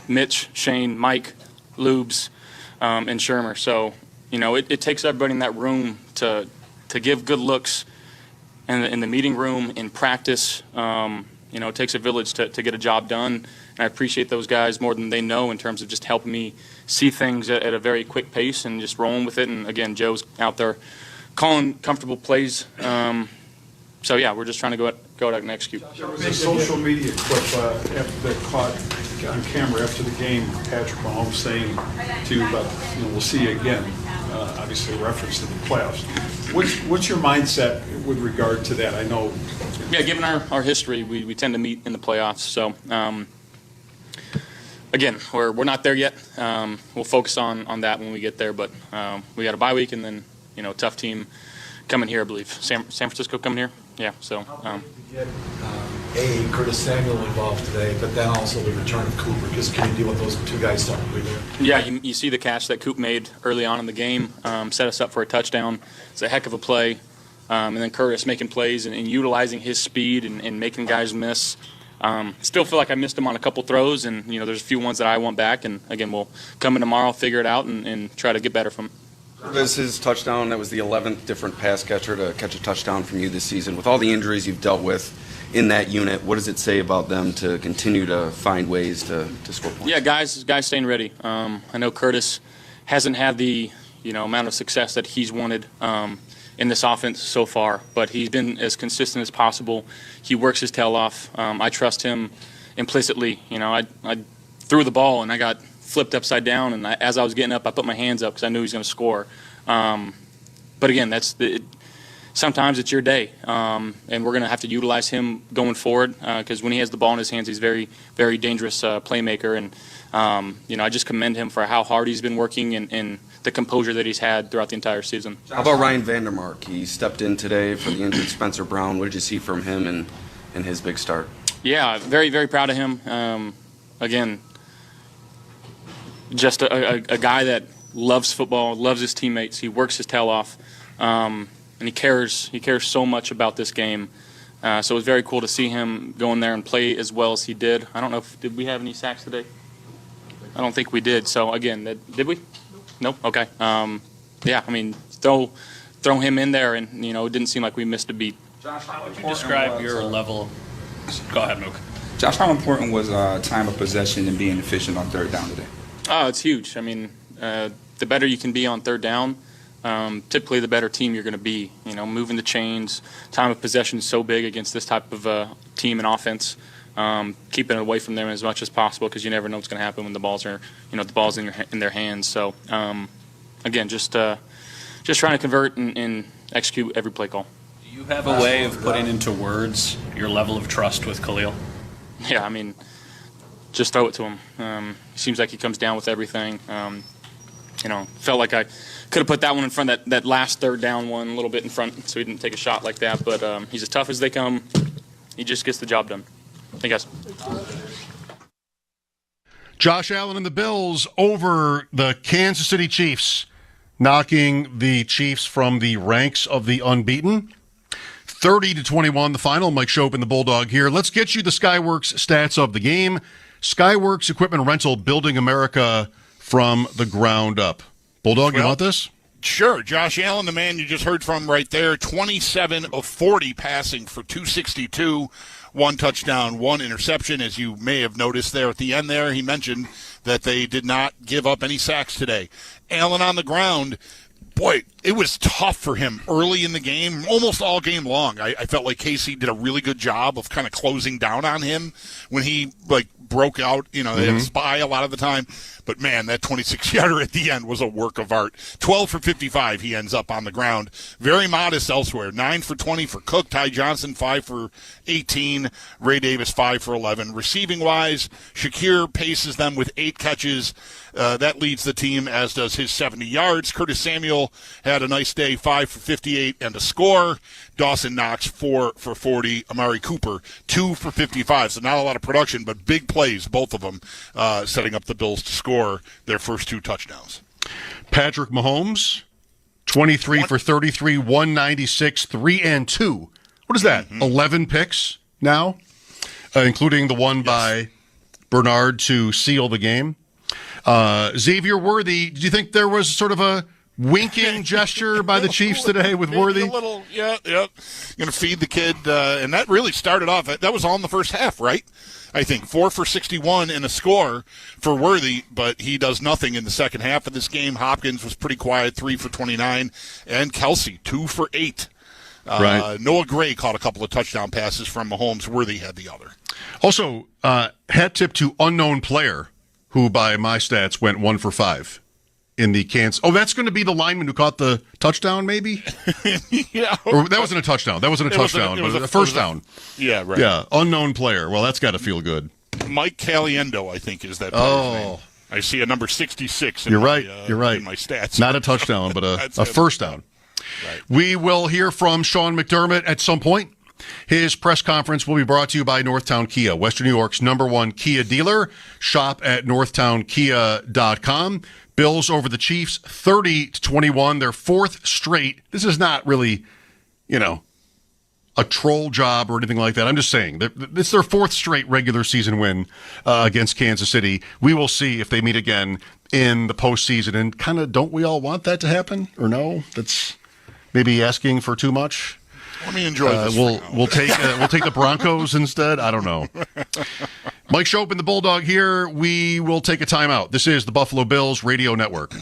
Mitch, Shane, Mike, Lubes, and Shermer. So, it takes everybody in that room to give good looks in the meeting room, in practice. It takes a village to get a job done. And I appreciate those guys more than they know in terms of just helping me see things at a very quick pace and just rolling with it. And, again, Joe's out there calling comfortable plays. So, yeah, we're just trying to go out and execute. There was a social media clip that caught on camera after the game, Patrick Mahomes saying to you about, we'll see you again, obviously a reference to the playoffs. What's your mindset with regard to that? I know. Yeah, given our history, we tend to meet in the playoffs. So, again, we're not there yet. We'll focus on that when we get there. But we got a bye week and then, tough team coming here, I believe. San Francisco coming here? Yeah, so. How big to get Curtis Samuel involved today, but then also the return of Cooper. Just can you deal with those two guys separately there? Yeah, you see the catch that Coop made early on in the game, set us up for a touchdown. It's a heck of a play. And then Curtis making plays and utilizing his speed and making guys miss. Still feel like I missed him on a couple throws, and there's a few ones that I want back. And again, we'll come in tomorrow, figure it out, and try to get better from him. This is touchdown. That was the 11th different pass catcher to catch a touchdown from you this season. With all the injuries you've dealt with in that unit, what does it say about them to continue to find ways to score points? Yeah, guys staying ready. I know Curtis hasn't had the amount of success that he's wanted in this offense so far, but he's been as consistent as possible. He works his tail off. I trust him implicitly. I threw the ball and I got flipped upside down, and as I was getting up, I put my hands up because I knew he was going to score. But again, sometimes it's your day, and we're going to have to utilize him going forward because when he has the ball in his hands, he's very, very dangerous playmaker. And I just commend him for how hard he's been working and the composure that he's had throughout the entire season. How about Ryan Vandermark? He stepped in today for the injured Spencer Brown. What did you see from him in his big start? Yeah, very, very proud of him. Again, just a guy that loves football, loves his teammates. He works his tail off, and he cares so much about this game. So it was very cool to see him go in there and play as well as he did. I don't know did we have any sacks today? I don't think we did. So again, did we? Nope. Okay. Yeah. I mean, throw him in there, and it didn't seem like we missed a beat. Josh, how would you describe your level? Go ahead, Mook. Josh, how important was time of possession and being efficient on third down today? Oh, it's huge. I mean, the better you can be on third down, typically the better team you're going to be. Moving the chains, time of possession is so big against this type of team and offense. Keeping it away from them as much as possible because you never know what's going to happen when the balls are, the ball's in their hands. So, again, just trying to convert and execute every play call. Do you have a way of putting into words your level of trust with Khalil? Yeah, I mean, just throw it to him. Seems like he comes down with everything. Felt like I could have put that one in front, that last third down one a little bit in front, so he didn't take a shot like that. But he's as tough as they come. He just gets the job done. Hey, guys. Josh Allen and the Bills over the Kansas City Chiefs, knocking the Chiefs from the ranks of the unbeaten. 30-21, the final. Mike Shope and the Bulldog here. Let's get you the Skyworks stats of the game. Skyworks Equipment Rental, building America from the ground up. Bulldog, you want this? Sure. Josh Allen, the man you just heard from right there, 27 of 40 passing for 262. 1 touchdown, 1 interception. As you may have noticed there at the end there, he mentioned that they did not give up any sacks today. Allen on the ground, boy, it was tough for him early in the game, almost all game long. I felt like Casey did a really good job of kind of closing down on him when he broke out. They had a spy a lot of the time. But, man, that 26-yarder at the end was a work of art. 12 for 55, he ends up on the ground. Very modest elsewhere. 9 for 20 for Cook. Ty Johnson, 5 for 18. Ray Davis, 5 for 11. Receiving-wise, Shakir paces them with 8 catches. That leads the team, as does his 70 yards. Curtis Samuel had a nice day, 5 for 58 and a score. Dawson Knox, 4 for 40. Amari Cooper, 2 for 55. So not a lot of production, but big plays, both of them, setting up the Bills to score their first 2 touchdowns. Patrick Mahomes, 23 for 33, 196, 3 and 2. What is that? 11 picks now, including the one by Bernard to seal the game. Xavier Worthy, do you think there was sort of a winking gesture by the Chiefs today with Worthy? A little, yeah. Going to feed the kid, and that really started off. That was all in the first half, right? I think 4 for 61 and a score for Worthy, but he does nothing in the second half of this game. Hopkins was pretty quiet, 3 for 29, and Kelsey, 2 for 8. Right. Noah Gray caught a couple of touchdown passes from Mahomes. Worthy had the other. Also, hat tip to unknown player, who by my stats went 1 for 5 in the Kansas. Oh, that's going to be the lineman who caught the touchdown, maybe? Yeah. Or that wasn't a touchdown. That wasn't a touchdown. It was a first down. Yeah, right. Yeah, unknown player. Well, that's got to feel good. Mike Caliendo, I think, is that player's name. I see a number 66 in You're my, right. You're right. in my stats. Not a touchdown, but a first down. Right. We will hear from Sean McDermott at some point. His press conference will be brought to you by Northtown Kia, Western New York's #1 Kia dealer. Shop at northtownkia.com. Bills over the Chiefs, 30-21, their fourth straight. This is not really, a troll job or anything like that. I'm just saying, it's their fourth straight regular season win against Kansas City. We will see if they meet again in the postseason. And kind of, don't we all want that to happen? Or no? That's maybe asking for too much. Let me enjoy this. We'll take the Broncos instead. I don't know. Mike Shope and the Bulldog here. We will take a timeout. This is the Buffalo Bills Radio Network.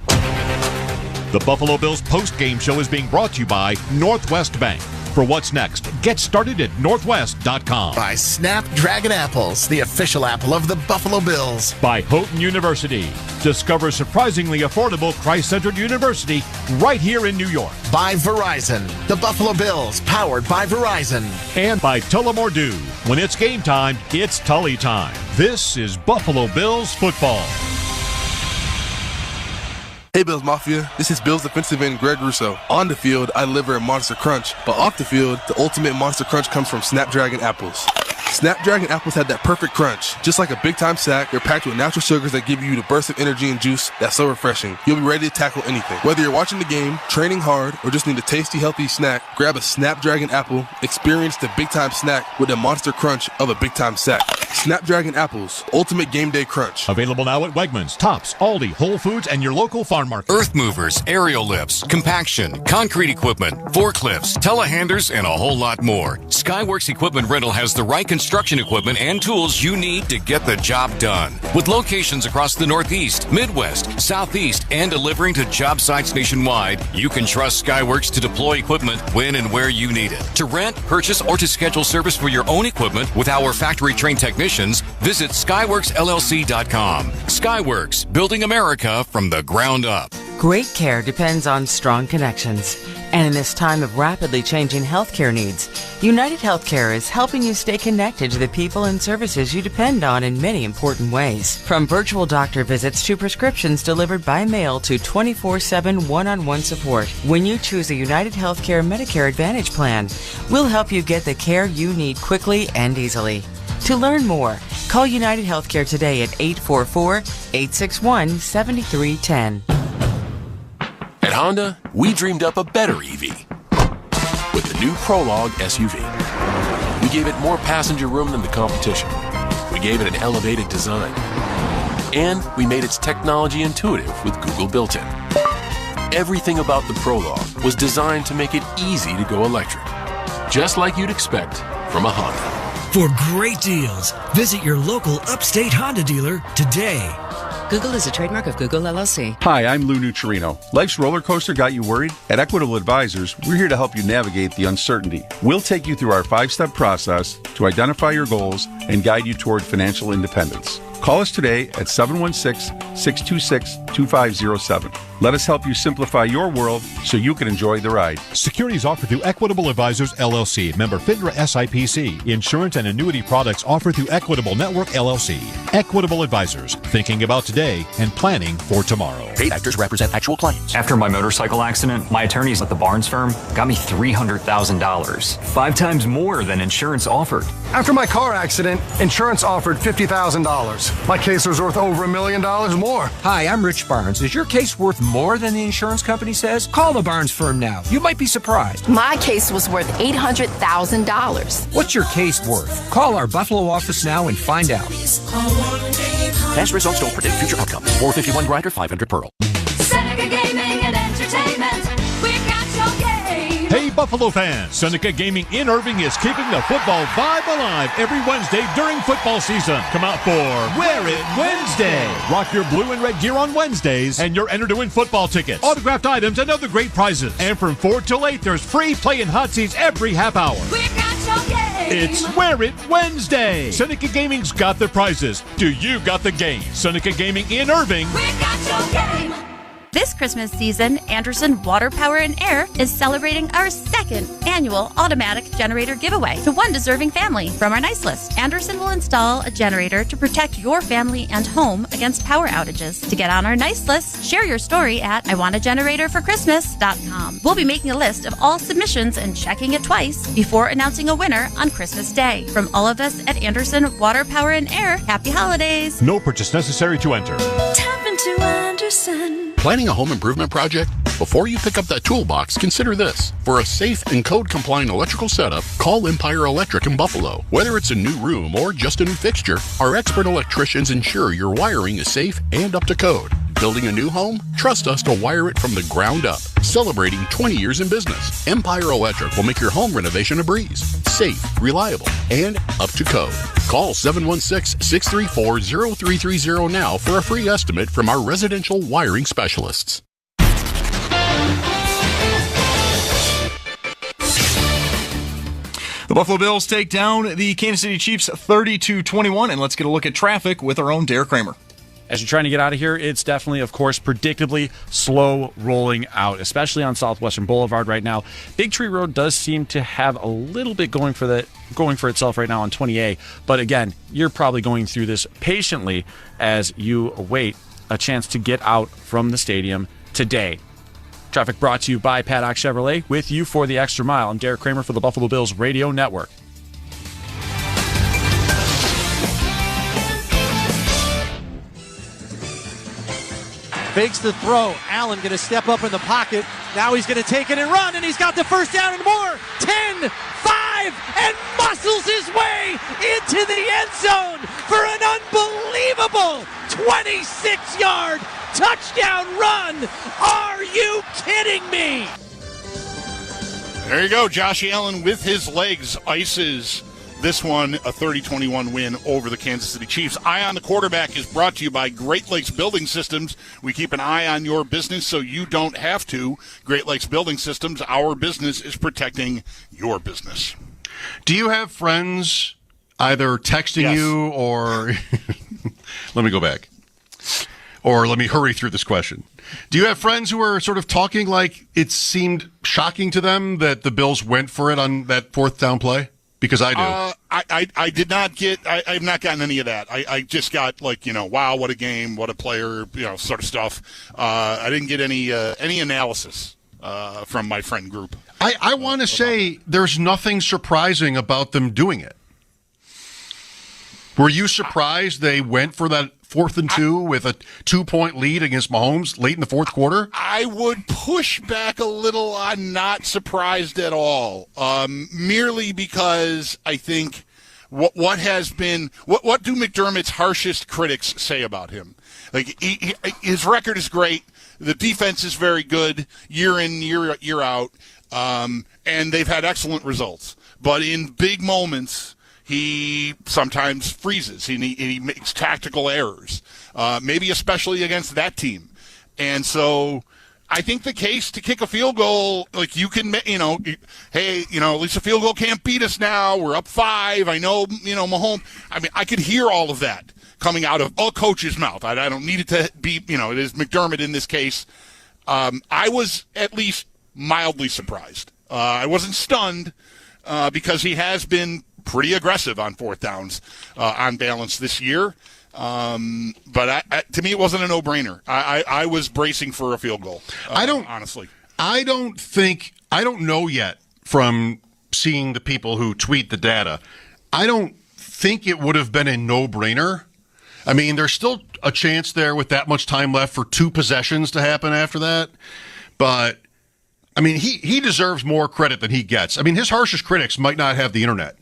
The Buffalo Bills post-game show is being brought to you by Northwest Bank. For what's next, get started at northwest.com. By Snapdragon Apples, the official apple of the Buffalo Bills. By Houghton University. Discover surprisingly affordable Christ-centered university right here in New York. By Verizon, the Buffalo Bills, powered by Verizon. And by Tullamore Dew. When it's game time, it's Tully time. This is Buffalo Bills football. Hey Bills Mafia, this is Bills defensive end Greg Russo. On the field, I deliver a Monster Crunch, but off the field, the ultimate Monster Crunch comes from Snapdragon Apples. Snapdragon Apples have that perfect crunch. Just like a big-time sack, they're packed with natural sugars that give you the burst of energy and juice that's so refreshing. You'll be ready to tackle anything. Whether you're watching the game, training hard, or just need a tasty, healthy snack, grab a Snapdragon Apple, experience the big-time snack with the Monster Crunch of a big-time sack. Snapdragon Apples, ultimate game day crunch. Available now at Wegmans, Tops, Aldi, Whole Foods, and your local farm market. Earth movers, aerial lifts, compaction, concrete equipment, forklifts, telehandlers, and a whole lot more. Skyworks Equipment Rental has the right construction equipment and tools you need to get the job done. With locations across the Northeast, Midwest, Southeast, and delivering to job sites nationwide, you can trust Skyworks to deploy equipment when and where you need it. To rent, purchase, or to schedule service for your own equipment with our factory-trained technicians, visit SkyworksLLC.com. Skyworks, building America from the ground up. Great care depends on strong connections. And in this time of rapidly changing healthcare needs, United Healthcare is helping you stay connected to the people and services you depend on in many important ways. From virtual doctor visits to prescriptions delivered by mail to 24/7 one-on-one support. When you choose a United Healthcare Medicare Advantage plan, we'll help you get the care you need quickly and easily. To learn more, call United Healthcare today at 844-861-7310. At Honda, we dreamed up a better EV with the new Prologue SUV. We gave it more passenger room than the competition. We gave it an elevated design. And we made its technology intuitive with Google built-in. Everything about the Prologue was designed to make it easy to go electric, just like you'd expect from a Honda. For great deals, visit your local upstate Honda dealer today. Google is a trademark of Google LLC. Hi, I'm Lou Nutrino. Life's roller coaster got you worried? At Equitable Advisors, we're here to help you navigate the uncertainty. We'll take you through our 5-step process to identify your goals and guide you toward financial independence. Call us today at 716-626-2507. Let us help you simplify your world so you can enjoy the ride. Securities offered through Equitable Advisors, LLC. Member FINRA SIPC. Insurance and annuity products offered through Equitable Network, LLC. Equitable Advisors. Thinking about today and planning for tomorrow. Paid actors represent actual clients. After my motorcycle accident, my attorneys at the Barnes firm got me $300,000. 5 times more than insurance offered. After my car accident, insurance offered $50,000. My case was worth over $1 million more. Hi, I'm Rich Barnes. Is your case worth more than the insurance company says? Call the Barnes firm now. You might be surprised. My case was worth $800,000. What's your case worth? Call our Buffalo office now and find out. Past results don't predict future outcomes. 451 Grinder, 500 Pearl. Seneca Gaming and Entertainment. We've got your game. Hey, Buffalo fans! Seneca Gaming in Irving is keeping the football vibe alive every Wednesday during football season. Come out for Wear It Wednesday. Rock your blue and red gear on Wednesdays, and you're entered to win football tickets, autographed items, and other great prizes. And from 4 till 8, there's free play and hot seats every half hour. We've got your game. It's Wear It Wednesday. Seneca Gaming's got the prizes. Do you got the game? Seneca Gaming in Irving. We've got your game. This Christmas season, Anderson Water, Power, and Air is celebrating our second annual automatic generator giveaway to one deserving family. From our nice list, Anderson will install a generator to protect your family and home against power outages. To get on our nice list, share your story at iwantageneratorforchristmas.com. We'll be making a list of all submissions and checking it twice before announcing a winner on Christmas Day. From all of us at Anderson Water, Power, and Air, happy holidays. No purchase necessary to enter. Tap into Anderson. Planning a home improvement project? Before you pick up that toolbox, consider this. For a safe and code-compliant electrical setup, call Empire Electric in Buffalo. Whether it's a new room or just a new fixture, our expert electricians ensure your wiring is safe and up to code. Building a new home? Trust us to wire it from the ground up. Celebrating 20 years in business, Empire Electric will make your home renovation a breeze. Safe, reliable, and up to code. Call 716-634-0330 now for a free estimate from our residential wiring specialists. The Buffalo Bills take down the Kansas City Chiefs 30-21, and let's get a look at traffic with our own Derek Kramer. As you're trying to get out of here, it's definitely, of course, predictably slow rolling out, especially on Southwestern Boulevard right now. Big Tree Road does seem to have a little bit going for itself right now on 20A. But again, you're probably going through this patiently as you await a chance to get out from the stadium today. Traffic brought to you by Paddock Chevrolet, with you for the extra mile. I'm Derek Kramer for the Buffalo Bills Radio Network. Fakes the throw. Allen going to step up in the pocket. Now he's going to take it and run, and he's got the first down and more. 10, 5, and muscles his way into the end zone for an unbelievable 26-yard touchdown run. Are you kidding me? There you go. Josh Allen with his legs ices this one, a 30-21 win over the Kansas City Chiefs. Eye on the Quarterback is brought to you by Great Lakes Building Systems. We keep an eye on your business so you don't have to. Great Lakes Building Systems, our business is protecting your business. Do you have friends either texting you or... Let me go back. Or let me hurry through this question. Do you have friends who are sort of talking like it seemed shocking to them that the Bills went for it on that fourth down play? Because I do. I did not get. I've not gotten any of that. I just got wow, what a game, what a player, sort of stuff. I didn't get any analysis from my friend group. I want to say there's nothing surprising about them doing it. Were you surprised they went for that 4th and 2 with a 2-point lead against Mahomes late in the fourth quarter? I would push back a little on not surprised at all, merely because I think what do McDermott's harshest critics say about him? Like his record is great, the defense is very good year in year out, and they've had excellent results, but in big moments he sometimes freezes. He makes tactical errors, maybe especially against that team. And so I think the case to kick a field goal, like you can, hey, at least a field goal can't beat us now. We're up 5. I know, Mahomes. I mean, I could hear all of that coming out of a coach's mouth. I don't need it to be, it is McDermott in this case. I was at least mildly surprised. I wasn't stunned because he has been pretty aggressive on fourth downs on balance this year. But to me, it wasn't a no-brainer. I was bracing for a field goal. Honestly. I don't know yet from seeing the people who tweet the data. I don't think it would have been a no-brainer. I mean, there's still a chance there with that much time left for 2 possessions to happen after that. But, I mean, he deserves more credit than he gets. I mean, his harshest critics might not have the internet.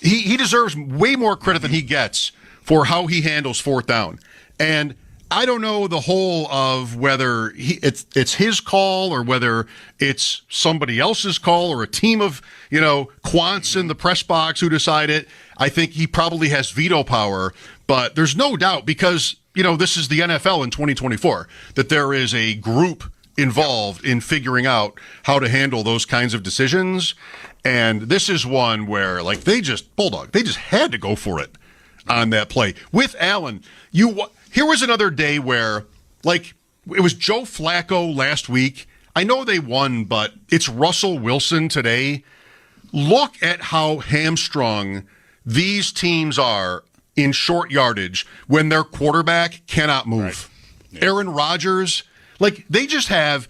He deserves way more credit than he gets for how he handles fourth down. And I don't know the whole of whether it's his call or whether it's somebody else's call or a team of, quants in the press box who decide it. I think he probably has veto power, but there's no doubt because, this is the NFL in 2024, that there is a group involved in figuring out how to handle those kinds of decisions. And this is one where, they just had to go for it on that play. With Allen, here was another day where, it was Joe Flacco last week. I know they won, but it's Russell Wilson today. Look at how hamstrung these teams are in short yardage when their quarterback cannot move. Right. Yeah. Aaron Rodgers, like, they just have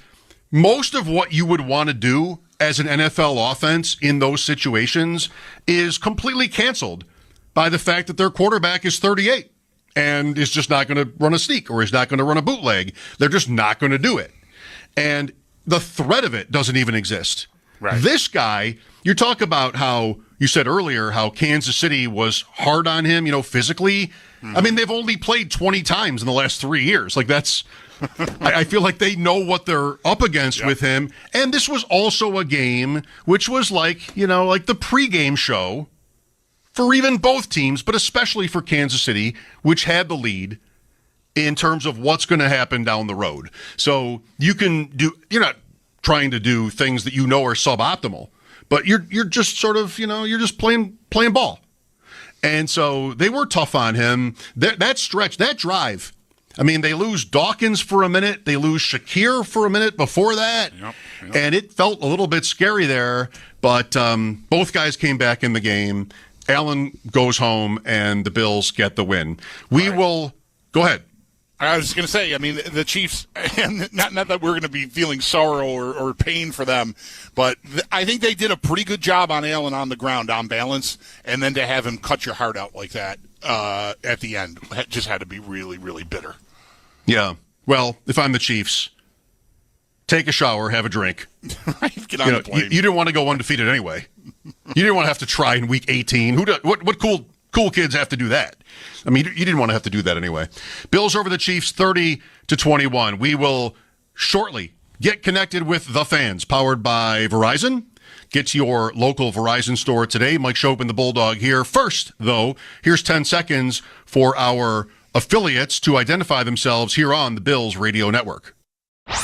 most of what you would want to do as an NFL offense in those situations is completely canceled by the fact that their quarterback is 38 and is just not going to run a sneak or is not going to run a bootleg. They're just not going to do it. And the threat of it doesn't even exist. Right. This guy, you talk about how you said earlier how Kansas City was hard on him, physically. Mm-hmm. I mean, they've only played 20 times in the last 3 years. Like, that's, I feel like they know what they're up against with him. And this was also a game which was like, like the pregame show for even both teams, but especially for Kansas City, which had the lead in terms of what's going to happen down the road. So you're not trying to do things that are suboptimal, but you're just sort of, you're just playing ball. And so they were tough on him. That stretch, that drive, I mean, they lose Dawkins for a minute. They lose Shakir for a minute before that. Yep. And it felt a little bit scary there, but both guys came back in the game. Allen goes home, and the Bills get the win. We will – go ahead. I was just going to say, I mean, the Chiefs, and not that we're going to be feeling sorrow or pain for them, but I think they did a pretty good job on Allen on the ground, on balance, and then to have him cut your heart out like that at the end just had to be really, really bitter. Yeah. Well, if I'm the Chiefs, take a shower, have a drink. Get on the plane. You didn't want to go undefeated anyway. You didn't want to have to try in week 18. What cool kids have to do that? I mean, you didn't want to have to do that anyway. Bills over the Chiefs 30-21. We will shortly get connected with the fans, powered by Verizon. Get to your local Verizon store today. Mike Shope and the Bulldog here. First, though, here's 10 seconds for our affiliates to identify themselves here on the Bills Radio Network.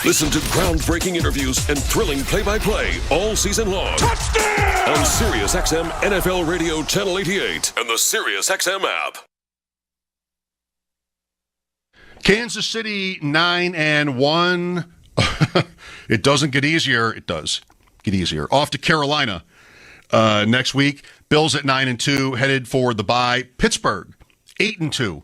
Listen to groundbreaking interviews and thrilling play-by-play all season long. Touchdown! On SiriusXM NFL Radio Channel 88 and the SiriusXM app. Kansas City 9-1. It doesn't get easier. It does get easier. Off to Carolina next week. Bills at 9-2, headed for the bye. Pittsburgh 8-2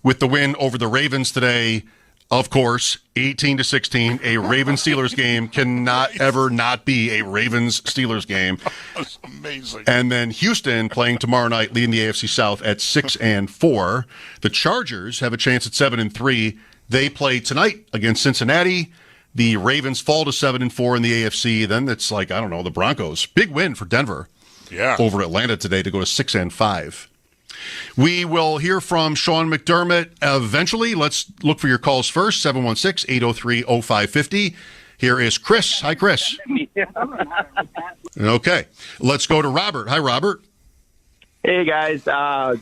with the win over the Ravens today. Of course, 18-16, a Ravens-Steelers game cannot ever not be a Ravens-Steelers game. That's amazing. And then Houston playing tomorrow night, leading the AFC South at 6-4. The Chargers have a chance at 7-3. They play tonight against Cincinnati. The Ravens fall to 7-4 in the AFC. Then it's like, I don't know, the Broncos. Big win for Denver over Atlanta today to go to 6-5. We will hear from Sean McDermott eventually. Let's look for your calls first, 716-803-0550. Here is Chris. Hi, Chris. Okay. Let's go to Robert. Hi, Robert. Hey, guys.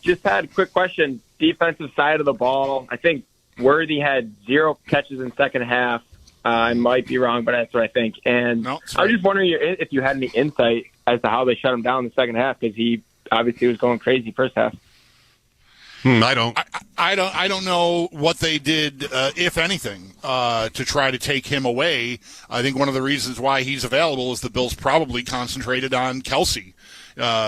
Just had a quick question. Defensive side of the ball, I think Worthy had 0 catches in second half. I might be wrong, but that's what I think. And I was just wondering if you had any insight as to how they shut him down in the second half, because he obviously was going crazy first half. I don't. I don't know what they did, if anything, to try to take him away. I think one of the reasons why he's available is the Bills probably concentrated on Kelsey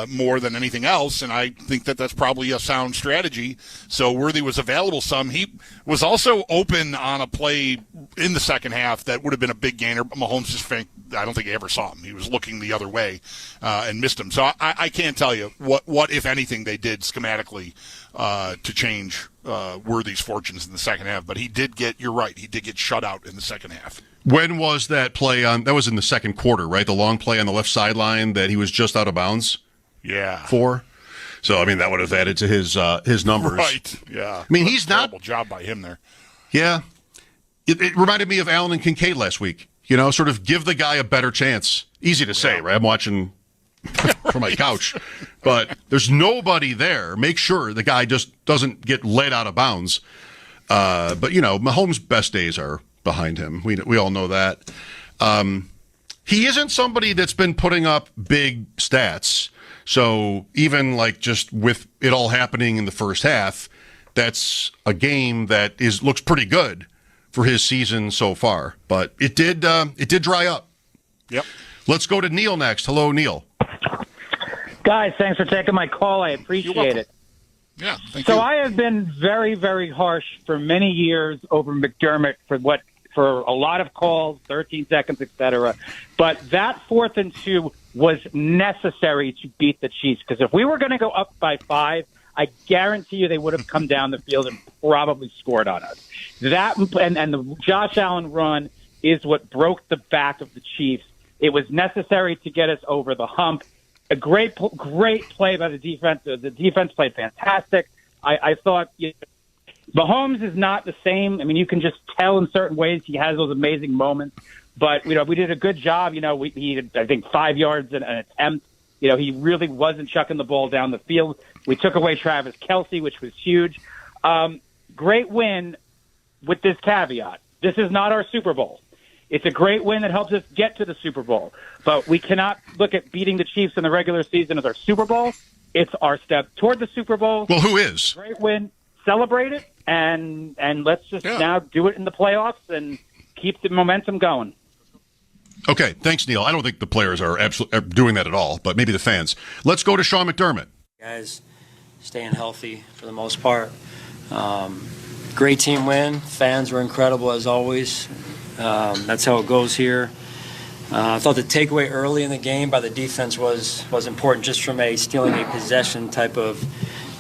more than anything else, and I think that that's probably a sound strategy. So Worthy was available some. He was also open on a play in the second half that would have been a big gainer. Mahomes just I don't think he ever saw him. He was looking the other way and missed him. So I can't tell you what, if anything, they did schematically to change Worthy's fortunes in the second half. But he did you're right, he did get shut out in the second half. When was that play on? That was in the second quarter, right? The long play on the left sideline that he was just out of bounds. Yeah. For. So I mean, that would have added to his numbers. Right. Yeah. I mean, he's not. Terrible job by him there. Yeah. It reminded me of Allen and Kincaid last week. Sort of give the guy a better chance. Easy to say, right? I'm watching from my couch, but there's nobody there. Make sure the guy just doesn't get led out of bounds. But Mahomes' best days are behind him. We all know that. He isn't somebody that's been putting up big stats. So even like just with it all happening in the first half, that's a game that looks pretty good for his season so far. But it did dry up. Yep. Let's go to Neil next. Hello, Neil. Guys, thanks for taking my call. I appreciate it. Yeah, thank you. you. I have been very, very harsh for many years over McDermott for a lot of calls, 13 seconds, etc. But that 4th and 2 was necessary to beat the Chiefs, because if we were going to go up by 5, I guarantee you they would have come down the field and probably scored on us. That and the Josh Allen run is what broke the back of the Chiefs. It was necessary to get us over the hump. A great play by the defense. The defense played fantastic. I thought Mahomes is not the same. I mean, you can just tell in certain ways he has those amazing moments. But, we did a good job. He had, I think, 5 yards in an attempt. He really wasn't chucking the ball down the field. We took away Travis Kelce, which was huge. Great win with this caveat. This is not our Super Bowl. It's a great win that helps us get to the Super Bowl. But we cannot look at beating the Chiefs in the regular season as our Super Bowl. It's our step toward the Super Bowl. Well, who is? Great win. Celebrate it, and let's just now do it in the playoffs and keep the momentum going. Okay, thanks, Neil. I don't think the players are doing that at all, but maybe the fans. Let's go to Sean McDermott. Guys staying healthy for the most part. Great team win. Fans were incredible as always. That's how it goes here. I thought the takeaway early in the game by the defense was important, just from a stealing a possession type of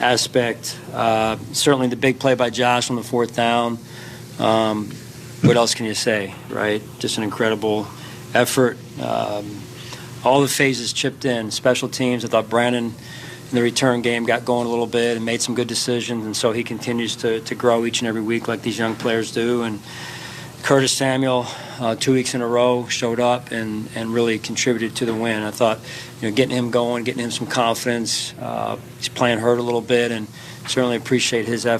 aspect. Certainly the big play by Josh on the 4th down. What else can you say, right? Just an incredible effort. All the phases chipped in. Special teams, I thought Brandon in the return game got going a little bit and made some good decisions, and so he continues to grow each and every week like these young players do. And Curtis Samuel, 2 weeks in a row, showed up and really contributed to the win. I thought, getting him going, getting him some confidence. He's playing hurt a little bit, and certainly appreciate his effort.